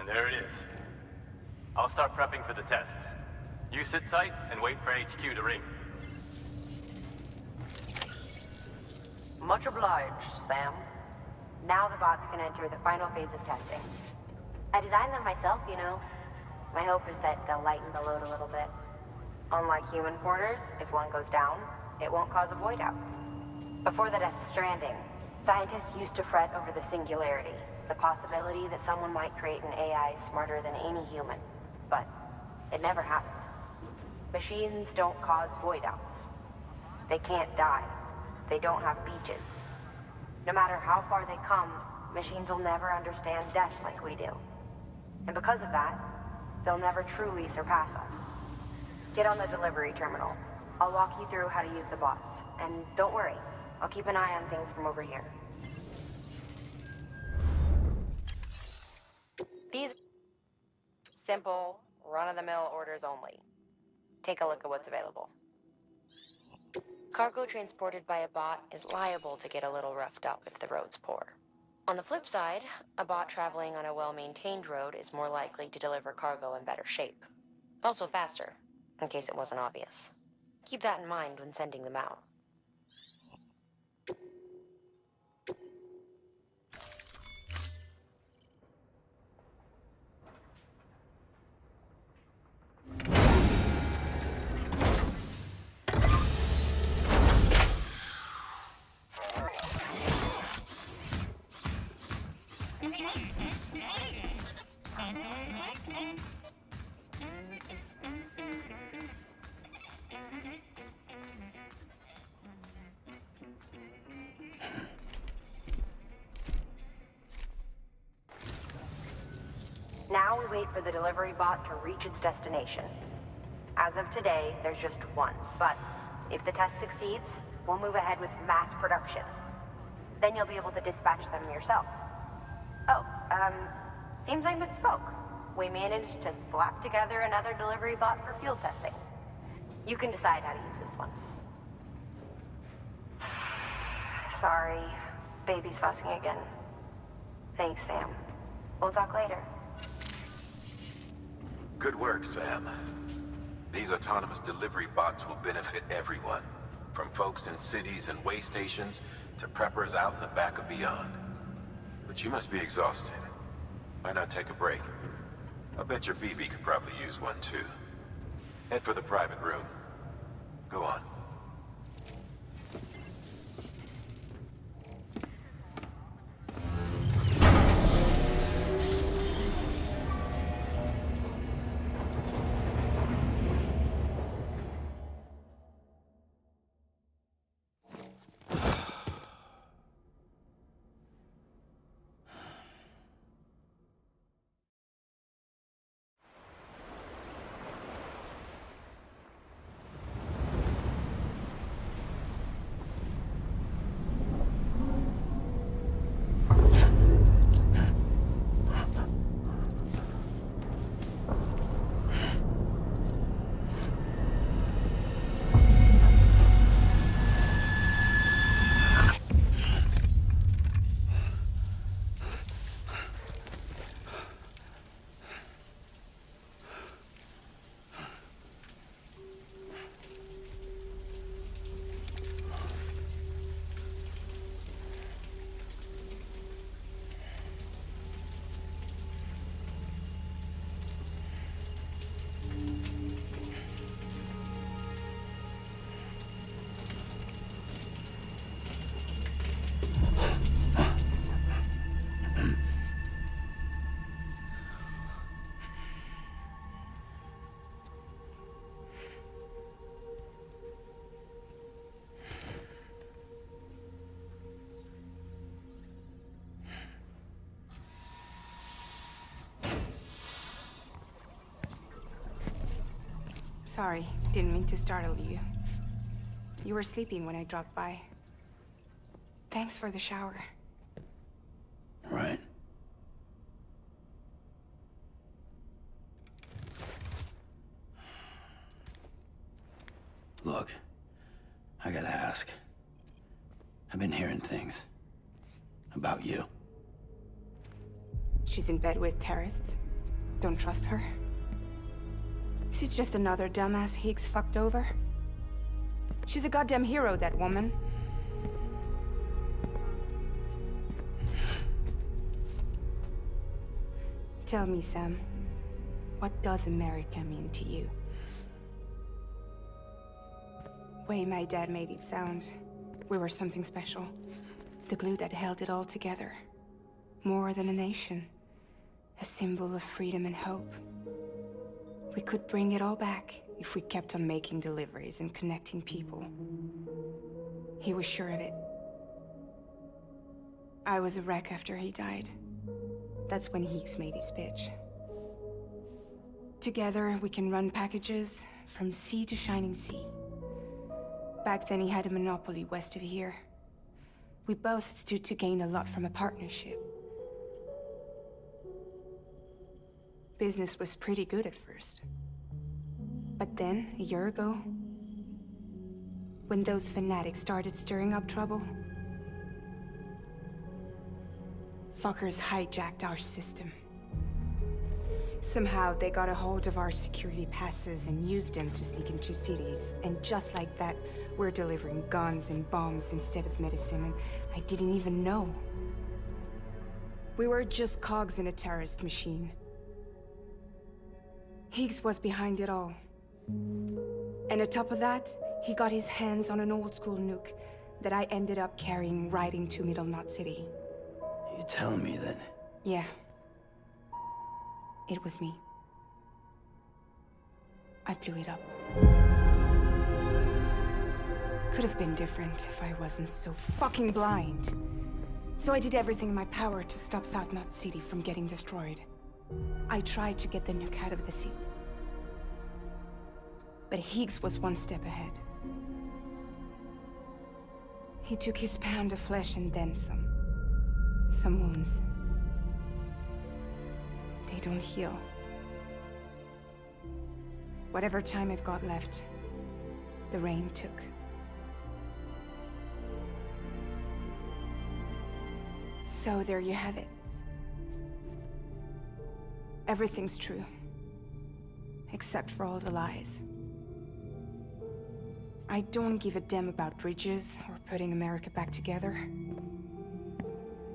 There it is. I'll start prepping for the tests. You sit tight and wait for HQ to ring. Much obliged, Sam. Now the bots can enter the final phase of testing. I designed them myself, you know. My hope is that they'll lighten the load a little bit. Unlike human porters, if one goes down, it won't cause a void out. Before the death of Stranding, scientists used to fret over the singularity, the possibility that someone might create an AI smarter than any human. But it never happened. Machines don't cause void outs. They can't die. They don't have beaches. No matter how far they come, machines will never understand death like we do. And because of that, they'll never truly surpass us. Get on the delivery terminal. I'll walk you through how to use the bots. And don't worry, I'll keep an eye on things from over here. These simple, run-of-the-mill orders only. Take a look at what's available. Cargo transported by a bot is liable to get a little roughed up if the road's poor. On the flip side, a bot traveling on a well-maintained road is more likely to deliver cargo in better shape. Also faster, in case it wasn't obvious. Keep that in mind when sending them out. Now we wait for the delivery bot to reach its destination. As of today, there's just one, but if the test succeeds, we'll move ahead with mass production. Then you'll be able to dispatch them yourself. Oh, seems I misspoke. We managed to slap together another delivery bot for field testing. You can decide how to use this one. Sorry, baby's fussing again. Thanks, Sam. We'll talk later. Good work, Sam. These autonomous delivery bots will benefit everyone, from folks in cities and way stations to preppers out in the back of beyond. But you must be exhausted. Why not take a break? I'll bet your BB could probably use one too. Head for the private room. Go on. Sorry, didn't mean to startle you. You were sleeping when I dropped by. Thanks for the shower. Right. Look, I gotta ask. I've been hearing things about you. She's in bed with terrorists. Don't trust her. She's just another dumbass Higgs fucked over. She's a goddamn hero, that woman. Tell me, Sam, what does America mean to you? Way my dad made it sound, we were something special. The glue that held it all together. More than a nation. A symbol of freedom and hope. We could bring it all back if we kept on making deliveries and connecting people. He was sure of it. I was a wreck after he died. That's when Higgs made his pitch. Together, we can run packages from sea to shining sea. Back then, he had a monopoly west of here. We both stood to gain a lot from a partnership. Business was pretty good at first. But then, a year ago, when those fanatics started stirring up trouble, fuckers hijacked our system. Somehow, they got a hold of our security passes and used them to sneak into cities. And just like that, we're delivering guns and bombs instead of medicine, and I didn't even know. We were just cogs in a terrorist machine. Higgs was behind it all. And on top of that, he got his hands on an old-school nuke that I ended up carrying right into Middle Knot City. You telling me that? Yeah. It was me. I blew it up. Could have been different if I wasn't so fucking blind. So I did everything in my power to stop South Knot City from getting destroyed. I tried to get the nuke out of the city. But Higgs was one step ahead. He took his pound of flesh and then some. Some wounds. They don't heal. Whatever time I've got left, the rain took. So there you have it. Everything's true. Except for all the lies. I don't give a damn about bridges or putting America back together.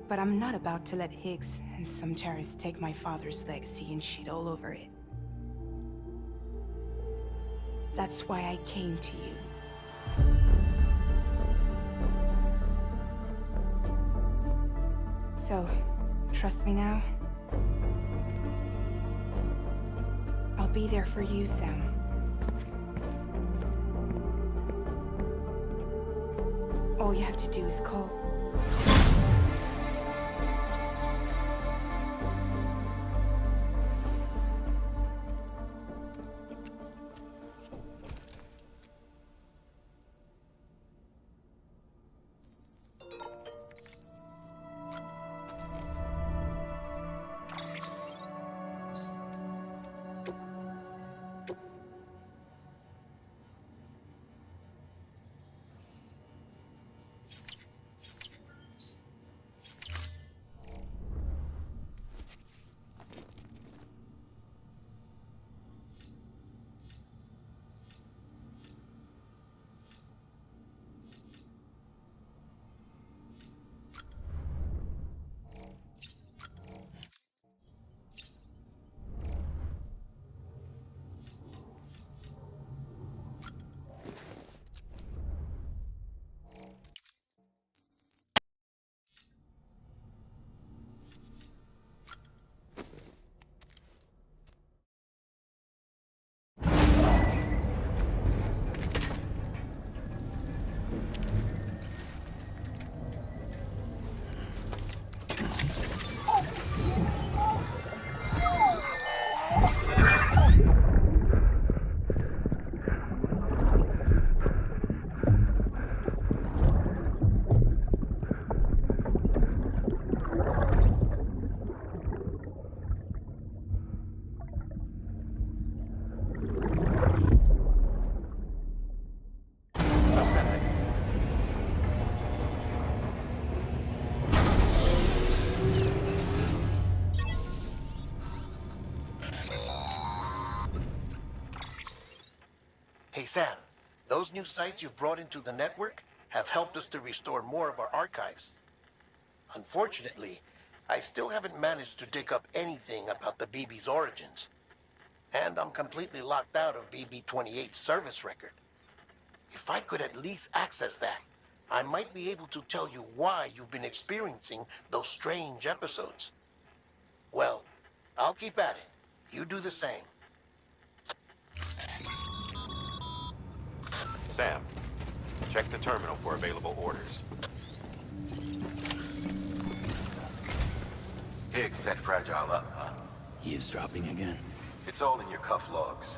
But I'm not about to let Higgs and some terrorists take my father's legacy and shit all over it. That's why I came to you. So, trust me now? I'll be there for you, Sam. All you have to do is call. Hey, Sam, those new sites you've brought into the network have helped us to restore more of our archives. Unfortunately, I still haven't managed to dig up anything about the BB's origins. And I'm completely locked out of BB-28's service record. If I could at least access that, I might be able to tell you why you've been experiencing those strange episodes. Well, I'll keep at it. You do the same. Sam, check the terminal for available orders. Higgs set Fragile up, huh? Eavesdropping again? It's all in your cuff logs.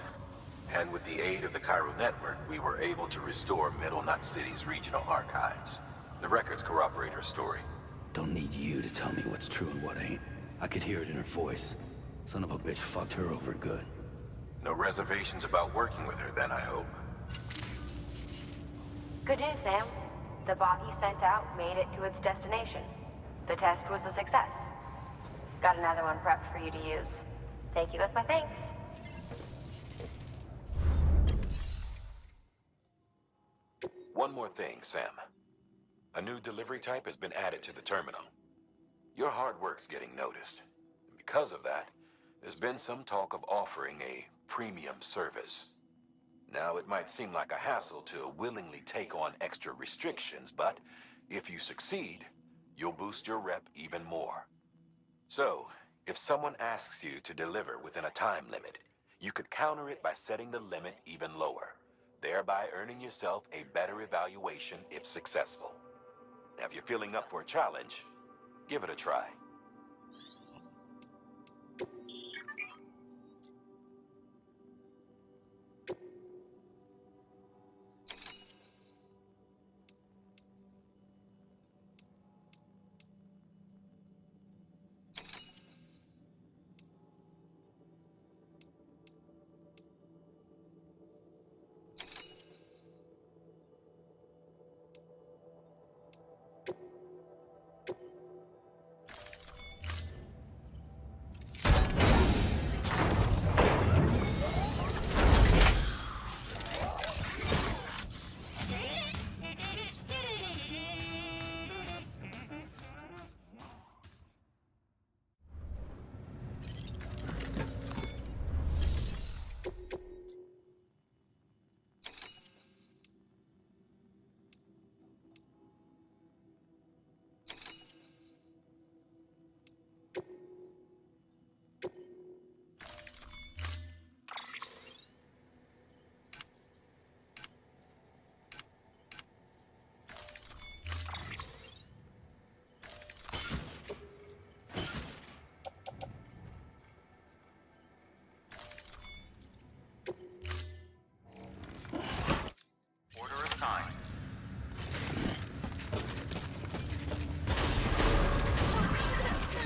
And with the aid of the Cairo network, we were able to restore Middle Knot City's regional archives. The records corroborate her story. Don't need you to tell me what's true and what ain't. I could hear it in her voice. Son of a bitch fucked her over good. No reservations about working with her then, I hope. Good news, Sam. The bot you sent out made it to its destination. The test was a success. Got another one prepped for you to use. Take you with my thanks. One more thing, Sam. A new delivery type has been added to the terminal. Your hard work's getting noticed. And because of that, there's been some talk of offering a premium service. Now, it might seem like a hassle to willingly take on extra restrictions, but if you succeed, you'll boost your rep even more. So, if someone asks you to deliver within a time limit, you could counter it by setting the limit even lower, thereby earning yourself a better evaluation if successful. Now, if you're feeling up for a challenge, give it a try.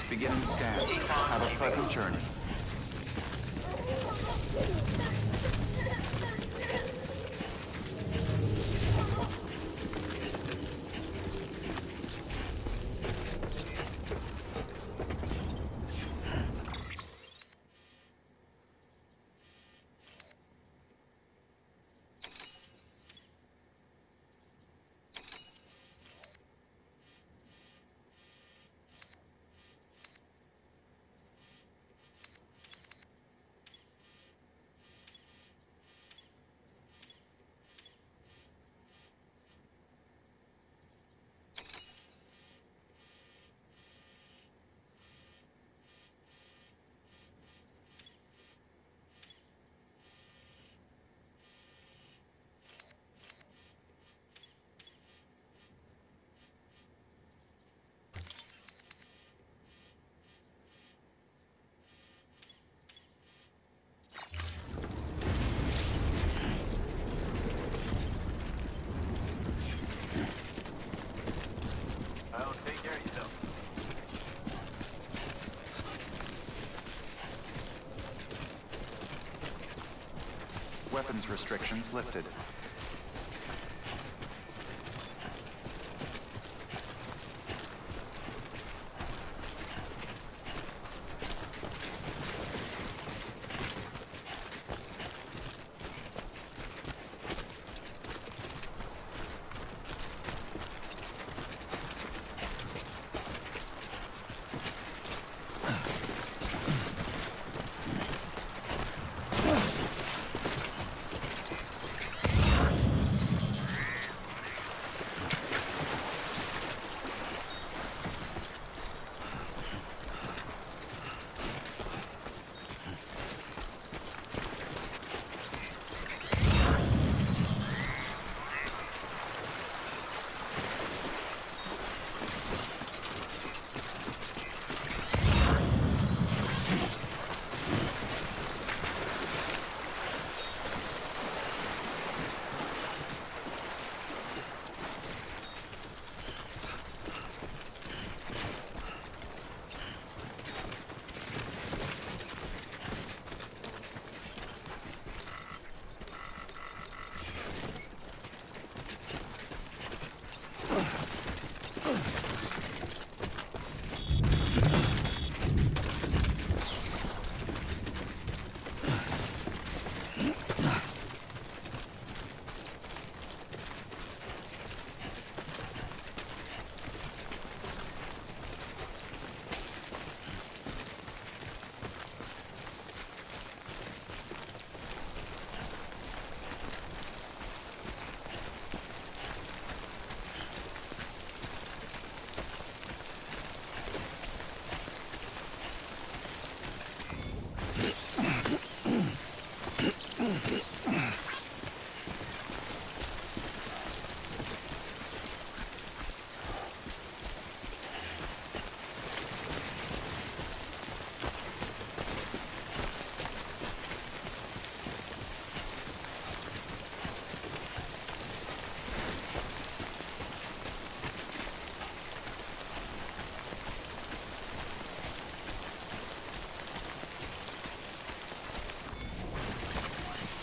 Beginning scan. Have a pleasant journey. Weapons restrictions lifted.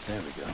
There we go.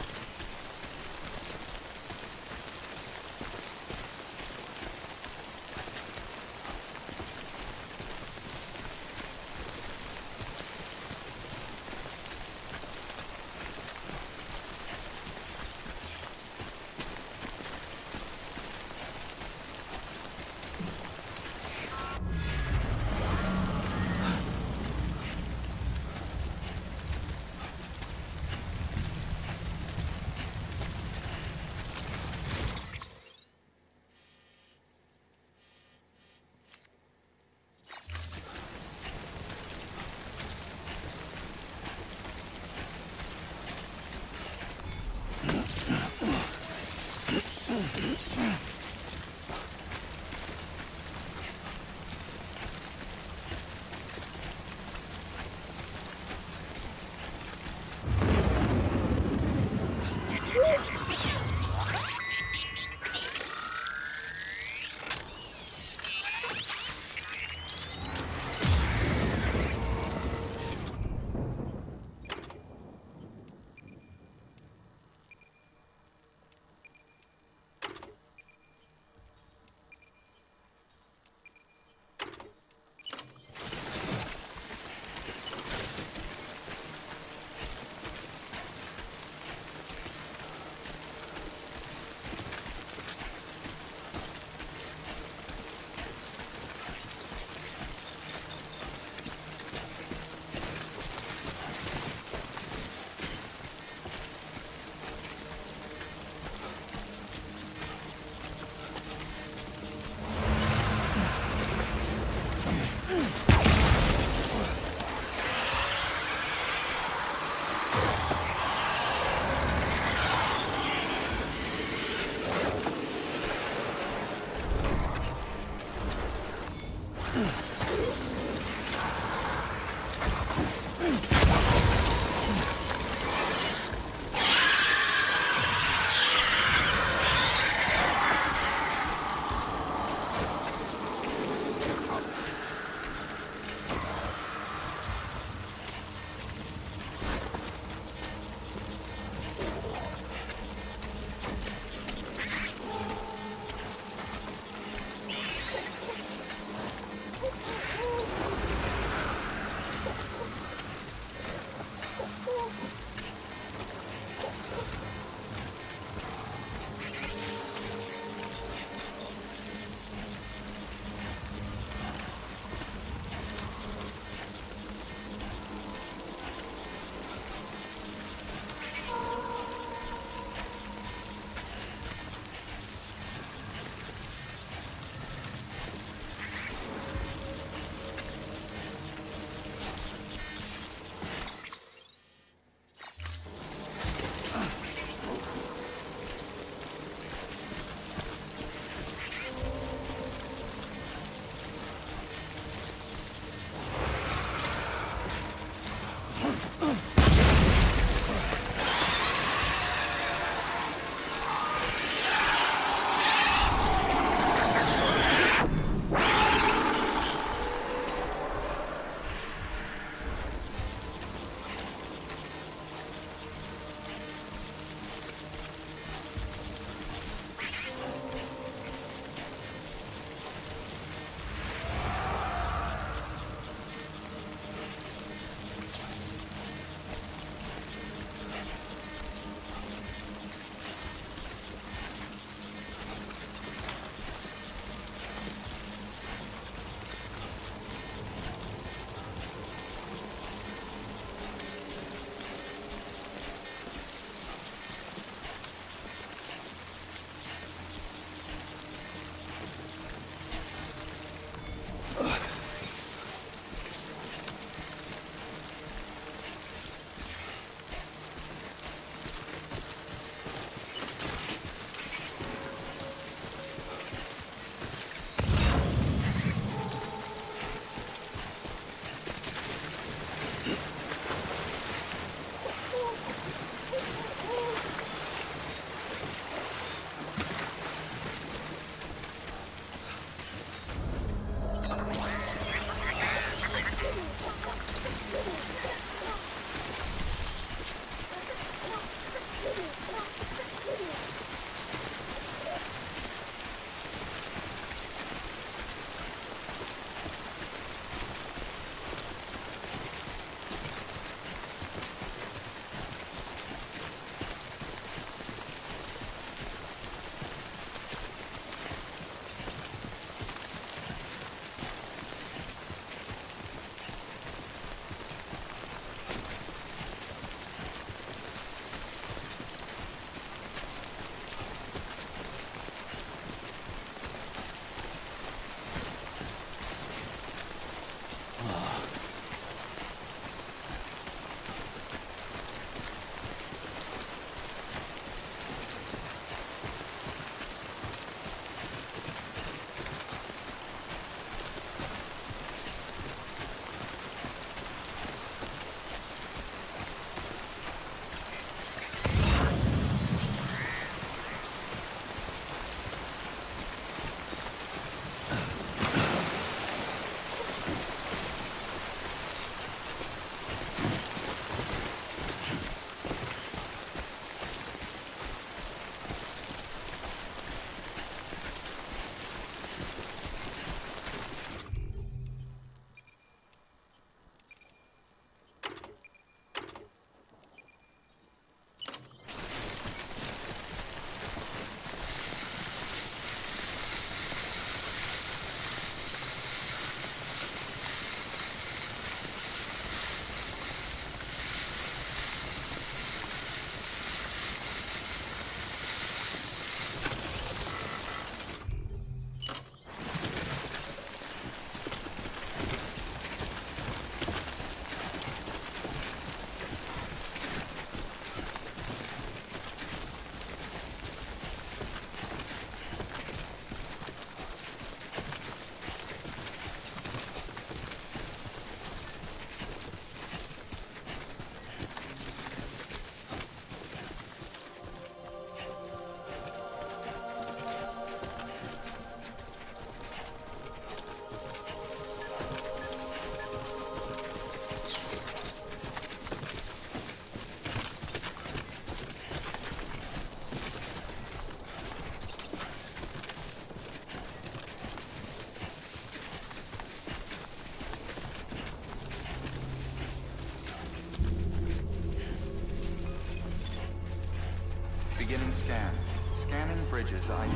Beginning scan. Scanning bridges ID.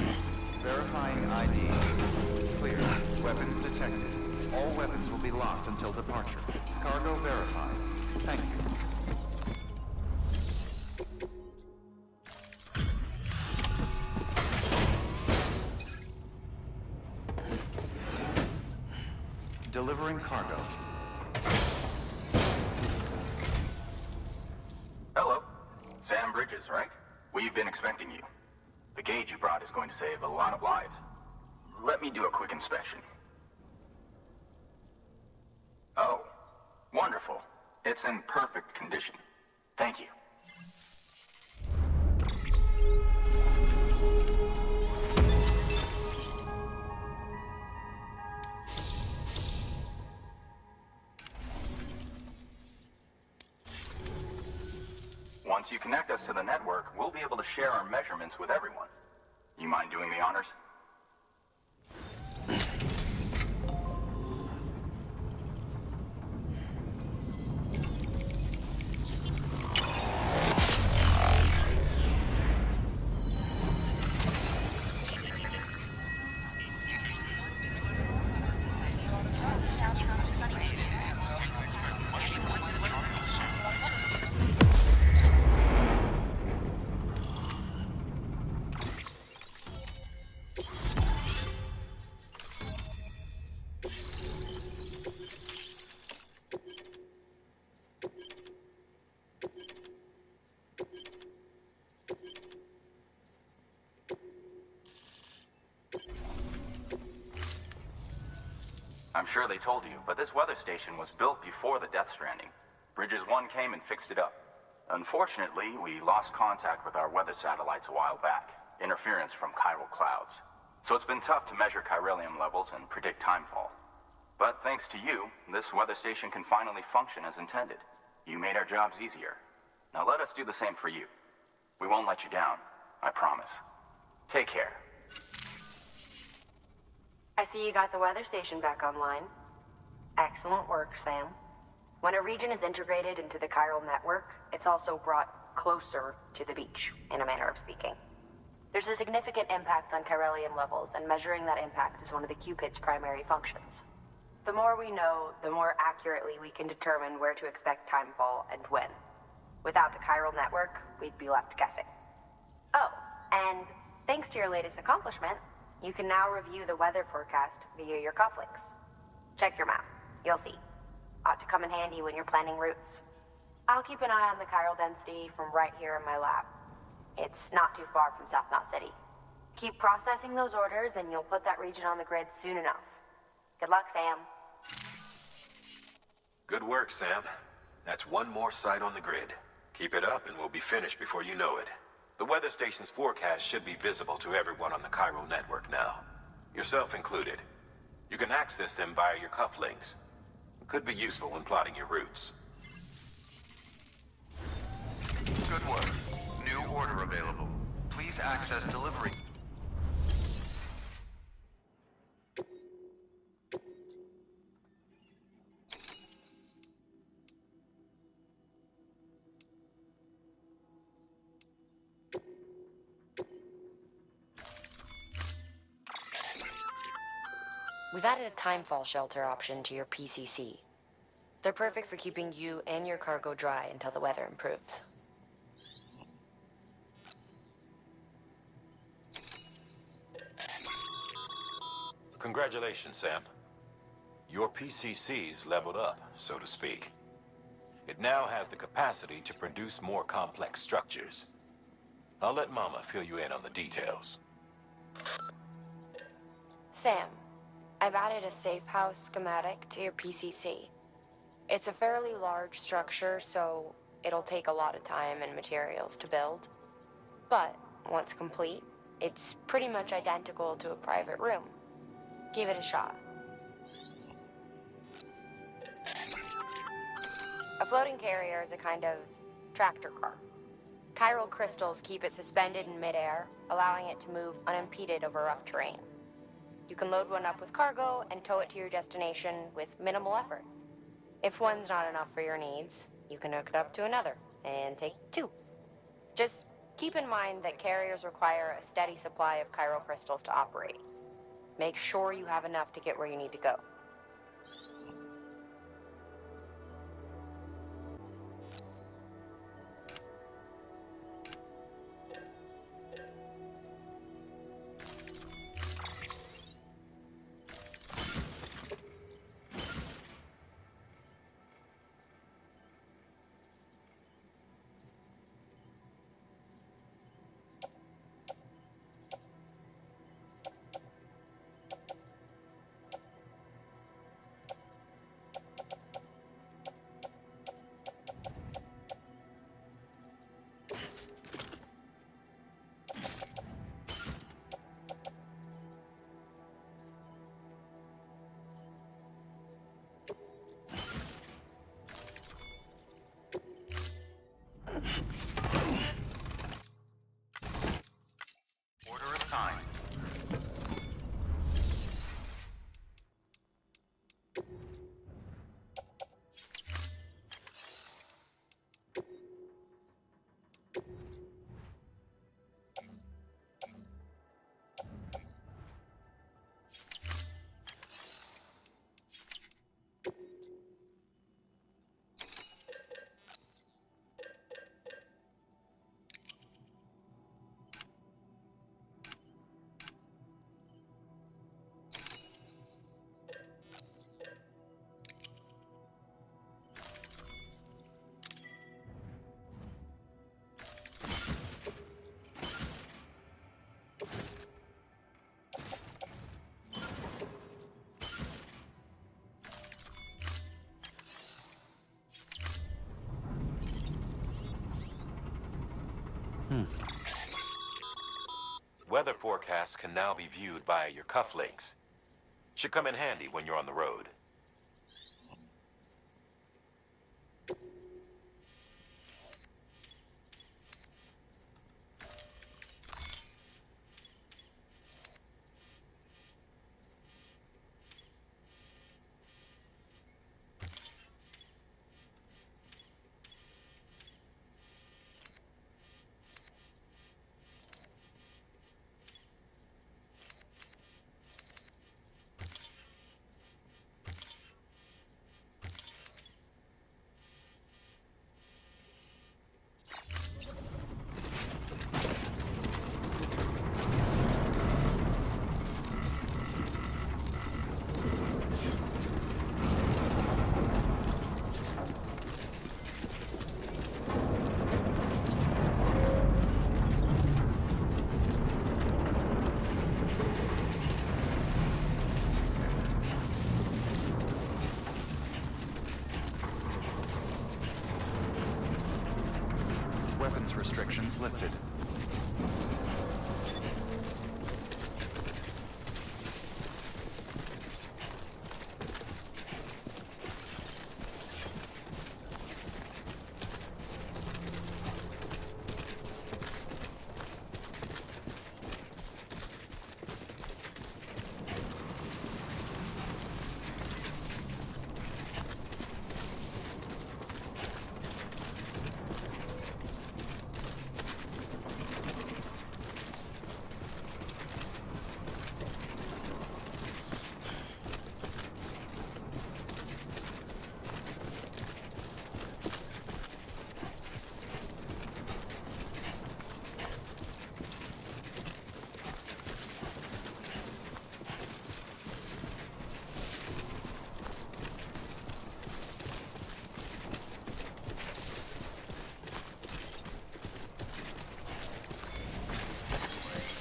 Verifying ID. Clear. Weapons detected. All weapons will be locked until departure. Cargo verified. Thank you. Delivering cargo. Hello. Sam Bridges, right? We've been expecting you. The gauge you brought is going to save a lot of lives. Let me do a quick inspection. Oh, wonderful. It's in perfect condition. Thank you. Once you connect us to the network, we'll be able to share our measurements with everyone. You mind doing the honors? I'm sure they told you, but this weather station was built before the Death Stranding. Bridges 1 came and fixed it up. Unfortunately, we lost contact with our weather satellites a while back. Interference from chiral clouds. So it's been tough to measure chiralium levels and predict timefall. But thanks to you, this weather station can finally function as intended. You made our jobs easier. Now let us do the same for you. We won't let you down, I promise. Take care. I see you got the weather station back online. Excellent work, Sam. When a region is integrated into the chiral network, it's also brought closer to the beach, in a manner of speaking. There's a significant impact on chiralium levels, and measuring that impact is one of the Cupid's primary functions. The more we know, the more accurately we can determine where to expect timefall and when. Without the chiral network, we'd be left guessing. Oh, and thanks to your latest accomplishment, you can now review the weather forecast via your cufflinks. Check your map. You'll see. Ought to come in handy when you're planning routes. I'll keep an eye on the chiral density from right here in my lab. It's not too far from South Knot City. Keep processing those orders and you'll put that region on the grid soon enough. Good luck, Sam. Good work, Sam. That's one more site on the grid. Keep it up and we'll be finished before you know it. The weather station's forecast should be visible to everyone on the chiral network now, yourself included. You can access them via your cufflinks. It could be useful when plotting your routes. Good work. New order available. Please access delivery. We've added a timefall shelter option to your PCC. They're perfect for keeping you and your cargo dry until the weather improves. Congratulations, Sam. Your PCC's leveled up, so to speak. It now has the capacity to produce more complex structures. I'll let Mama fill you in on the details. Sam, I've added a safe house schematic to your PCC. It's a fairly large structure, so it'll take a lot of time and materials to build. But once complete, it's pretty much identical to a private room. Give it a shot. A floating carrier is a kind of tractor car. Chiral crystals keep it suspended in midair, allowing it to move unimpeded over rough terrain. You can load one up with cargo and tow it to your destination with minimal effort. If one's not enough for your needs, you can hook it up to another and take two. Just Keep in mind that carriers require a steady supply of chiral crystals to operate. Make sure you have enough to get where you need to go. Order assigned. Weather forecasts can now be viewed via your cufflinks. Should come in handy when you're on the road. Weapons restrictions lifted.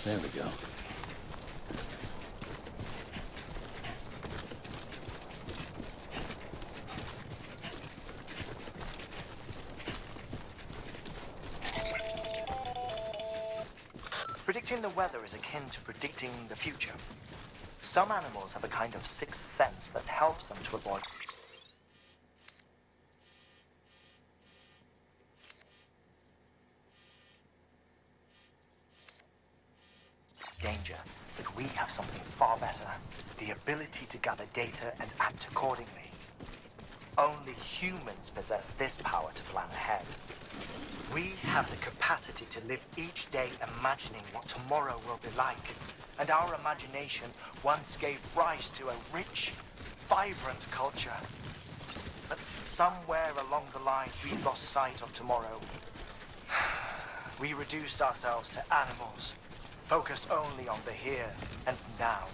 There we go. Predicting the weather is akin to predicting the future. Some animals have a kind of sixth sense that helps them to avoid danger, but we have something far better. The ability to gather data and act accordingly. Only humans possess this power to plan ahead. We have the capacity to live each day imagining what tomorrow will be like. And our imagination once gave rise to a rich, vibrant culture. But somewhere along the line, we lost sight of tomorrow. We reduced ourselves to animals, focused only on the here and now.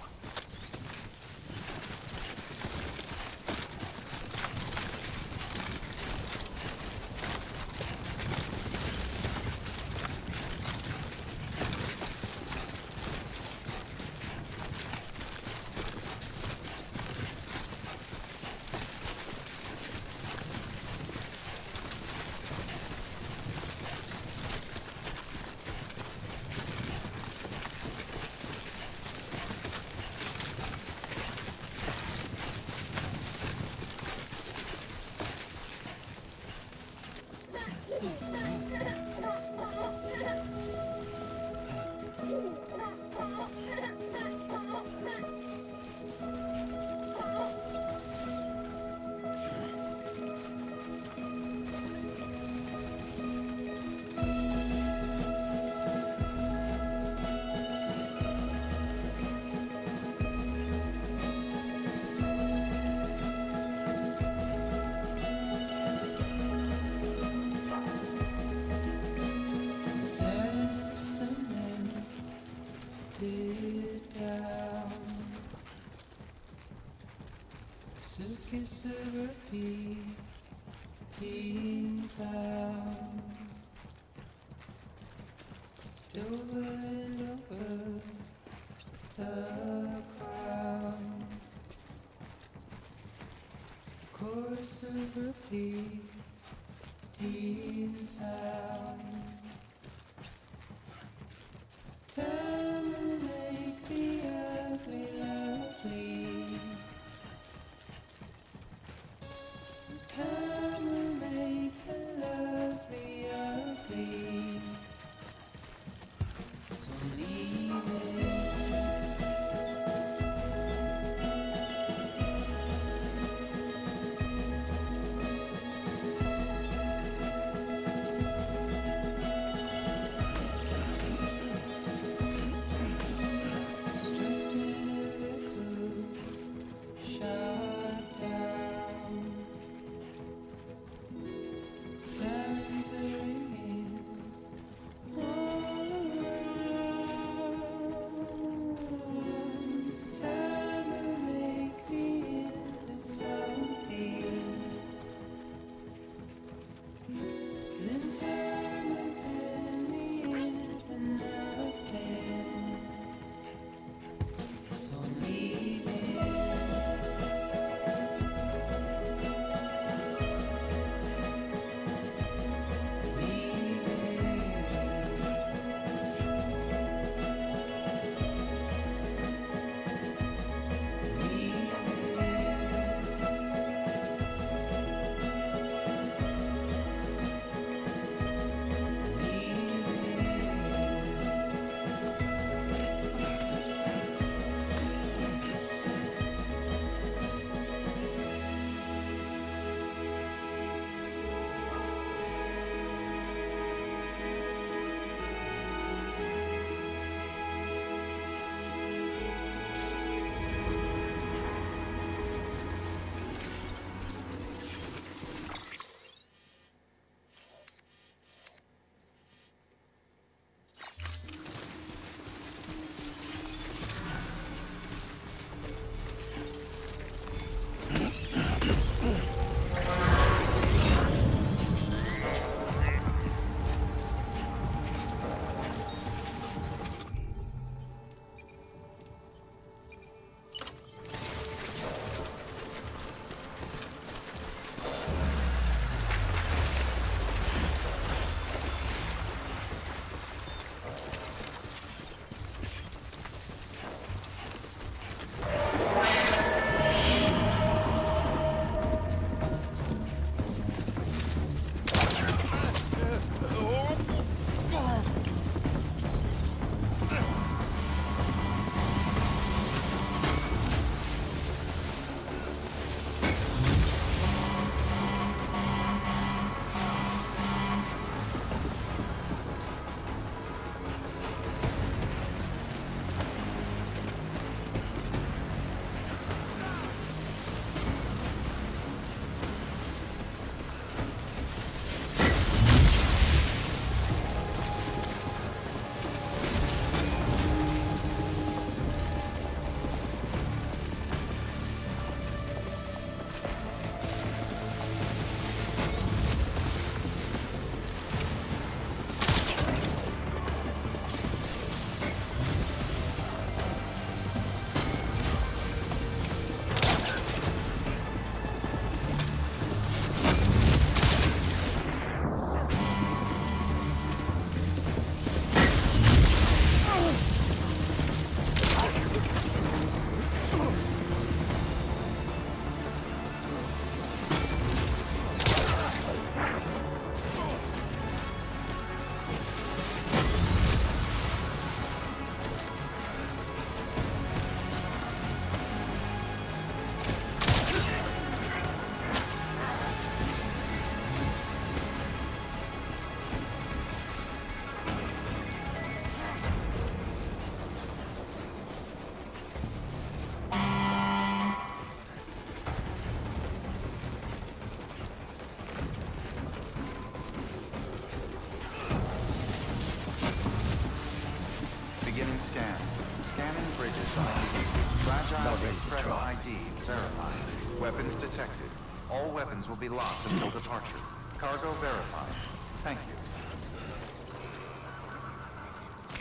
Fragile Express ID verified. Weapons detected. All weapons will be locked until departure. Cargo verified. Thank you.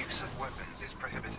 Use of weapons is prohibited.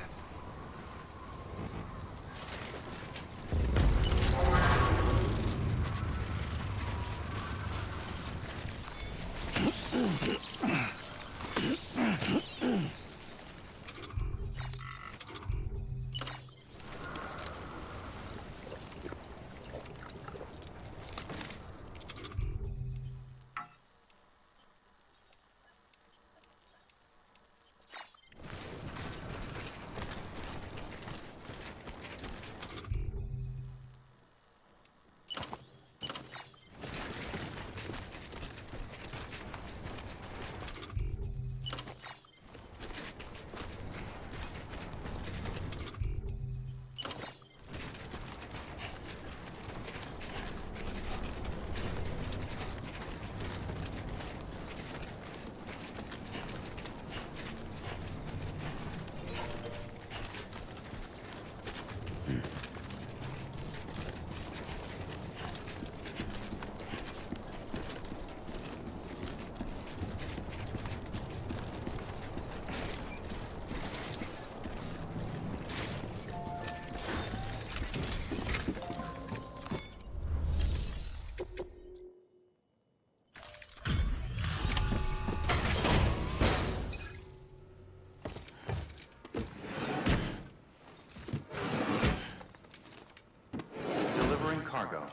Cargo.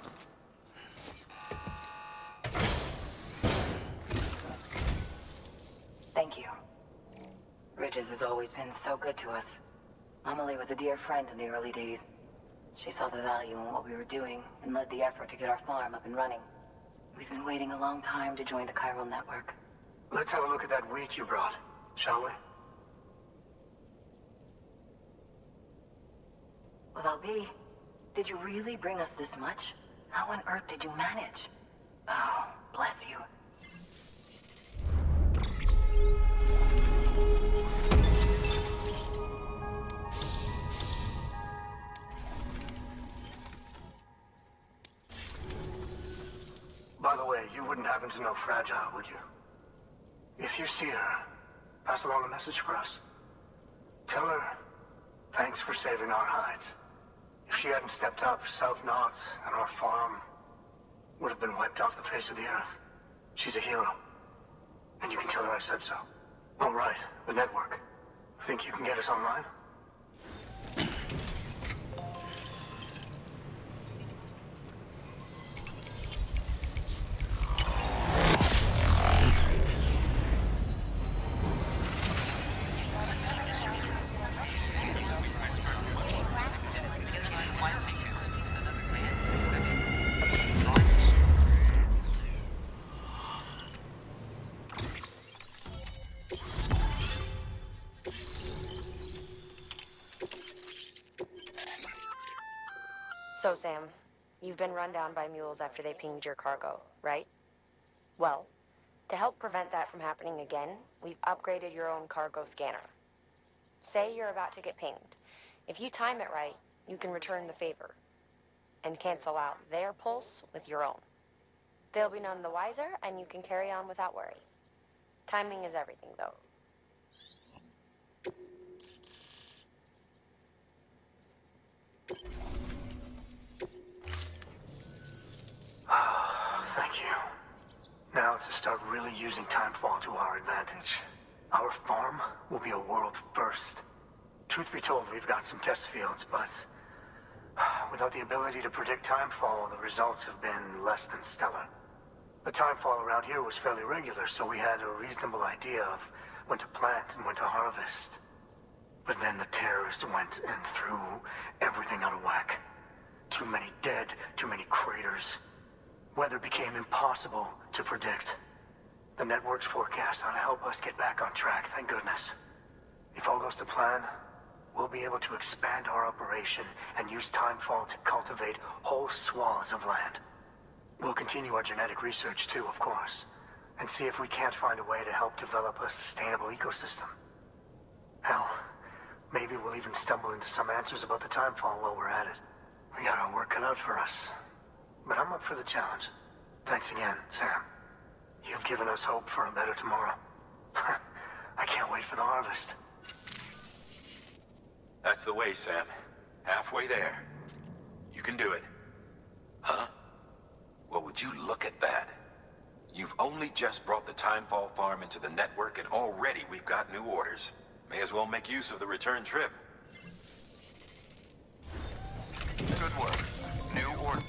Thank you. Bridges has always been so good to us. Amelie was a dear friend in the early days. She saw the value in what we were doing and led the effort to get our farm up and running. We've been waiting a long time to join the chiral network. Let's have a look at that wheat you brought, shall we? Well, I'll be. Did you really bring us this much? How on earth did you manage? Oh, bless you. By the way, you wouldn't happen to know Fragile, would you? If you see her, pass along a message for us. Tell her, thanks for saving our hides. If she hadn't stepped up, South Knots and our farm would have been wiped off the face of the earth. She's a hero. And you can tell her I said so. Oh, right, the network. Think you can get us online? So, Sam, you've been run down by mules after they pinged your cargo, right? Well, to help prevent that from happening again, we've upgraded your own cargo scanner. Say you're about to get pinged. If you time it right, you can return the favor and cancel out their pulse with your own. They'll be none the wiser, and you can carry on without worry. Timing is everything, though. Thank you. Now to start really using timefall to our advantage. Our farm will be a world first. Truth be told, we've got some test fields, but without the ability to predict timefall, the results have been less than stellar. The timefall around here was fairly regular, so we had a reasonable idea of when to plant and when to harvest. But then the terrorists went and threw everything out of whack. Too many dead, too many craters. Weather became impossible to predict. The network's forecast ought to help us get back on track, thank goodness. If all goes to plan, we'll be able to expand our operation and use timefall to cultivate whole swaths of land. We'll continue our genetic research too, of course, and see if we can't find a way to help develop a sustainable ecosystem. Hell, Maybe we'll even stumble into some answers about the timefall while we're at it. We got our work cut out for us. But I'm up for the challenge. Thanks again, Sam. You've given us hope for a better tomorrow. I can't wait for the harvest. That's the way, Sam. Halfway there. You can do it. Huh? Well, would you look at that? You've only just brought the Timefall farm into the network, and already we've got new orders. May as well make use of the return trip. Good work. New order.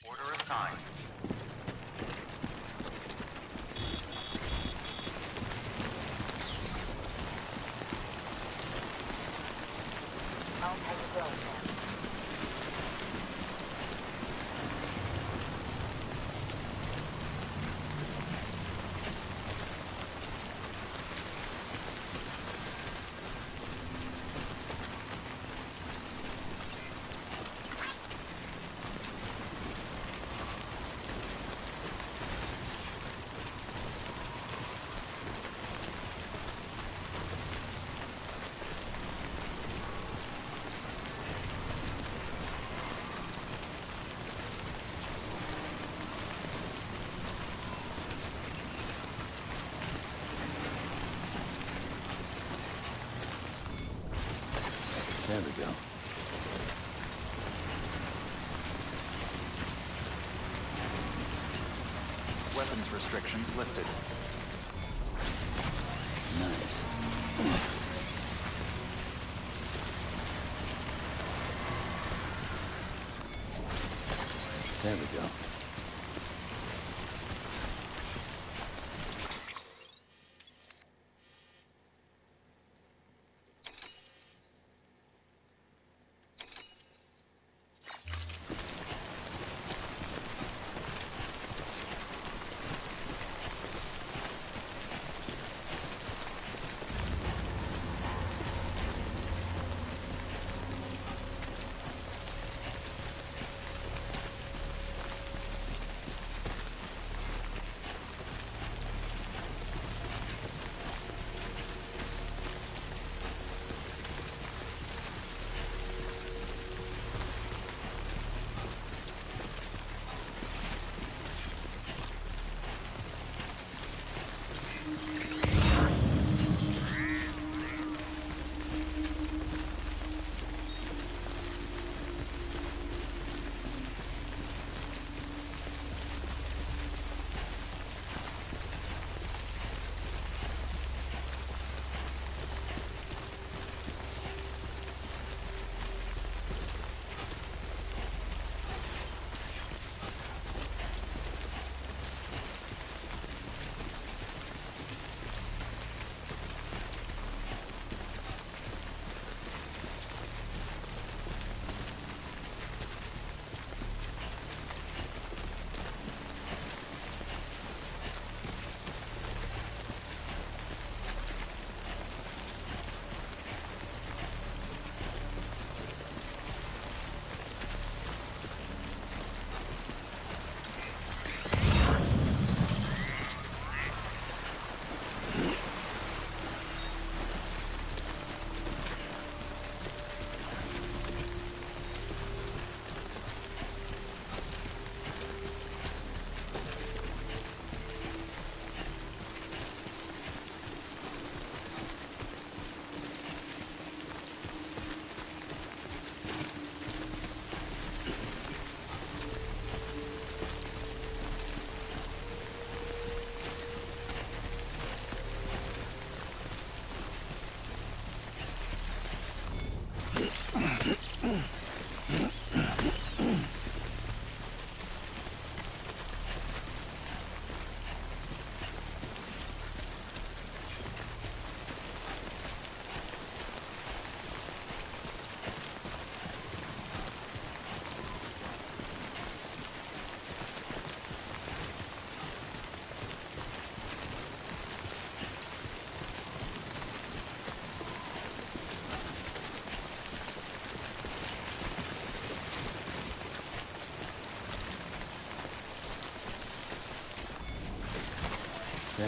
Order assigned. I'll pay the bill, Sam. There we go. Weapons restrictions lifted. Nice. There we go.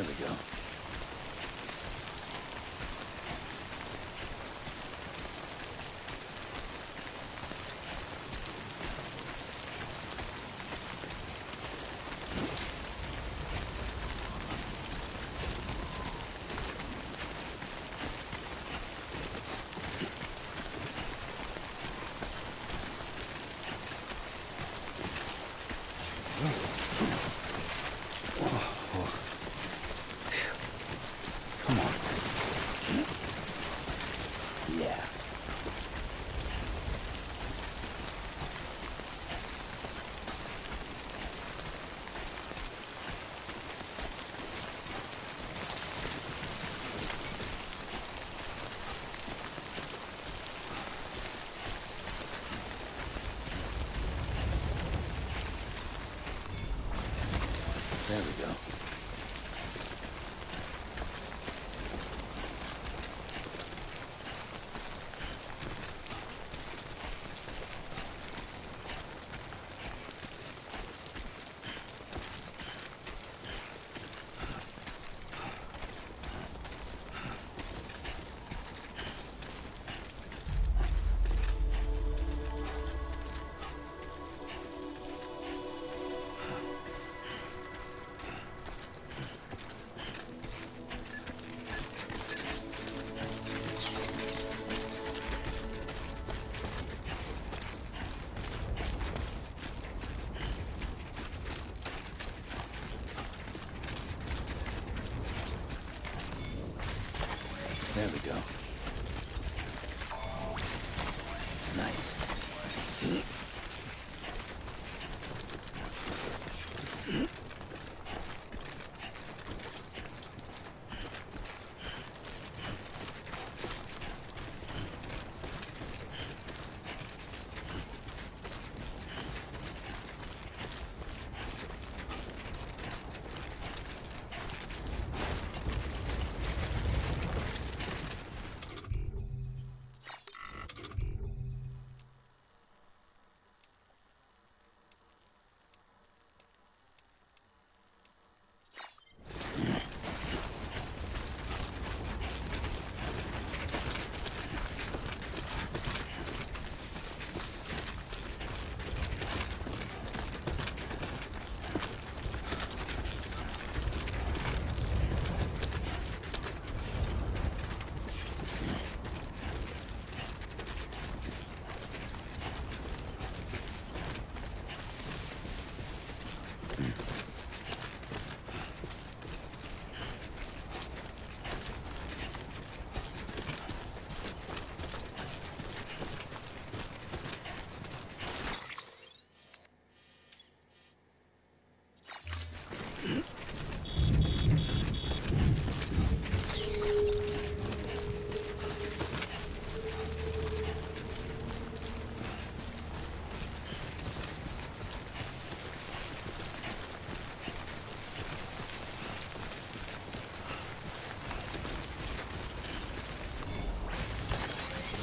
There we go. Come on. Yeah. There we go. There we go. Nice.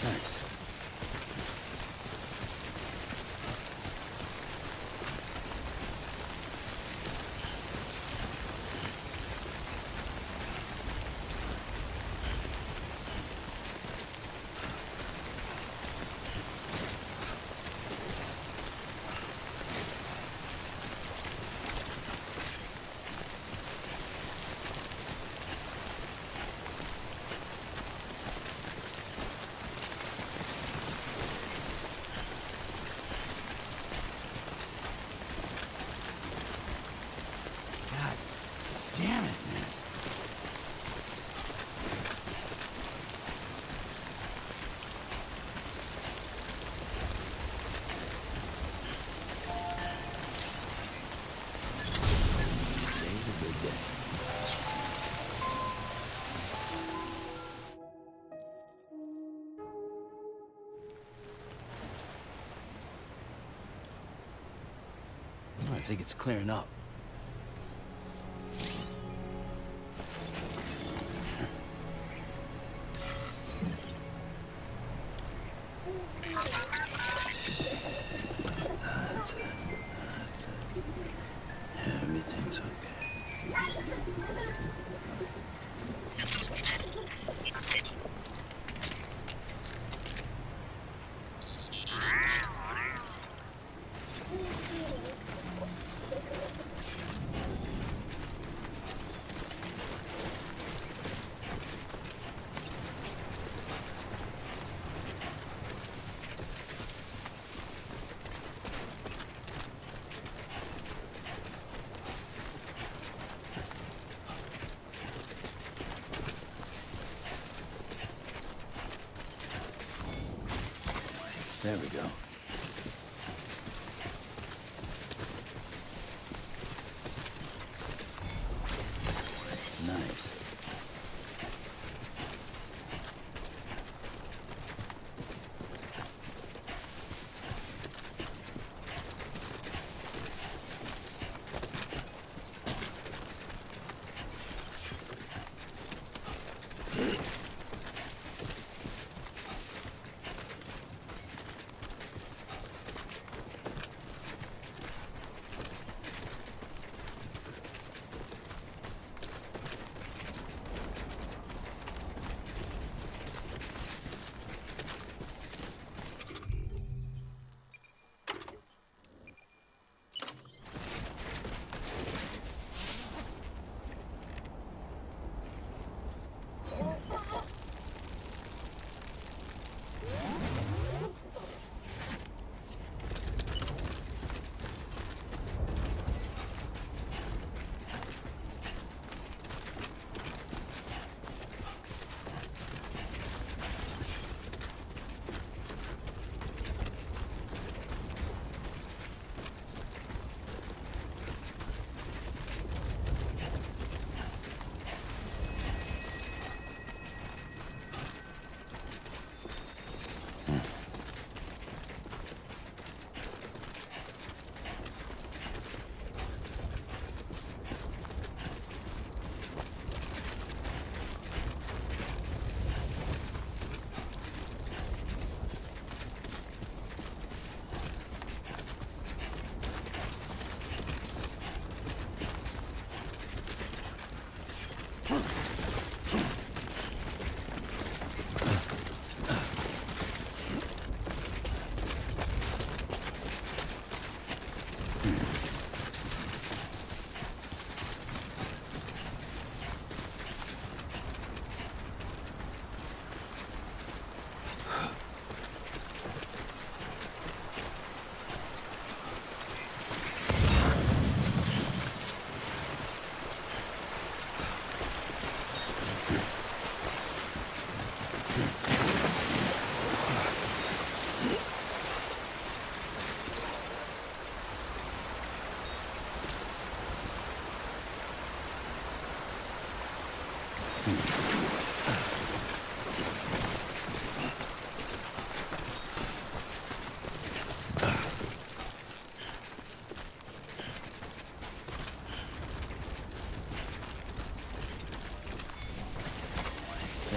Nice. Damn it, man. Today's a good day. I think it's clearing up. Everything's okay. There we go. Nice.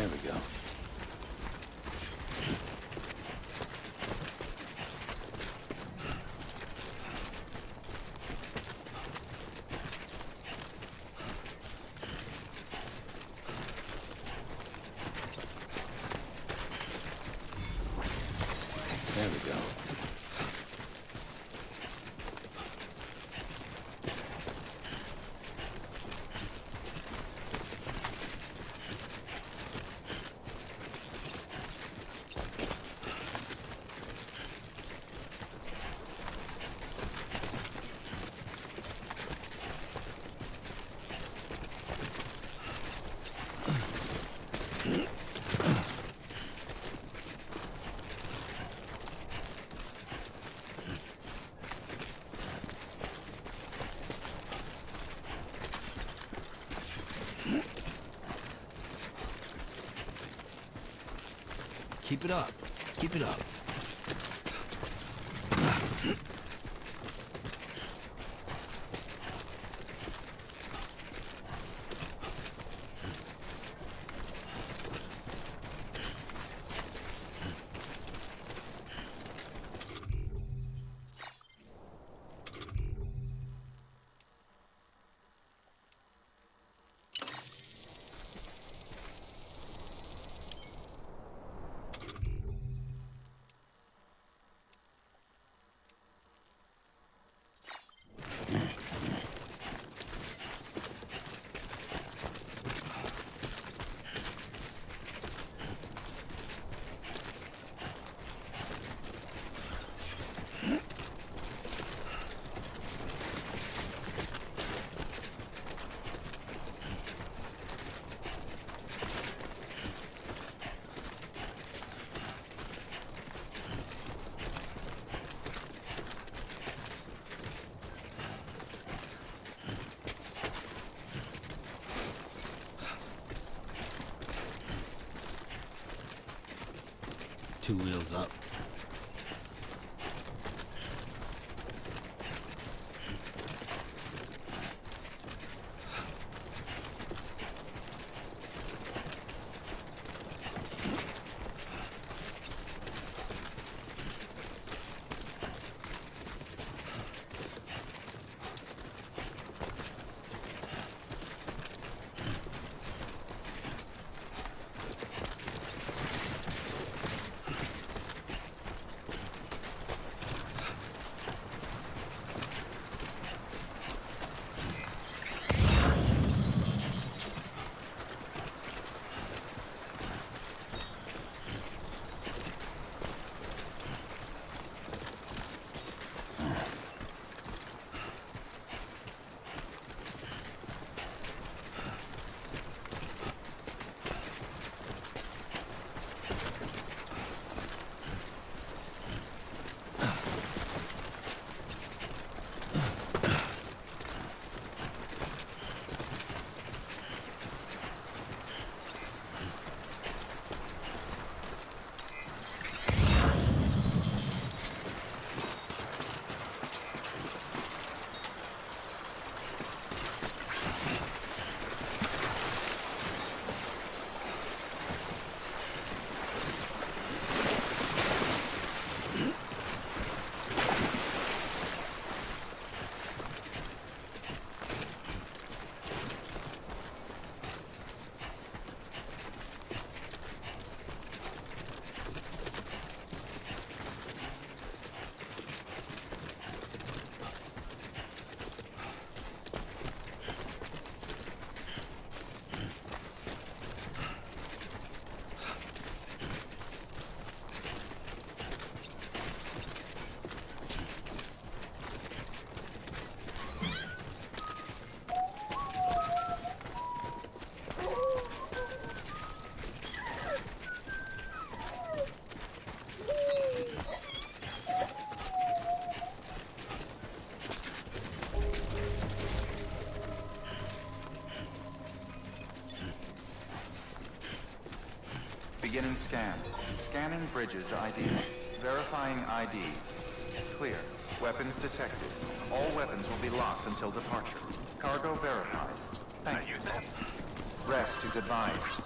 There we go. There we go. Keep it up. Keep it up. 2 wheels up. Beginning scan. Scanning bridges ID. Verifying ID. Clear. Weapons detected. All weapons will be locked until departure. Cargo verified. Thank you. Rest is advised.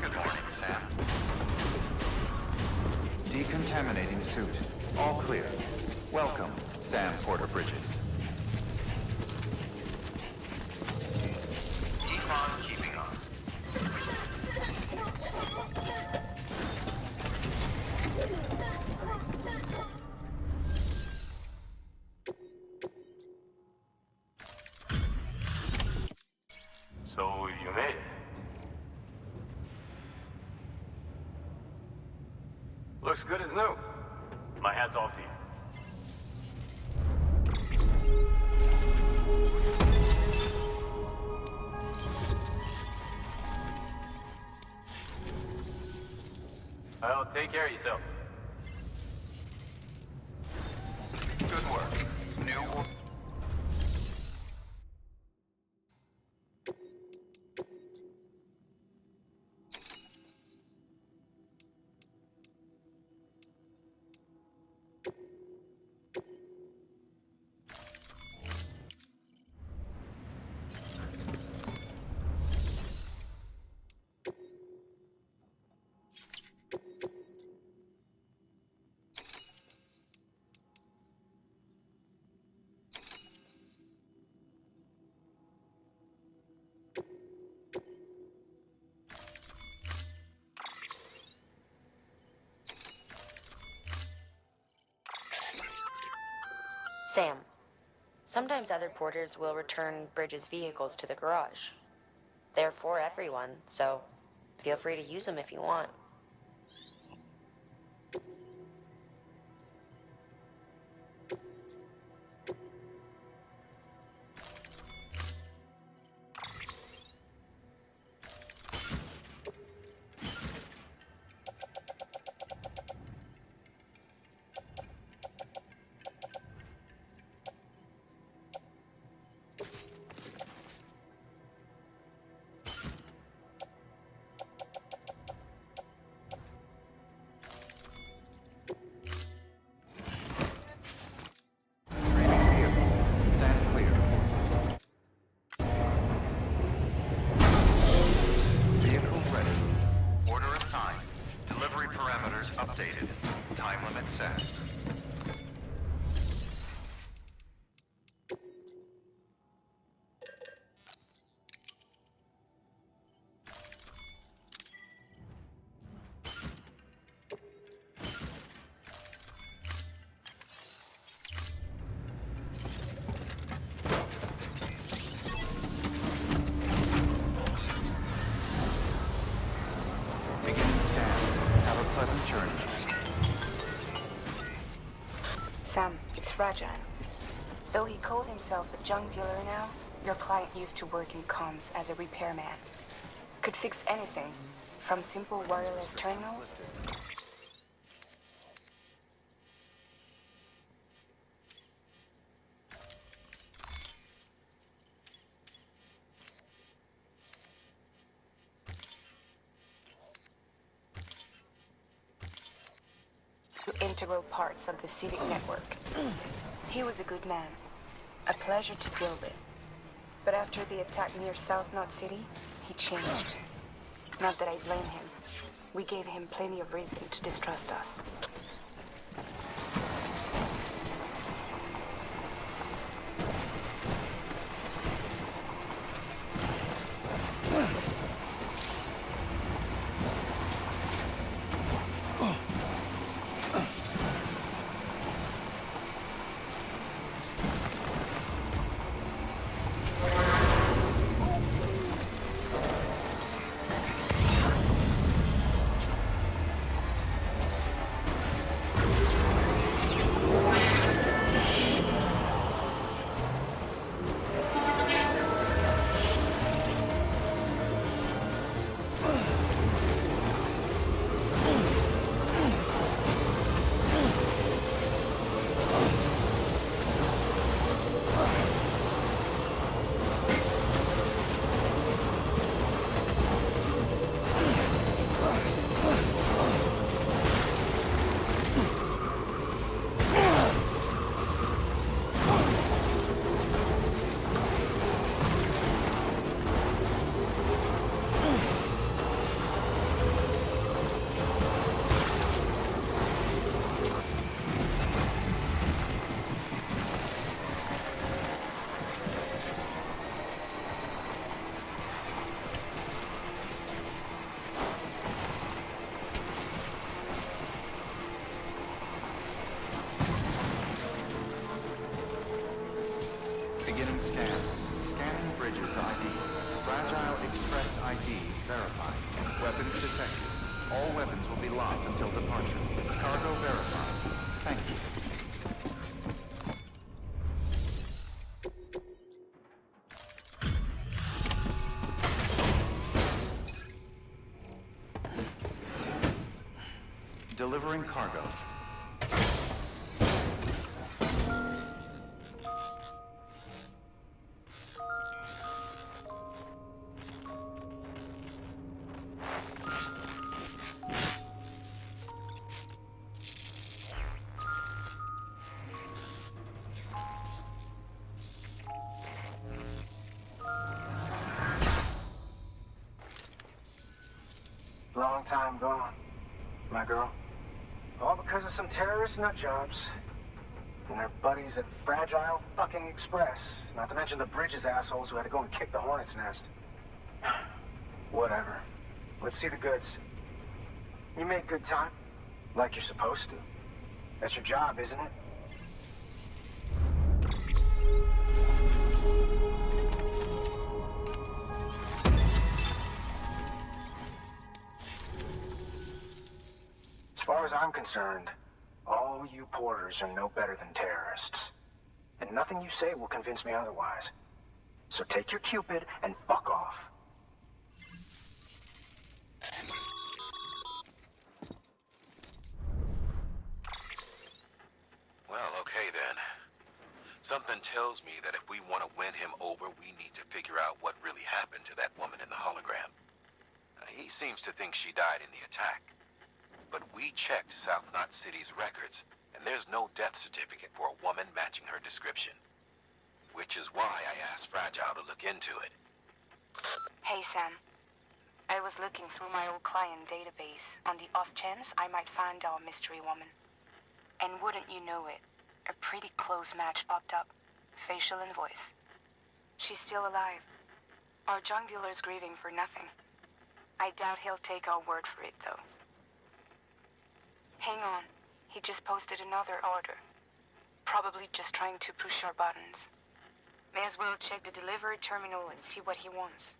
Good morning, Sam. Decontaminating suit. All clear. Welcome, Sam Porter Bridges. Keep on keeping on. So you made it. Looks good as new. My hat's off to you. Well, take care of yourself. Good work. New. Sam, sometimes other porters will return Bridges' vehicles to the garage. They're for everyone, so feel free to use them if you want. set. Beginning scan. Have a pleasant journey. Sam, it's Fragile. Though he calls himself a junk dealer now, your client used to work in comms as a repairman. Could fix anything, from simple wireless terminals. To integral parts of the civic network. He was a good man, a pleasure to deal with. But after the attack near South Knot City, he changed. Not that I blame him. We gave him plenty of reason to distrust us. Beginning scan. Scanning bridges ID. Fragile Express ID verified. Weapons detected. All weapons will be locked until departure. Cargo verified. Thank you. Delivering cargo. Long time gone, my girl. All because of some terrorist nutjobs. And their buddies at Fragile fucking Express. Not to mention the Bridges assholes who had to go and kick the hornet's nest. Whatever. Let's see the goods. You make good time. Like you're supposed to. That's your job, isn't it? As far as I'm concerned, all you porters are no better than terrorists. And nothing you say will convince me otherwise. So take your Cupid and fuck off. Well, okay then. Something tells me that if we want to win him over, we need to figure out what really happened to that woman in the hologram. He seems to think she died in the attack. But we checked South Knot City's records, and there's no death certificate for a woman matching her description. Which is why I asked Fragile to look into it. Hey, Sam. I was looking through my old client database on the off chance I might find our mystery woman. And wouldn't you know it, a pretty close match popped up. Facial and voice. She's still alive. Our junk dealer's grieving for nothing. I doubt he'll take our word for it, though. Hang on. He just posted another order. Probably just trying to push our buttons. May as well check the delivery terminal and see what he wants.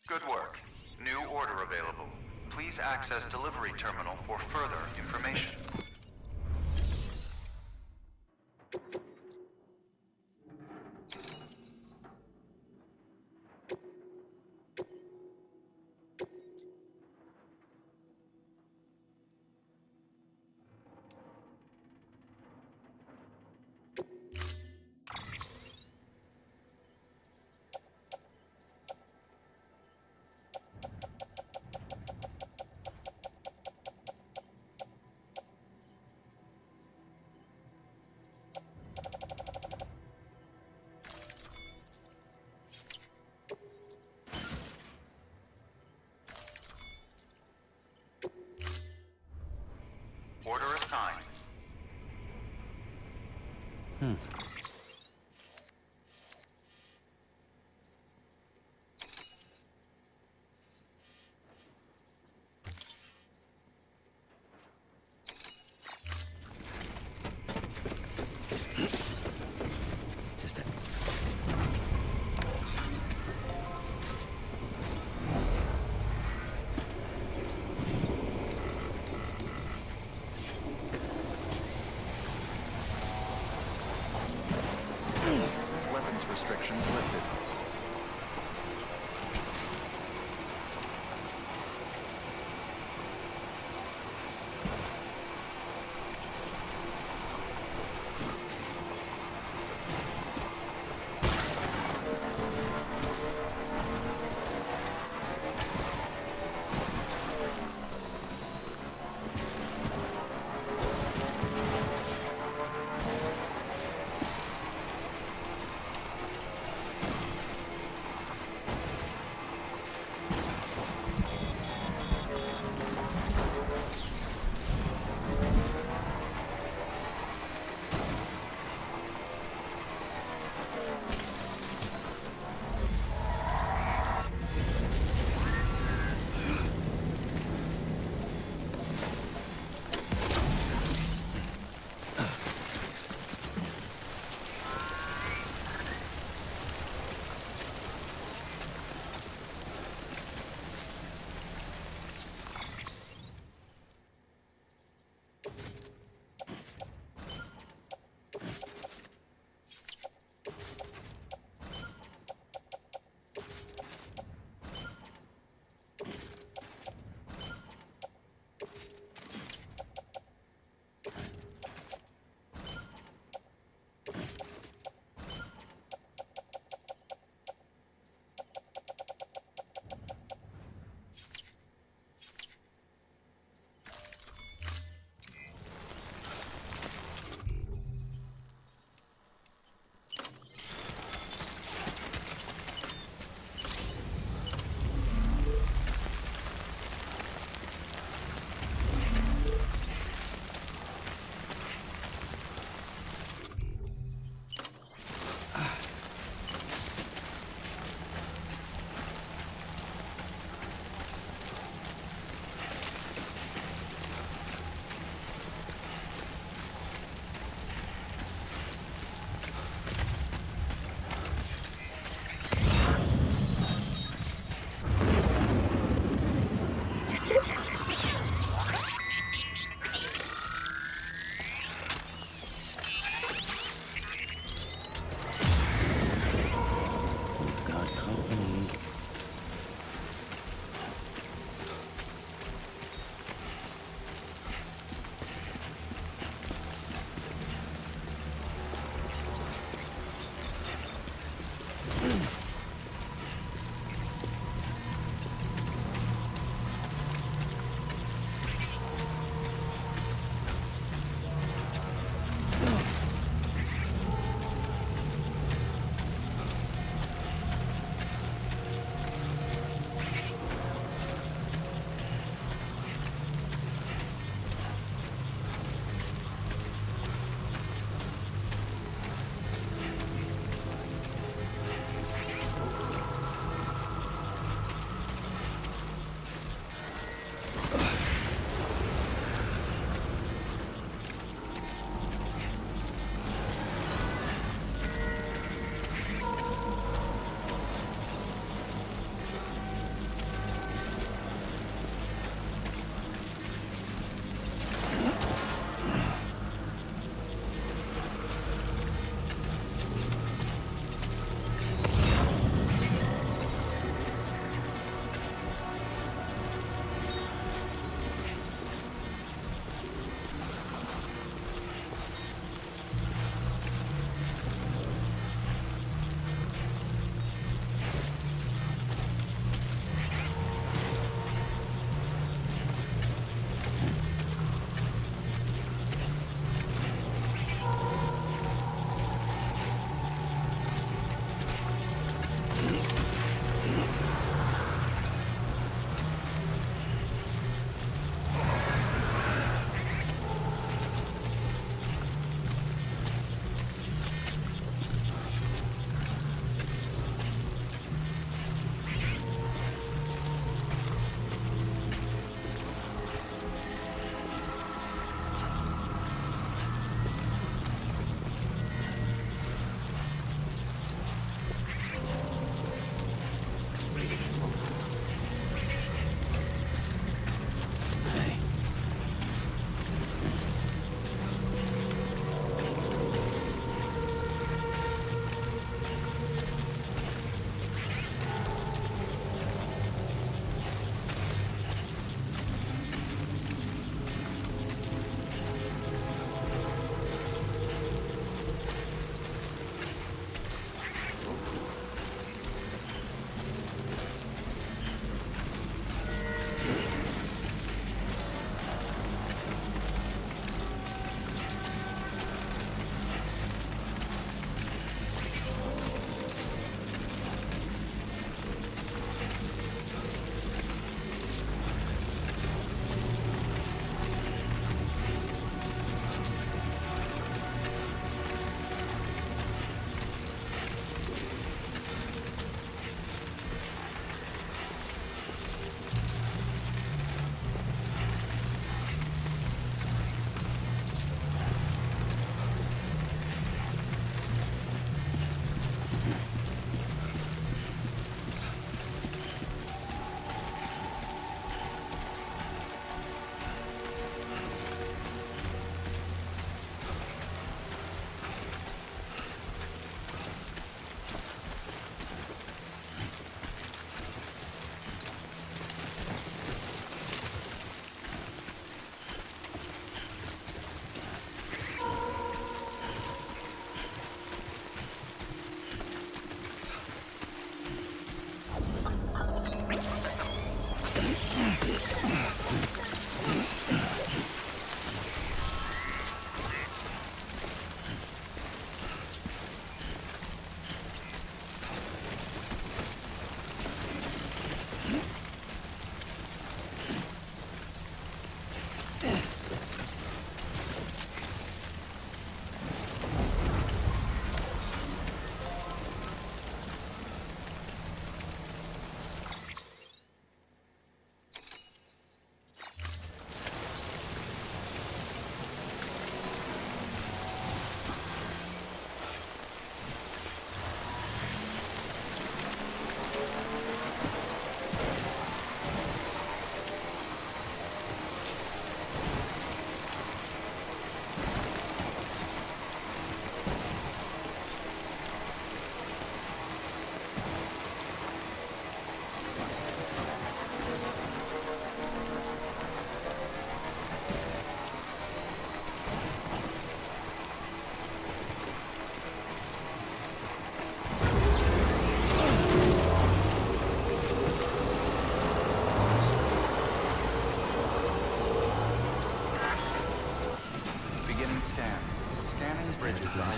Good work. New order available. Please access delivery terminal for further information. Order assigned.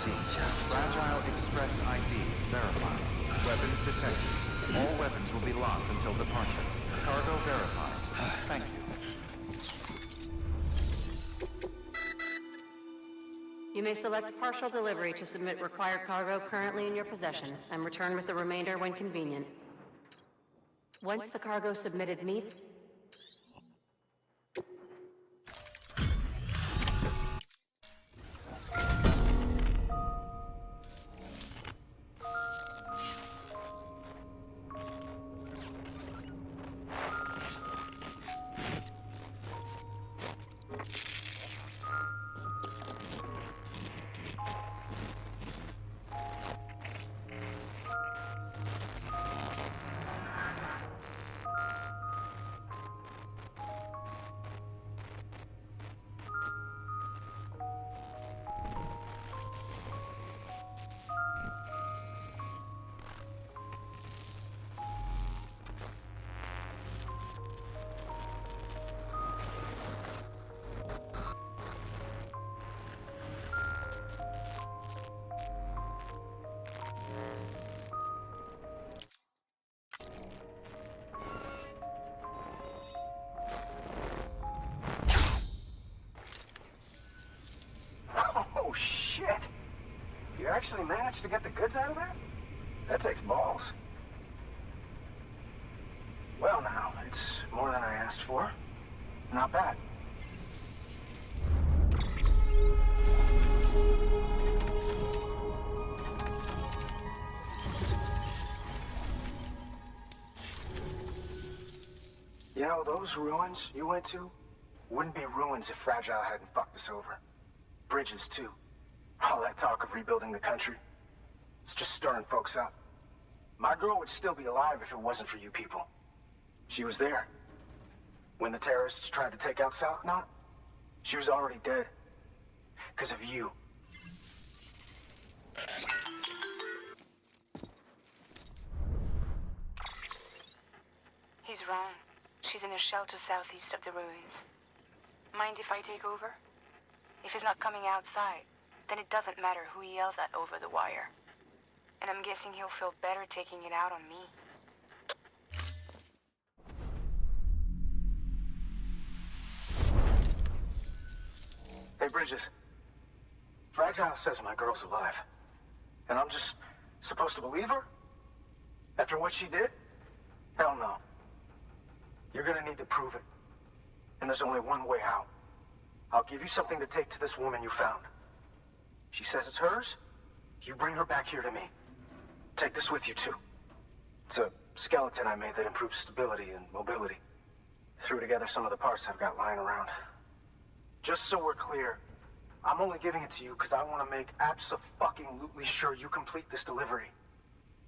Fragile Express ID verified. Weapons detected. All weapons will be locked until departure. Cargo verified. Thank you. You may select partial delivery to submit required cargo currently in your possession and return with the remainder when convenient. Once the cargo submitted meets, Oh, shit! You actually managed to get the goods out of there? That takes balls. Well, now, it's more than I asked for. Not bad. You know, those ruins you went to wouldn't be ruins if Fragile hadn't fucked us over. Bridges, too. All that talk of rebuilding the country. It's just stirring folks up. My girl would still be alive if it wasn't for you people. She was there. When the terrorists tried to take out South Knot, she was already dead. Because of you. He's wrong. She's in a shelter southeast of the ruins. Mind if I take over? If he's not coming outside, then it doesn't matter who he yells at over the wire. And I'm guessing he'll feel better taking it out on me. Hey, Bridges. Fragile says my girl's alive. And I'm just supposed to believe her? After what she did? Hell no. You're gonna need to prove it. And there's only one way out. I'll give you something to take to this woman you found. She says it's hers. You bring her back here to me. Take this with you, too. It's a skeleton I made that improves stability and mobility. Threw together some of the parts I've got lying around. Just so we're clear, I'm only giving it to you because I want to make abso-fucking-lutely sure you complete this delivery.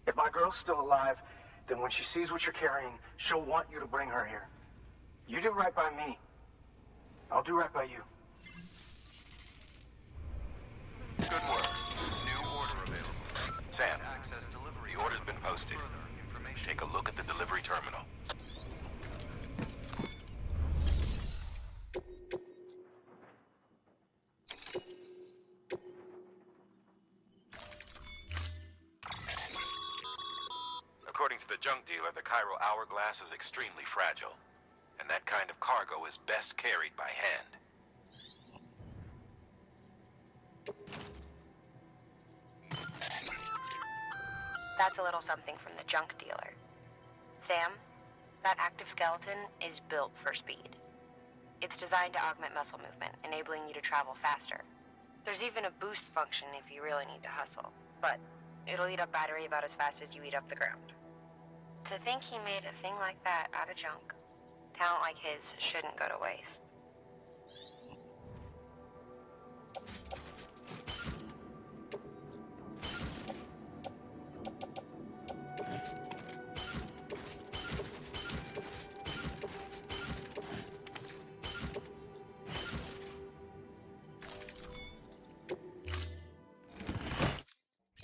If my girl's still alive, then when she sees what you're carrying, she'll want you to bring her here. You do right by me. I'll do right by you. Good work. New order available. Sam, the order's been posted. Take a look at the delivery terminal. According to the junk dealer, the chiral hourglass is extremely fragile, and that kind of cargo is best carried by hand. That's a little something from the junk dealer. Sam, that active skeleton is built for speed. It's designed to augment muscle movement, enabling you to travel faster. There's even a boost function if you really need to hustle, but it'll eat up battery about as fast as you eat up the ground. To think he made a thing like that out of junk, talent like his shouldn't go to waste.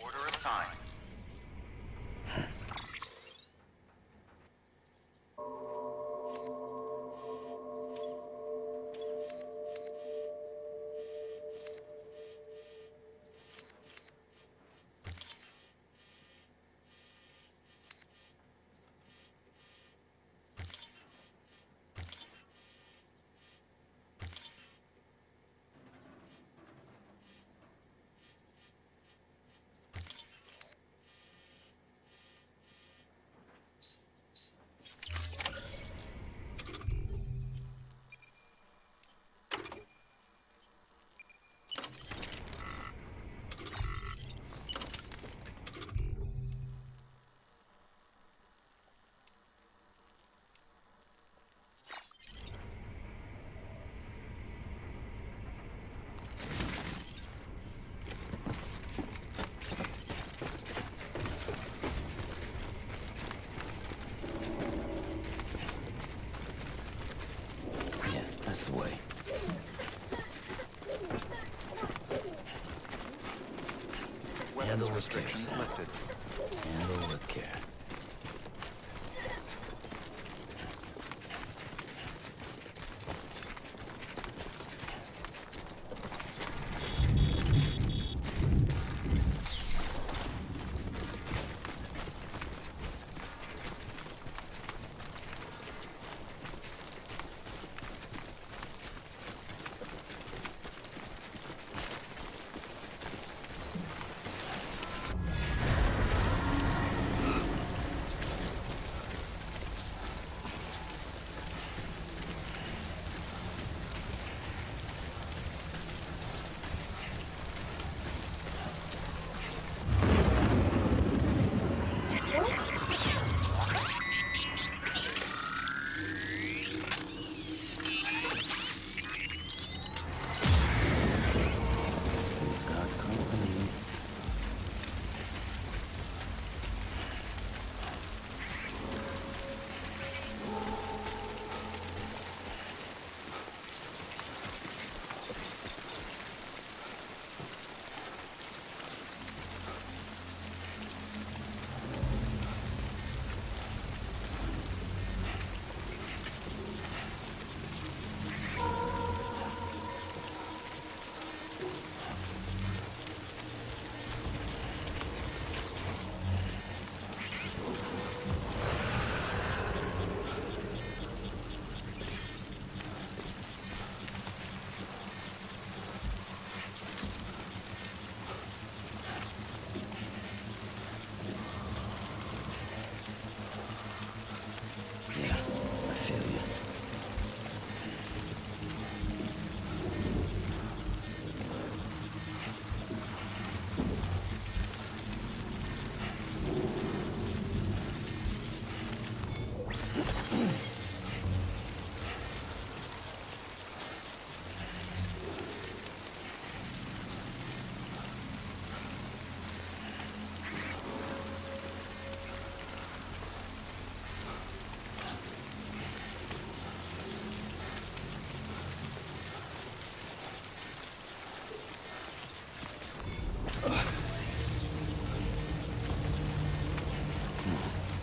Order assigned. restrictions lifted. Handle with care.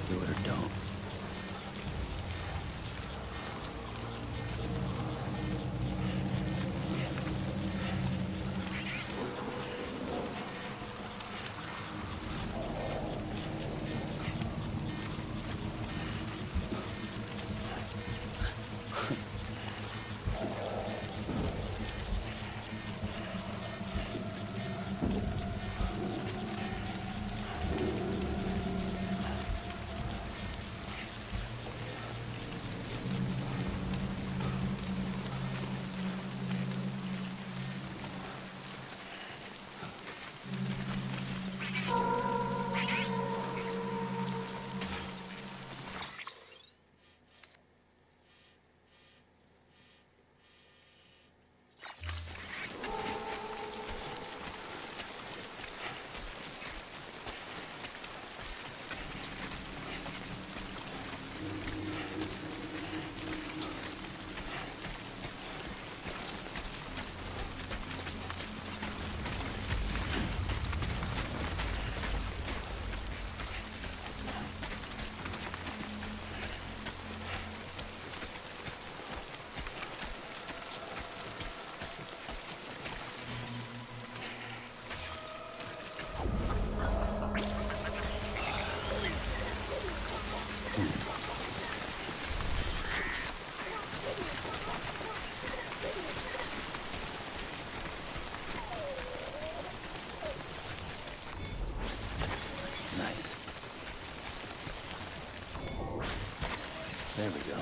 Do it or don't. There we go.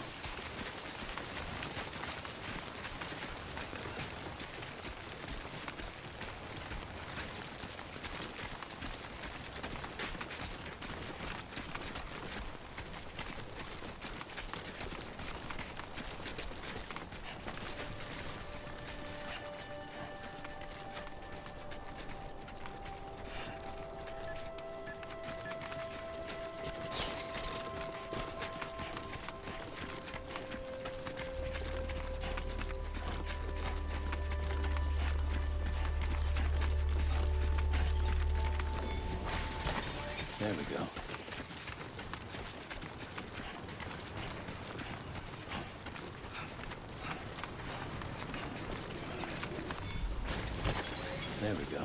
There we go. There we go.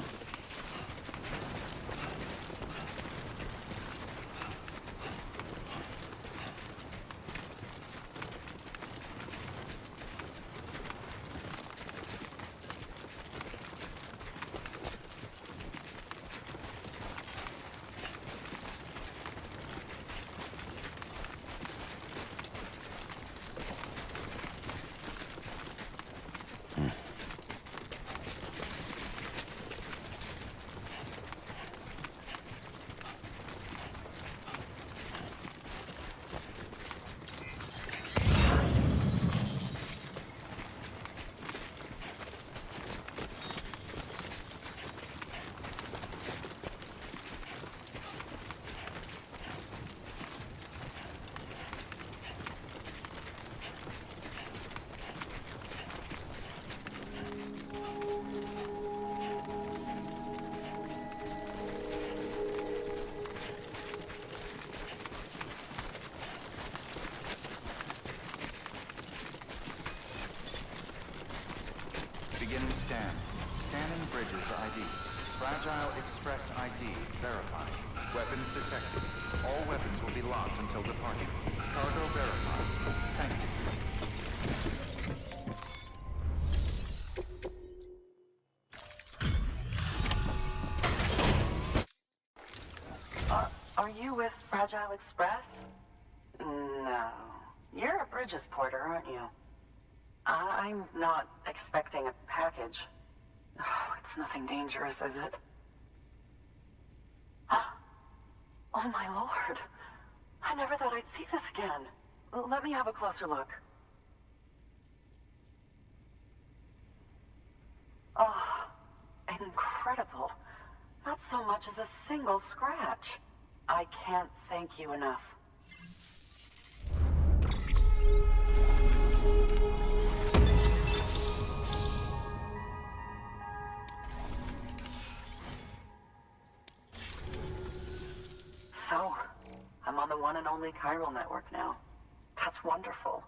Beginning scan. Scanning bridges ID. Fragile Express ID verified. Weapons detected. All weapons will be locked until departure. Cargo verified. Thank you. Are you with Fragile Express? No. You're a Bridges porter, aren't you? I'm not expecting a package. Oh, it's nothing dangerous, is it? Oh my lord. I never thought I'd see this again. Let me have a closer look. Oh, incredible. Not so much as a single scratch. I can't thank you enough. So, I'm on the one and only chiral network now. That's wonderful.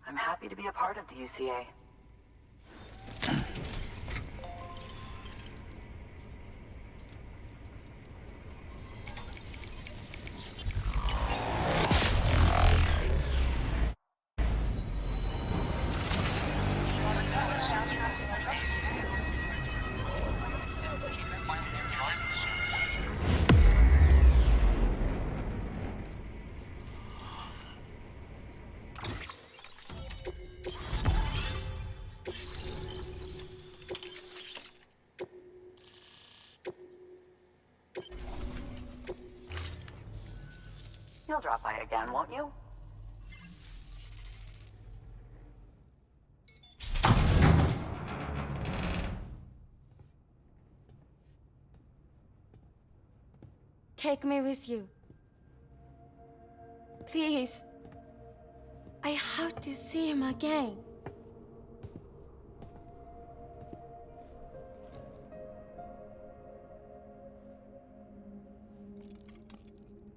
I'm happy to be a part of the UCA. You'll drop by again, won't you? Take me with you. Please. I have to see him again.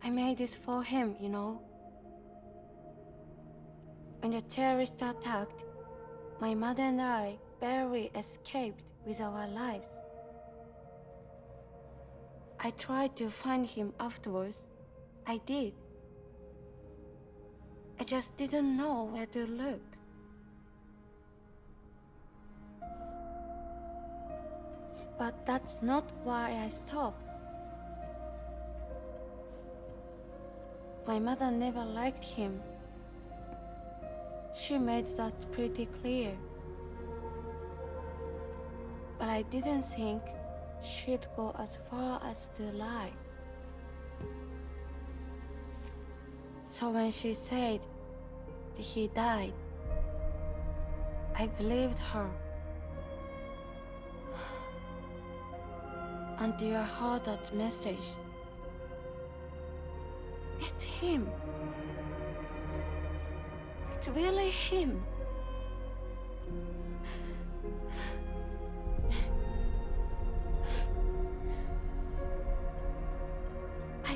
I made this for him, you know. When the terrorists attacked, my mother and I barely escaped with our lives. I tried to find him afterwards. I did. I just didn't know where to look. But that's not why I stopped. My mother never liked him. She made that pretty clear. But I didn't think she'd go as far as to lie. So when she said that he died, I believed her. Until I heard that message. It's him. It's really him. I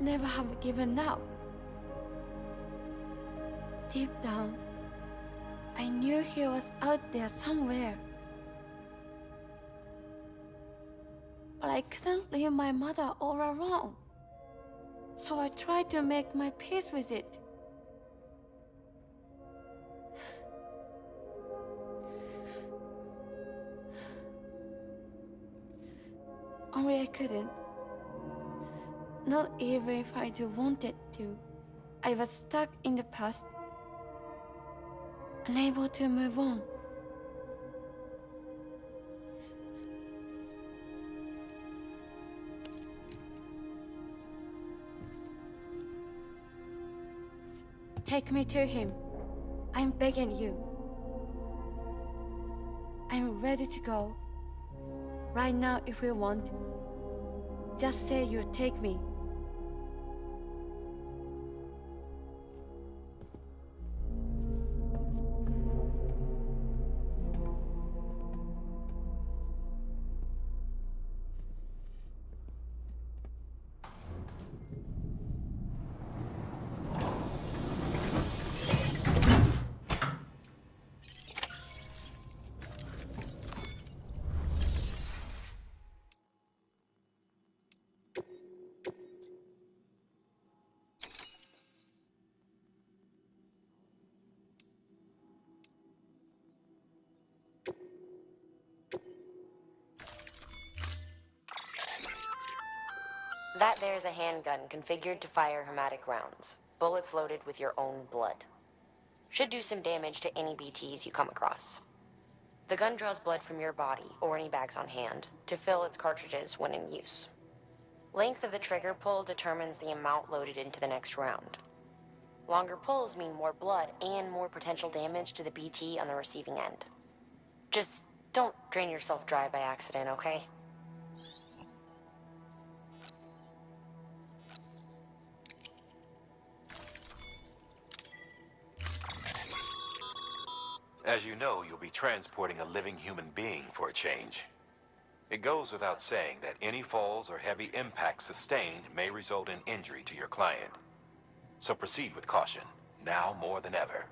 never have given up. Deep down, I knew he was out there somewhere. But I couldn't leave my mother all alone. So I tried to make my peace with it. Only I couldn't. Not even if I do wanted to. I was stuck in the past, unable to move on. Take me to him. I'm begging you. I'm ready to go. Right now if you want. Just say you'll take me. That there's a handgun configured to fire hermetic rounds. Bullets loaded with your own blood. Should do some damage to any BTs you come across. The gun draws blood from your body, or any bags on hand, to fill its cartridges when in use. Length of the trigger pull determines the amount loaded into the next round. Longer pulls mean more blood and more potential damage to the BT on the receiving end. Just don't drain yourself dry by accident, okay? As you know, you'll be transporting a living human being for a change. It goes without saying that any falls or heavy impacts sustained may result in injury to your client. So proceed with caution, now more than ever.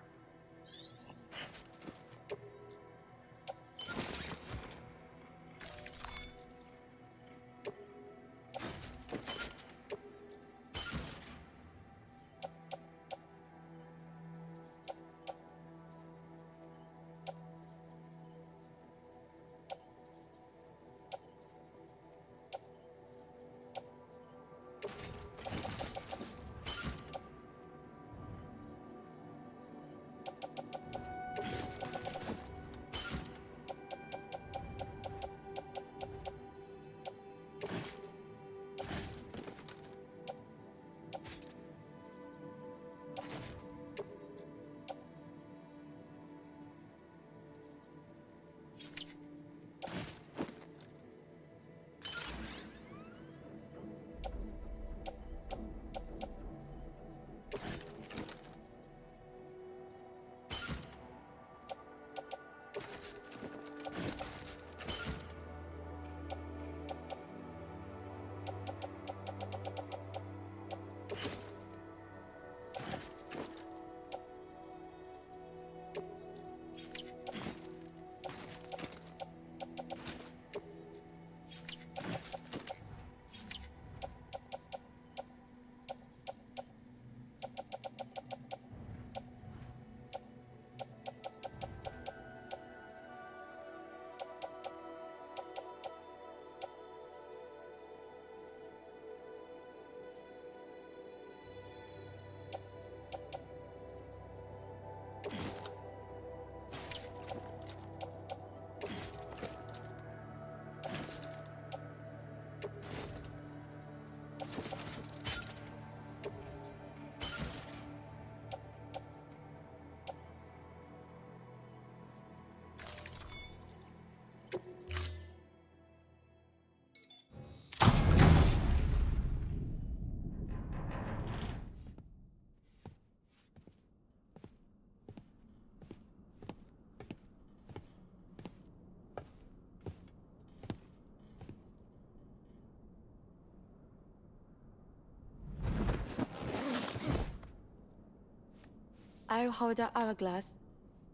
I'll hold the hourglass.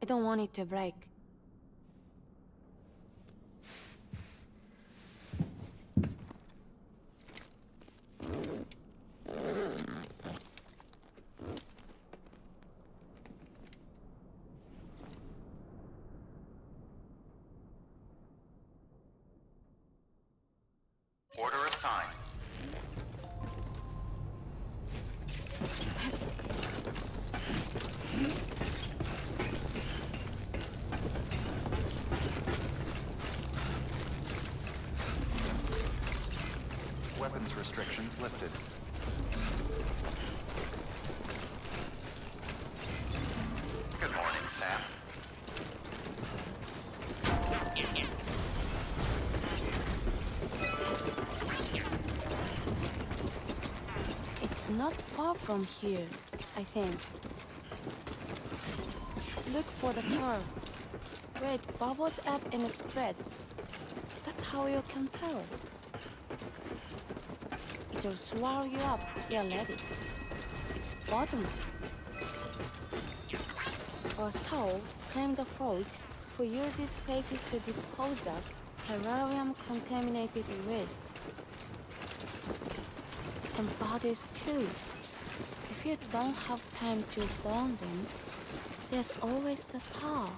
I don't want it to break. Order assigned. Weapons restrictions lifted. Good morning, Sam. It's not far from here, I think. Look for the curve. Where it bubbles up and spreads. That's how you can tell. It'll swallow you up if you're ready. It's bottomless. Or so claim the folks who use these places to dispose of terrarium-contaminated waste. And bodies too. If you don't have time to burn them, there's always the tar.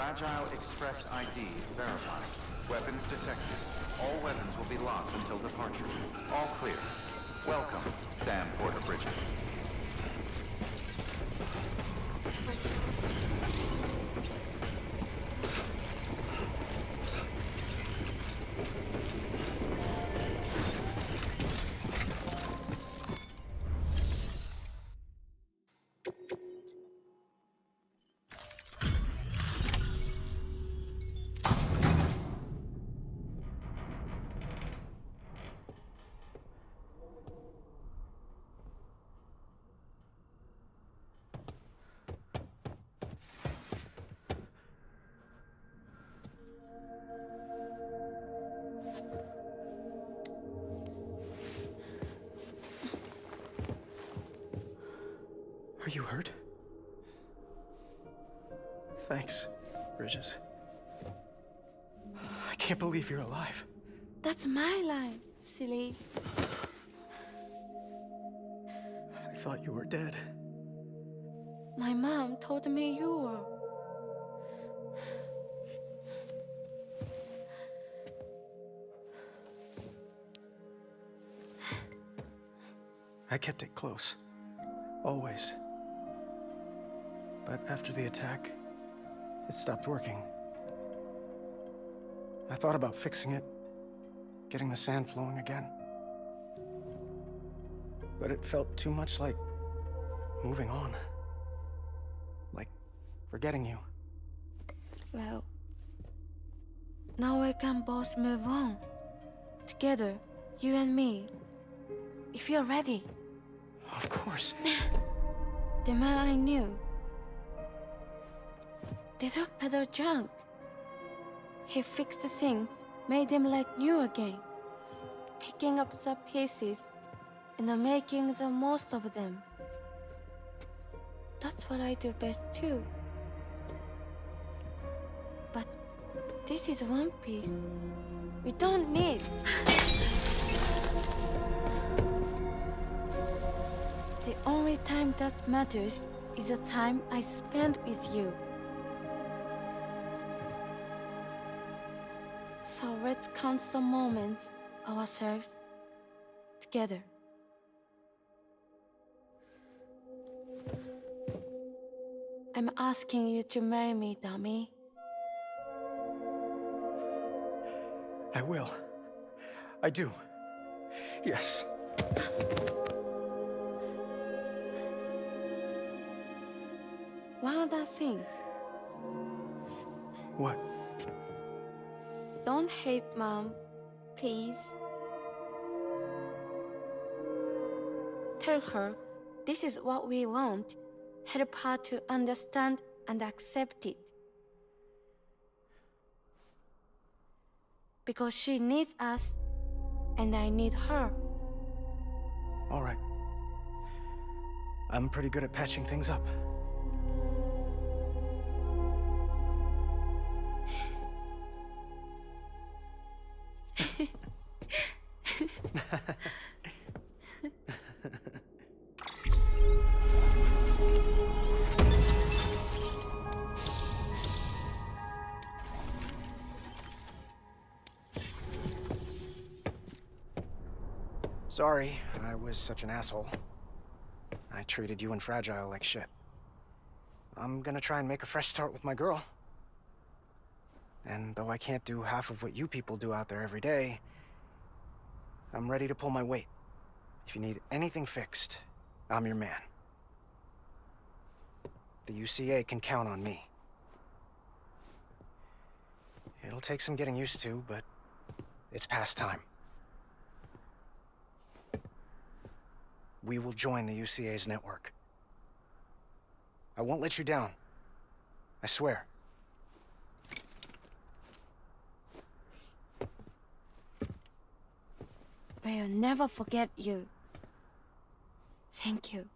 Fragile Express ID verified. Weapons detected. All weapons will be locked until departure. All clear. Welcome, Sam Porter Bridges. Are you hurt? Thanks, Bridges. I can't believe you're alive. That's my line, silly. I thought you were dead. My mom told me you were. I kept it close. Always. But after the attack, it stopped working. I thought about fixing it, getting the sand flowing again. But it felt too much like moving on. Like forgetting you. Well, now we can both move on. Together, you and me. If you're ready. Of course. The man I knew. Did a better junk. He fixed things, made them like new again. Picking up the pieces and making the most of them. That's what I do best too. But this is one piece. We don't need. The only time that matters is the time I spend with you. So let's count the moments ourselves together. I'm asking you to marry me, dummy. I will. I do. Yes. One other thing. What? Don't hate Mom, please. Tell her this is what we want. Help her to understand and accept it. Because she needs us, and I need her. All right. I'm pretty good at patching things up. Sorry, I was such an asshole. I treated you and Fragile like shit. I'm gonna try and make a fresh start with my girl. And though I can't do half of what you people do out there every day, I'm ready to pull my weight. If you need anything fixed, I'm your man. The UCA can count on me. It'll take some getting used to, but it's past time. We will join the UCA's network. I won't let you down. I swear. We'll never forget you. Thank you.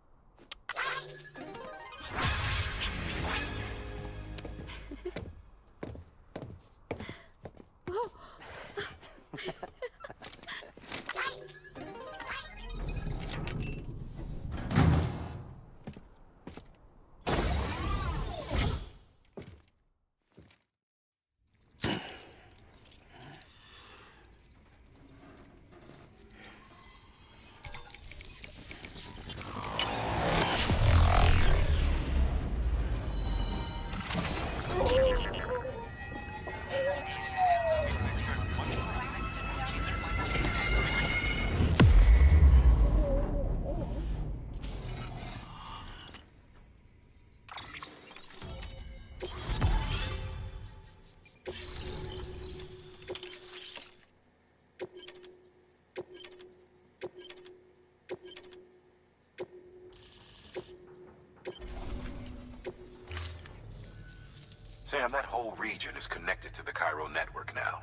Sam, that whole region is connected to the Cairo network now.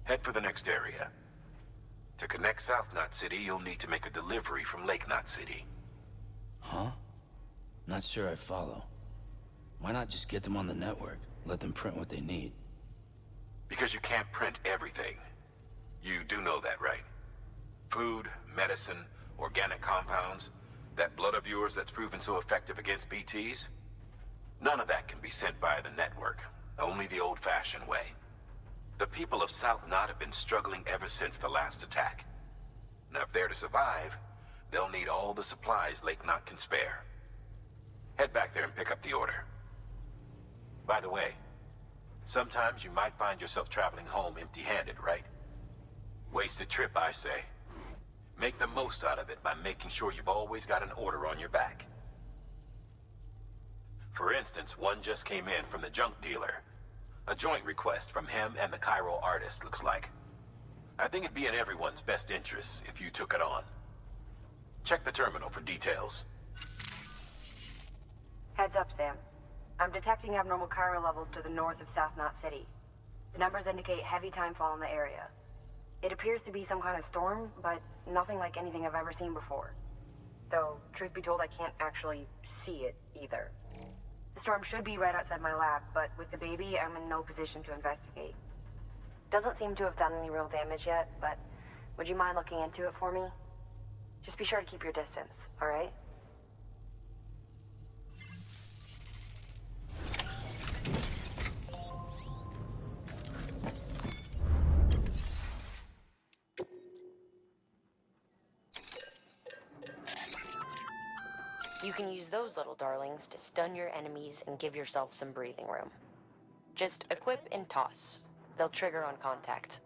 Head for the next area. To connect South Knot City, you'll need to make a delivery from Lake Knot City. Huh? Not sure I follow. Why not just get them on the network? Let them print what they need. Because you can't print everything. You do know that, right? Food, medicine, organic compounds, that blood of yours that's proven so effective against BTs? None of that can be sent via the network. Only the old-fashioned way. The people of South Knot have been struggling ever since the last attack. Now, if they're to survive, they'll need all the supplies Lake Knot can spare. Head back there and pick up the order. By the way, sometimes you might find yourself traveling home empty-handed, right? Wasted trip, I say. Make the most out of it by making sure you've always got an order on your back. For instance, one just came in from the junk dealer. A joint request from him and the Cairo artist, looks like. I think it'd be in everyone's best interest if you took it on. Check the terminal for details. Heads up, Sam. I'm detecting abnormal Cairo levels to the north of South Knot City. The numbers indicate heavy timefall in the area. It appears to be some kind of storm, but nothing like anything I've ever seen before. Though, truth be told, I can't actually see it either. The storm should be right outside my lab, but with the baby, I'm in no position to investigate. Doesn't seem to have done any real damage yet, but would you mind looking into it for me? Just be sure to keep your distance, alright? You can use those little darlings to stun your enemies and give yourself some breathing room. Just equip and toss. They'll trigger on contact.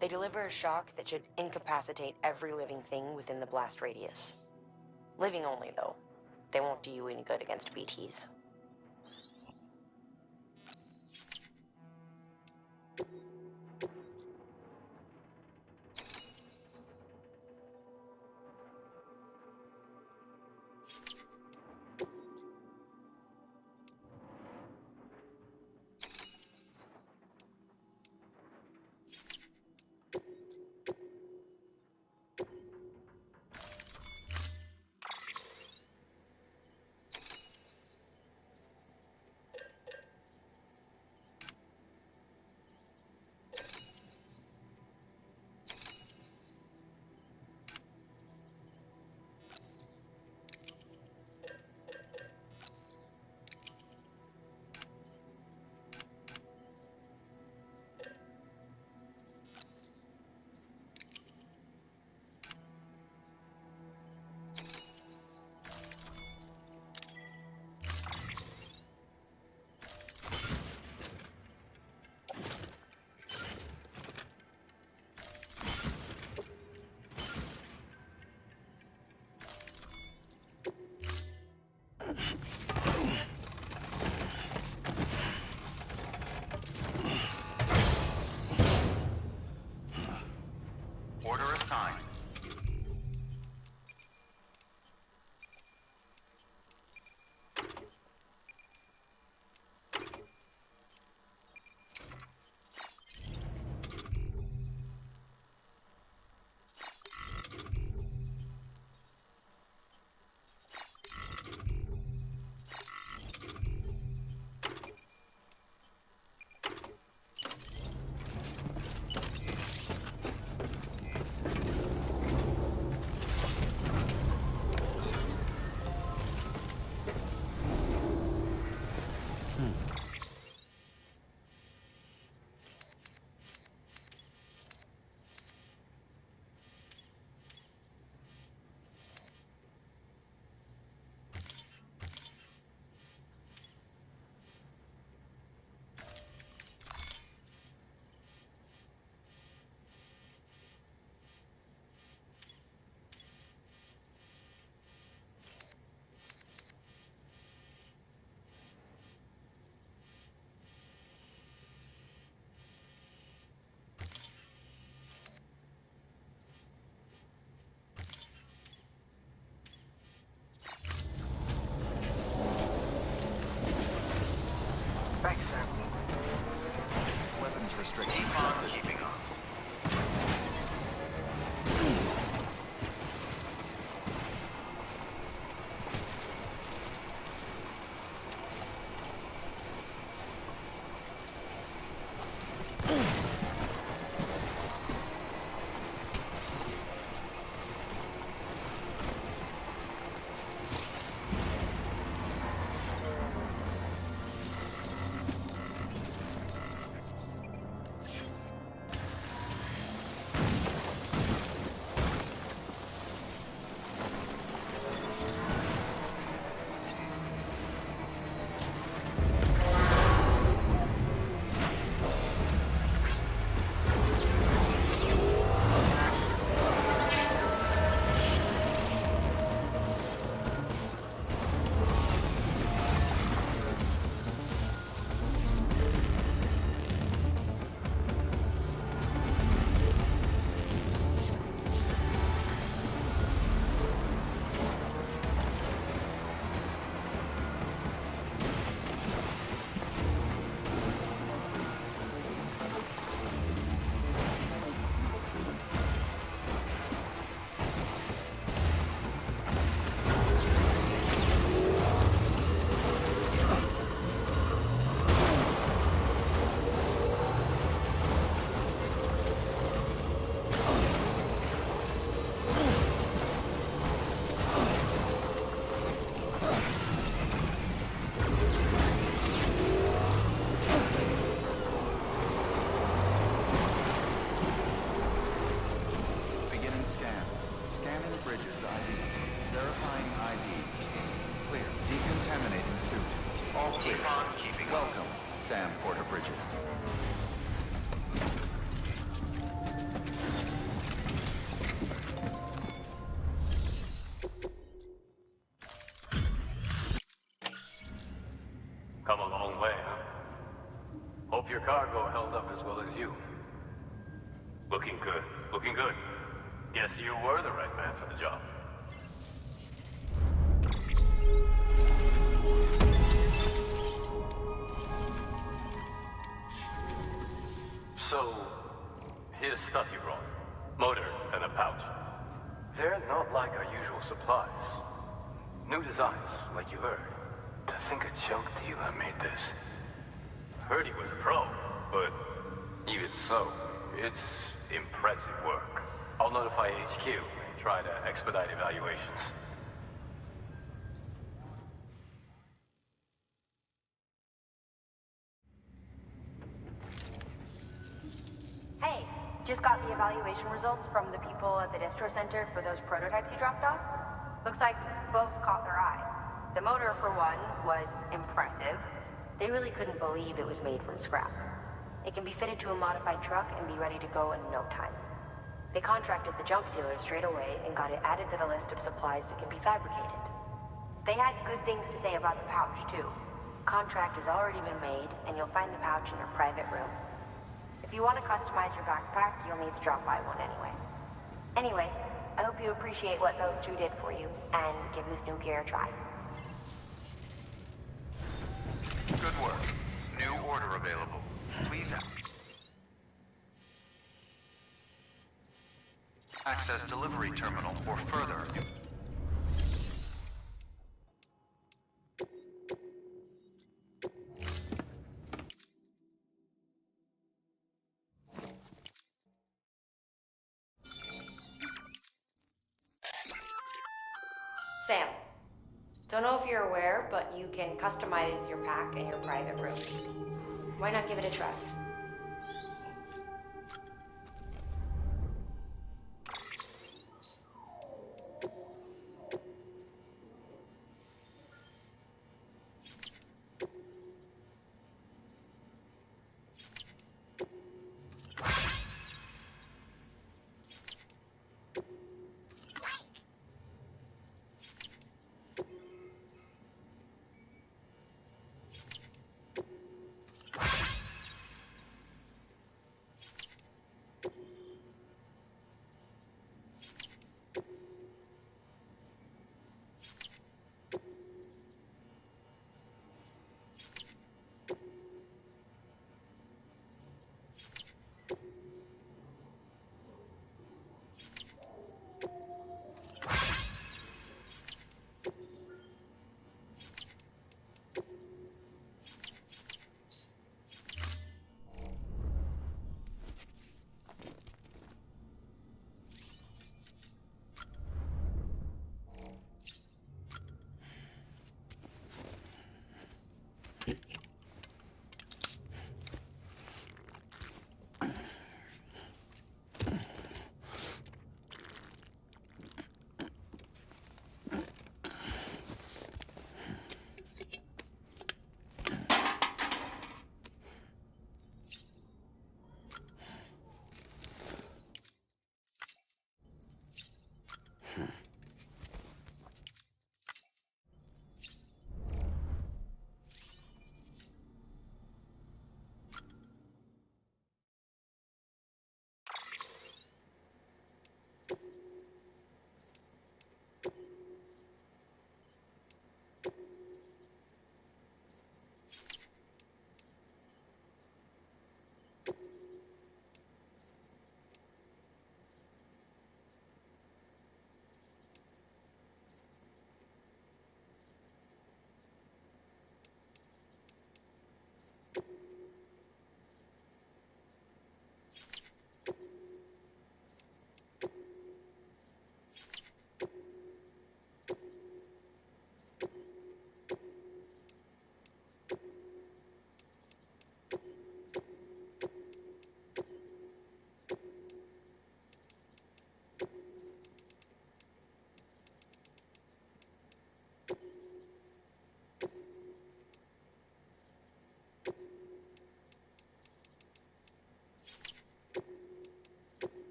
They deliver a shock that should incapacitate every living thing within the blast radius. Living only, though. They won't do you any good against BTs. cargo held up as well as you. Looking good. Looking good. Guess you were the right man for the job. So, here's stuff you brought. Motor and a pouch. They're not like our usual supplies. New designs, like you heard. To think a junk dealer made this. Heard he was a pro, but even so, it's impressive work. I'll notify HQ and try to expedite evaluations. Hey, just got the evaluation results from the people at the distro center for those prototypes you dropped off. Looks like both caught their eye. The motor, for one, was impressive. They really couldn't believe it was made from scrap. It can be fitted to a modified truck and be ready to go in no time. They contracted the junk dealer straight away and got it added to the list of supplies that can be fabricated. They had good things to say about the pouch, too. Contract has already been made, and you'll find the pouch in your private room. If you want to customize your backpack, you'll need to drop by one anyway. Anyway, I hope you appreciate what those two did for you, and give this new gear a try. Good work. New order available. Please access delivery terminal or further. Sam, don't know if you're aware, but you can customize your pack in your private room. Why not give it a try?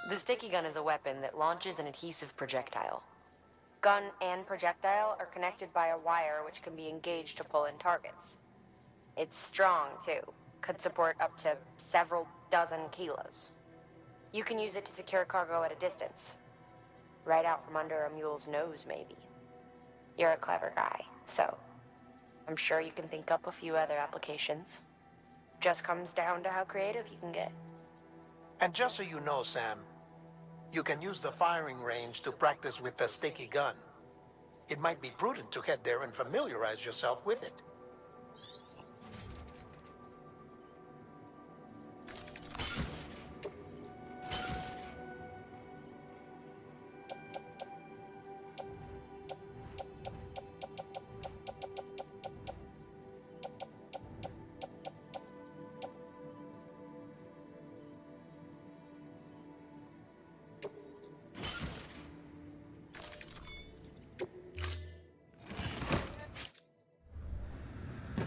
The sticky gun is a weapon that launches an adhesive projectile. Gun and projectile are connected by a wire which can be engaged to pull in targets. It's strong, too. Could support up to several dozen kilos. You can use it to secure cargo at a distance. Right out from under a mule's nose, maybe. You're a clever guy, so I'm sure you can think up a few other applications. Just comes down to how creative you can get. And just so you know, Sam, you can use the firing range to practice with the sticky gun. It might be prudent to head there and familiarize yourself with it.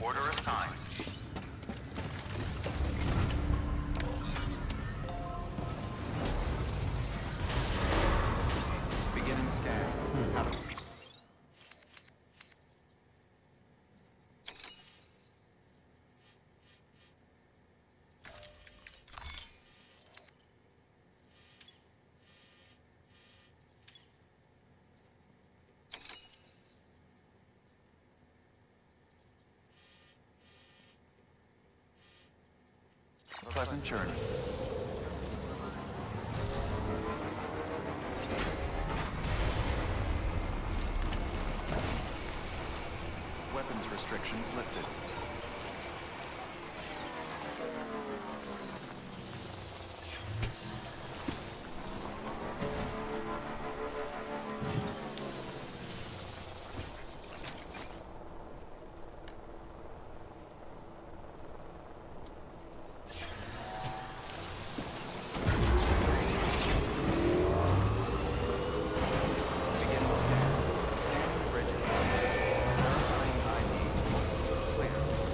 Order assigned. Beginning scan. Pleasant journey. Weapons restrictions lifted. Beginning scan. Scanning bridges. Verifying ID. Clear.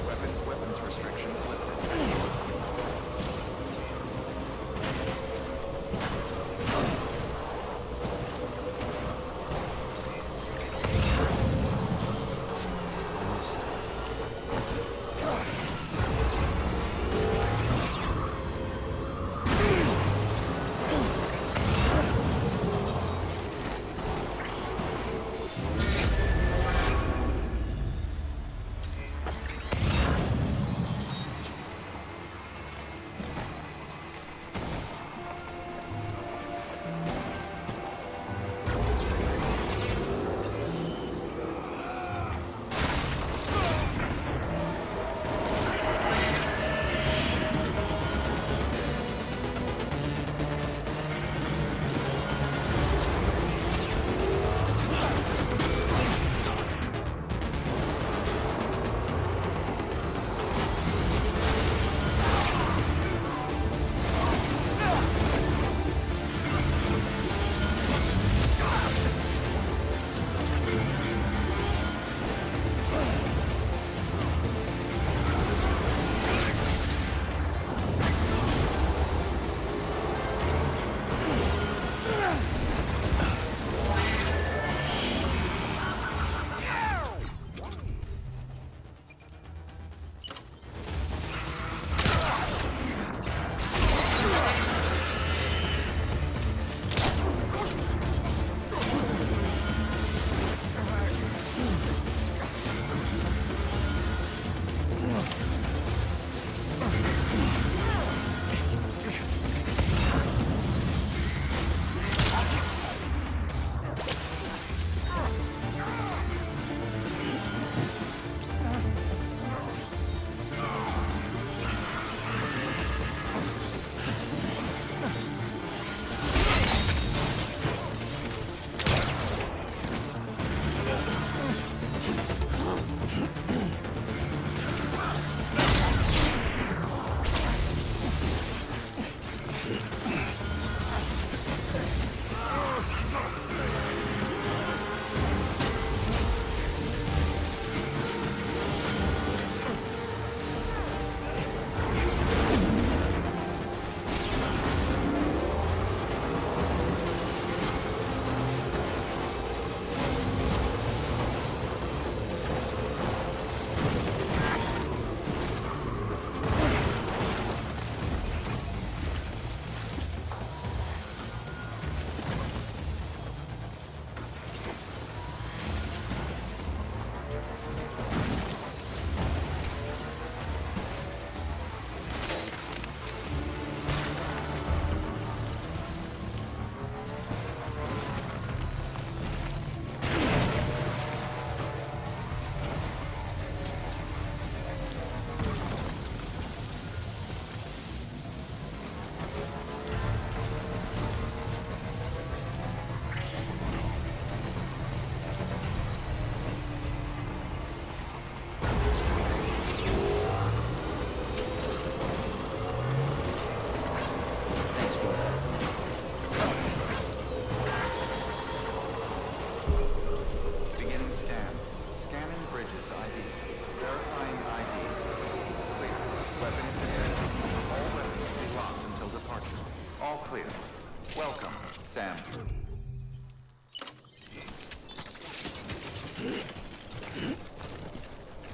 Sam.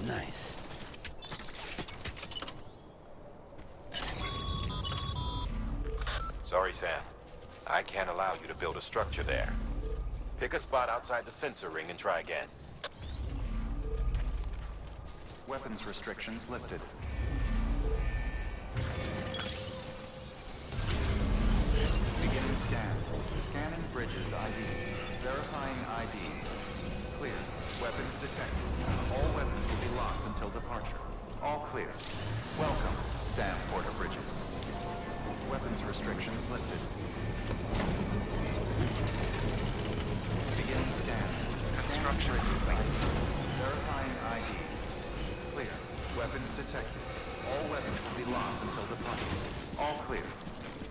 Nice. Sorry, Sam. I can't allow you to build a structure there. Pick a spot outside the sensor ring and try again. Weapons restrictions lifted. Beginning scan. Scanning bridges ID. Verifying ID. Clear. Weapons detected. All weapons will be locked until departure. All clear. Welcome, Sam Porter Bridges. Weapons restrictions lifted. Beginning scan. Construction bridges ID. Verifying ID. Clear. Weapons detected. All weapons will be locked until departure. All clear.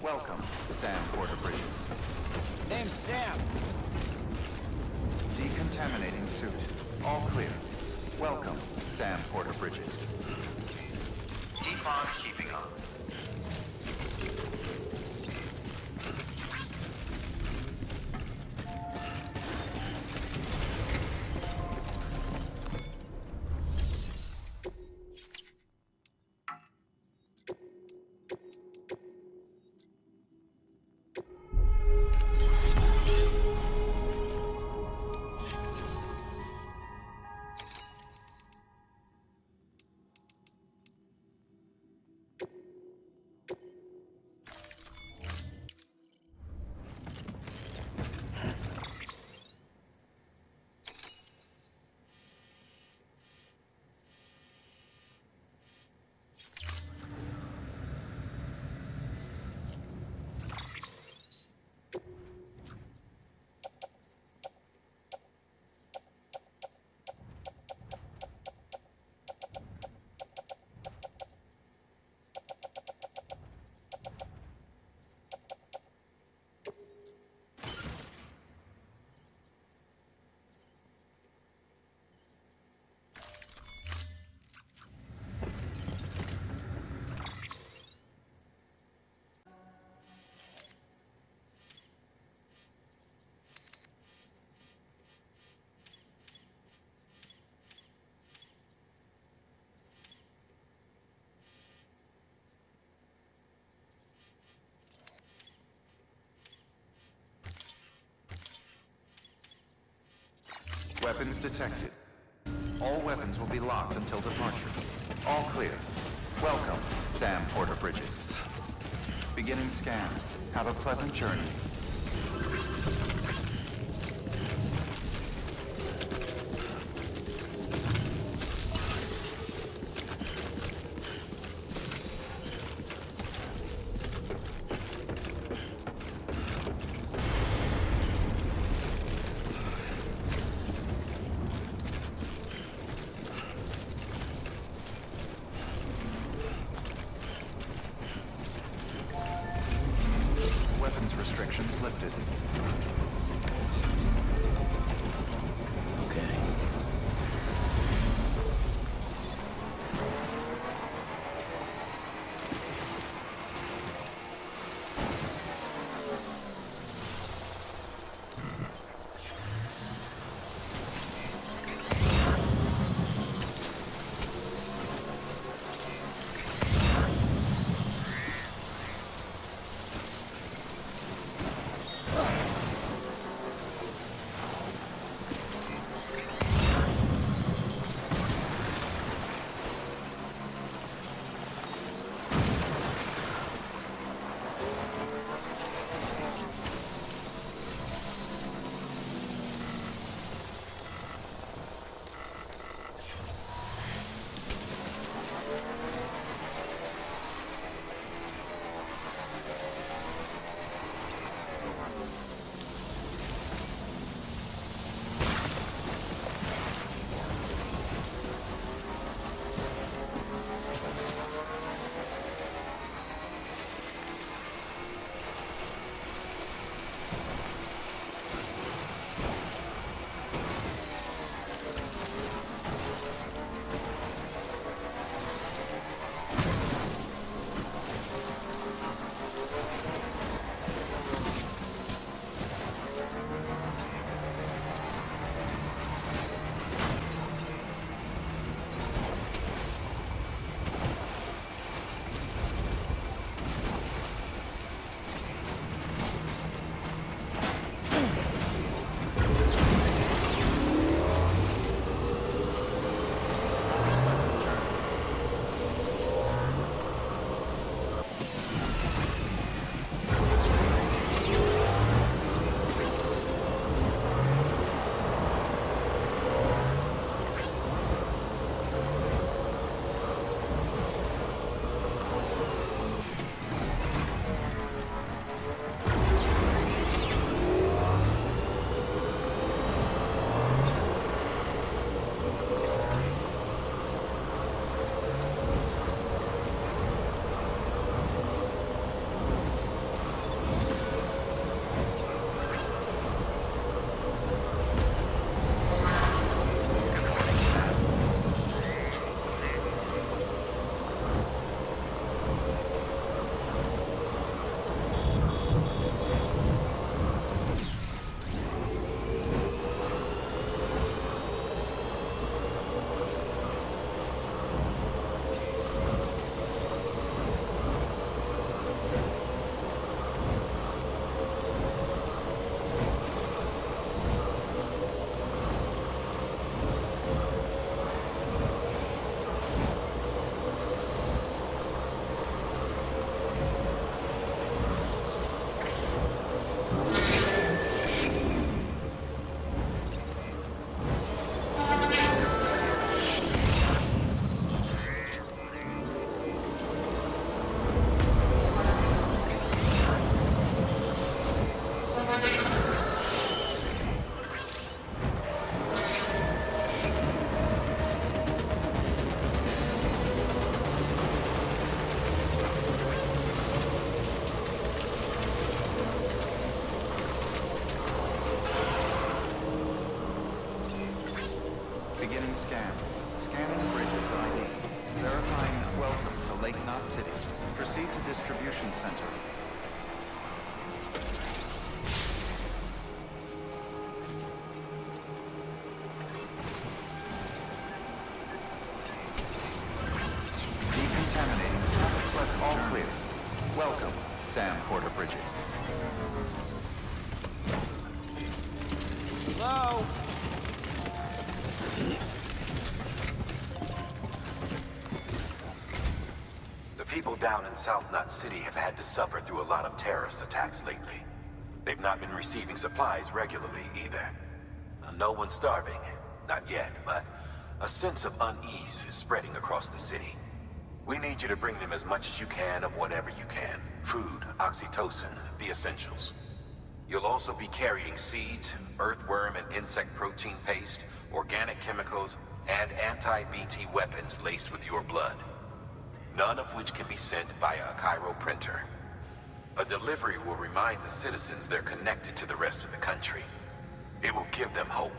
Welcome, Sam Porter Bridges. Name's Sam. Decontaminating suit. All clear. Welcome, Sam Porter Bridges. Keep on keeping on. Weapons detected. All weapons will be locked until departure. All clear. Welcome, Sam Porter Bridges. Beginning scan. Have a pleasant journey. Weapons restrictions Proceed to distribution center. Decontaminating Southwest all clear. Welcome, Sam Porter Bridges. Hello? The people down in South Knot City have had to suffer through a lot of terrorist attacks lately. They've not been receiving supplies regularly either. No one's starving, not yet, but a sense of unease is spreading across the city. We need you to bring them as much as you can of whatever you can. Food, oxytocin, the essentials. You'll also be carrying seeds, earthworm and insect protein paste, organic chemicals, and anti-BT weapons laced with your blood. None of which can be sent via a Cairo printer. A delivery will remind the citizens they're connected to the rest of the country. It will give them hope.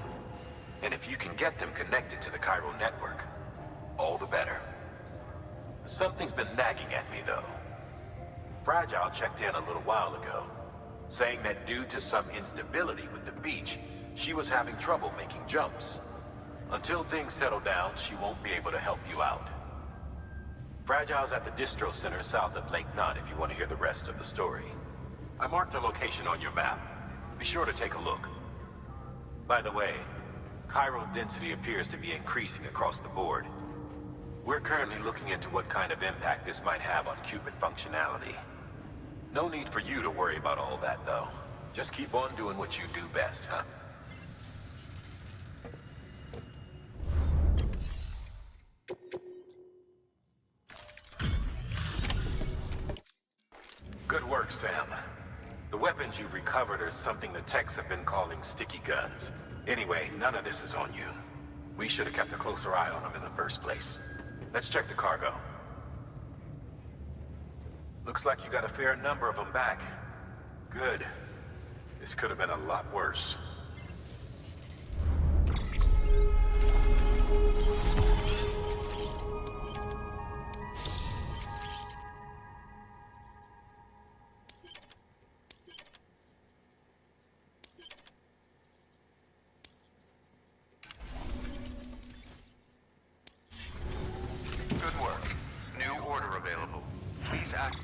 And if you can get them connected to the Cairo network, all the better. Something's been nagging at me, though. Fragile checked in a little while ago, saying that due to some instability with the beach, she was having trouble making jumps. Until things settle down, she won't be able to help you out. Fragile's at the distro center south of Lake Knot if you want to hear the rest of the story. I marked a location on your map. Be sure to take a look. By the way, Cairo density appears to be increasing across the board. We're currently looking into what kind of impact this might have on Cupid functionality. No need for you to worry about all that, though. Just keep on doing what you do best, huh? Good work, Sam. The weapons you've recovered are something the techs have been calling sticky guns. Anyway, none of this is on you. We should have kept a closer eye on them in the first place. Let's check the cargo. Looks like you got a fair number of them back. Good. This could have been a lot worse. Good work. New order available. Please access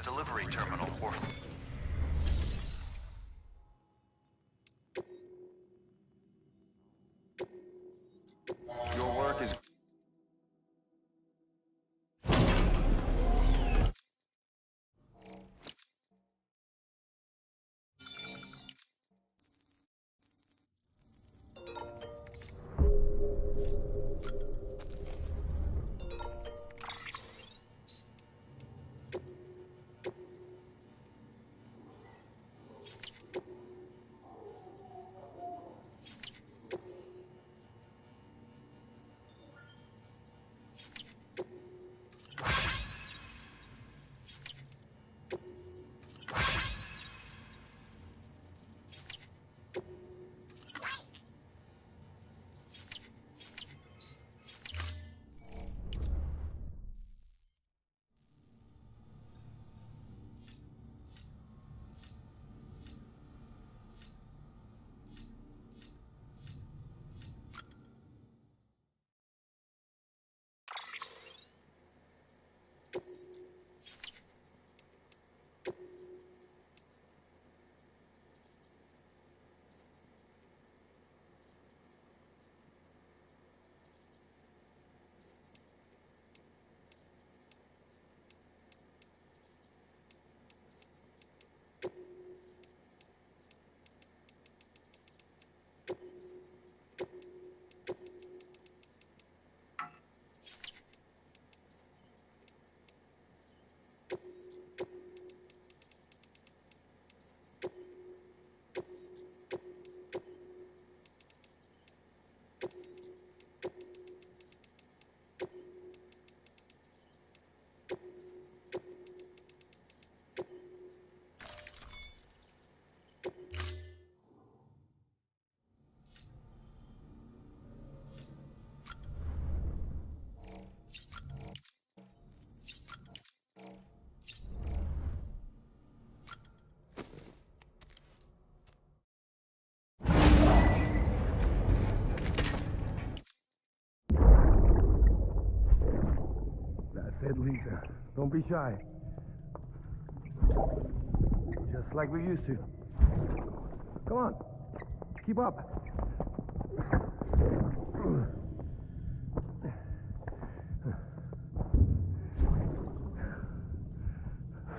delivery terminal or... Your work is... said, Lisa, don't be shy. Just like we used to. Come on. Keep up.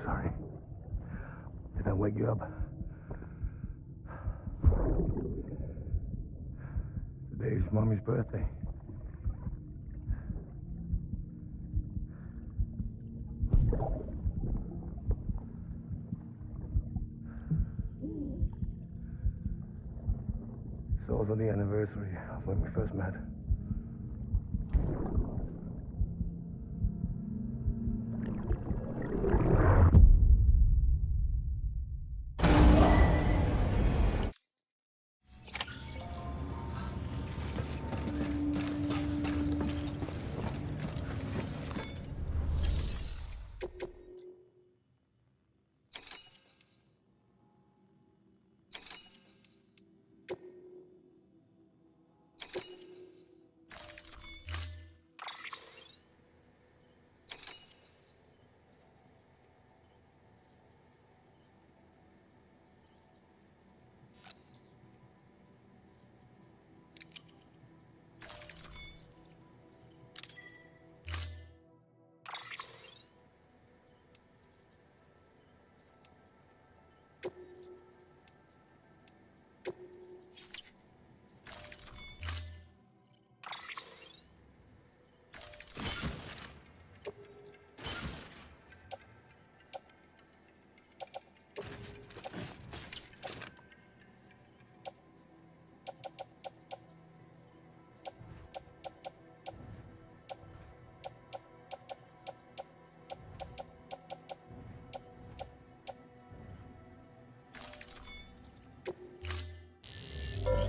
Sorry. Did I wake you up? Today's Mommy's birthday. It's also the anniversary of when we first met.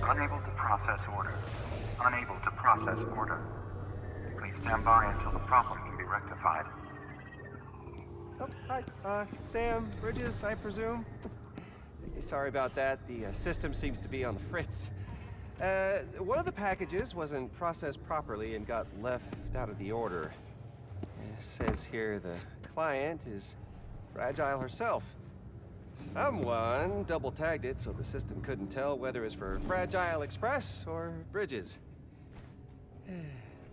Unable to process order. Unable to process order. Please stand by until the problem can be rectified. Oh, hi. Sam, Bridges, I presume? Sorry about that. The system seems to be on the fritz. One of the packages wasn't processed properly and got left out of the order. It says here the client is Fragile herself. Someone double-tagged it so the system couldn't tell whether it's for Fragile Express or Bridges.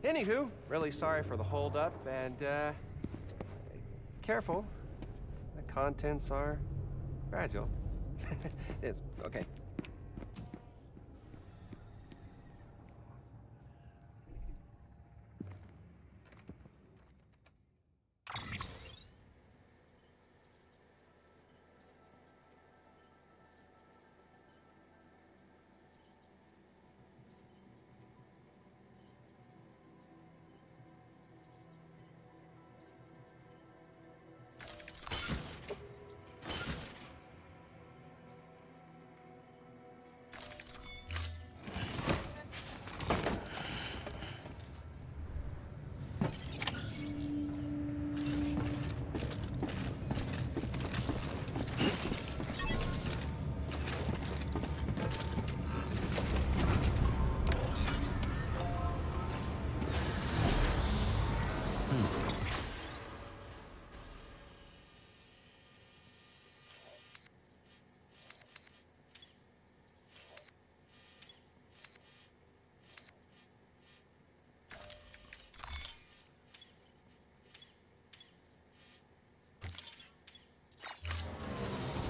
Anywho, really sorry for the holdup, and, careful. The contents are fragile. It's okay.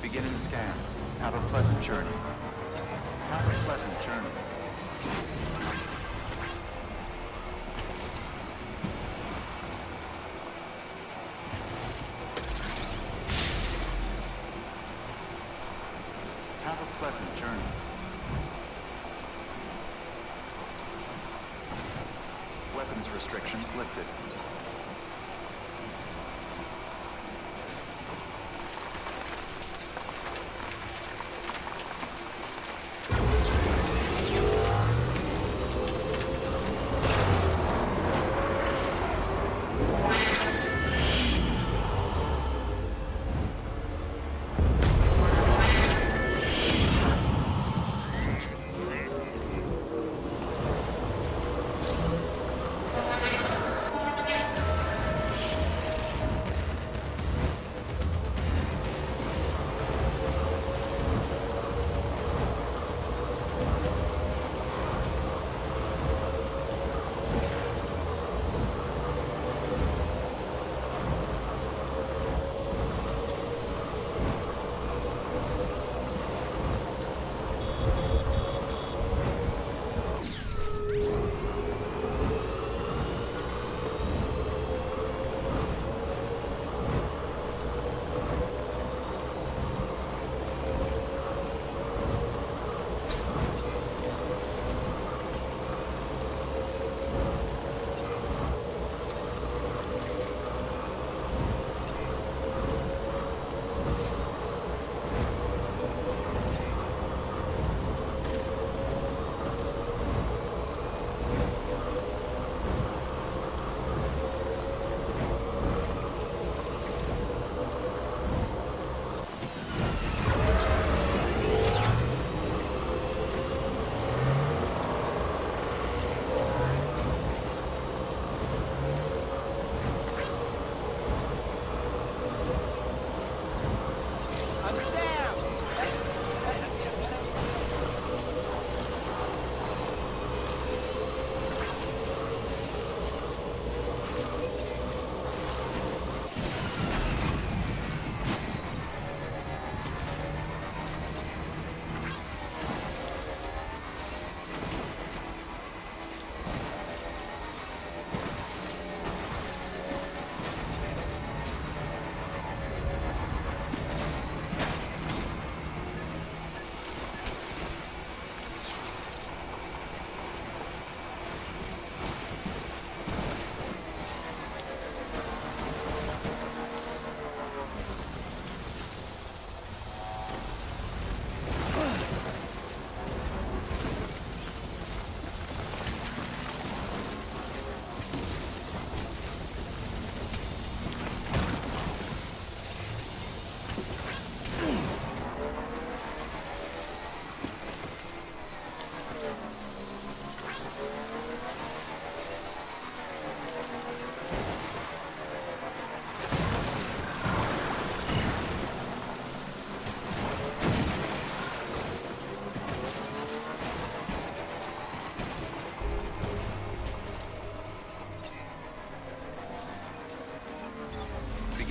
Beginning scan. Have a pleasant journey. Have a pleasant journey. Have a pleasant journey. Weapons restrictions lifted.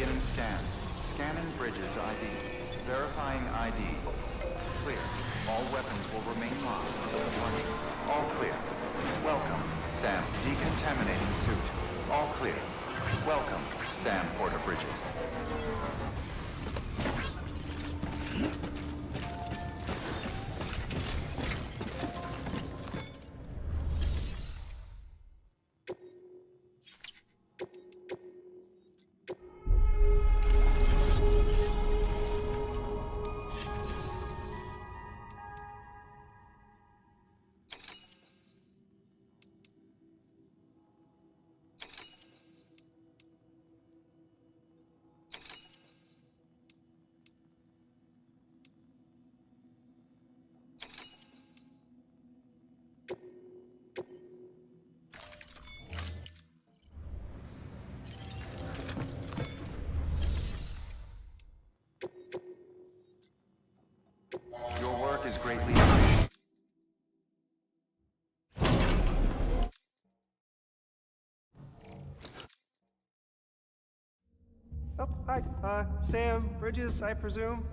Beginning scan. Scanning bridges ID. Verifying ID. Clear. All weapons will remain locked until the morning. All clear. Welcome, Sam. Decontaminating suit. All clear. Welcome, Sam Porter Bridges. Your work is greatly appreciated. Oh, hi. Sam Bridges, I presume?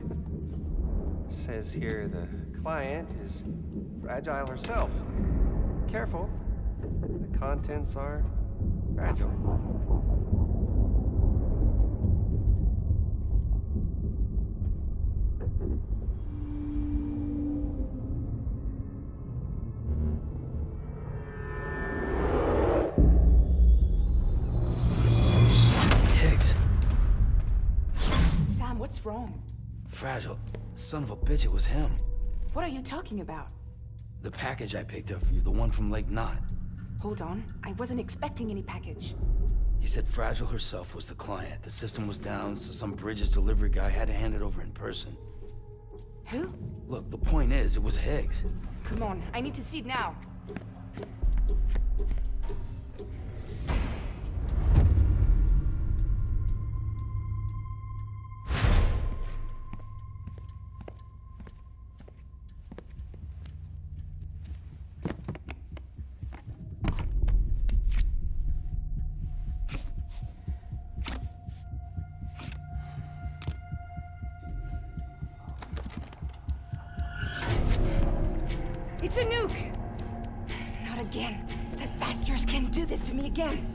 Says here the client is fragile herself. Careful. The contents are fragile. What's wrong? Fragile. Son of a bitch, it was him. What are you talking about? The package I picked up for you, the one from Lake Knot. Hold on. I wasn't expecting any package. He said Fragile herself was the client. The system was down, so some Bridges delivery guy had to hand it over in person. Who? Look, the point is, it was Higgs. Come on, I need to see it now. It's a nuke! Not again. That bastards can't do this to me again.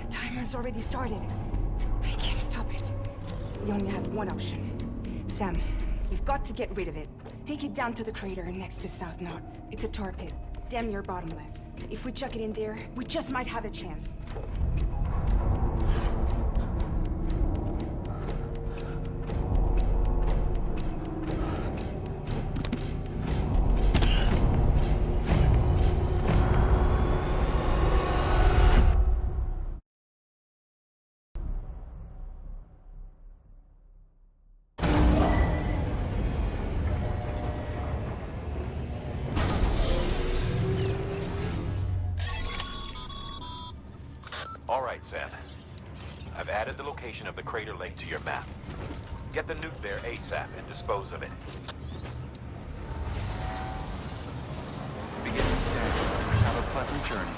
The timer's already started. I can't stop it. We only have one option. Sam, we've got to get rid of it. Take it down to the crater next to South Knot. It's a tar pit, damn near bottomless. If we chuck it in there, we just might have a chance. All right, Sam. I've added the location of the crater lake to your map. Get the nuke there ASAP and dispose of it. Begin the scan. Have a pleasant journey.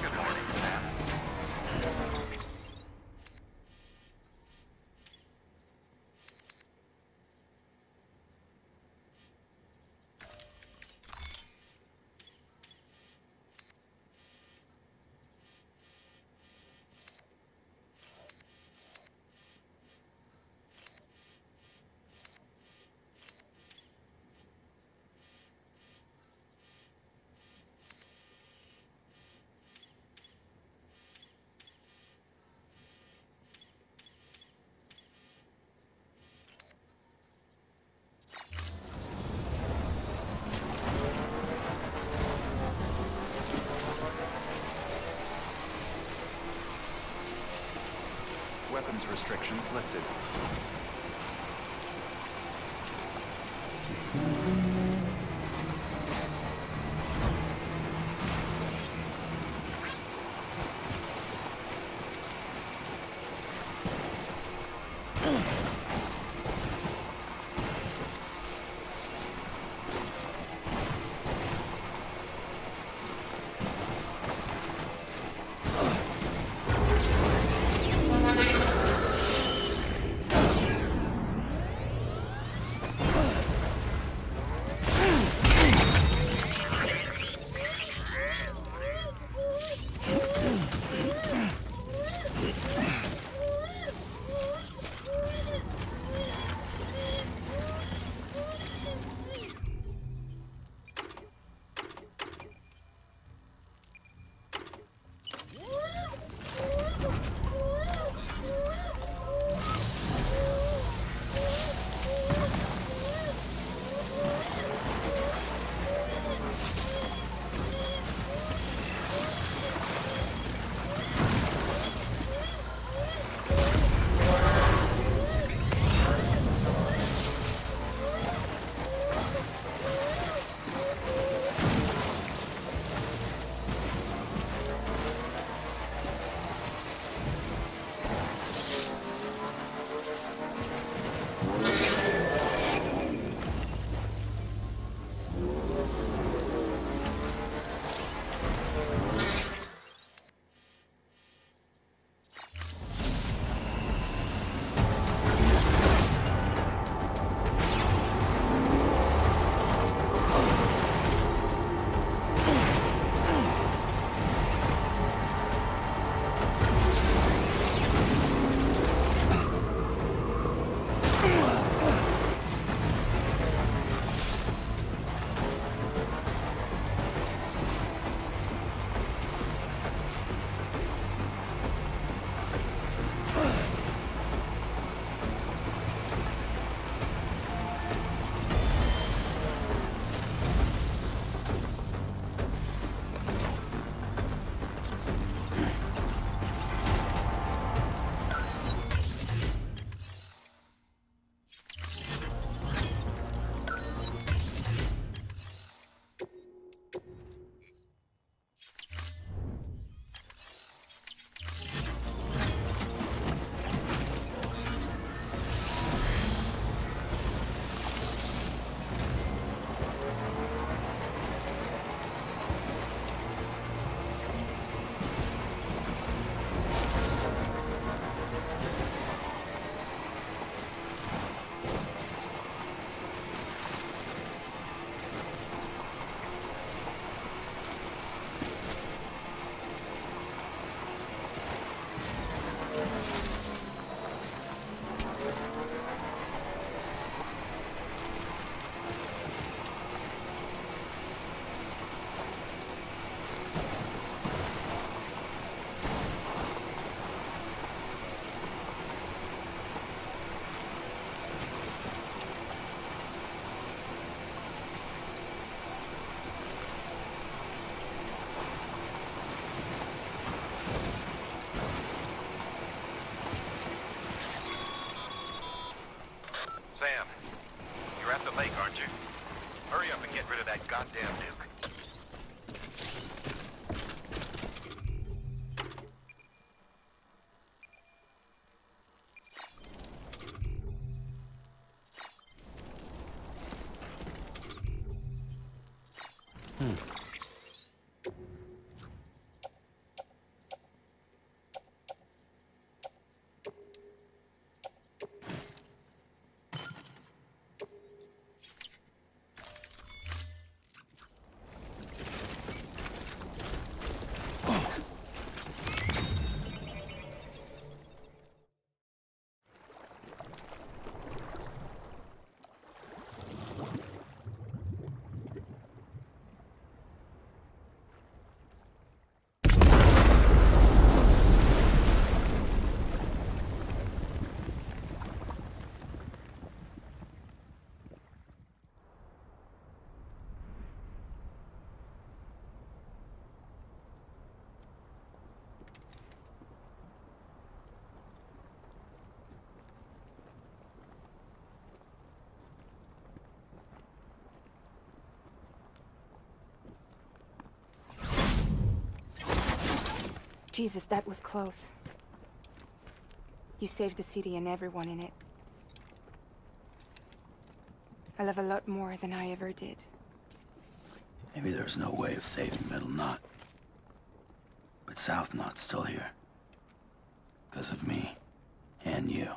Good morning, Sam. Weapons restrictions lifted. Jesus, that was close. You saved the city and everyone in it. I love a lot more than I ever did. Maybe there's no way of saving Middle Knot. But South Knot's still here. Because of me. And you.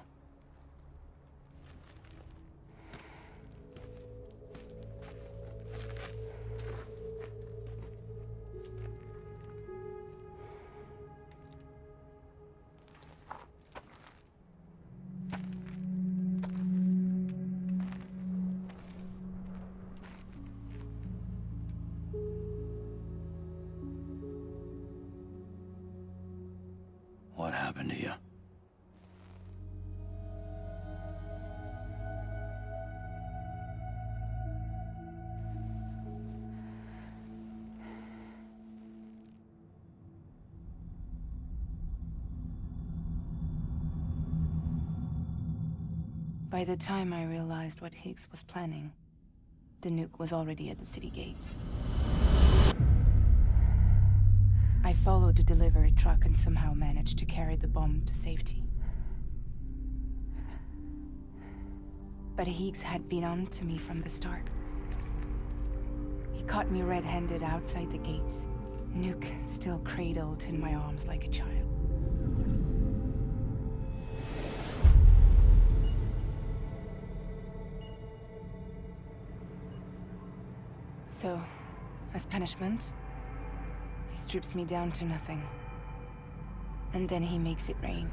What happened to you? By the time I realized what Higgs was planning, the nuke was already at the city gates. I followed the delivery truck and somehow managed to carry the bomb to safety. But Higgs had been on to me from the start. He caught me red-handed outside the gates, nuke still cradled in my arms like a child. So, as punishment, he strips me down to nothing. And then he makes it rain.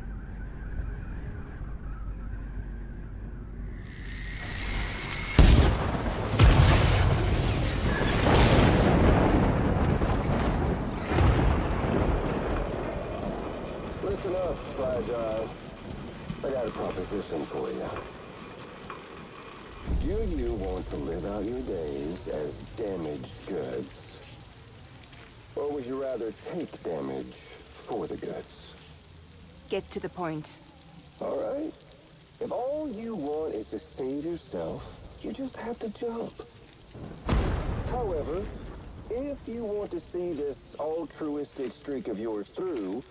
Listen up, Fragile. I got a proposition for you. Do you want to live out your days as damaged goods? Or would you rather take damage for the goods? Get to the point. All right. If all you want is to save yourself, you just have to jump. However, if you want to see this altruistic streak of yours through,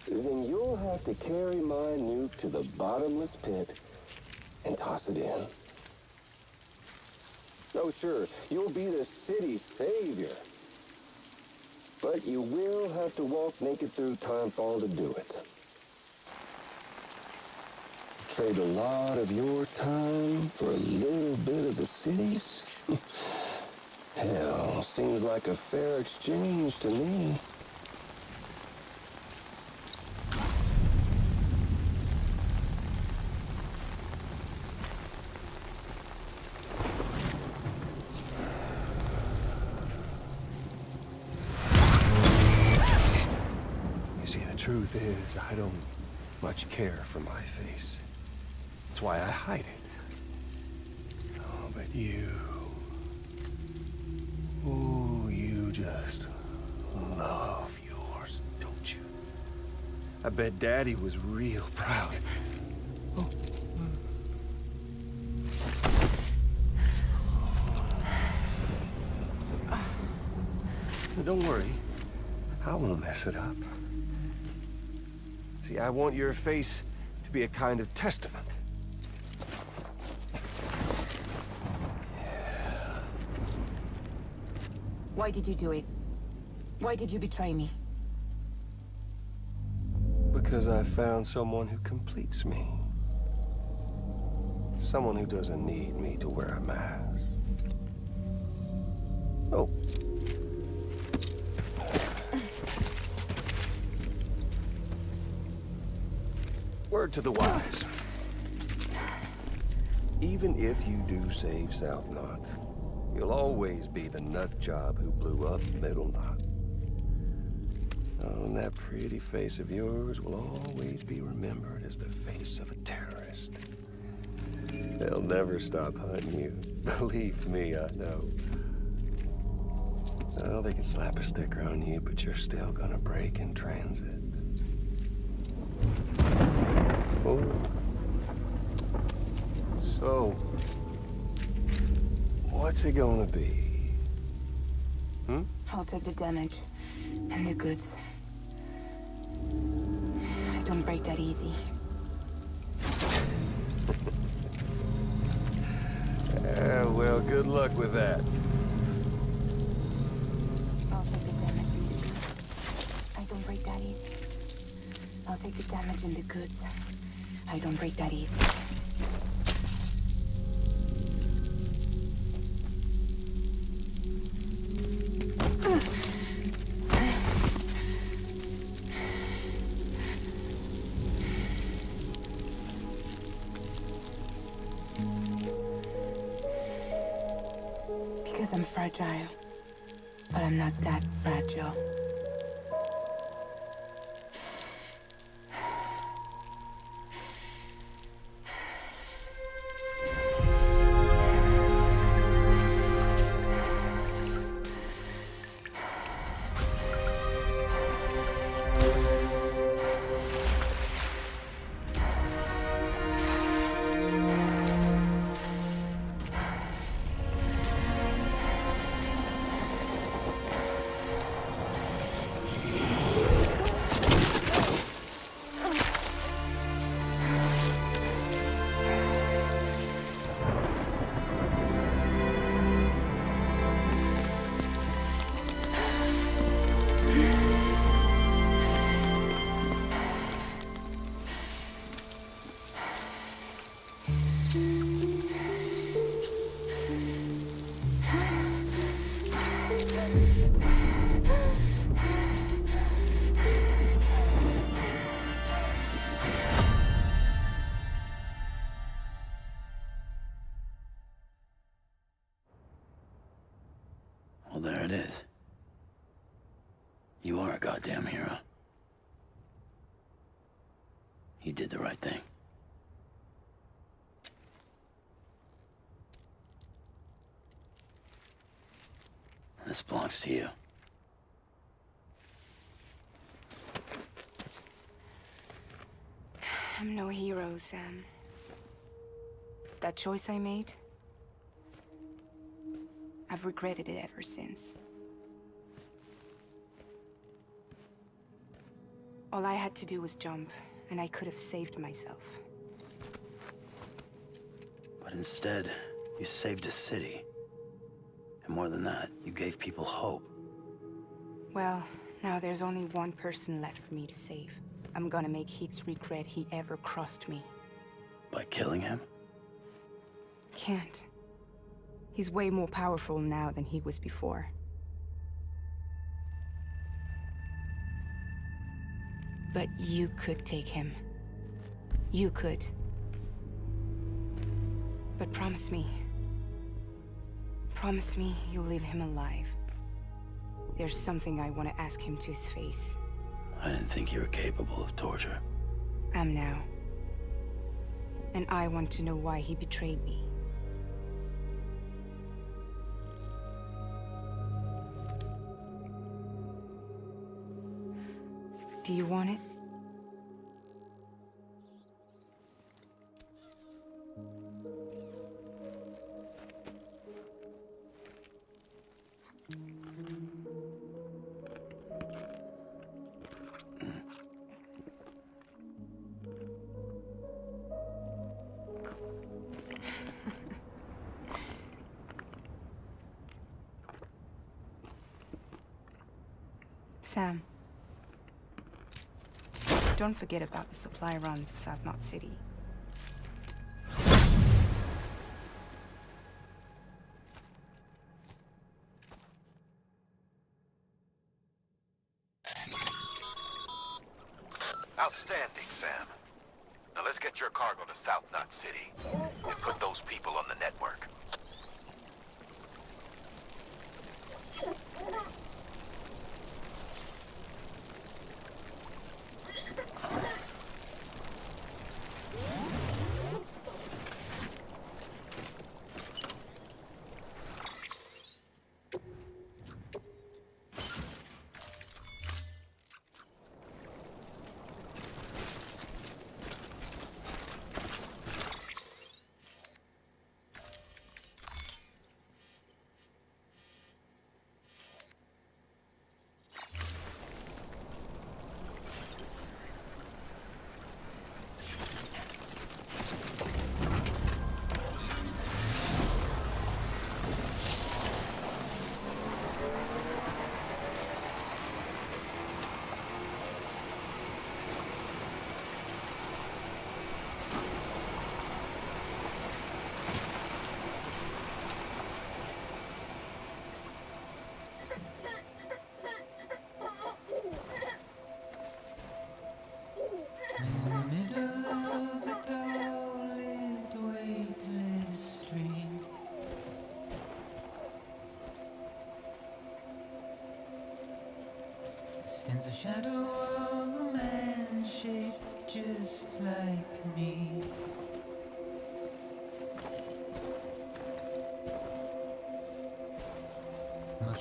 then you'll have to carry my nuke to the bottomless pit and toss it in. Oh, sure, you'll be the city's savior. But you will have to walk naked through Timefall to do it. Trade a lot of your time for a little bit of the city's? Hell, seems like a fair exchange to me. Truth is, I don't much care for my face. That's why I hide it. Oh, but you... Ooh, you just love yours, don't you? I bet Daddy was real proud. Oh. Don't worry. I won't mess it up. See, I want your face to be a kind of testament. Yeah. Why did you do it? Why did you betray me? Because I found someone who completes me. Someone who doesn't need me to wear a mask. Oh. Word to the wise. Even if you do save South Knot, you'll always be the nut job who blew up Middle Knot. Oh, and that pretty face of yours will always be remembered as the face of a terrorist. They'll never stop hunting you. Believe me, I know. Oh, they can slap a sticker on you, but you're still gonna break in transit. Oh. So, what's it gonna be? I'll take the damage and the goods. Don't break that easy. Well, good luck with that. I'll take the damage. I don't break that easy. I'll take the damage and the goods. I don't break that easy. Because I'm fragile. But I'm not that fragile. Well, there it is. You are a goddamn hero. You did the right thing. This belongs to you. I'm no hero, Sam. That choice I made, I've regretted it ever since. All I had to do was jump, and I could have saved myself. But instead, you saved a city. And more than that, you gave people hope. Well, now there's only one person left for me to save. I'm gonna make Hicks regret he ever crossed me. By killing him? Can't. He's way more powerful now than he was before. But you could take him. You could. But promise me. Promise me you'll leave him alive. There's something I want to ask him to his face. I didn't think you were capable of torture. Am now. And I want to know why he betrayed me. Do you want it? Sam. Don't forget about the supply run to South Knot City. Outstanding, Sam. Now let's get your cargo to South Knot City and put those people on the network.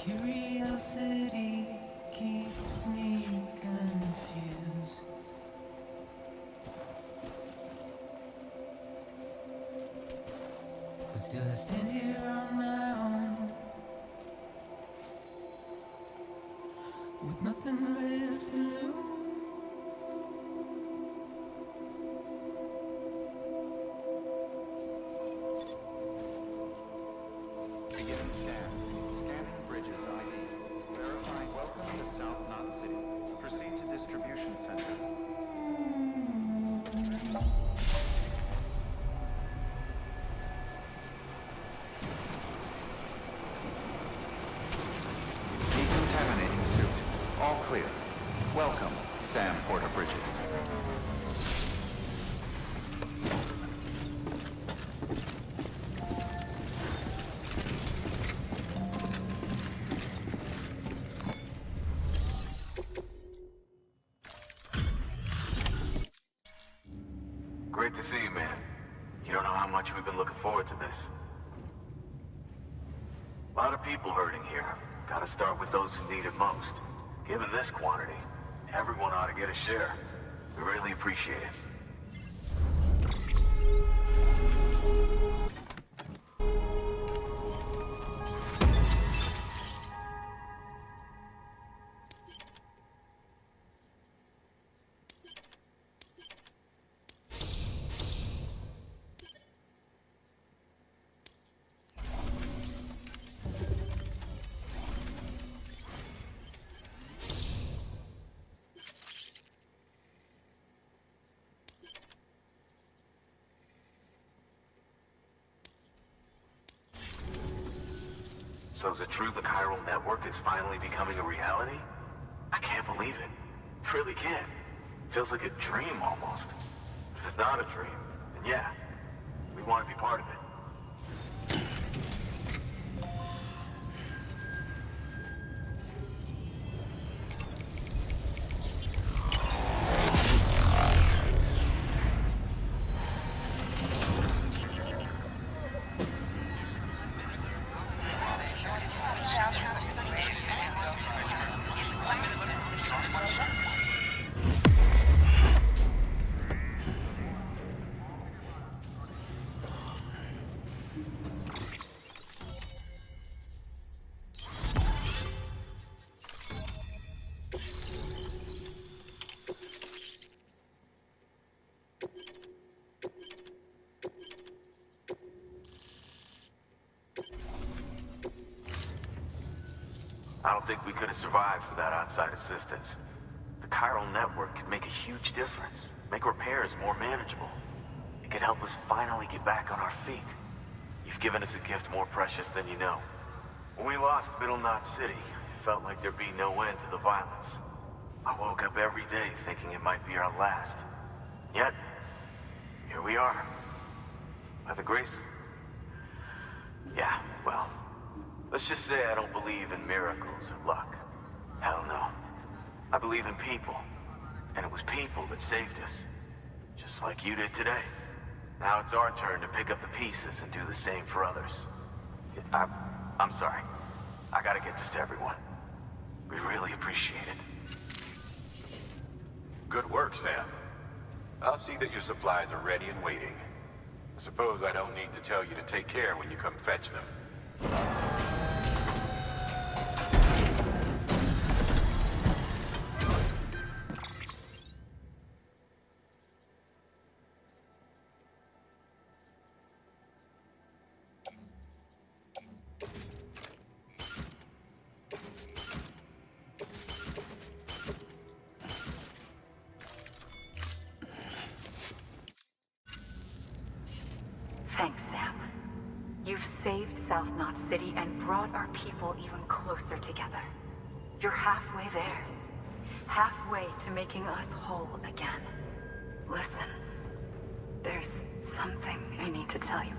Curiosity keeps me confused. But still I stand here on my own, with nothing left to lose. Beginning scan. Scanning bridges ID. Verifying welcome to South Knot City. Proceed to distribution center. Decontaminating suit. All clear. Welcome, Sam Porter Bridges. Great to see you, man. You don't know how much we've been looking forward to this. A lot of people hurting here. Gotta start with those who need it most. Given this quantity, everyone ought to get a share. We really appreciate it. So is it true the chiral network is finally becoming a reality? I can't believe it. Really can't. Feels like a dream almost. If it's not a dream, then yeah, we want to be part of it. I don't think we could have survived without outside assistance. The chiral network could make a huge difference, make repairs more manageable. It could help us finally get back on our feet. You've given us a gift more precious than you know. When we lost Middle Knot City, it felt like there'd be no end to the violence. I woke up every day thinking it might be our last. Yet, here we are. By the grace... Yeah, well... Let's just say I don't believe in miracles or luck. Hell no. I believe in people. And it was people that saved us. Just like you did today. Now it's our turn to pick up the pieces and do the same for others. I'm sorry. I gotta get this to everyone. We really appreciate it. Good work, Sam. I'll see that your supplies are ready and waiting. I suppose I don't need to tell you to take care when you come fetch them. Thanks, Sam. You've saved South Knot City and brought our people even closer together. You're halfway there. Halfway to making us whole again. Listen, there's something I need to tell you.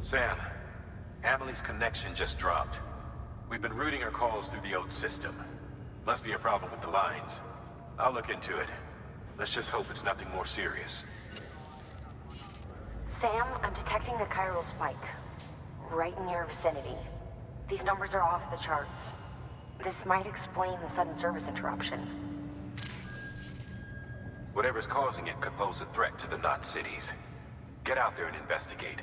Sam, Amelie's connection just dropped. We've been routing her calls through the old system. Must be a problem with the lines. I'll look into it. Let's just hope it's nothing more serious. Sam, I'm detecting a chiral spike. Right in your vicinity. These numbers are off the charts. This might explain the sudden service interruption. Whatever's causing it could pose a threat to the Knot cities. Get out there and investigate.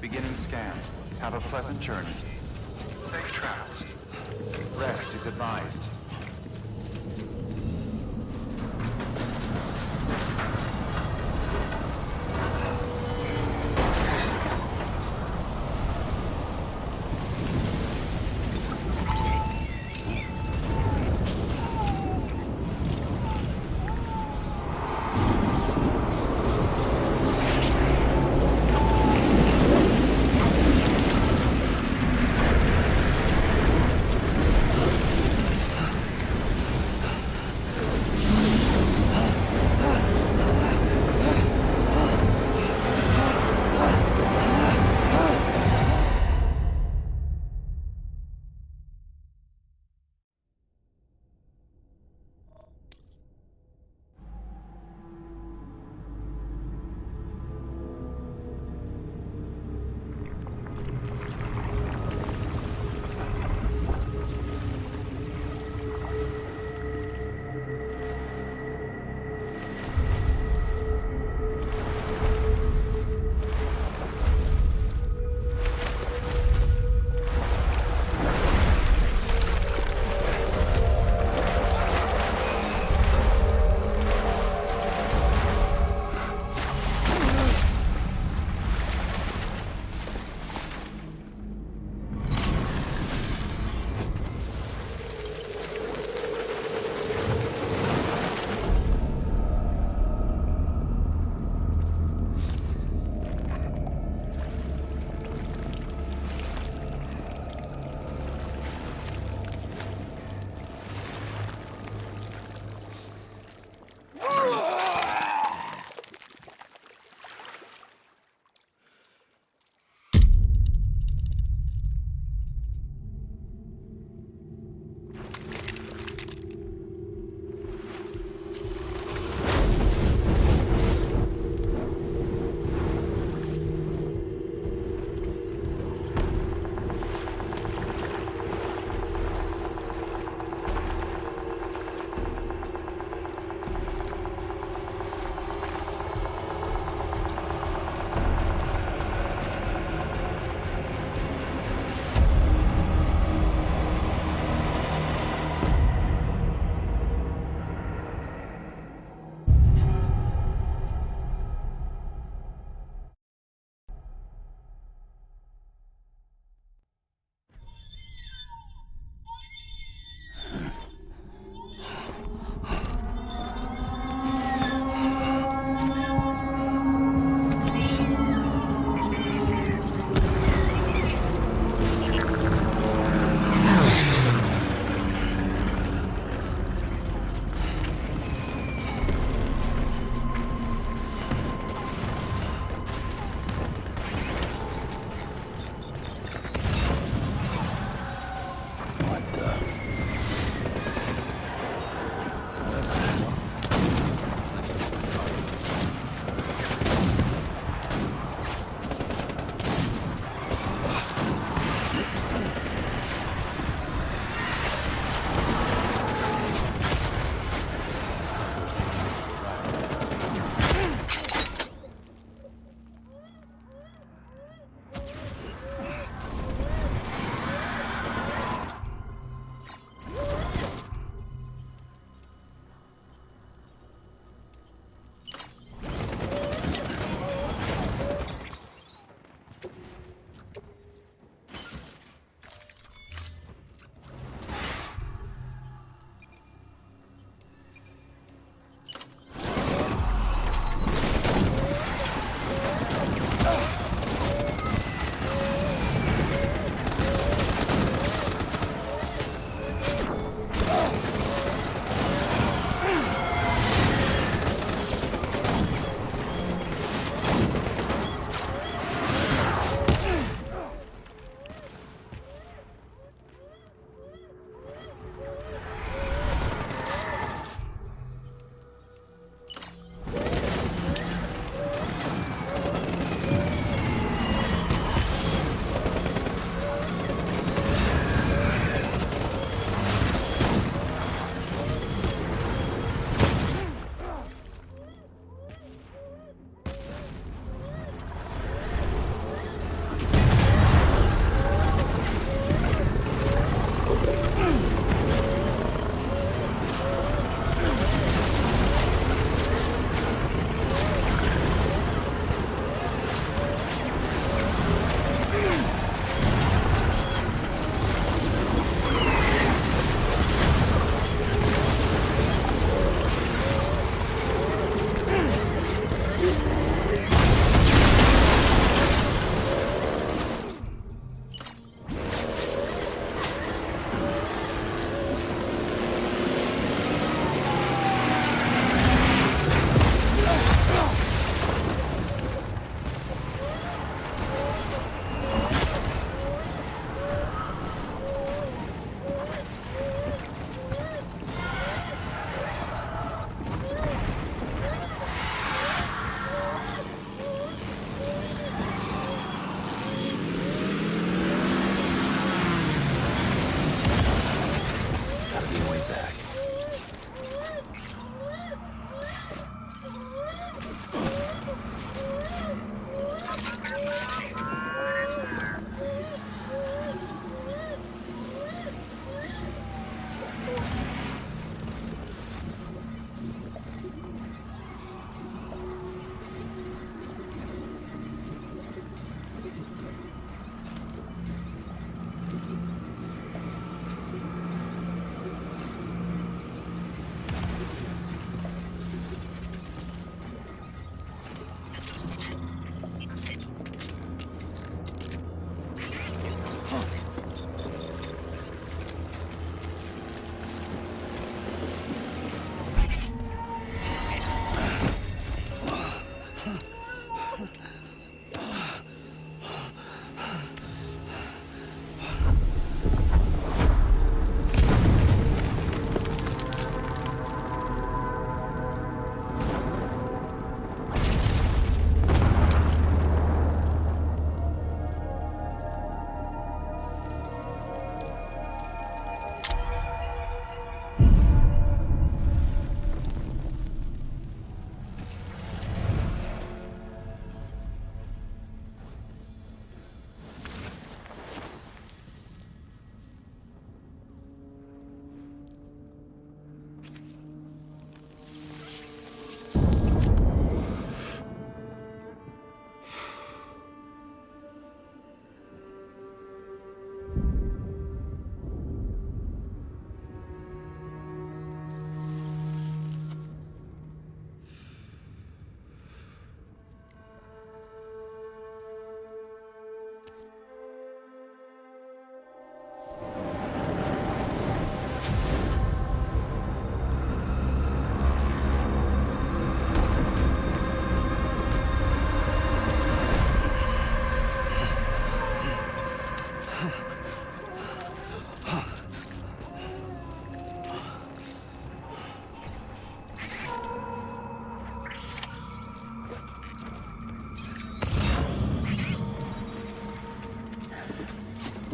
Beginning scan. Have a pleasant journey. Safe travels. Rest is advised.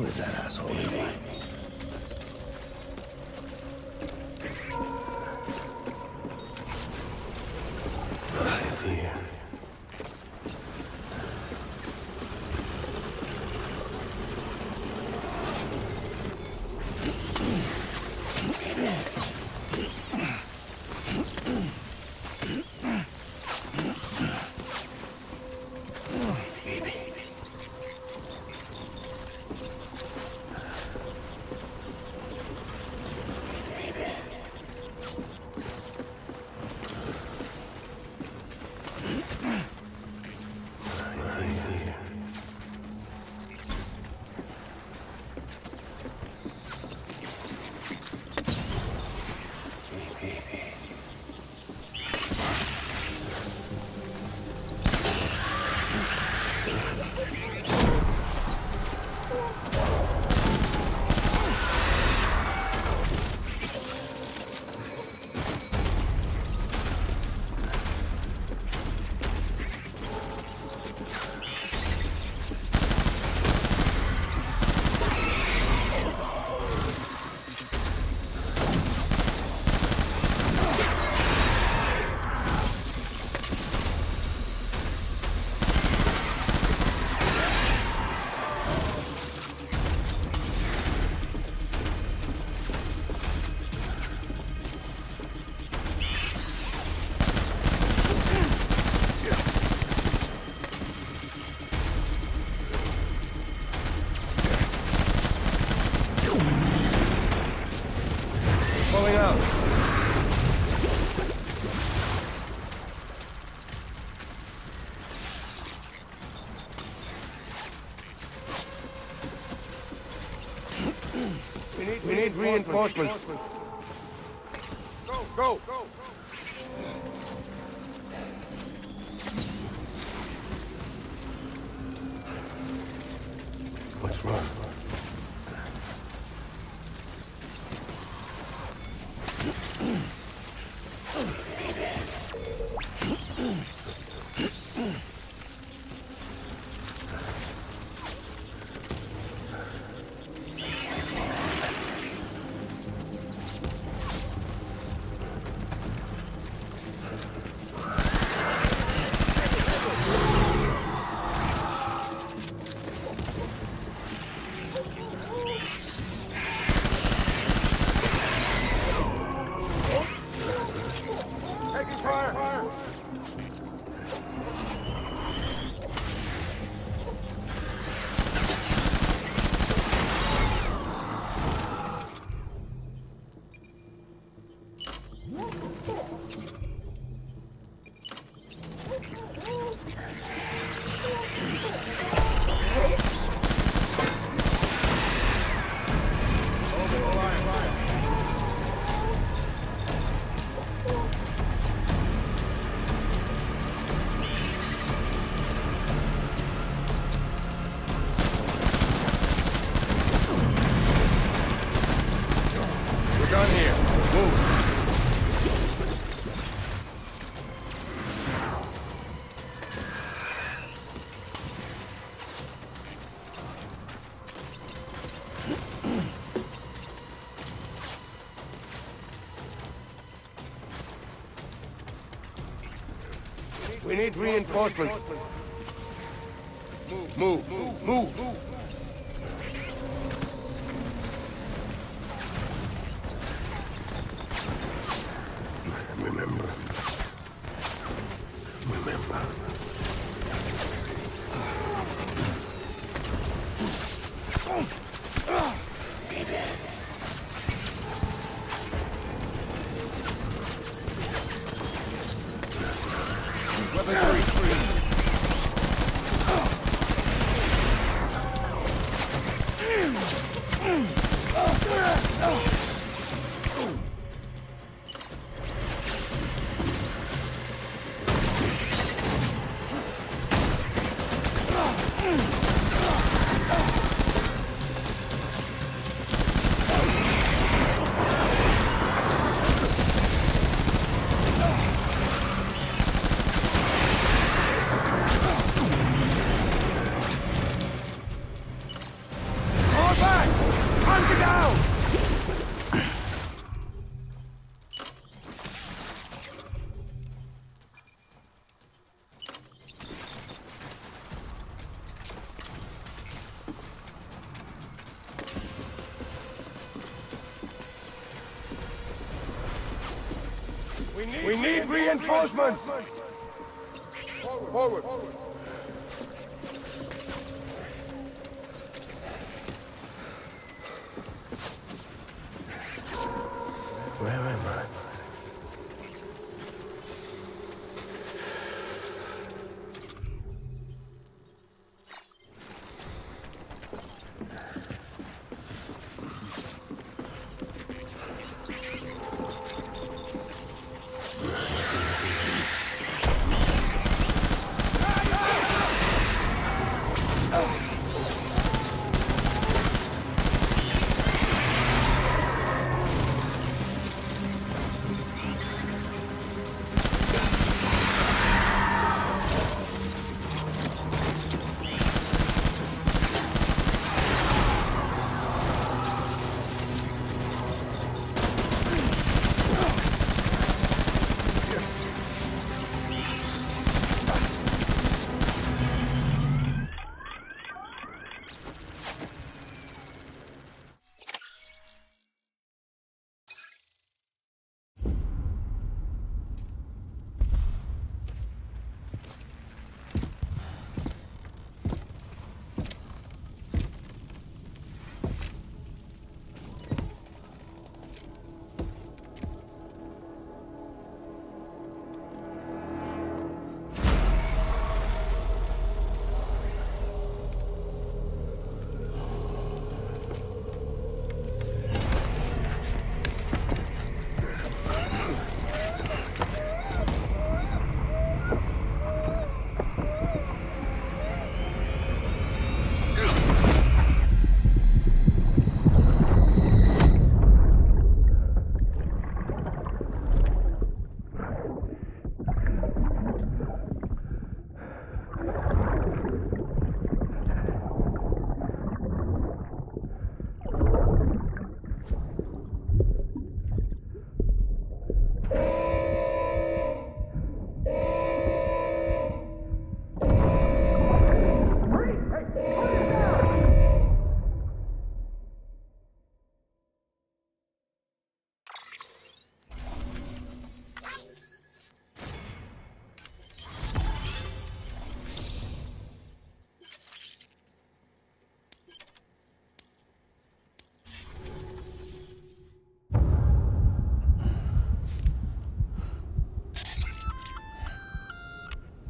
Who is that asshole anyway? Pulling out. We need reinforcements. Go! Let's run. Done here. Move. We need reinforcements. Move. Remember. Weapons free. Get down! We need reinforcements! Forward! Where am I?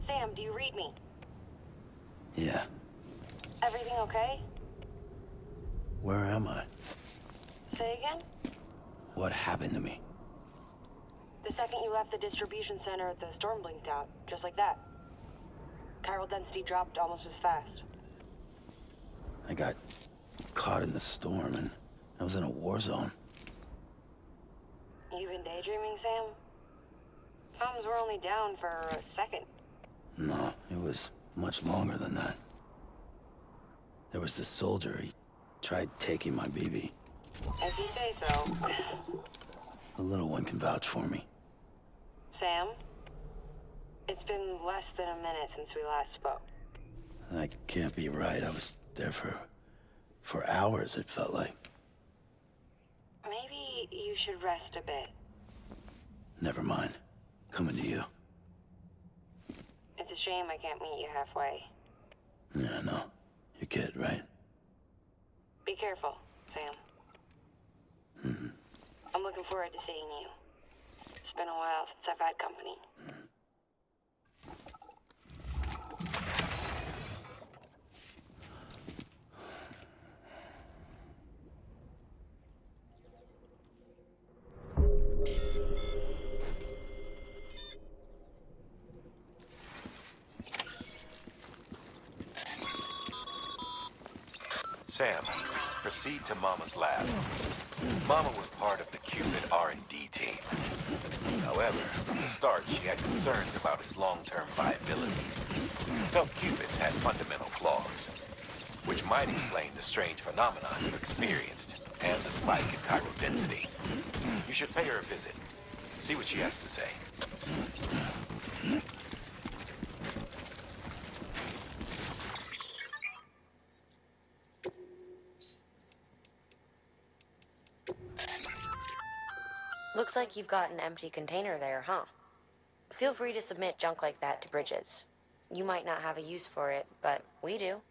Sam, do you read me? Yeah. Everything okay? Where am I? Say again? What happened to me? The second you left the distribution center, the storm blinked out, just like that. Chiral density dropped almost as fast. I got caught in the storm and I was in a war zone. You been daydreaming, Sam? Comms were only down for a second. No, it was much longer than that. There was this soldier, he tried taking my BB. If you say so. The little one can vouch for me. Sam? It's been less than a minute since we last spoke. That can't be right. I was there for hours, it felt like. Maybe you should rest a bit. Never mind. Coming to you. It's a shame I can't meet you halfway. Yeah, I know. Your kid, right? Be careful, Sam. Mm-hmm. I'm looking forward to seeing you. It's been a while since I've had company. Sam, proceed to Mama's lab. Mama was part of the Cupid R&D team. However, from the start, she had concerns about its long-term viability. Felt Cupids had fundamental flaws. which might explain the strange phenomenon you experienced and the spike in chiral density. You should pay her a visit. See what she has to say. Looks like you've got an empty container there, huh? Feel free to submit junk like that to Bridges. You might not have a use for it, but we do.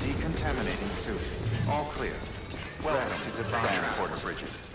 Decontaminating suit. All clear. Welcome to Sam Porter Bridges.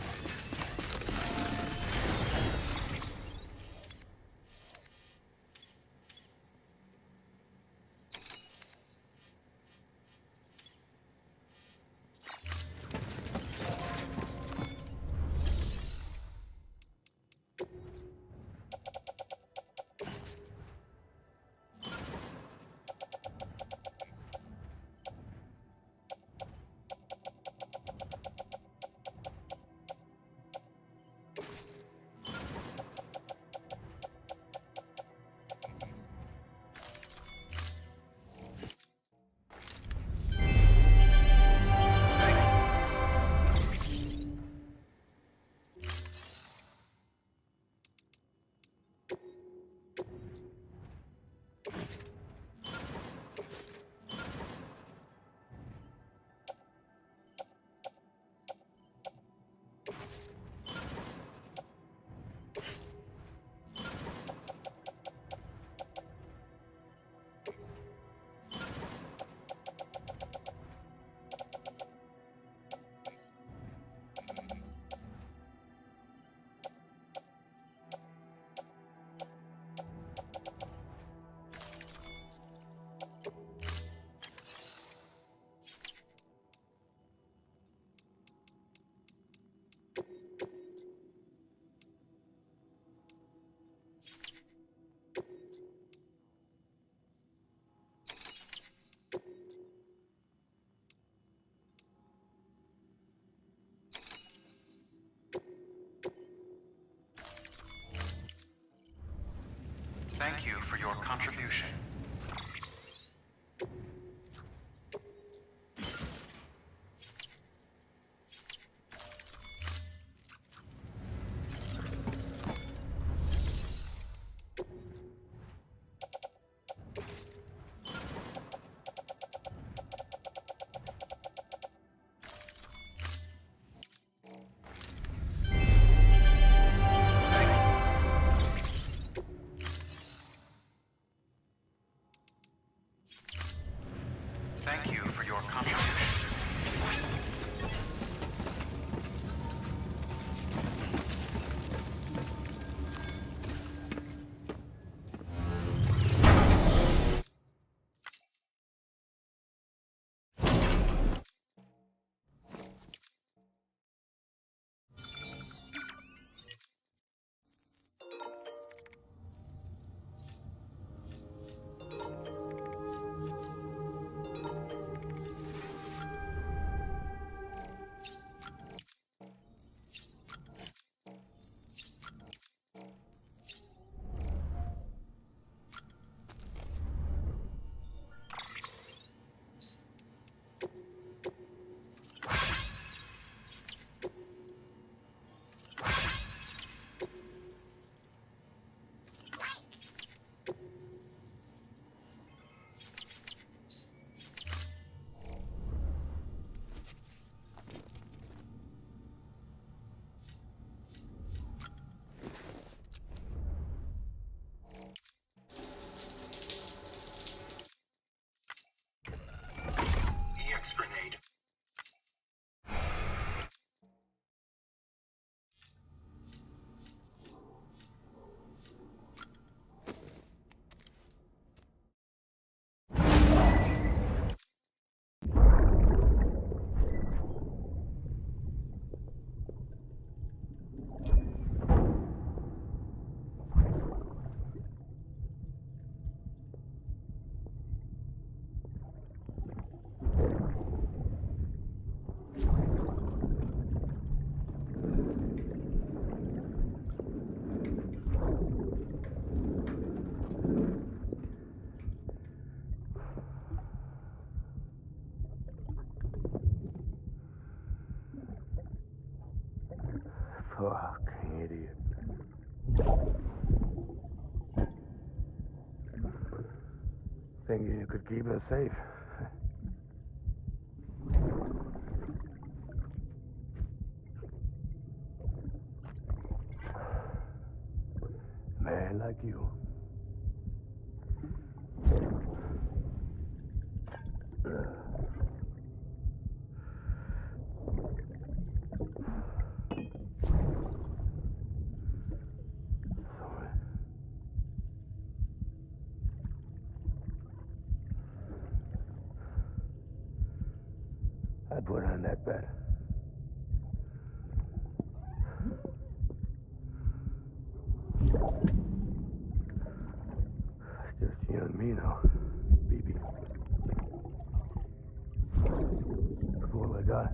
Thank you for your contribution. idiot. Thinking you could keep us safe. Man like you. I'd put on that bet. Just you and me now, BB. That's all I got.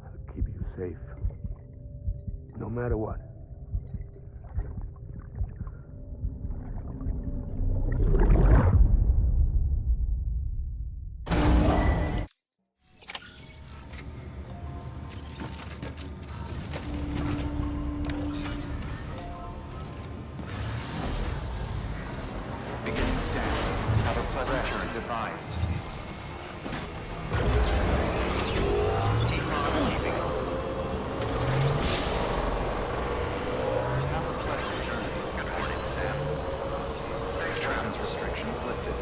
I'll keep you safe. No matter what. Beginning scan. Have a pleasant journey advised. Keep on keeping on. Have a pleasant journey. Good morning, Sam. Safe trans restrictions lifted.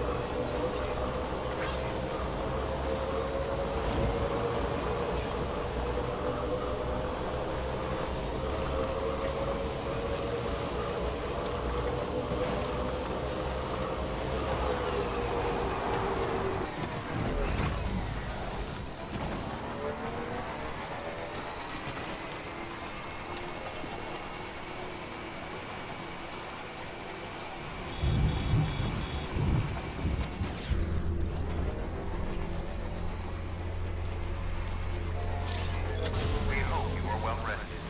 We hope you are well rested.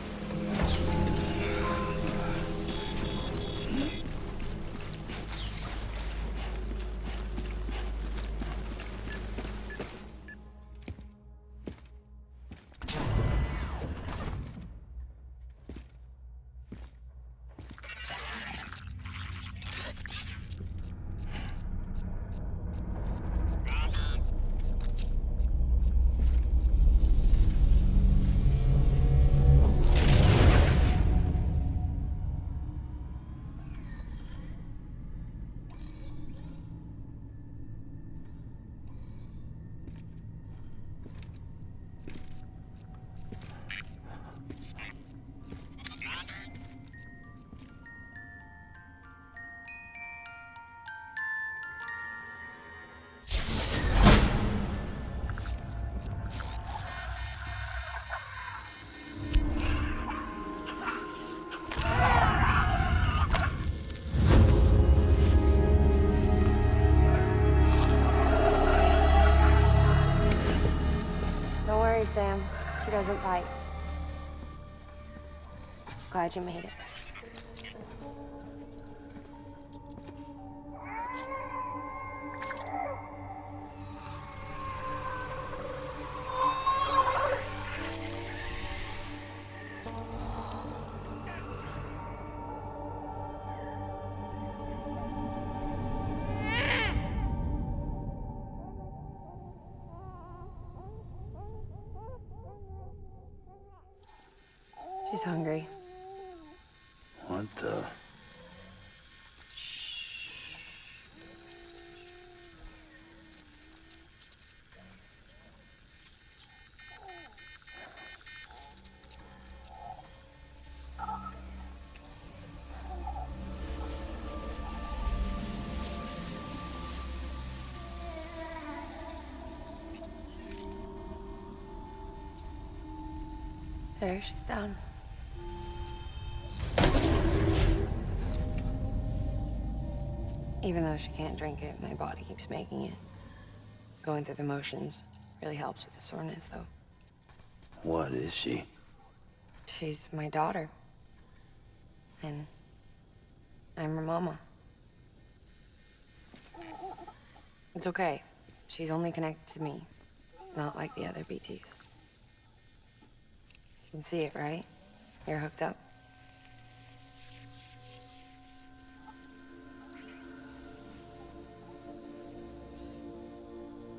Don't worry, Sam. She doesn't bite. Glad you made it. She's hungry. What the? There, she's down. Even though she can't drink it, my body keeps making it. Going through the motions really helps with the soreness, though. What is she? She's my daughter. And I'm her mama. It's okay. She's only connected to me. It's not like the other BTs. can see it, right? You're hooked up.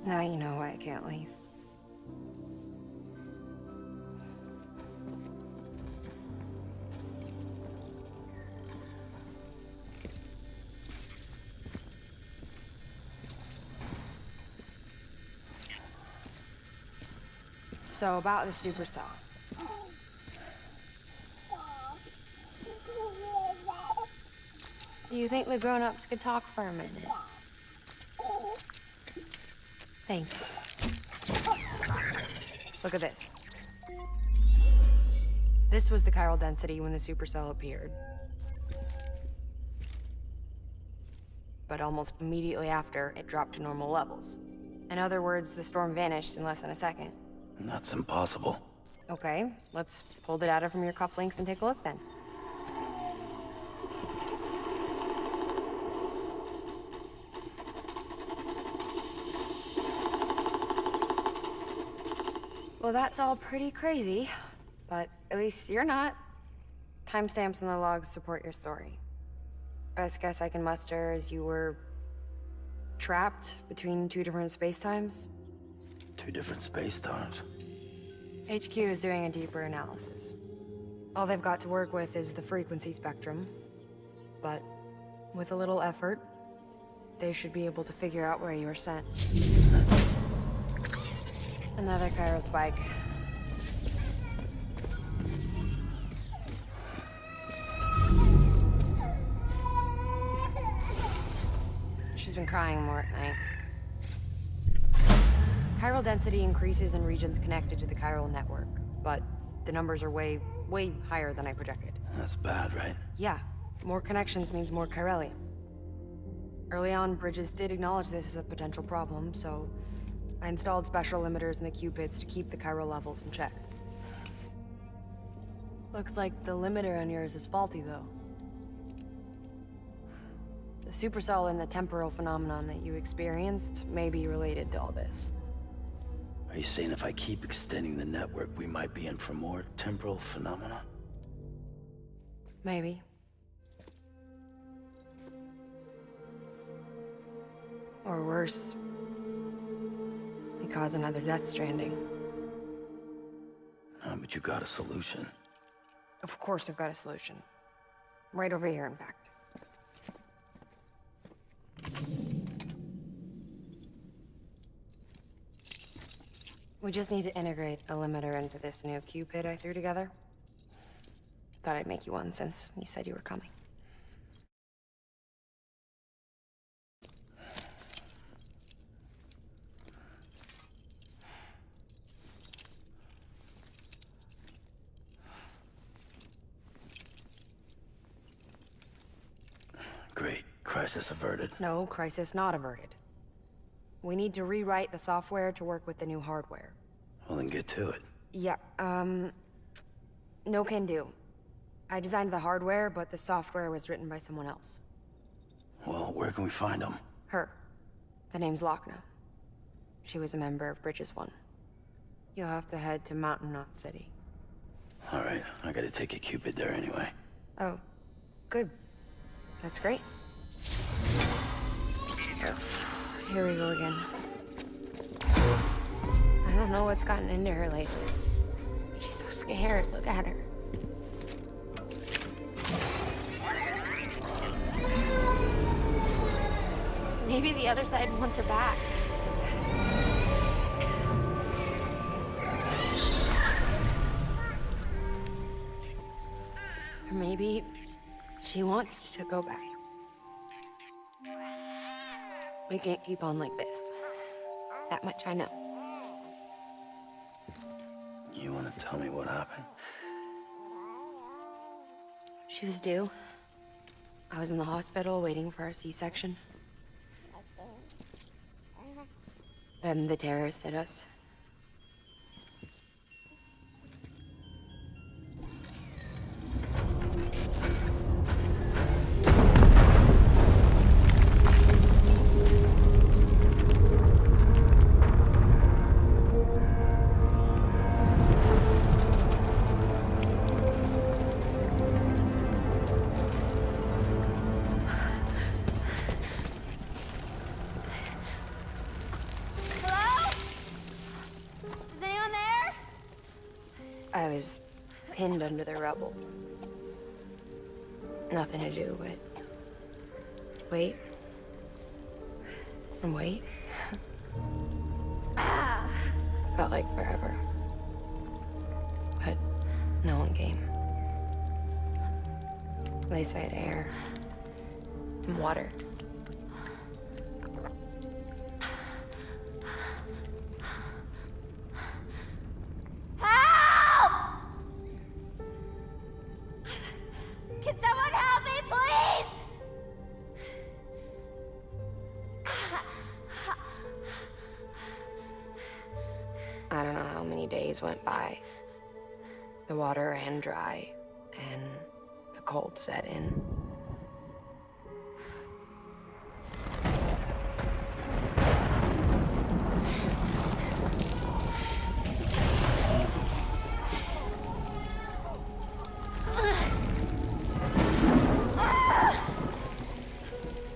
Now you know why I can't leave. So about the supercell. Do you think the grown-ups could talk for a minute? Thank you. Look at this. This was the chiral density when the supercell appeared. But almost immediately after, it dropped to normal levels. In other words, the storm vanished in less than a second. That's impossible. Okay, let's pull the data from your cufflinks and take a look then. Well, that's all pretty crazy, but at least you're not. Timestamps in the logs support your story. Best guess I can muster is you were trapped between two different spacetimes. Two different space times. HQ is doing a deeper analysis. All they've got to work with is the frequency spectrum, but with a little effort, they should be able to figure out where you were sent. Another chiral spike. She's been crying more at night. Chiral density increases in regions connected to the chiral network, but the numbers are way higher than I projected. That's bad, right? Yeah, more connections means more chiralium. Early on, Bridges did acknowledge this as a potential problem, so I installed special limiters in the Cupids to keep the chiral levels in check. Looks like the limiter on yours is faulty, though. The supercell and the temporal phenomenon that you experienced may be related to all this. Are you saying if I keep extending the network, we might be in for more temporal phenomena? Maybe. Or worse, they cause another death stranding. But you got a solution. Of course I've got a solution. Right over here, in fact. We just need to integrate a limiter into this new Cupid I threw together. Thought I'd make you one since you said you were coming. Great. Crisis averted. No, crisis not averted. We need to rewrite the software to work with the new hardware. Well, then get to it. Yeah, no can do. I designed the hardware, but the software was written by someone else. Well, where can we find them? Her. The name's Lochna. She was a member of Bridges 1. You'll have to head to Mountain Knot City. All right, I gotta take a Cupid there anyway. Oh, good. That's great. Here we go again. I don't know what's gotten into her lately. She's so scared. Look at her. Maybe the other side wants her back. Or maybe she wants to go back. We can't keep on like this. That much I know. You wanna tell me what happened? She was due. I was in the hospital waiting for our C-section. Then the terrorists hit us. I was pinned under the rubble. Nothing to do but wait and wait. Felt like forever. But no one came. They said air and water. Help! Can someone help me, please? I don't know how many days went by. The water ran dry, and the cold set in.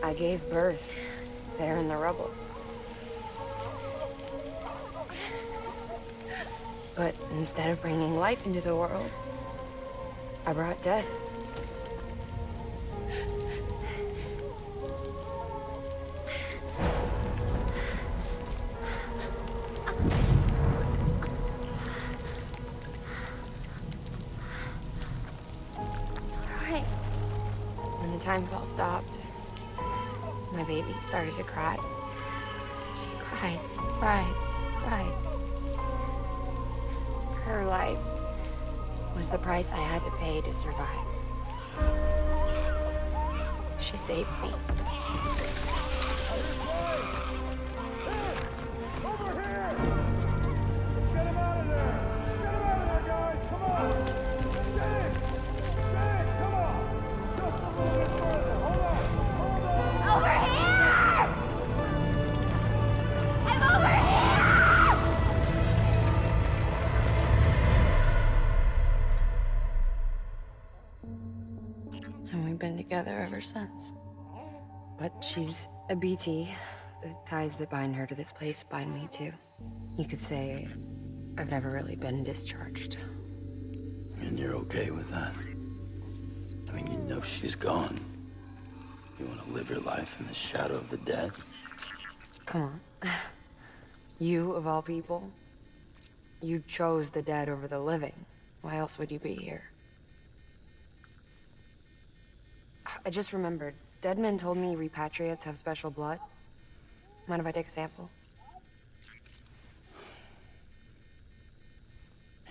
I gave birth there in the rubble. But instead of bringing life into the world, I brought death. Right. When the time fell stopped, my baby started to cry. She cried, cried, cried. Her life was the price I had to pay to survive. She saved me. Over here! I'm over here! And we've been together ever since. But she's a BT. The ties that bind her to this place bind me too. You could say I've never really been discharged. And you're okay with that? I mean, you know she's gone. You want to live your life in the shadow of the dead? Come on. You, of all people, you chose the dead over the living. Why else would you be here? I just remembered. Dead men told me repatriates have special blood. Mind if I take a sample?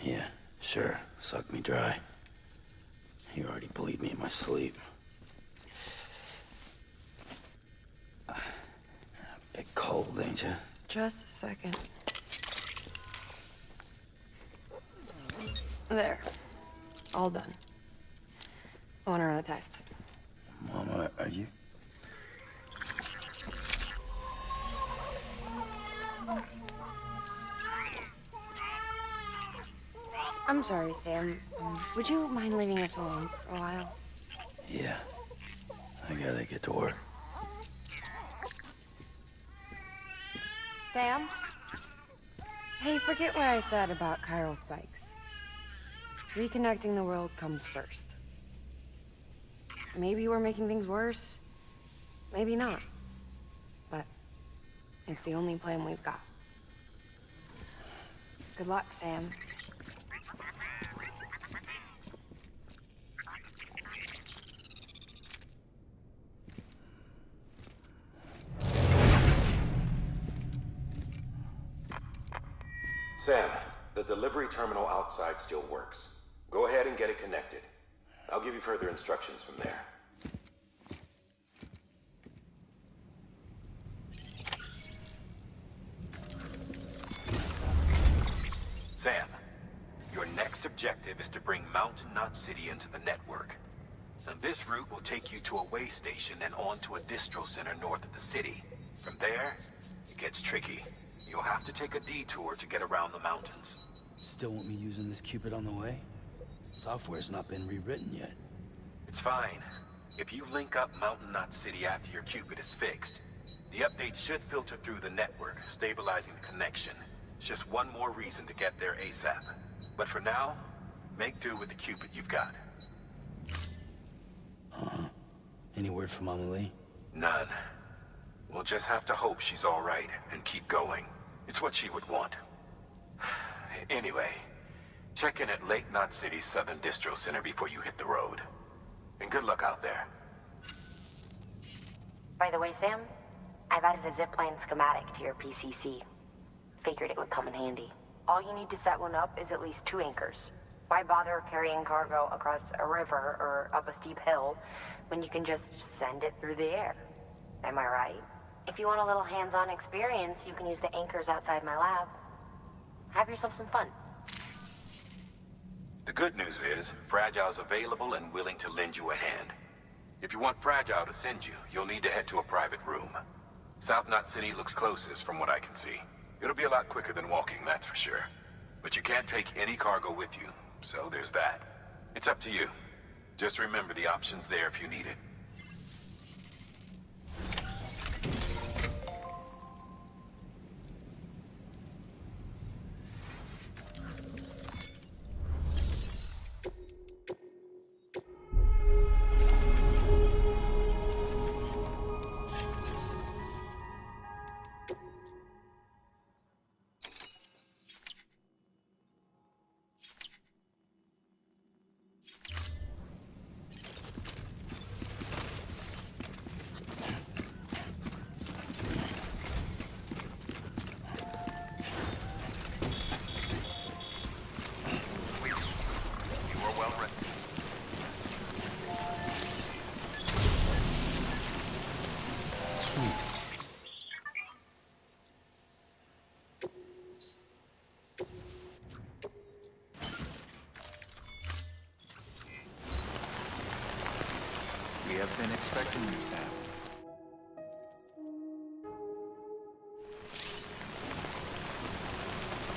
Yeah, sure. Suck me dry. You already bleed me in my sleep. A bit cold, ain't you? Just a second. There. All done. I want to run a test. Mama, are you? I'm sorry, Sam. Would you mind leaving us alone for a while? Yeah. I gotta get to work. Sam? Hey, forget what I said about chiral spikes. Reconnecting the world comes first. Maybe we're making things worse. Maybe not. But it's the only plan we've got. Good luck, Sam. Sam, the delivery terminal outside still works. Go ahead and get it connected. I'll give you further instructions from there. Sam, your next objective is to bring Mountain Knot City into the network. And this route will take you to a way station and on to a distro center north of the city. From there, it gets tricky. You'll have to take a detour to get around the mountains. Still want me using this Cupid on the way? Software's not been rewritten yet. It's fine. If you link up Mountain Knot City after your Cupid is fixed, the update should filter through the network, stabilizing the connection. It's just one more reason to get there ASAP. But for now, Make do with the Cupid you've got. Any word from Mama Lee? None. We'll just have to hope she's all right and keep going. It's what she would want. Anyway, check in at Lake Knot City's Southern Distro Center before you hit the road. And good luck out there. By the way, Sam, I've added a zipline schematic to your PCC. Figured it would come in handy. All you need to set one up is at least 2 anchors. Why bother carrying cargo across a river or up a steep hill when you can just send it through the air? Am I right? If you want a little hands-on experience, you can use the anchors outside my lab. Have yourself some fun. The good news is, Fragile's available and willing to lend you a hand. If you want Fragile to send you, you'll need to head to a private room. South Knot City looks closest from what I can see. It'll be a lot quicker than walking, that's for sure. But you can't take any cargo with you, so there's that. It's up to you. Just remember the option's there if you need it. We have been expecting you, Sam.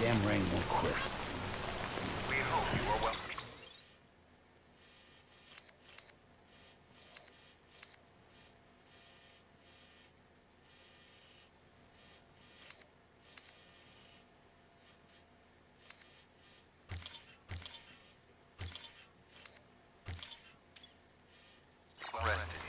Damn rain won't quit. We hope you are well. Rested.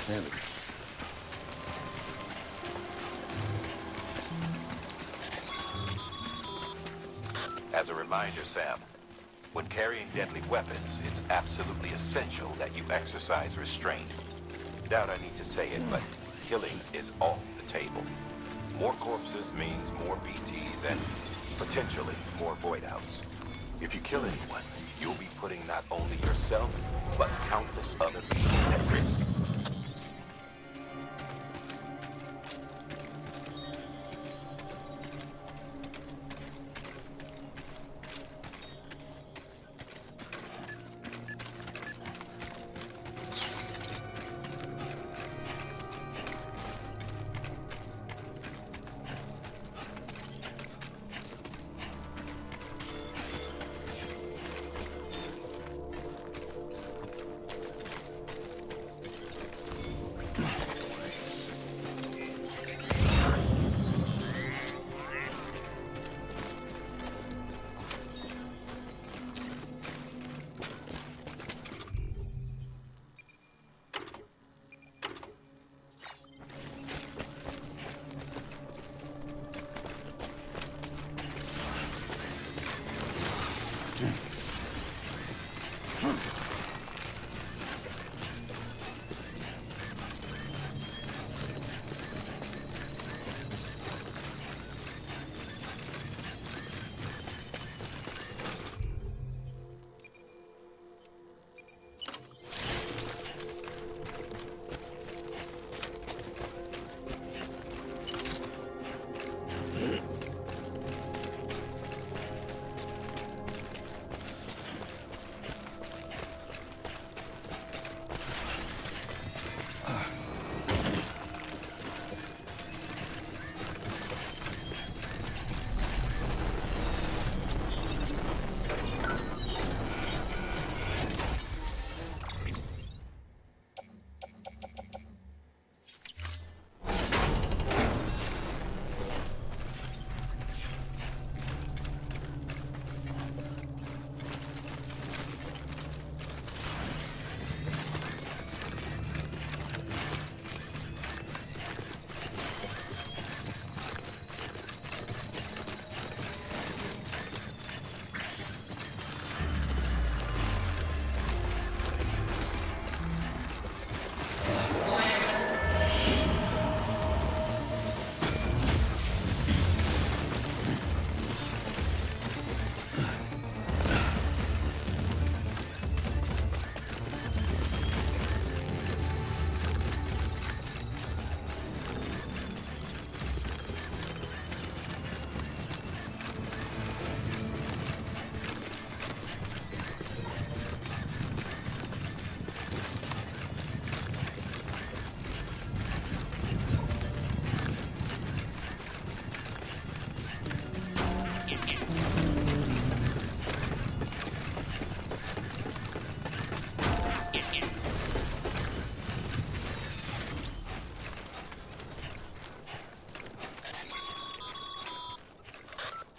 There we go. As a reminder, Sam, when carrying deadly weapons, it's absolutely essential that you exercise restraint. Doubt I need to say it, but killing is off the table. More corpses means more BTs and potentially more void-outs. If you kill anyone, you'll be putting not only yourself, but countless other people at risk.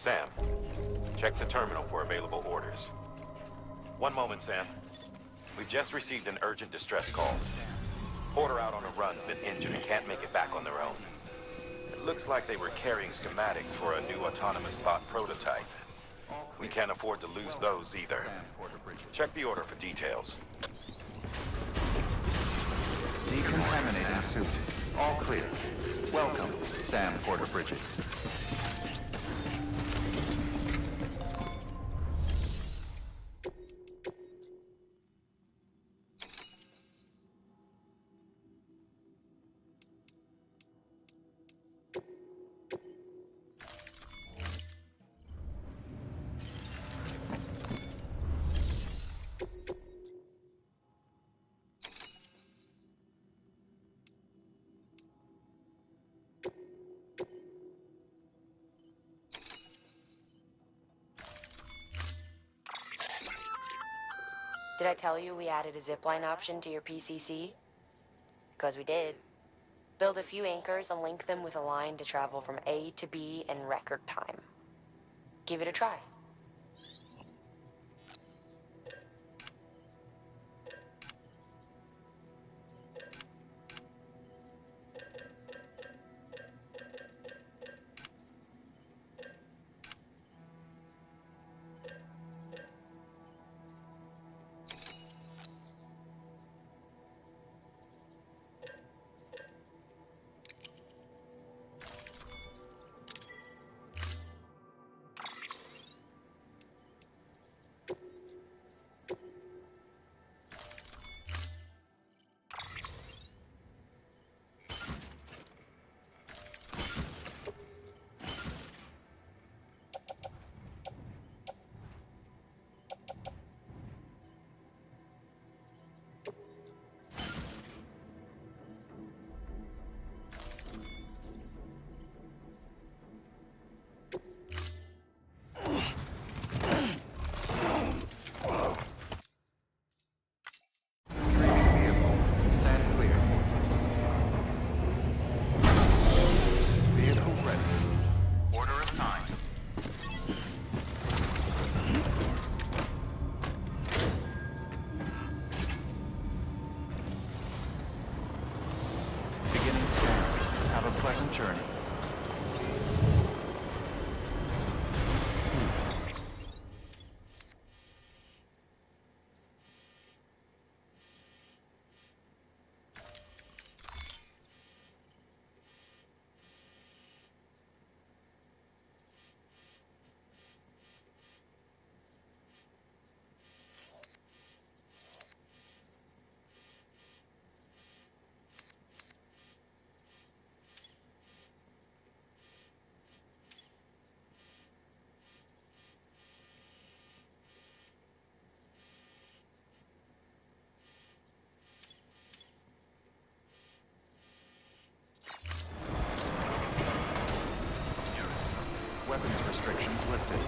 Sam, check the terminal for available orders. One moment, Sam. We've just received an urgent distress call. Porter out on a run, been injured and can't make it back on their own. It looks like they were carrying schematics for a new autonomous bot prototype. We can't afford to lose those either. Check the order for details. Decontaminating suit. All clear. Welcome, Sam Porter Bridges. Did I tell you we added a zipline option to your PCC? Because we did. Build a few anchors and link them with a line to travel from A to B in record time. Give it a try. pleasant journey. Weapons restrictions lifted.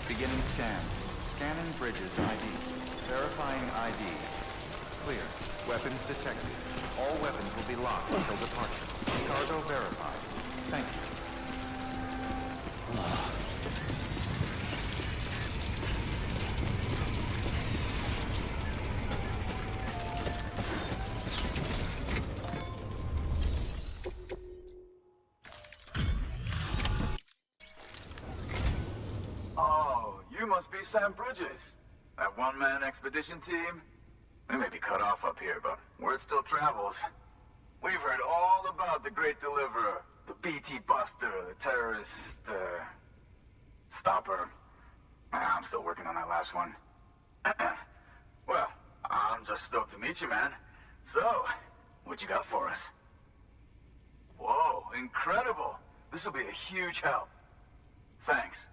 Beginning scan. Scanning bridges ID. Verifying ID. Clear. Weapons detected. All weapons will be locked until departure. Cargo verified. Thank you. Oh, you must be Sam Bridges. That one-man expedition team? We may be cut off up here, but word still travels. We've heard all about the Great Deliverer, the BT Buster, the terrorist, stopper. I'm still working on that last one. Well, I'm just stoked to meet you, man. So, what you got for us? Whoa, incredible. This will be a huge help. Thanks.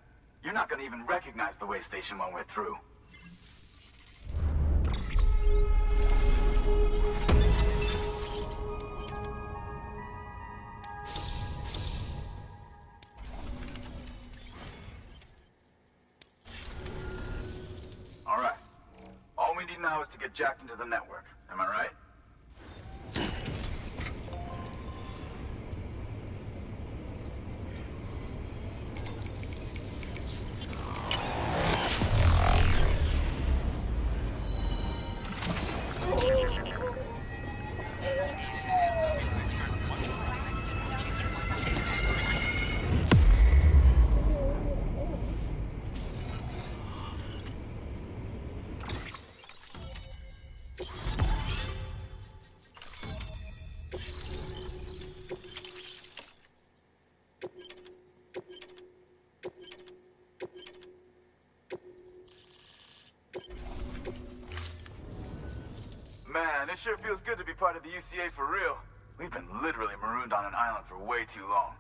You're not gonna even recognize the way station when we're through. All right. All we need now is to get jacked into the network. Am I right? Man, it sure feels good to be part of the UCA for real. We've been literally marooned on an island for way too long.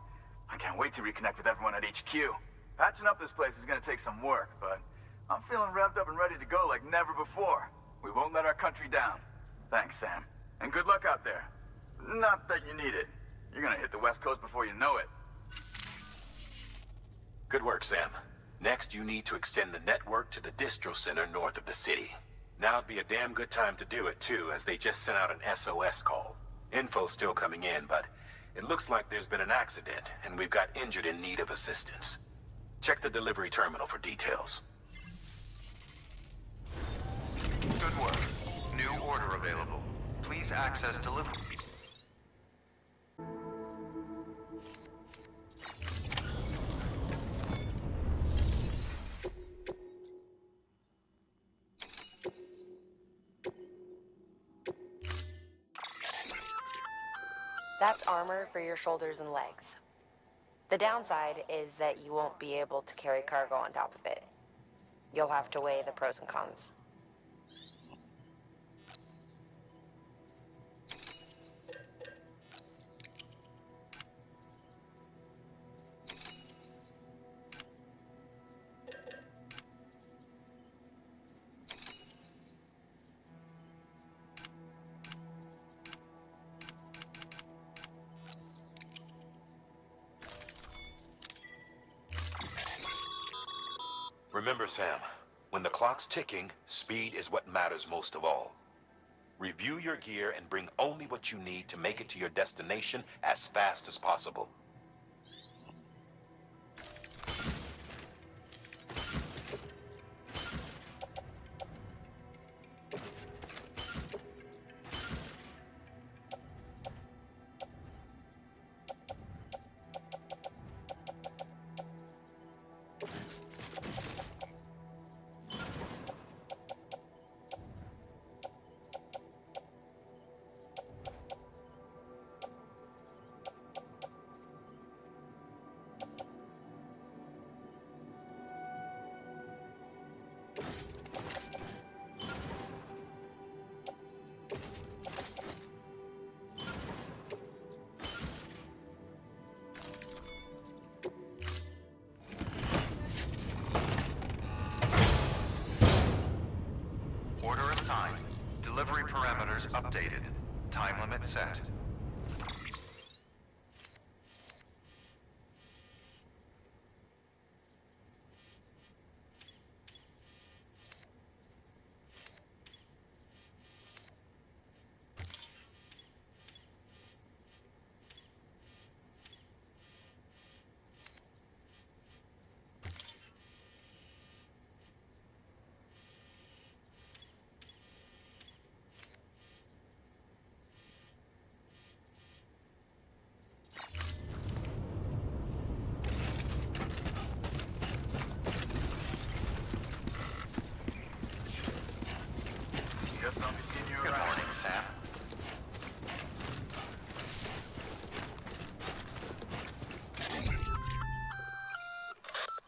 I can't wait to reconnect with everyone at HQ. Patching up this place is gonna take some work, but I'm feeling revved up and ready to go like never before. We won't let our country down. Thanks, Sam. And good luck out there. Not that you need it. You're gonna hit the West Coast before you know it. Good work, Sam. Next, you need to extend the network to the distro center north of the city. Now'd be a damn good time to do it, too, as they just sent out an SOS call. Info's still coming in, but it looks like there's been an accident, and we've got injured in need of assistance. Check the delivery terminal for details. Good work. New order available. Please access delivery. That's armor for your shoulders and legs. The downside is that you won't be able to carry cargo on top of it. You'll have to weigh the pros and cons. Remember, Sam, when the clock's ticking, speed is what matters most of all. Review your gear and bring only what you need to make it to your destination as fast as possible. Order assigned. Delivery parameters updated. Time limit set.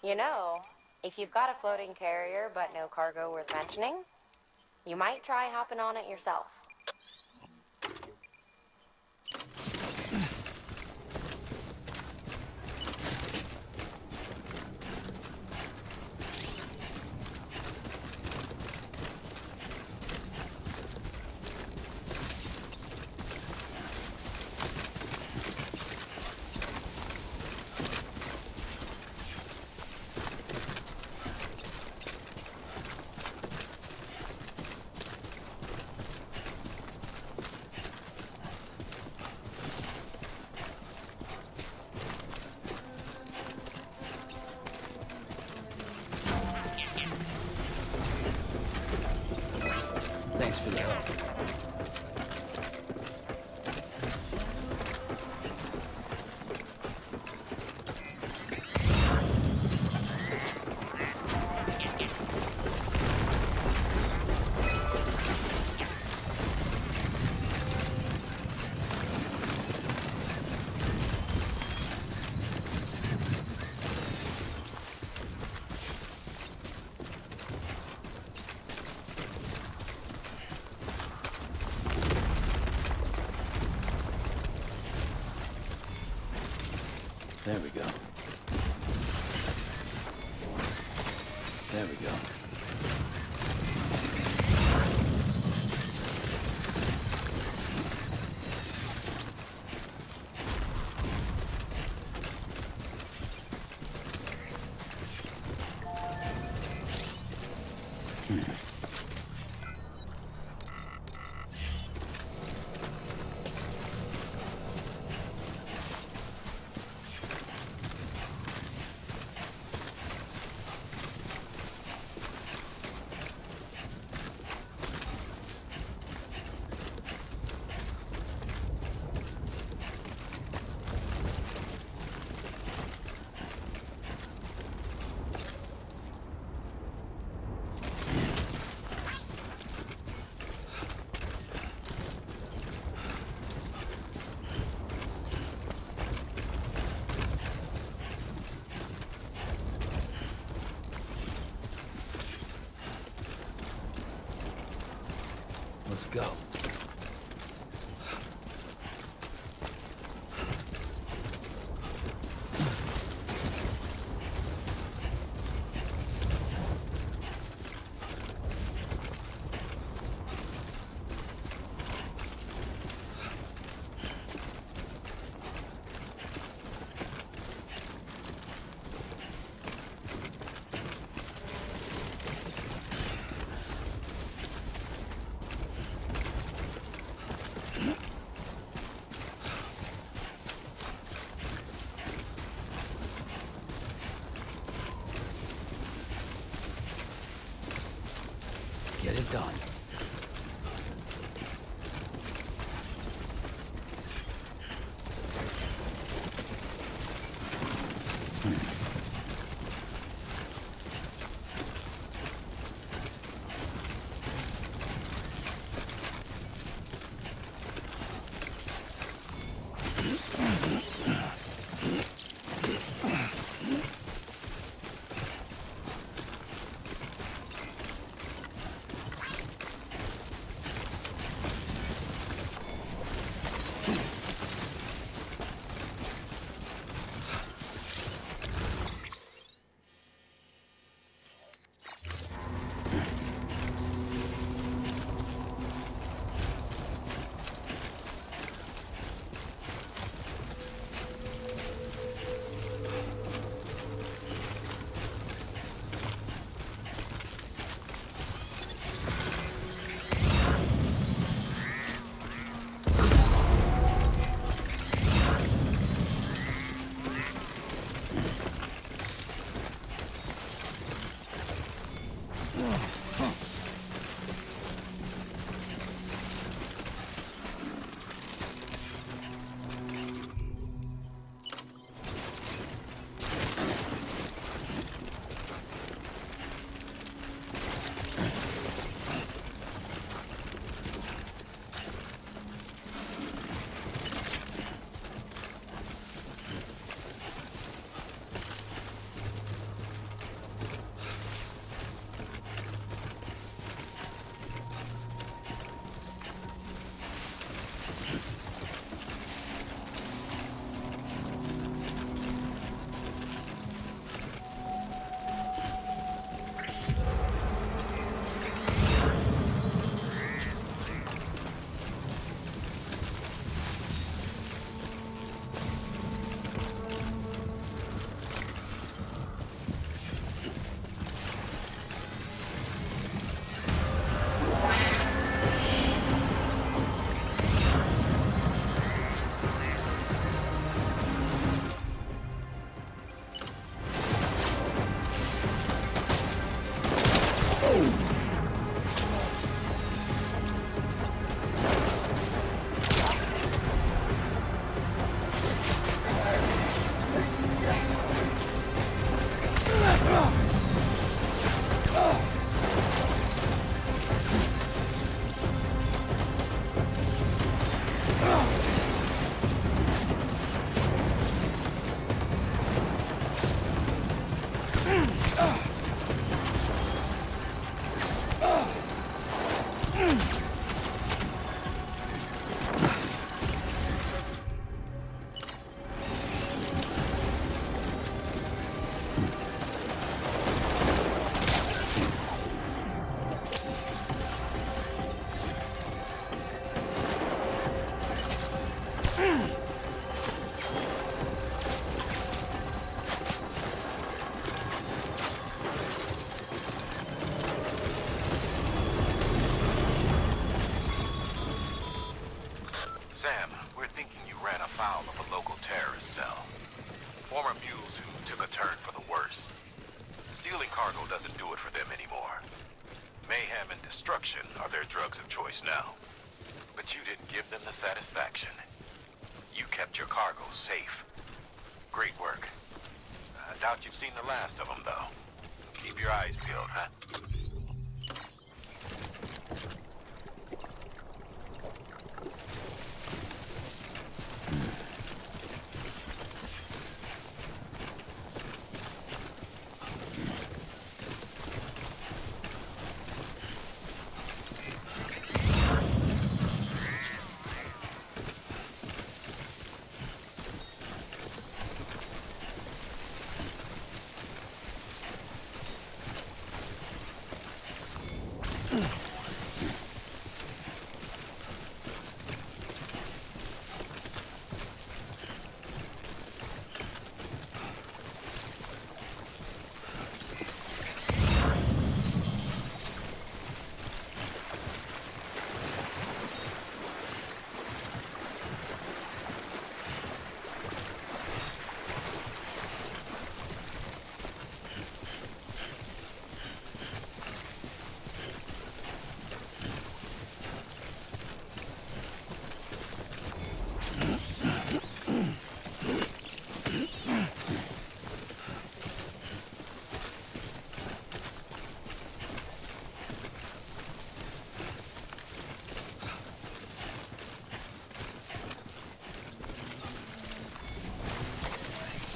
You know, if you've got a floating carrier but no cargo worth mentioning, you might try hopping on it yourself. Thanks for the help. There we go. There we go. Let's go. Get it done. individuals who took a turn for the worse. Stealing cargo doesn't do it for them anymore. Mayhem and destruction are their drugs of choice now. But you didn't give them the satisfaction. You kept your cargo safe. Great work. I doubt you've seen the last of them, though. Keep your eyes peeled, huh?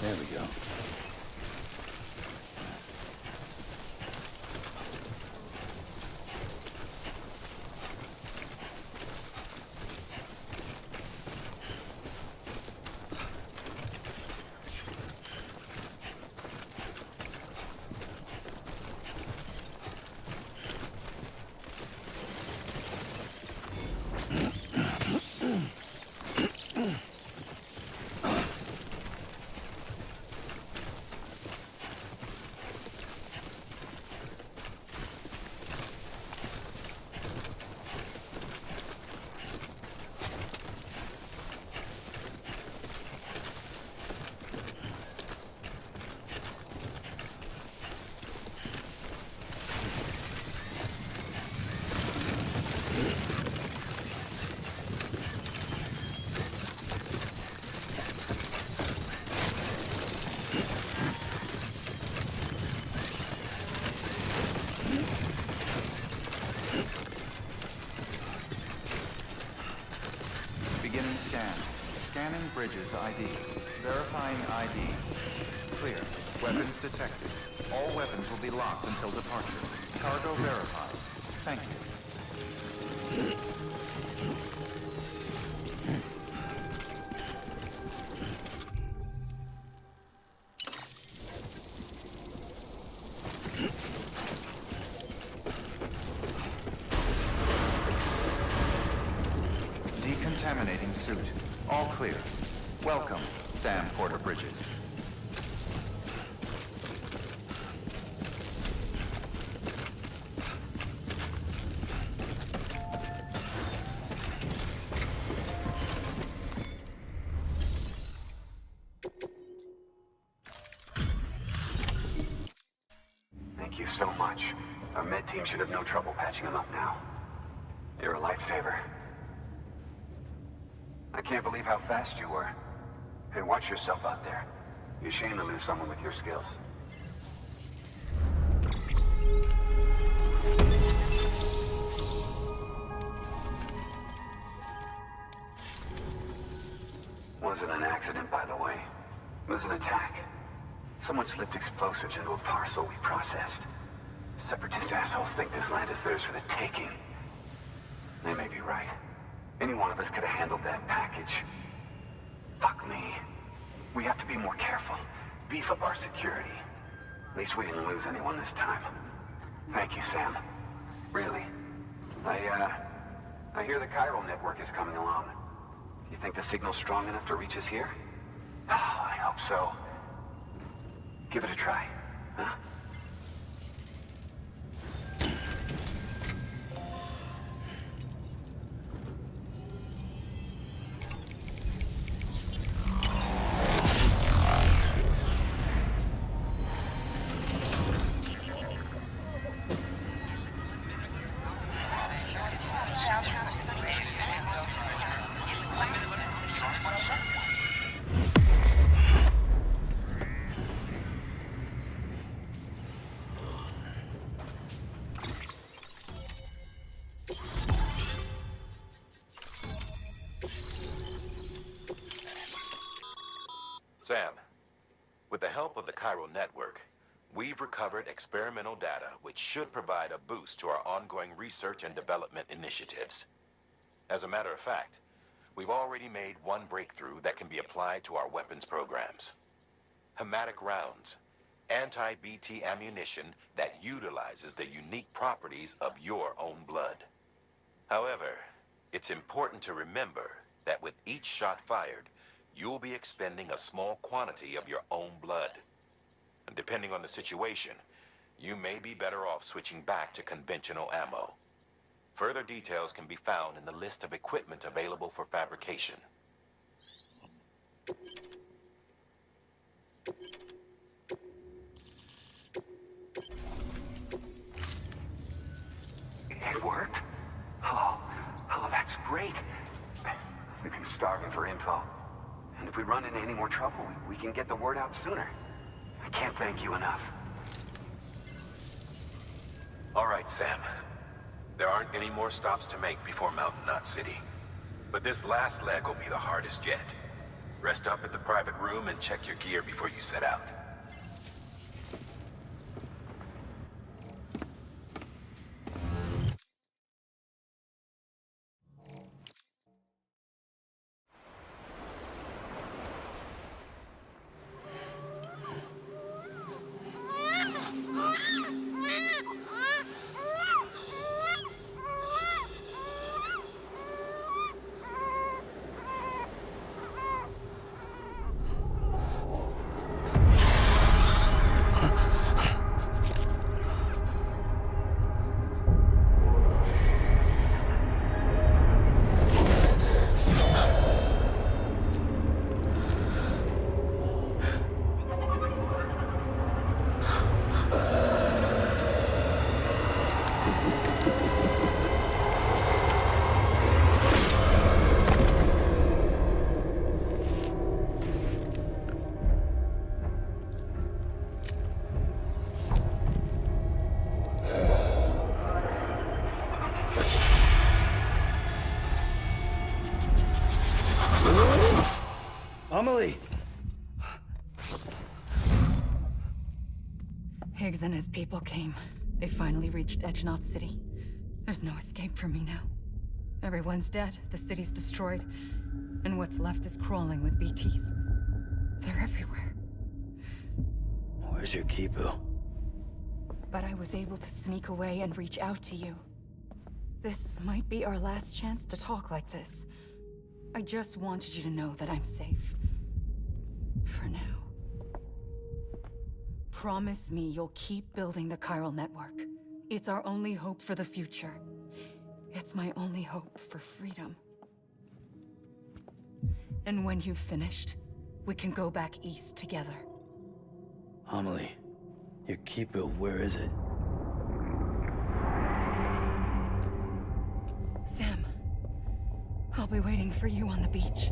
There we go. Beginning scan. Scanning bridges ID. Verifying ID. Clear. Weapons detected. All weapons will be locked until departure. Cargo verified. Thank you. Decontaminating suit. All clear. Welcome, Sam Porter Bridges. Thank you so much. Our med team should have no trouble patching him up now. You're a lifesaver. I can't believe how fast you were. Hey, watch yourself out there. You're ashamed to lose someone with your skills. Wasn't an accident, by the way. It was an attack. Someone slipped explosives into a parcel we processed. Separatist assholes think this land is theirs for the taking. They may be right. Any one of us could have handled that package. Fuck me. We have to be more careful. Beef up our security. At least we didn't lose anyone this time. Thank you, Sam. Really. I hear the chiral network is coming along. You think the signal's strong enough to reach us here? Oh, I hope so. Give it a try, huh? Sam, with the help of the chiral network, we've recovered experimental data which should provide a boost to our ongoing research and development initiatives. As a matter of fact, we've already made one breakthrough that can be applied to our weapons programs. Hematic rounds, anti-BT ammunition that utilizes the unique properties of your own blood. However, it's important to remember that with each shot fired, you'll be expending a small quantity of your own blood. And depending on the situation, you may be better off switching back to conventional ammo. Further details can be found in the list of equipment available for fabrication. It worked? Oh, that's great. We've been starving for info. And if we run into any more trouble, we can get the word out sooner. I can't thank you enough. All right, Sam. There aren't any more stops to make before Mountain Knot City. But this last leg will be the hardest yet. Rest up at the private room and check your gear before you set out. Amelie! Higgs and his people came. They finally reached Edge Knot City. There's no escape for me now. Everyone's dead, the city's destroyed, and what's left is crawling with BTs. They're everywhere. Where's your Kipu? But I was able to sneak away and reach out to you. This might be our last chance to talk like this. I just wanted you to know that I'm safe. For now. Promise me you'll keep building the chiral network. It's our only hope for the future. It's my only hope for freedom. And when you've finished, we can go back east together. Amelie, your Kipu, where is it? Sam, I'll be waiting for you on the beach.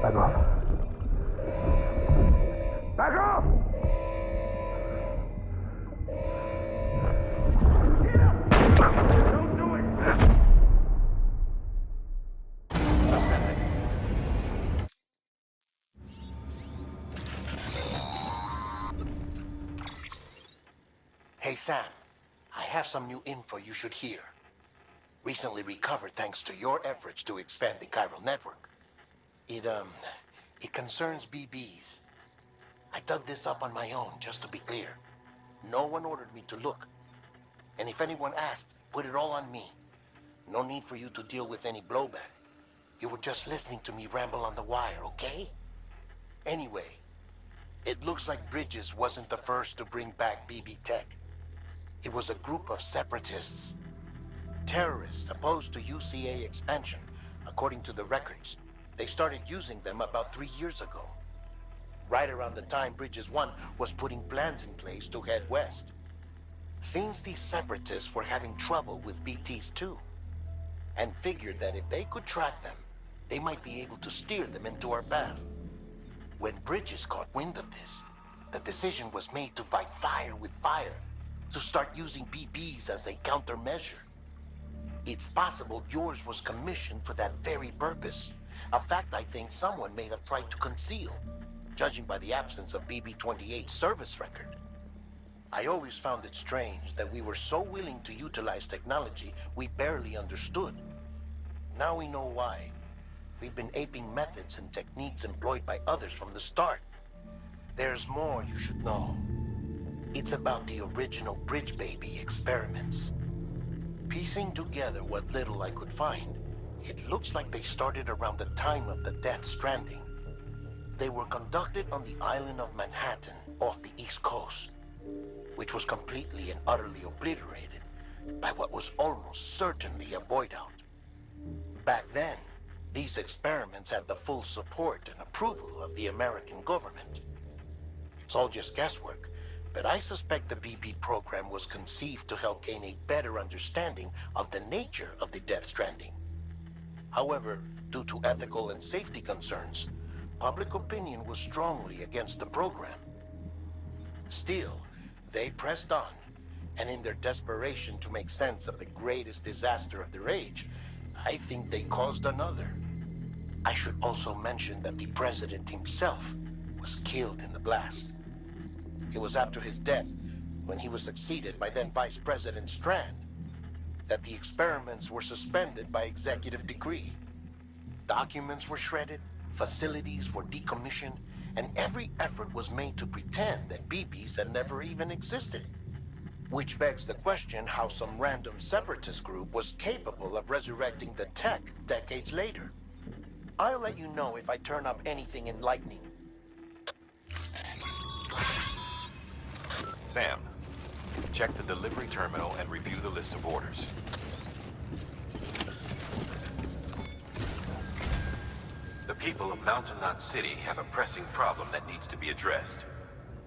Back off. Back off! Don't do it! Ascending. Hey, Sam. I have some new info you should hear. Recently recovered thanks to your efforts to expand the chiral network. It concerns BBs. I dug this up on my own, just to be clear. No one ordered me to look. And if anyone asked, put it all on me. No need for you to deal with any blowback. You were just listening to me ramble on the wire, okay? Anyway, it looks like Bridges wasn't the first to bring back BB tech. It was a group of separatists. Terrorists opposed to UCA expansion, according to the records. They started using them about 3 years ago. Right around the time Bridges 1 was putting plans in place to head west. Seems these separatists were having trouble with BTs too, and figured that if they could track them, they might be able to steer them into our path. When Bridges caught wind of this, the decision was made to fight fire with fire, to start using BBs as a countermeasure. It's possible yours was commissioned for that very purpose, a fact I think someone may have tried to conceal, judging by the absence of BB-28's service record. I always found it strange that we were so willing to utilize technology we barely understood. Now we know why. We've been aping methods and techniques employed by others from the start. There's more you should know. It's about the original Bridge Baby experiments. Piecing together what little I could find, it looks like they started around the time of the Death Stranding. They were conducted on the island of Manhattan off the East Coast, which was completely and utterly obliterated by what was almost certainly a void out. Back then, these experiments had the full support and approval of the American government. It's all just guesswork, but I suspect the BB program was conceived to help gain a better understanding of the nature of the Death Stranding. However, due to ethical and safety concerns, public opinion was strongly against the program. Still, they pressed on, and in their desperation to make sense of the greatest disaster of their age, I think they caused another. I should also mention that the president himself was killed in the blast. It was after his death, when he was succeeded by then Vice President Strand, that the experiments were suspended by executive decree. Documents were shredded, facilities were decommissioned, and every effort was made to pretend that BBs had never even existed. Which begs the question how some random separatist group was capable of resurrecting the tech decades later. I'll let you know if I turn up anything enlightening. Sam, check the delivery terminal and review the list of orders. The people of Mountain Knot City have a pressing problem that needs to be addressed.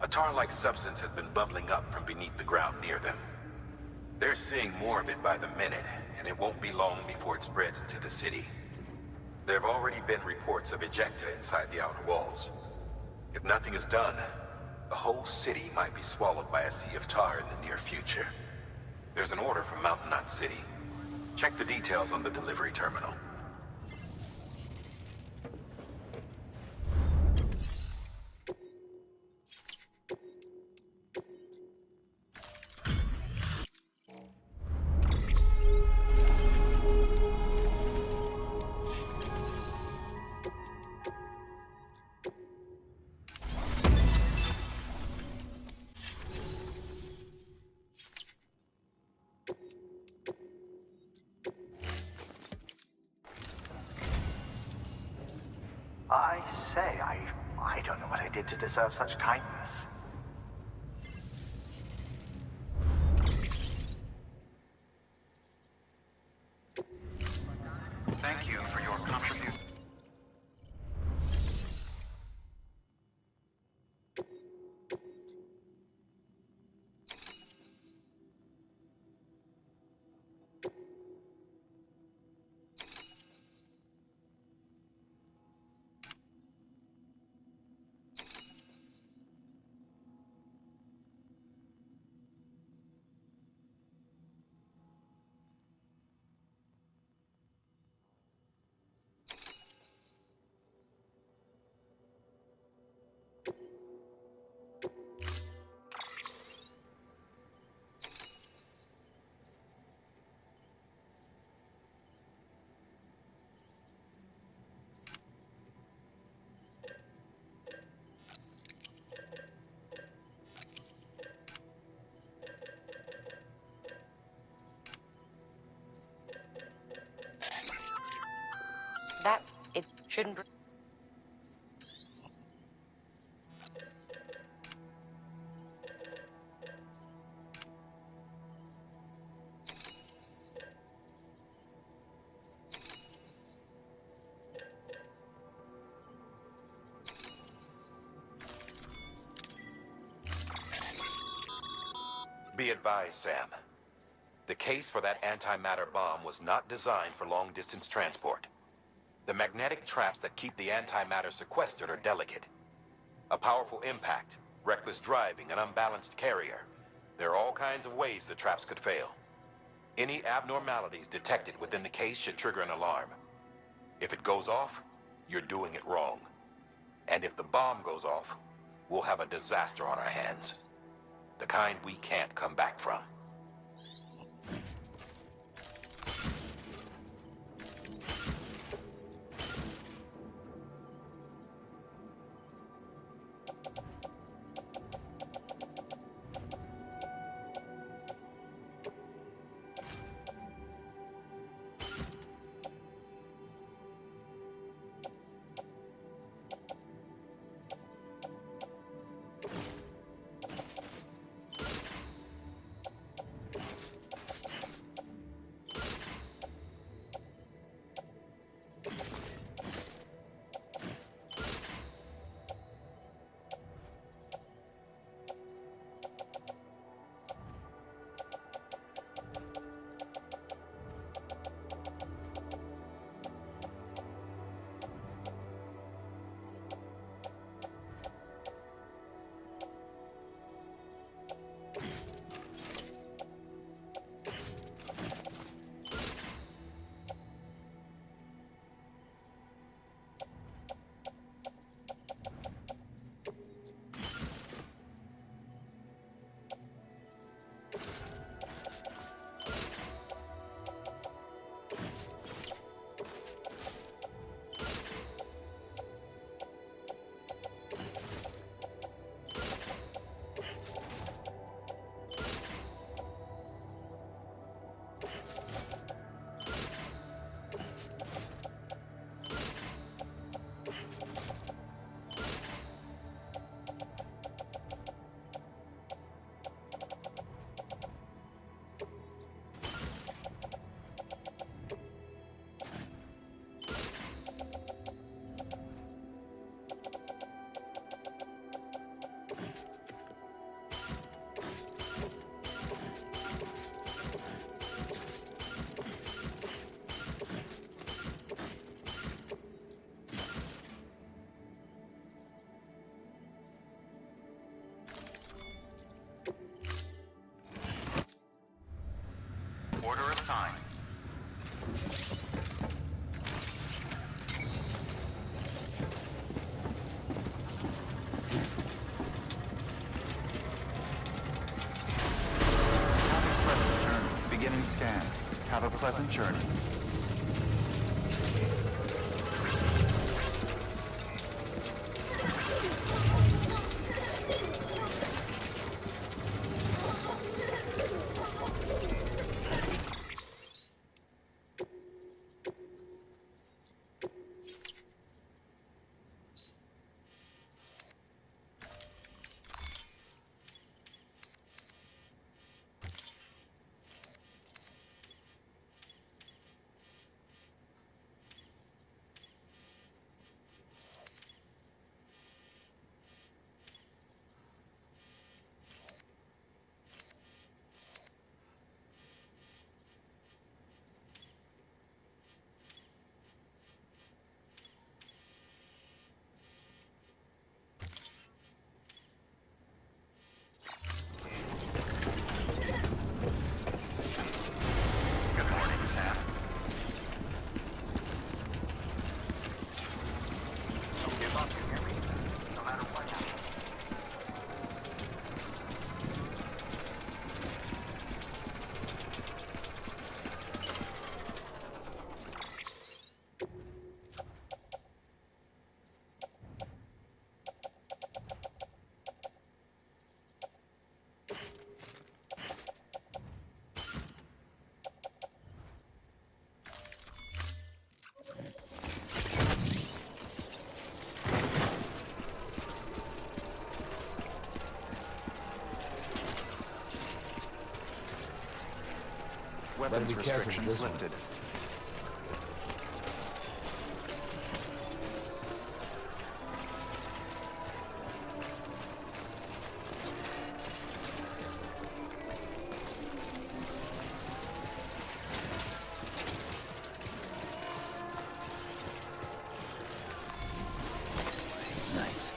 A tar-like substance has been bubbling up from beneath the ground near them. They're seeing more of it by the minute, and it won't be long before it spreads into the city. There have already been reports of ejecta inside the outer walls. If nothing is done, the whole city might be swallowed by a sea of tar in the near future. There's an order from Mountain Knot City. Check the details on the delivery terminal. I say, I don't know what I did to deserve such kindness. Thank you for your contribution. That it shouldn't. Be advised, Sam. The case for that antimatter bomb was not designed for long-distance transport. The magnetic traps that keep the antimatter sequestered are delicate. A powerful impact, reckless driving, an unbalanced carrier. There are all kinds of ways the traps could fail. Any abnormalities detected within the case should trigger an alarm. If it goes off, you're doing it wrong. And if the bomb goes off, we'll have a disaster on our hands. The kind we can't come back from. Order assigned. Have a pleasant journey. Beginning scan. Have a pleasant journey. weapons be careful with restrictions this one. lifted. Nice.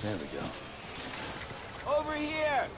There we go. Over here!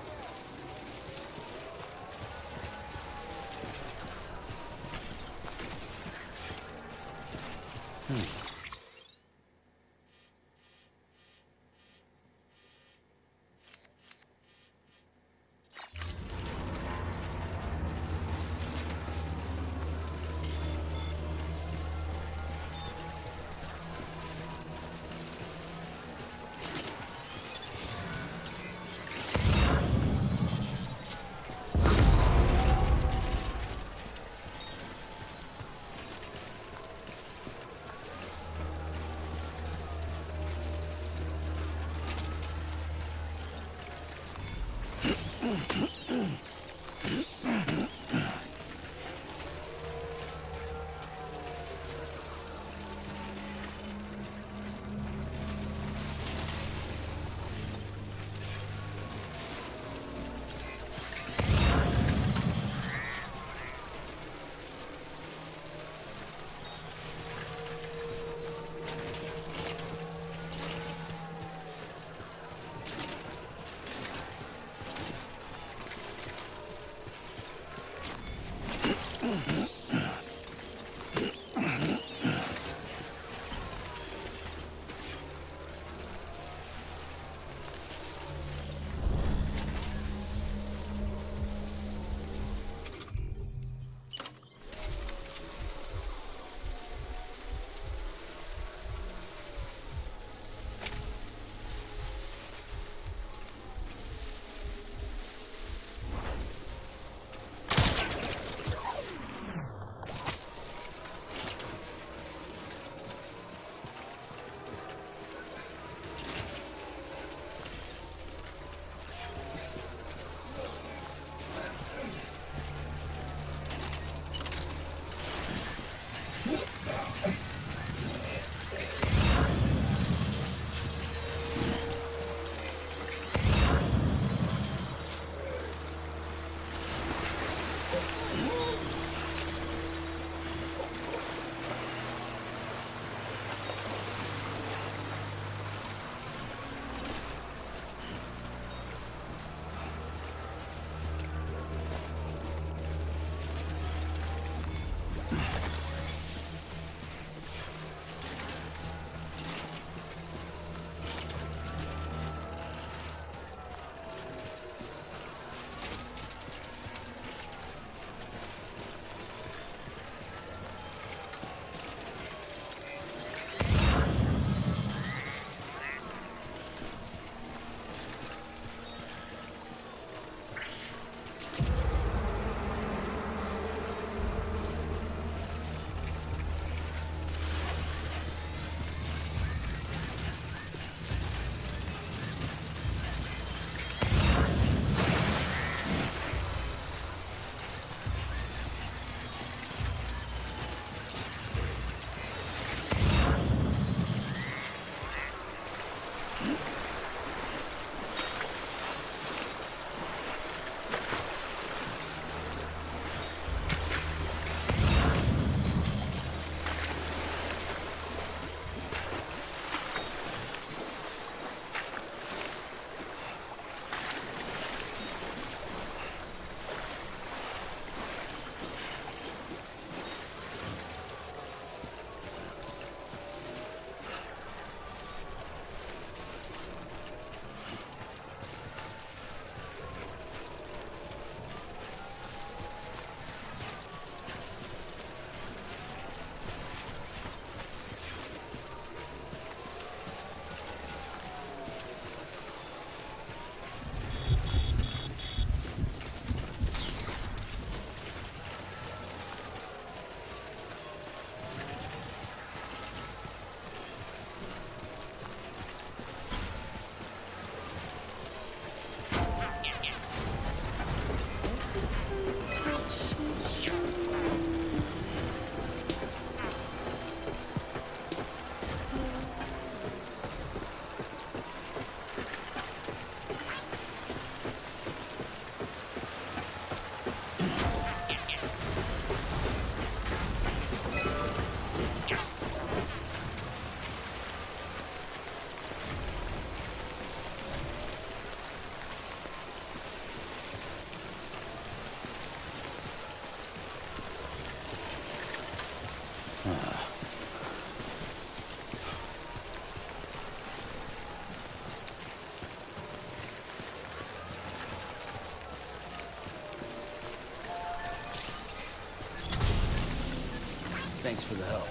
Thanks for the help.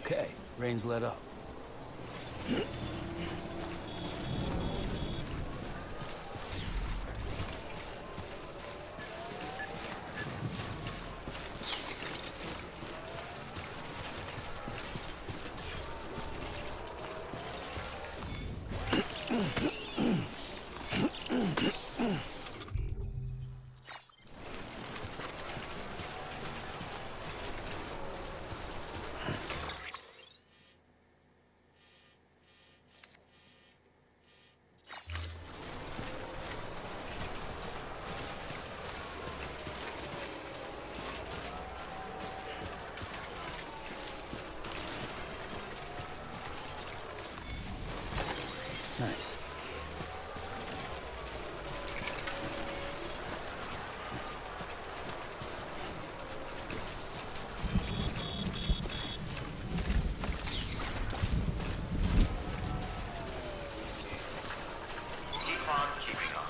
Okay, rain's let up. Nice. Keep on keeping on.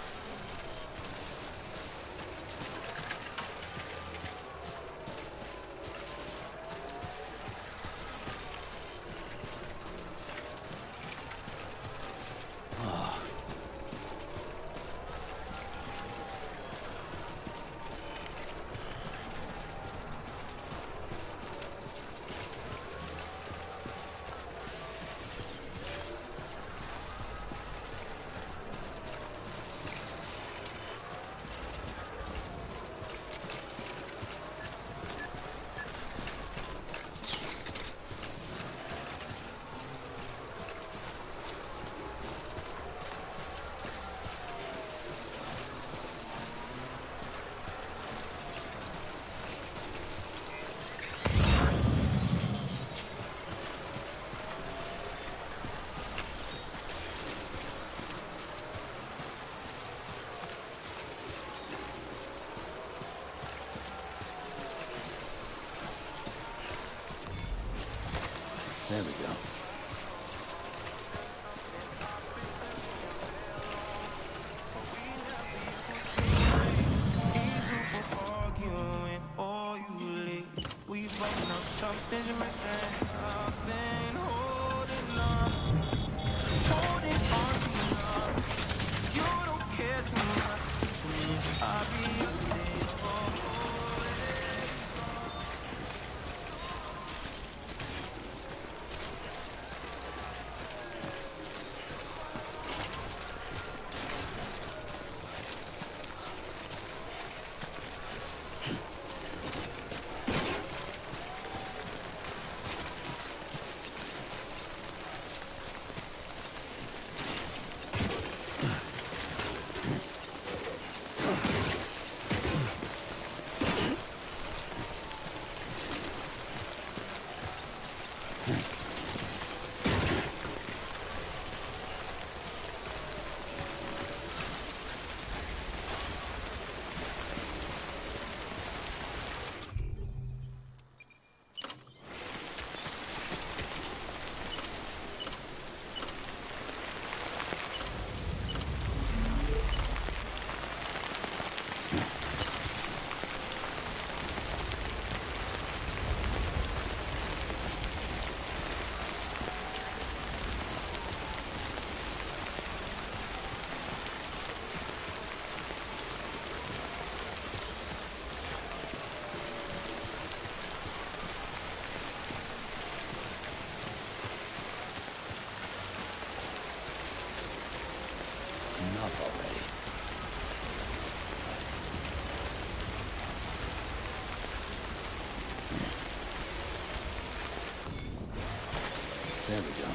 There we go. Arguing or you late. We breaking up, something's missing. I've been holding on to love. You don't care too much to me. I'll be a slave for it. Enough already. There we go.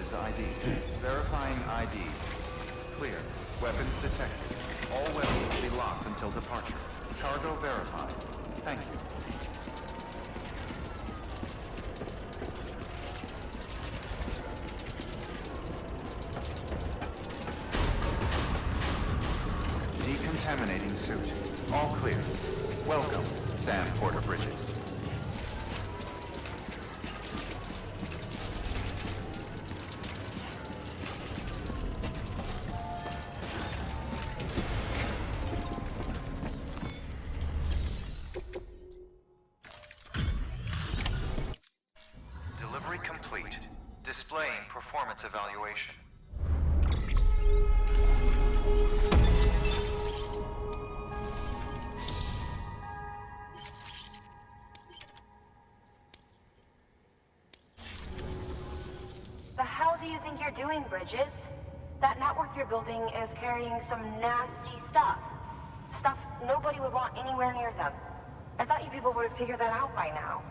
Bridges ID. Verifying ID. Clear. Weapons detected. All weapons will be locked until departure. Cargo verified. Thank you. Decontaminating suit. All clear. Welcome, Sam Porter Bridges. Delivery complete. Displaying performance evaluation. The hell do you think you're doing, Bridges? That network you're building is carrying some nasty stuff. Stuff nobody would want anywhere near them. I thought you people would have figured that out by now.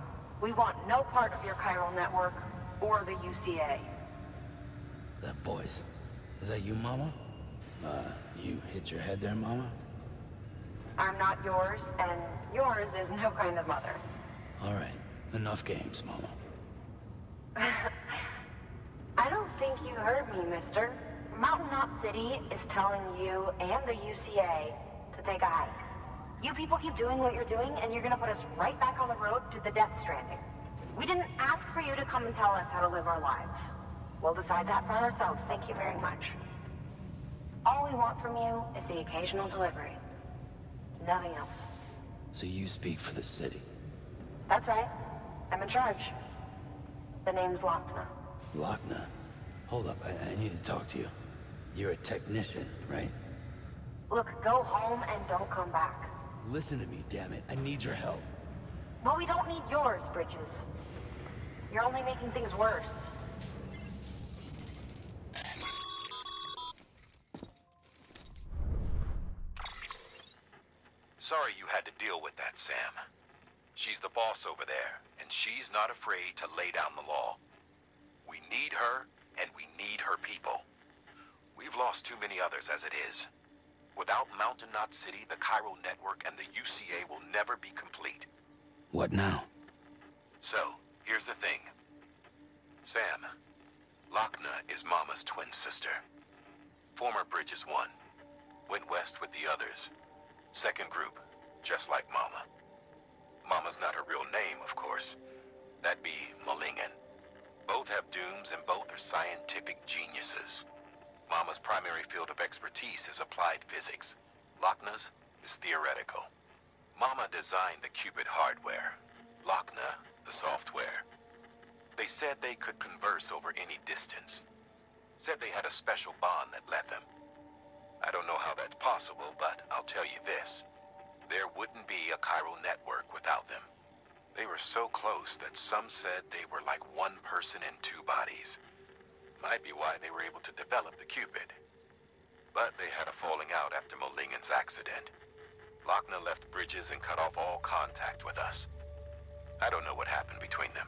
We want no part of your chiral network or the UCA. That voice. Is that you, Mama? You hit your head there, Mama? I'm not yours, and yours is no kind of mother. All right. Enough games, Mama. I don't think you heard me, mister. Mountain Knot City is telling you and the UCA to take a hike. You people keep doing what you're doing, and you're gonna put us right back on the road to the death stranding. We didn't ask for you to come and tell us how to live our lives. We'll decide that for ourselves, thank you very much. All we want from you is the occasional delivery. Nothing else. So you speak for the city? That's right. I'm in charge. The name's Lochna. Lochna? Hold up, I need to talk to you. You're a technician, right? Look, go home and don't come back. Listen to me, damn it. I need your help. Well, we don't need yours, Bridges. You're only making things worse. Sorry you had to deal with that, Sam. She's the boss over there, and she's not afraid to lay down the law. We need her, and we need her people. We've lost too many others as it is. Without Mountain Knot City, the chiral network, and the UCA will never be complete. What now? So, here's the thing. Sam, Lochna is Mama's twin sister. Former Bridges 1. Went west with the others. Second group, just like Mama. Mama's not her real name, of course. That'd be Malingen. Both have dooms and both are scientific geniuses. Mama's primary field of expertise is applied physics. Lochna's is theoretical. Mama designed the Cupid hardware. Lochna, the software. They said they could converse over any distance. Said they had a special bond that led them. I don't know how that's possible, but I'll tell you this. There wouldn't be a chiral network without them. They were so close that some said they were like one person in two bodies. Might be why they were able to develop the Cupid. But they had a falling out after Malingen's accident. Lochna left Bridges and cut off all contact with us. I don't know what happened between them.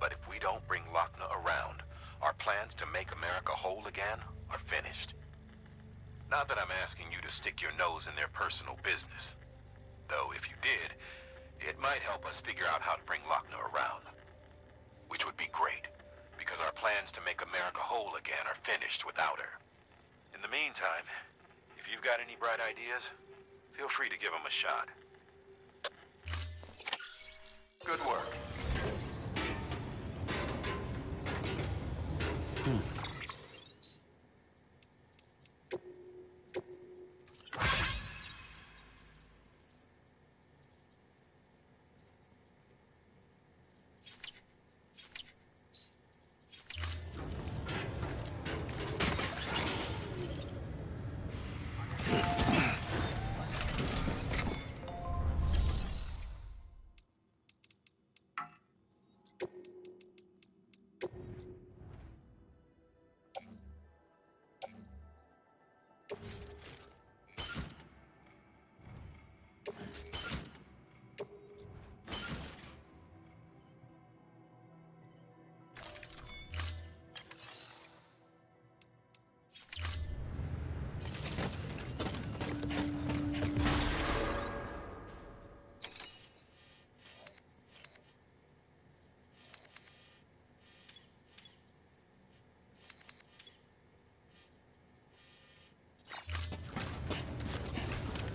But if we don't bring Lochna around, our plans to make America whole again are finished. Not that I'm asking you to stick your nose in their personal business. Though if you did, it might help us figure out how to bring Lochna around. Which would be great, because our plans to make America whole again are finished without her. In the meantime, if you've got any bright ideas, feel free to give them a shot. Good work.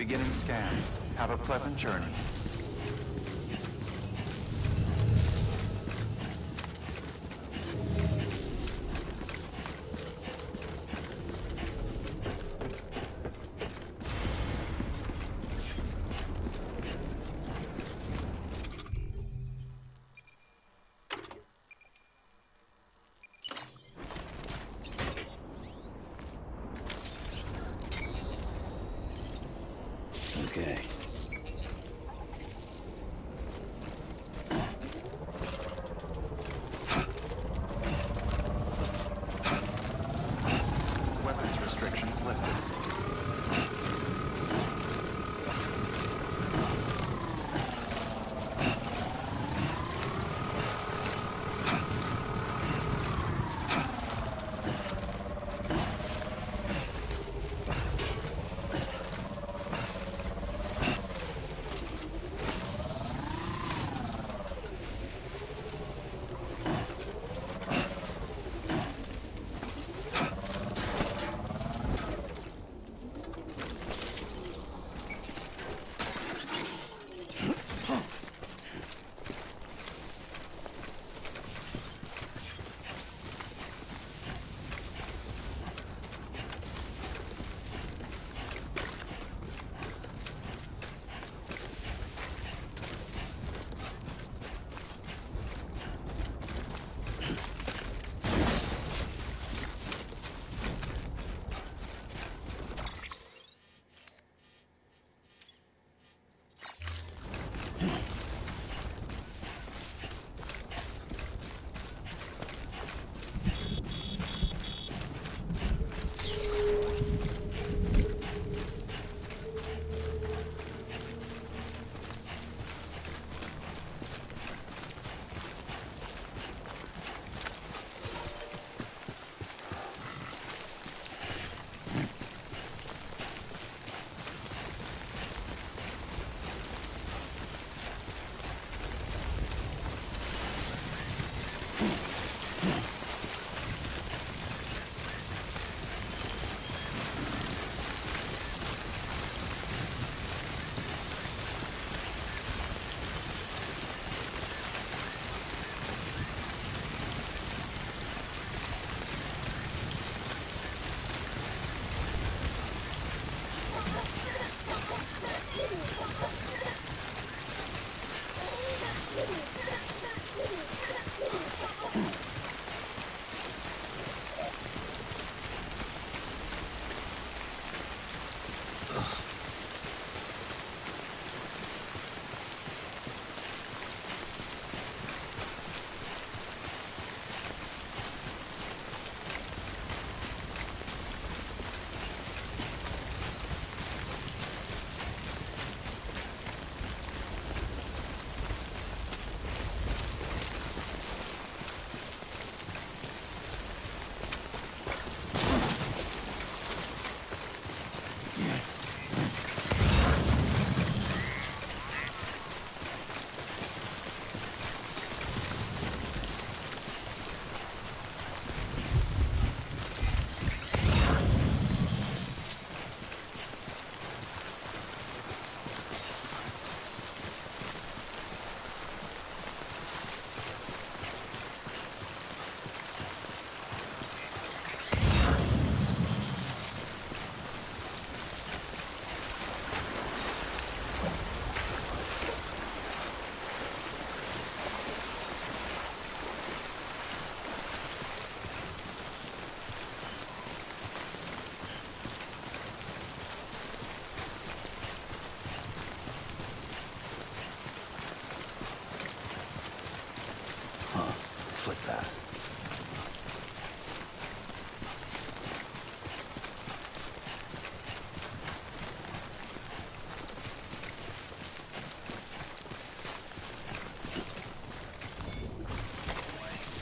Beginning scan. Have a pleasant journey. Okay. Weapons restrictions lifted.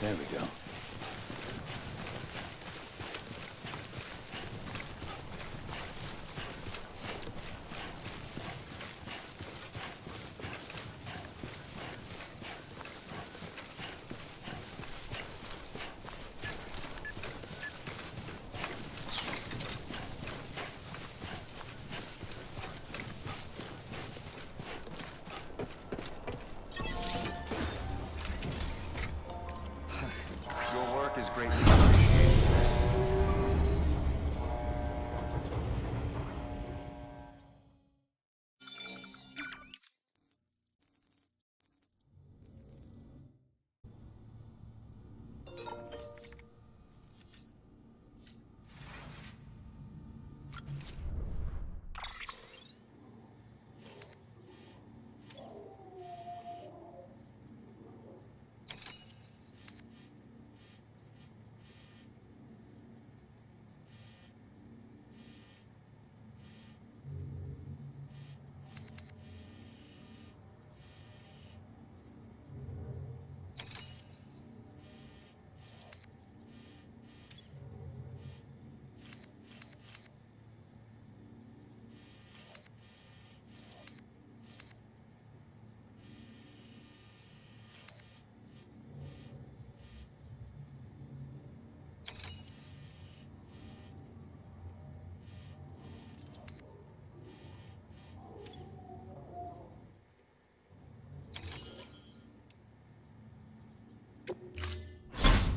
There we go.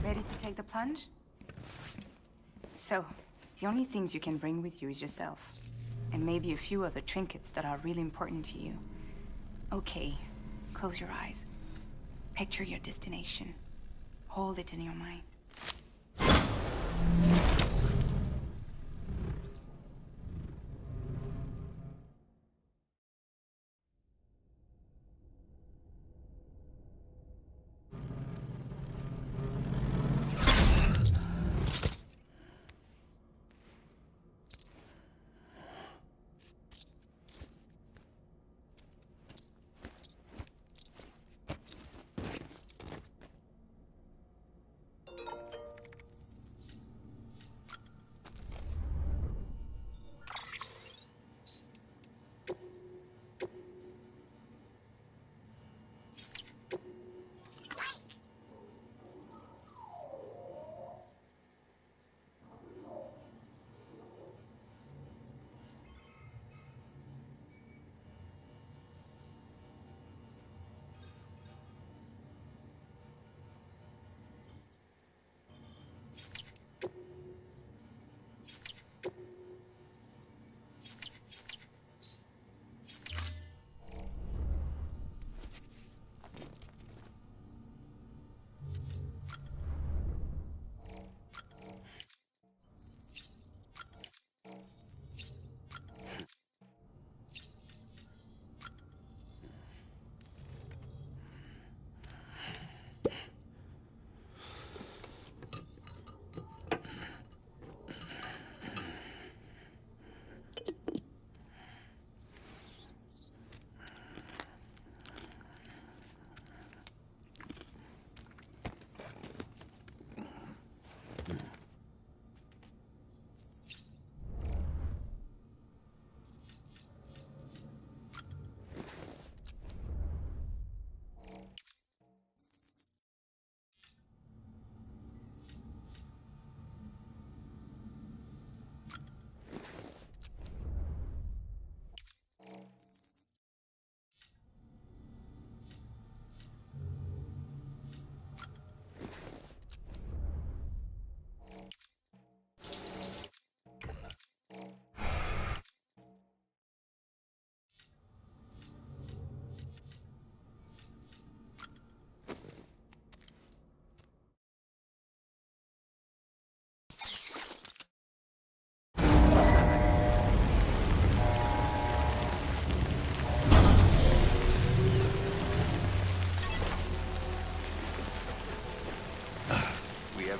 Ready to take the plunge? So, the only things you can bring with you is yourself. And maybe a few other trinkets that are really important to you. Okay, close your eyes. Picture your destination. Hold it in your mind.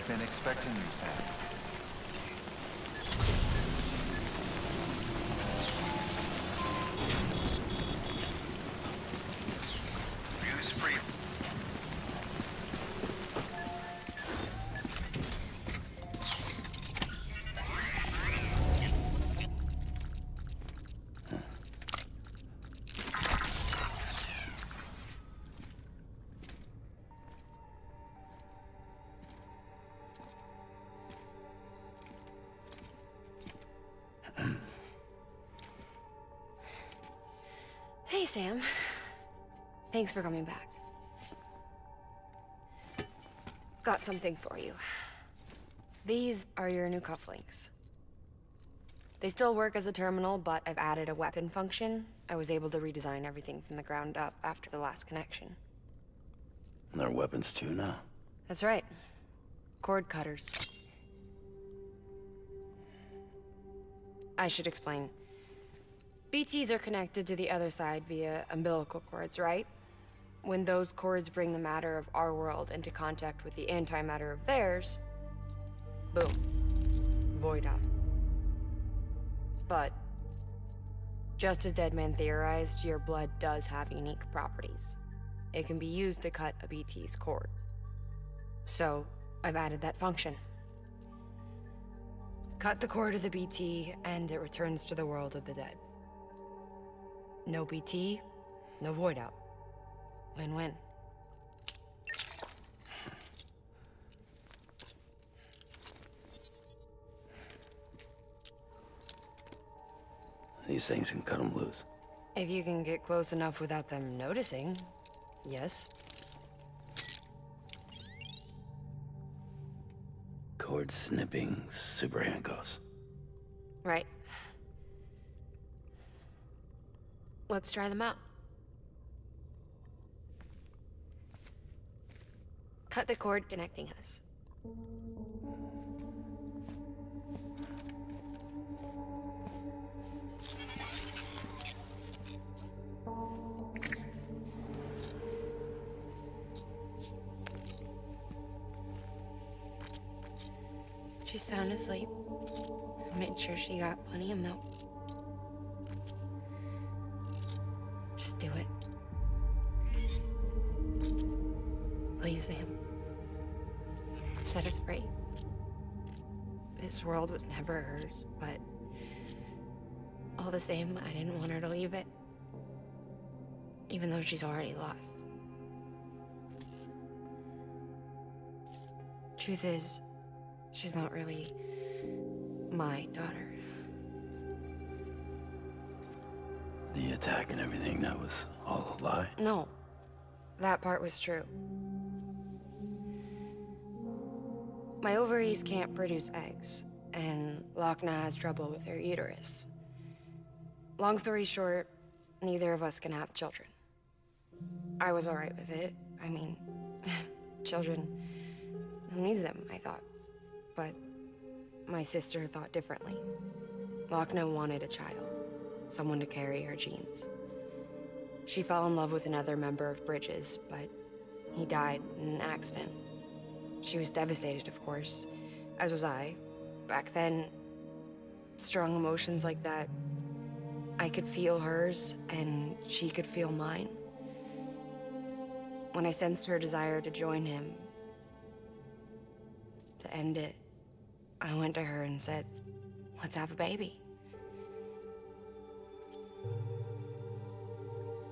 Been expecting you, Sam. Use free. Hey, Sam. Thanks for coming back. Got something for you. These are your new cufflinks. They still work as a terminal, but I've added a weapon function. I was able to redesign everything from the ground up after the last connection. And they're weapons too now. That's right. Cord cutters. I should explain. BTs are connected to the other side via umbilical cords, right? When those cords bring the matter of our world into contact with the antimatter of theirs, boom. Void out. But, just as Deadman theorized, your blood does have unique properties. It can be used to cut a BT's cord. So, I've added that function. Cut the cord of the BT, and it returns to the world of the dead. No BT, no void out. Win-win. These things can cut them loose. If you can get close enough without them noticing, yes. cord snipping super handcuffs. Right. Let's try them out. Cut the cord connecting us. She's sound asleep. I made sure she got plenty of milk. Just do it. Please, Sam. Set us free. This world was never hers, but all the same, I didn't want her to leave it. Even though she's already lost. Truth is, she's not really my daughter. The attack and everything, that was all a lie? No, that part was true. My ovaries can't produce eggs, and Lochna has trouble with her uterus. Long story short, neither of us can have children. I was alright with it. I mean, children, who needs them, I thought. But my sister thought differently. Lochna wanted a child, someone to carry her genes. She fell in love with another member of Bridges, but he died in an accident. She was devastated, of course, as was I. Back then, strong emotions like that, I could feel hers, and she could feel mine. When I sensed her desire to join him, to end it, I went to her and said, let's have a baby.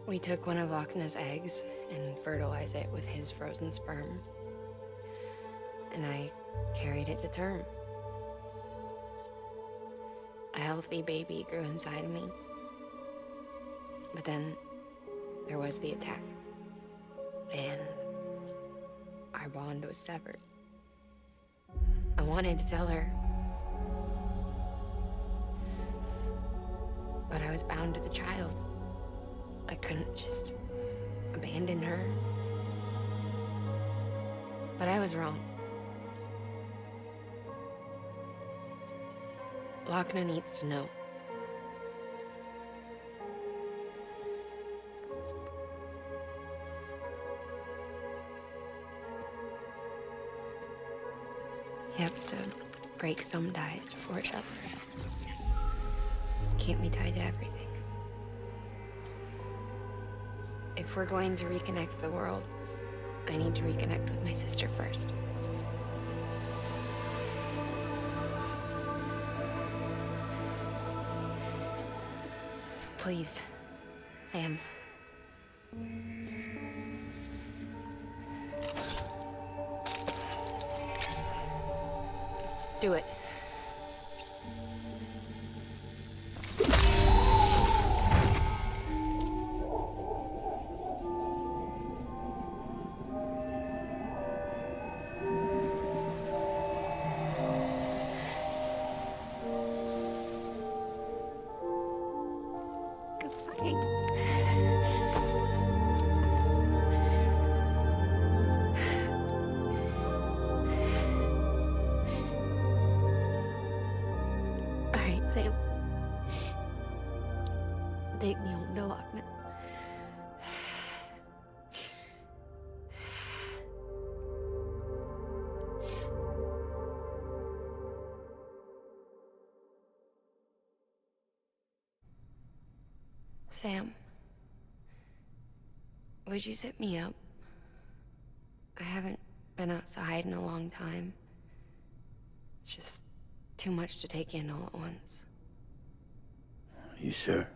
We took one of Lochna's eggs and fertilized it with his frozen sperm. And I carried it to term. A healthy baby grew inside me. But then there was the attack. And our bond was severed. I wanted to tell her. But I was bound to the child. I couldn't just abandon her. But I was wrong. Lochna needs to know. You have to break some ties to forge others. Keep me tied to everything. If we're going to reconnect the world, I need to reconnect with my sister first. So please, Sam. Do it. Sam. Take me home to Lochna. Sam, would you sit me up? I haven't been outside in a long time. It's just too much to take in all at once. You sure?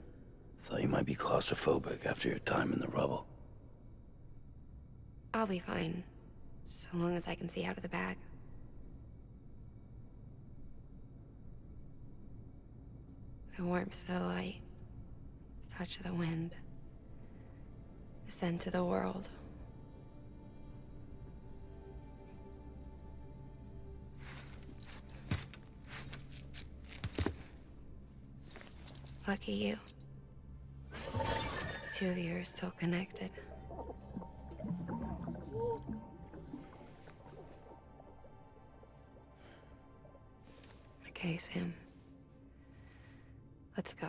Thought you might be claustrophobic after your time in the rubble. I'll be fine, so long as I can see out of the bag. The warmth of the light, the touch of the wind, the scent of the world. Lucky you. The two of you are still connected. Okay, Sam. Let's go.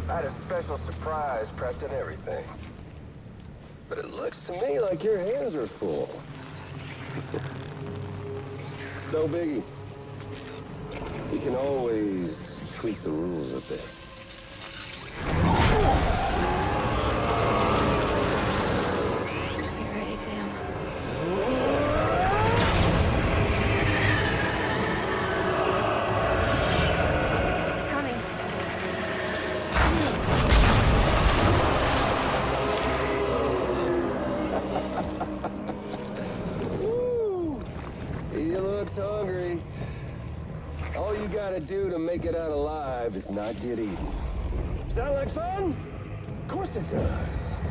I had a special surprise prepped and everything. But it looks to me like your hands are full. It's no biggie. We can always tweak the rules a bit. You ready, Sam? It's coming. Woo! He looks hungry. All you gotta do to make it out alive is not get eaten. Sound like fun? Of course it does.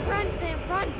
Run, Sam, run!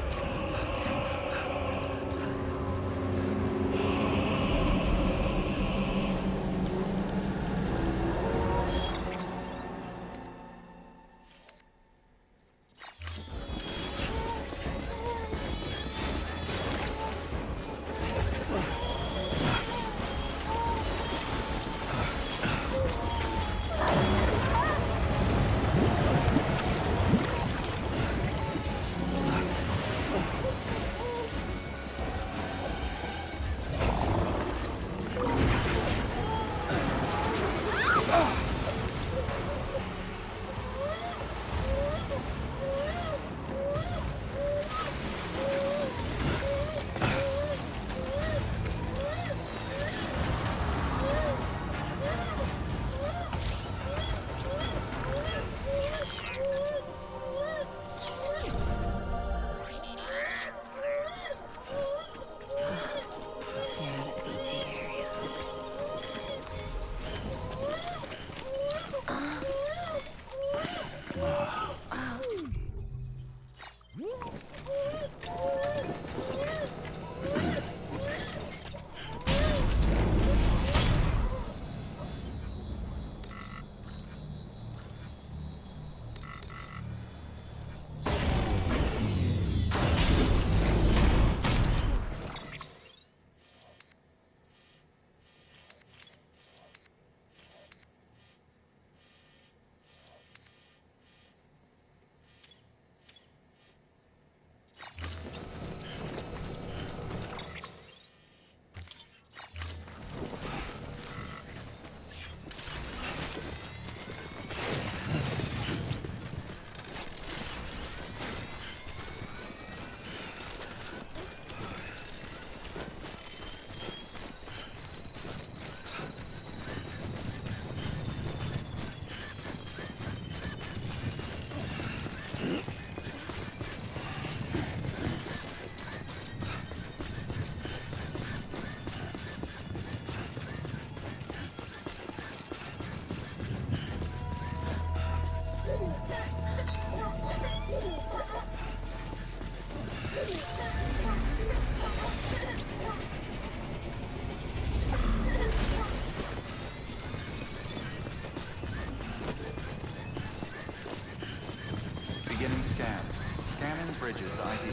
Beginning scan. Scanning bridges ID.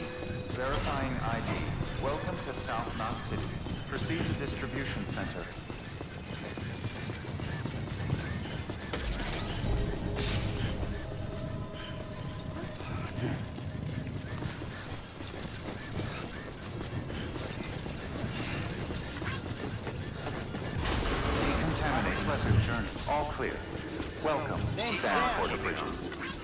Verifying ID. Welcome to South Knot City. Proceed to distribution center. clear. Welcome, Sam Porter Bridges.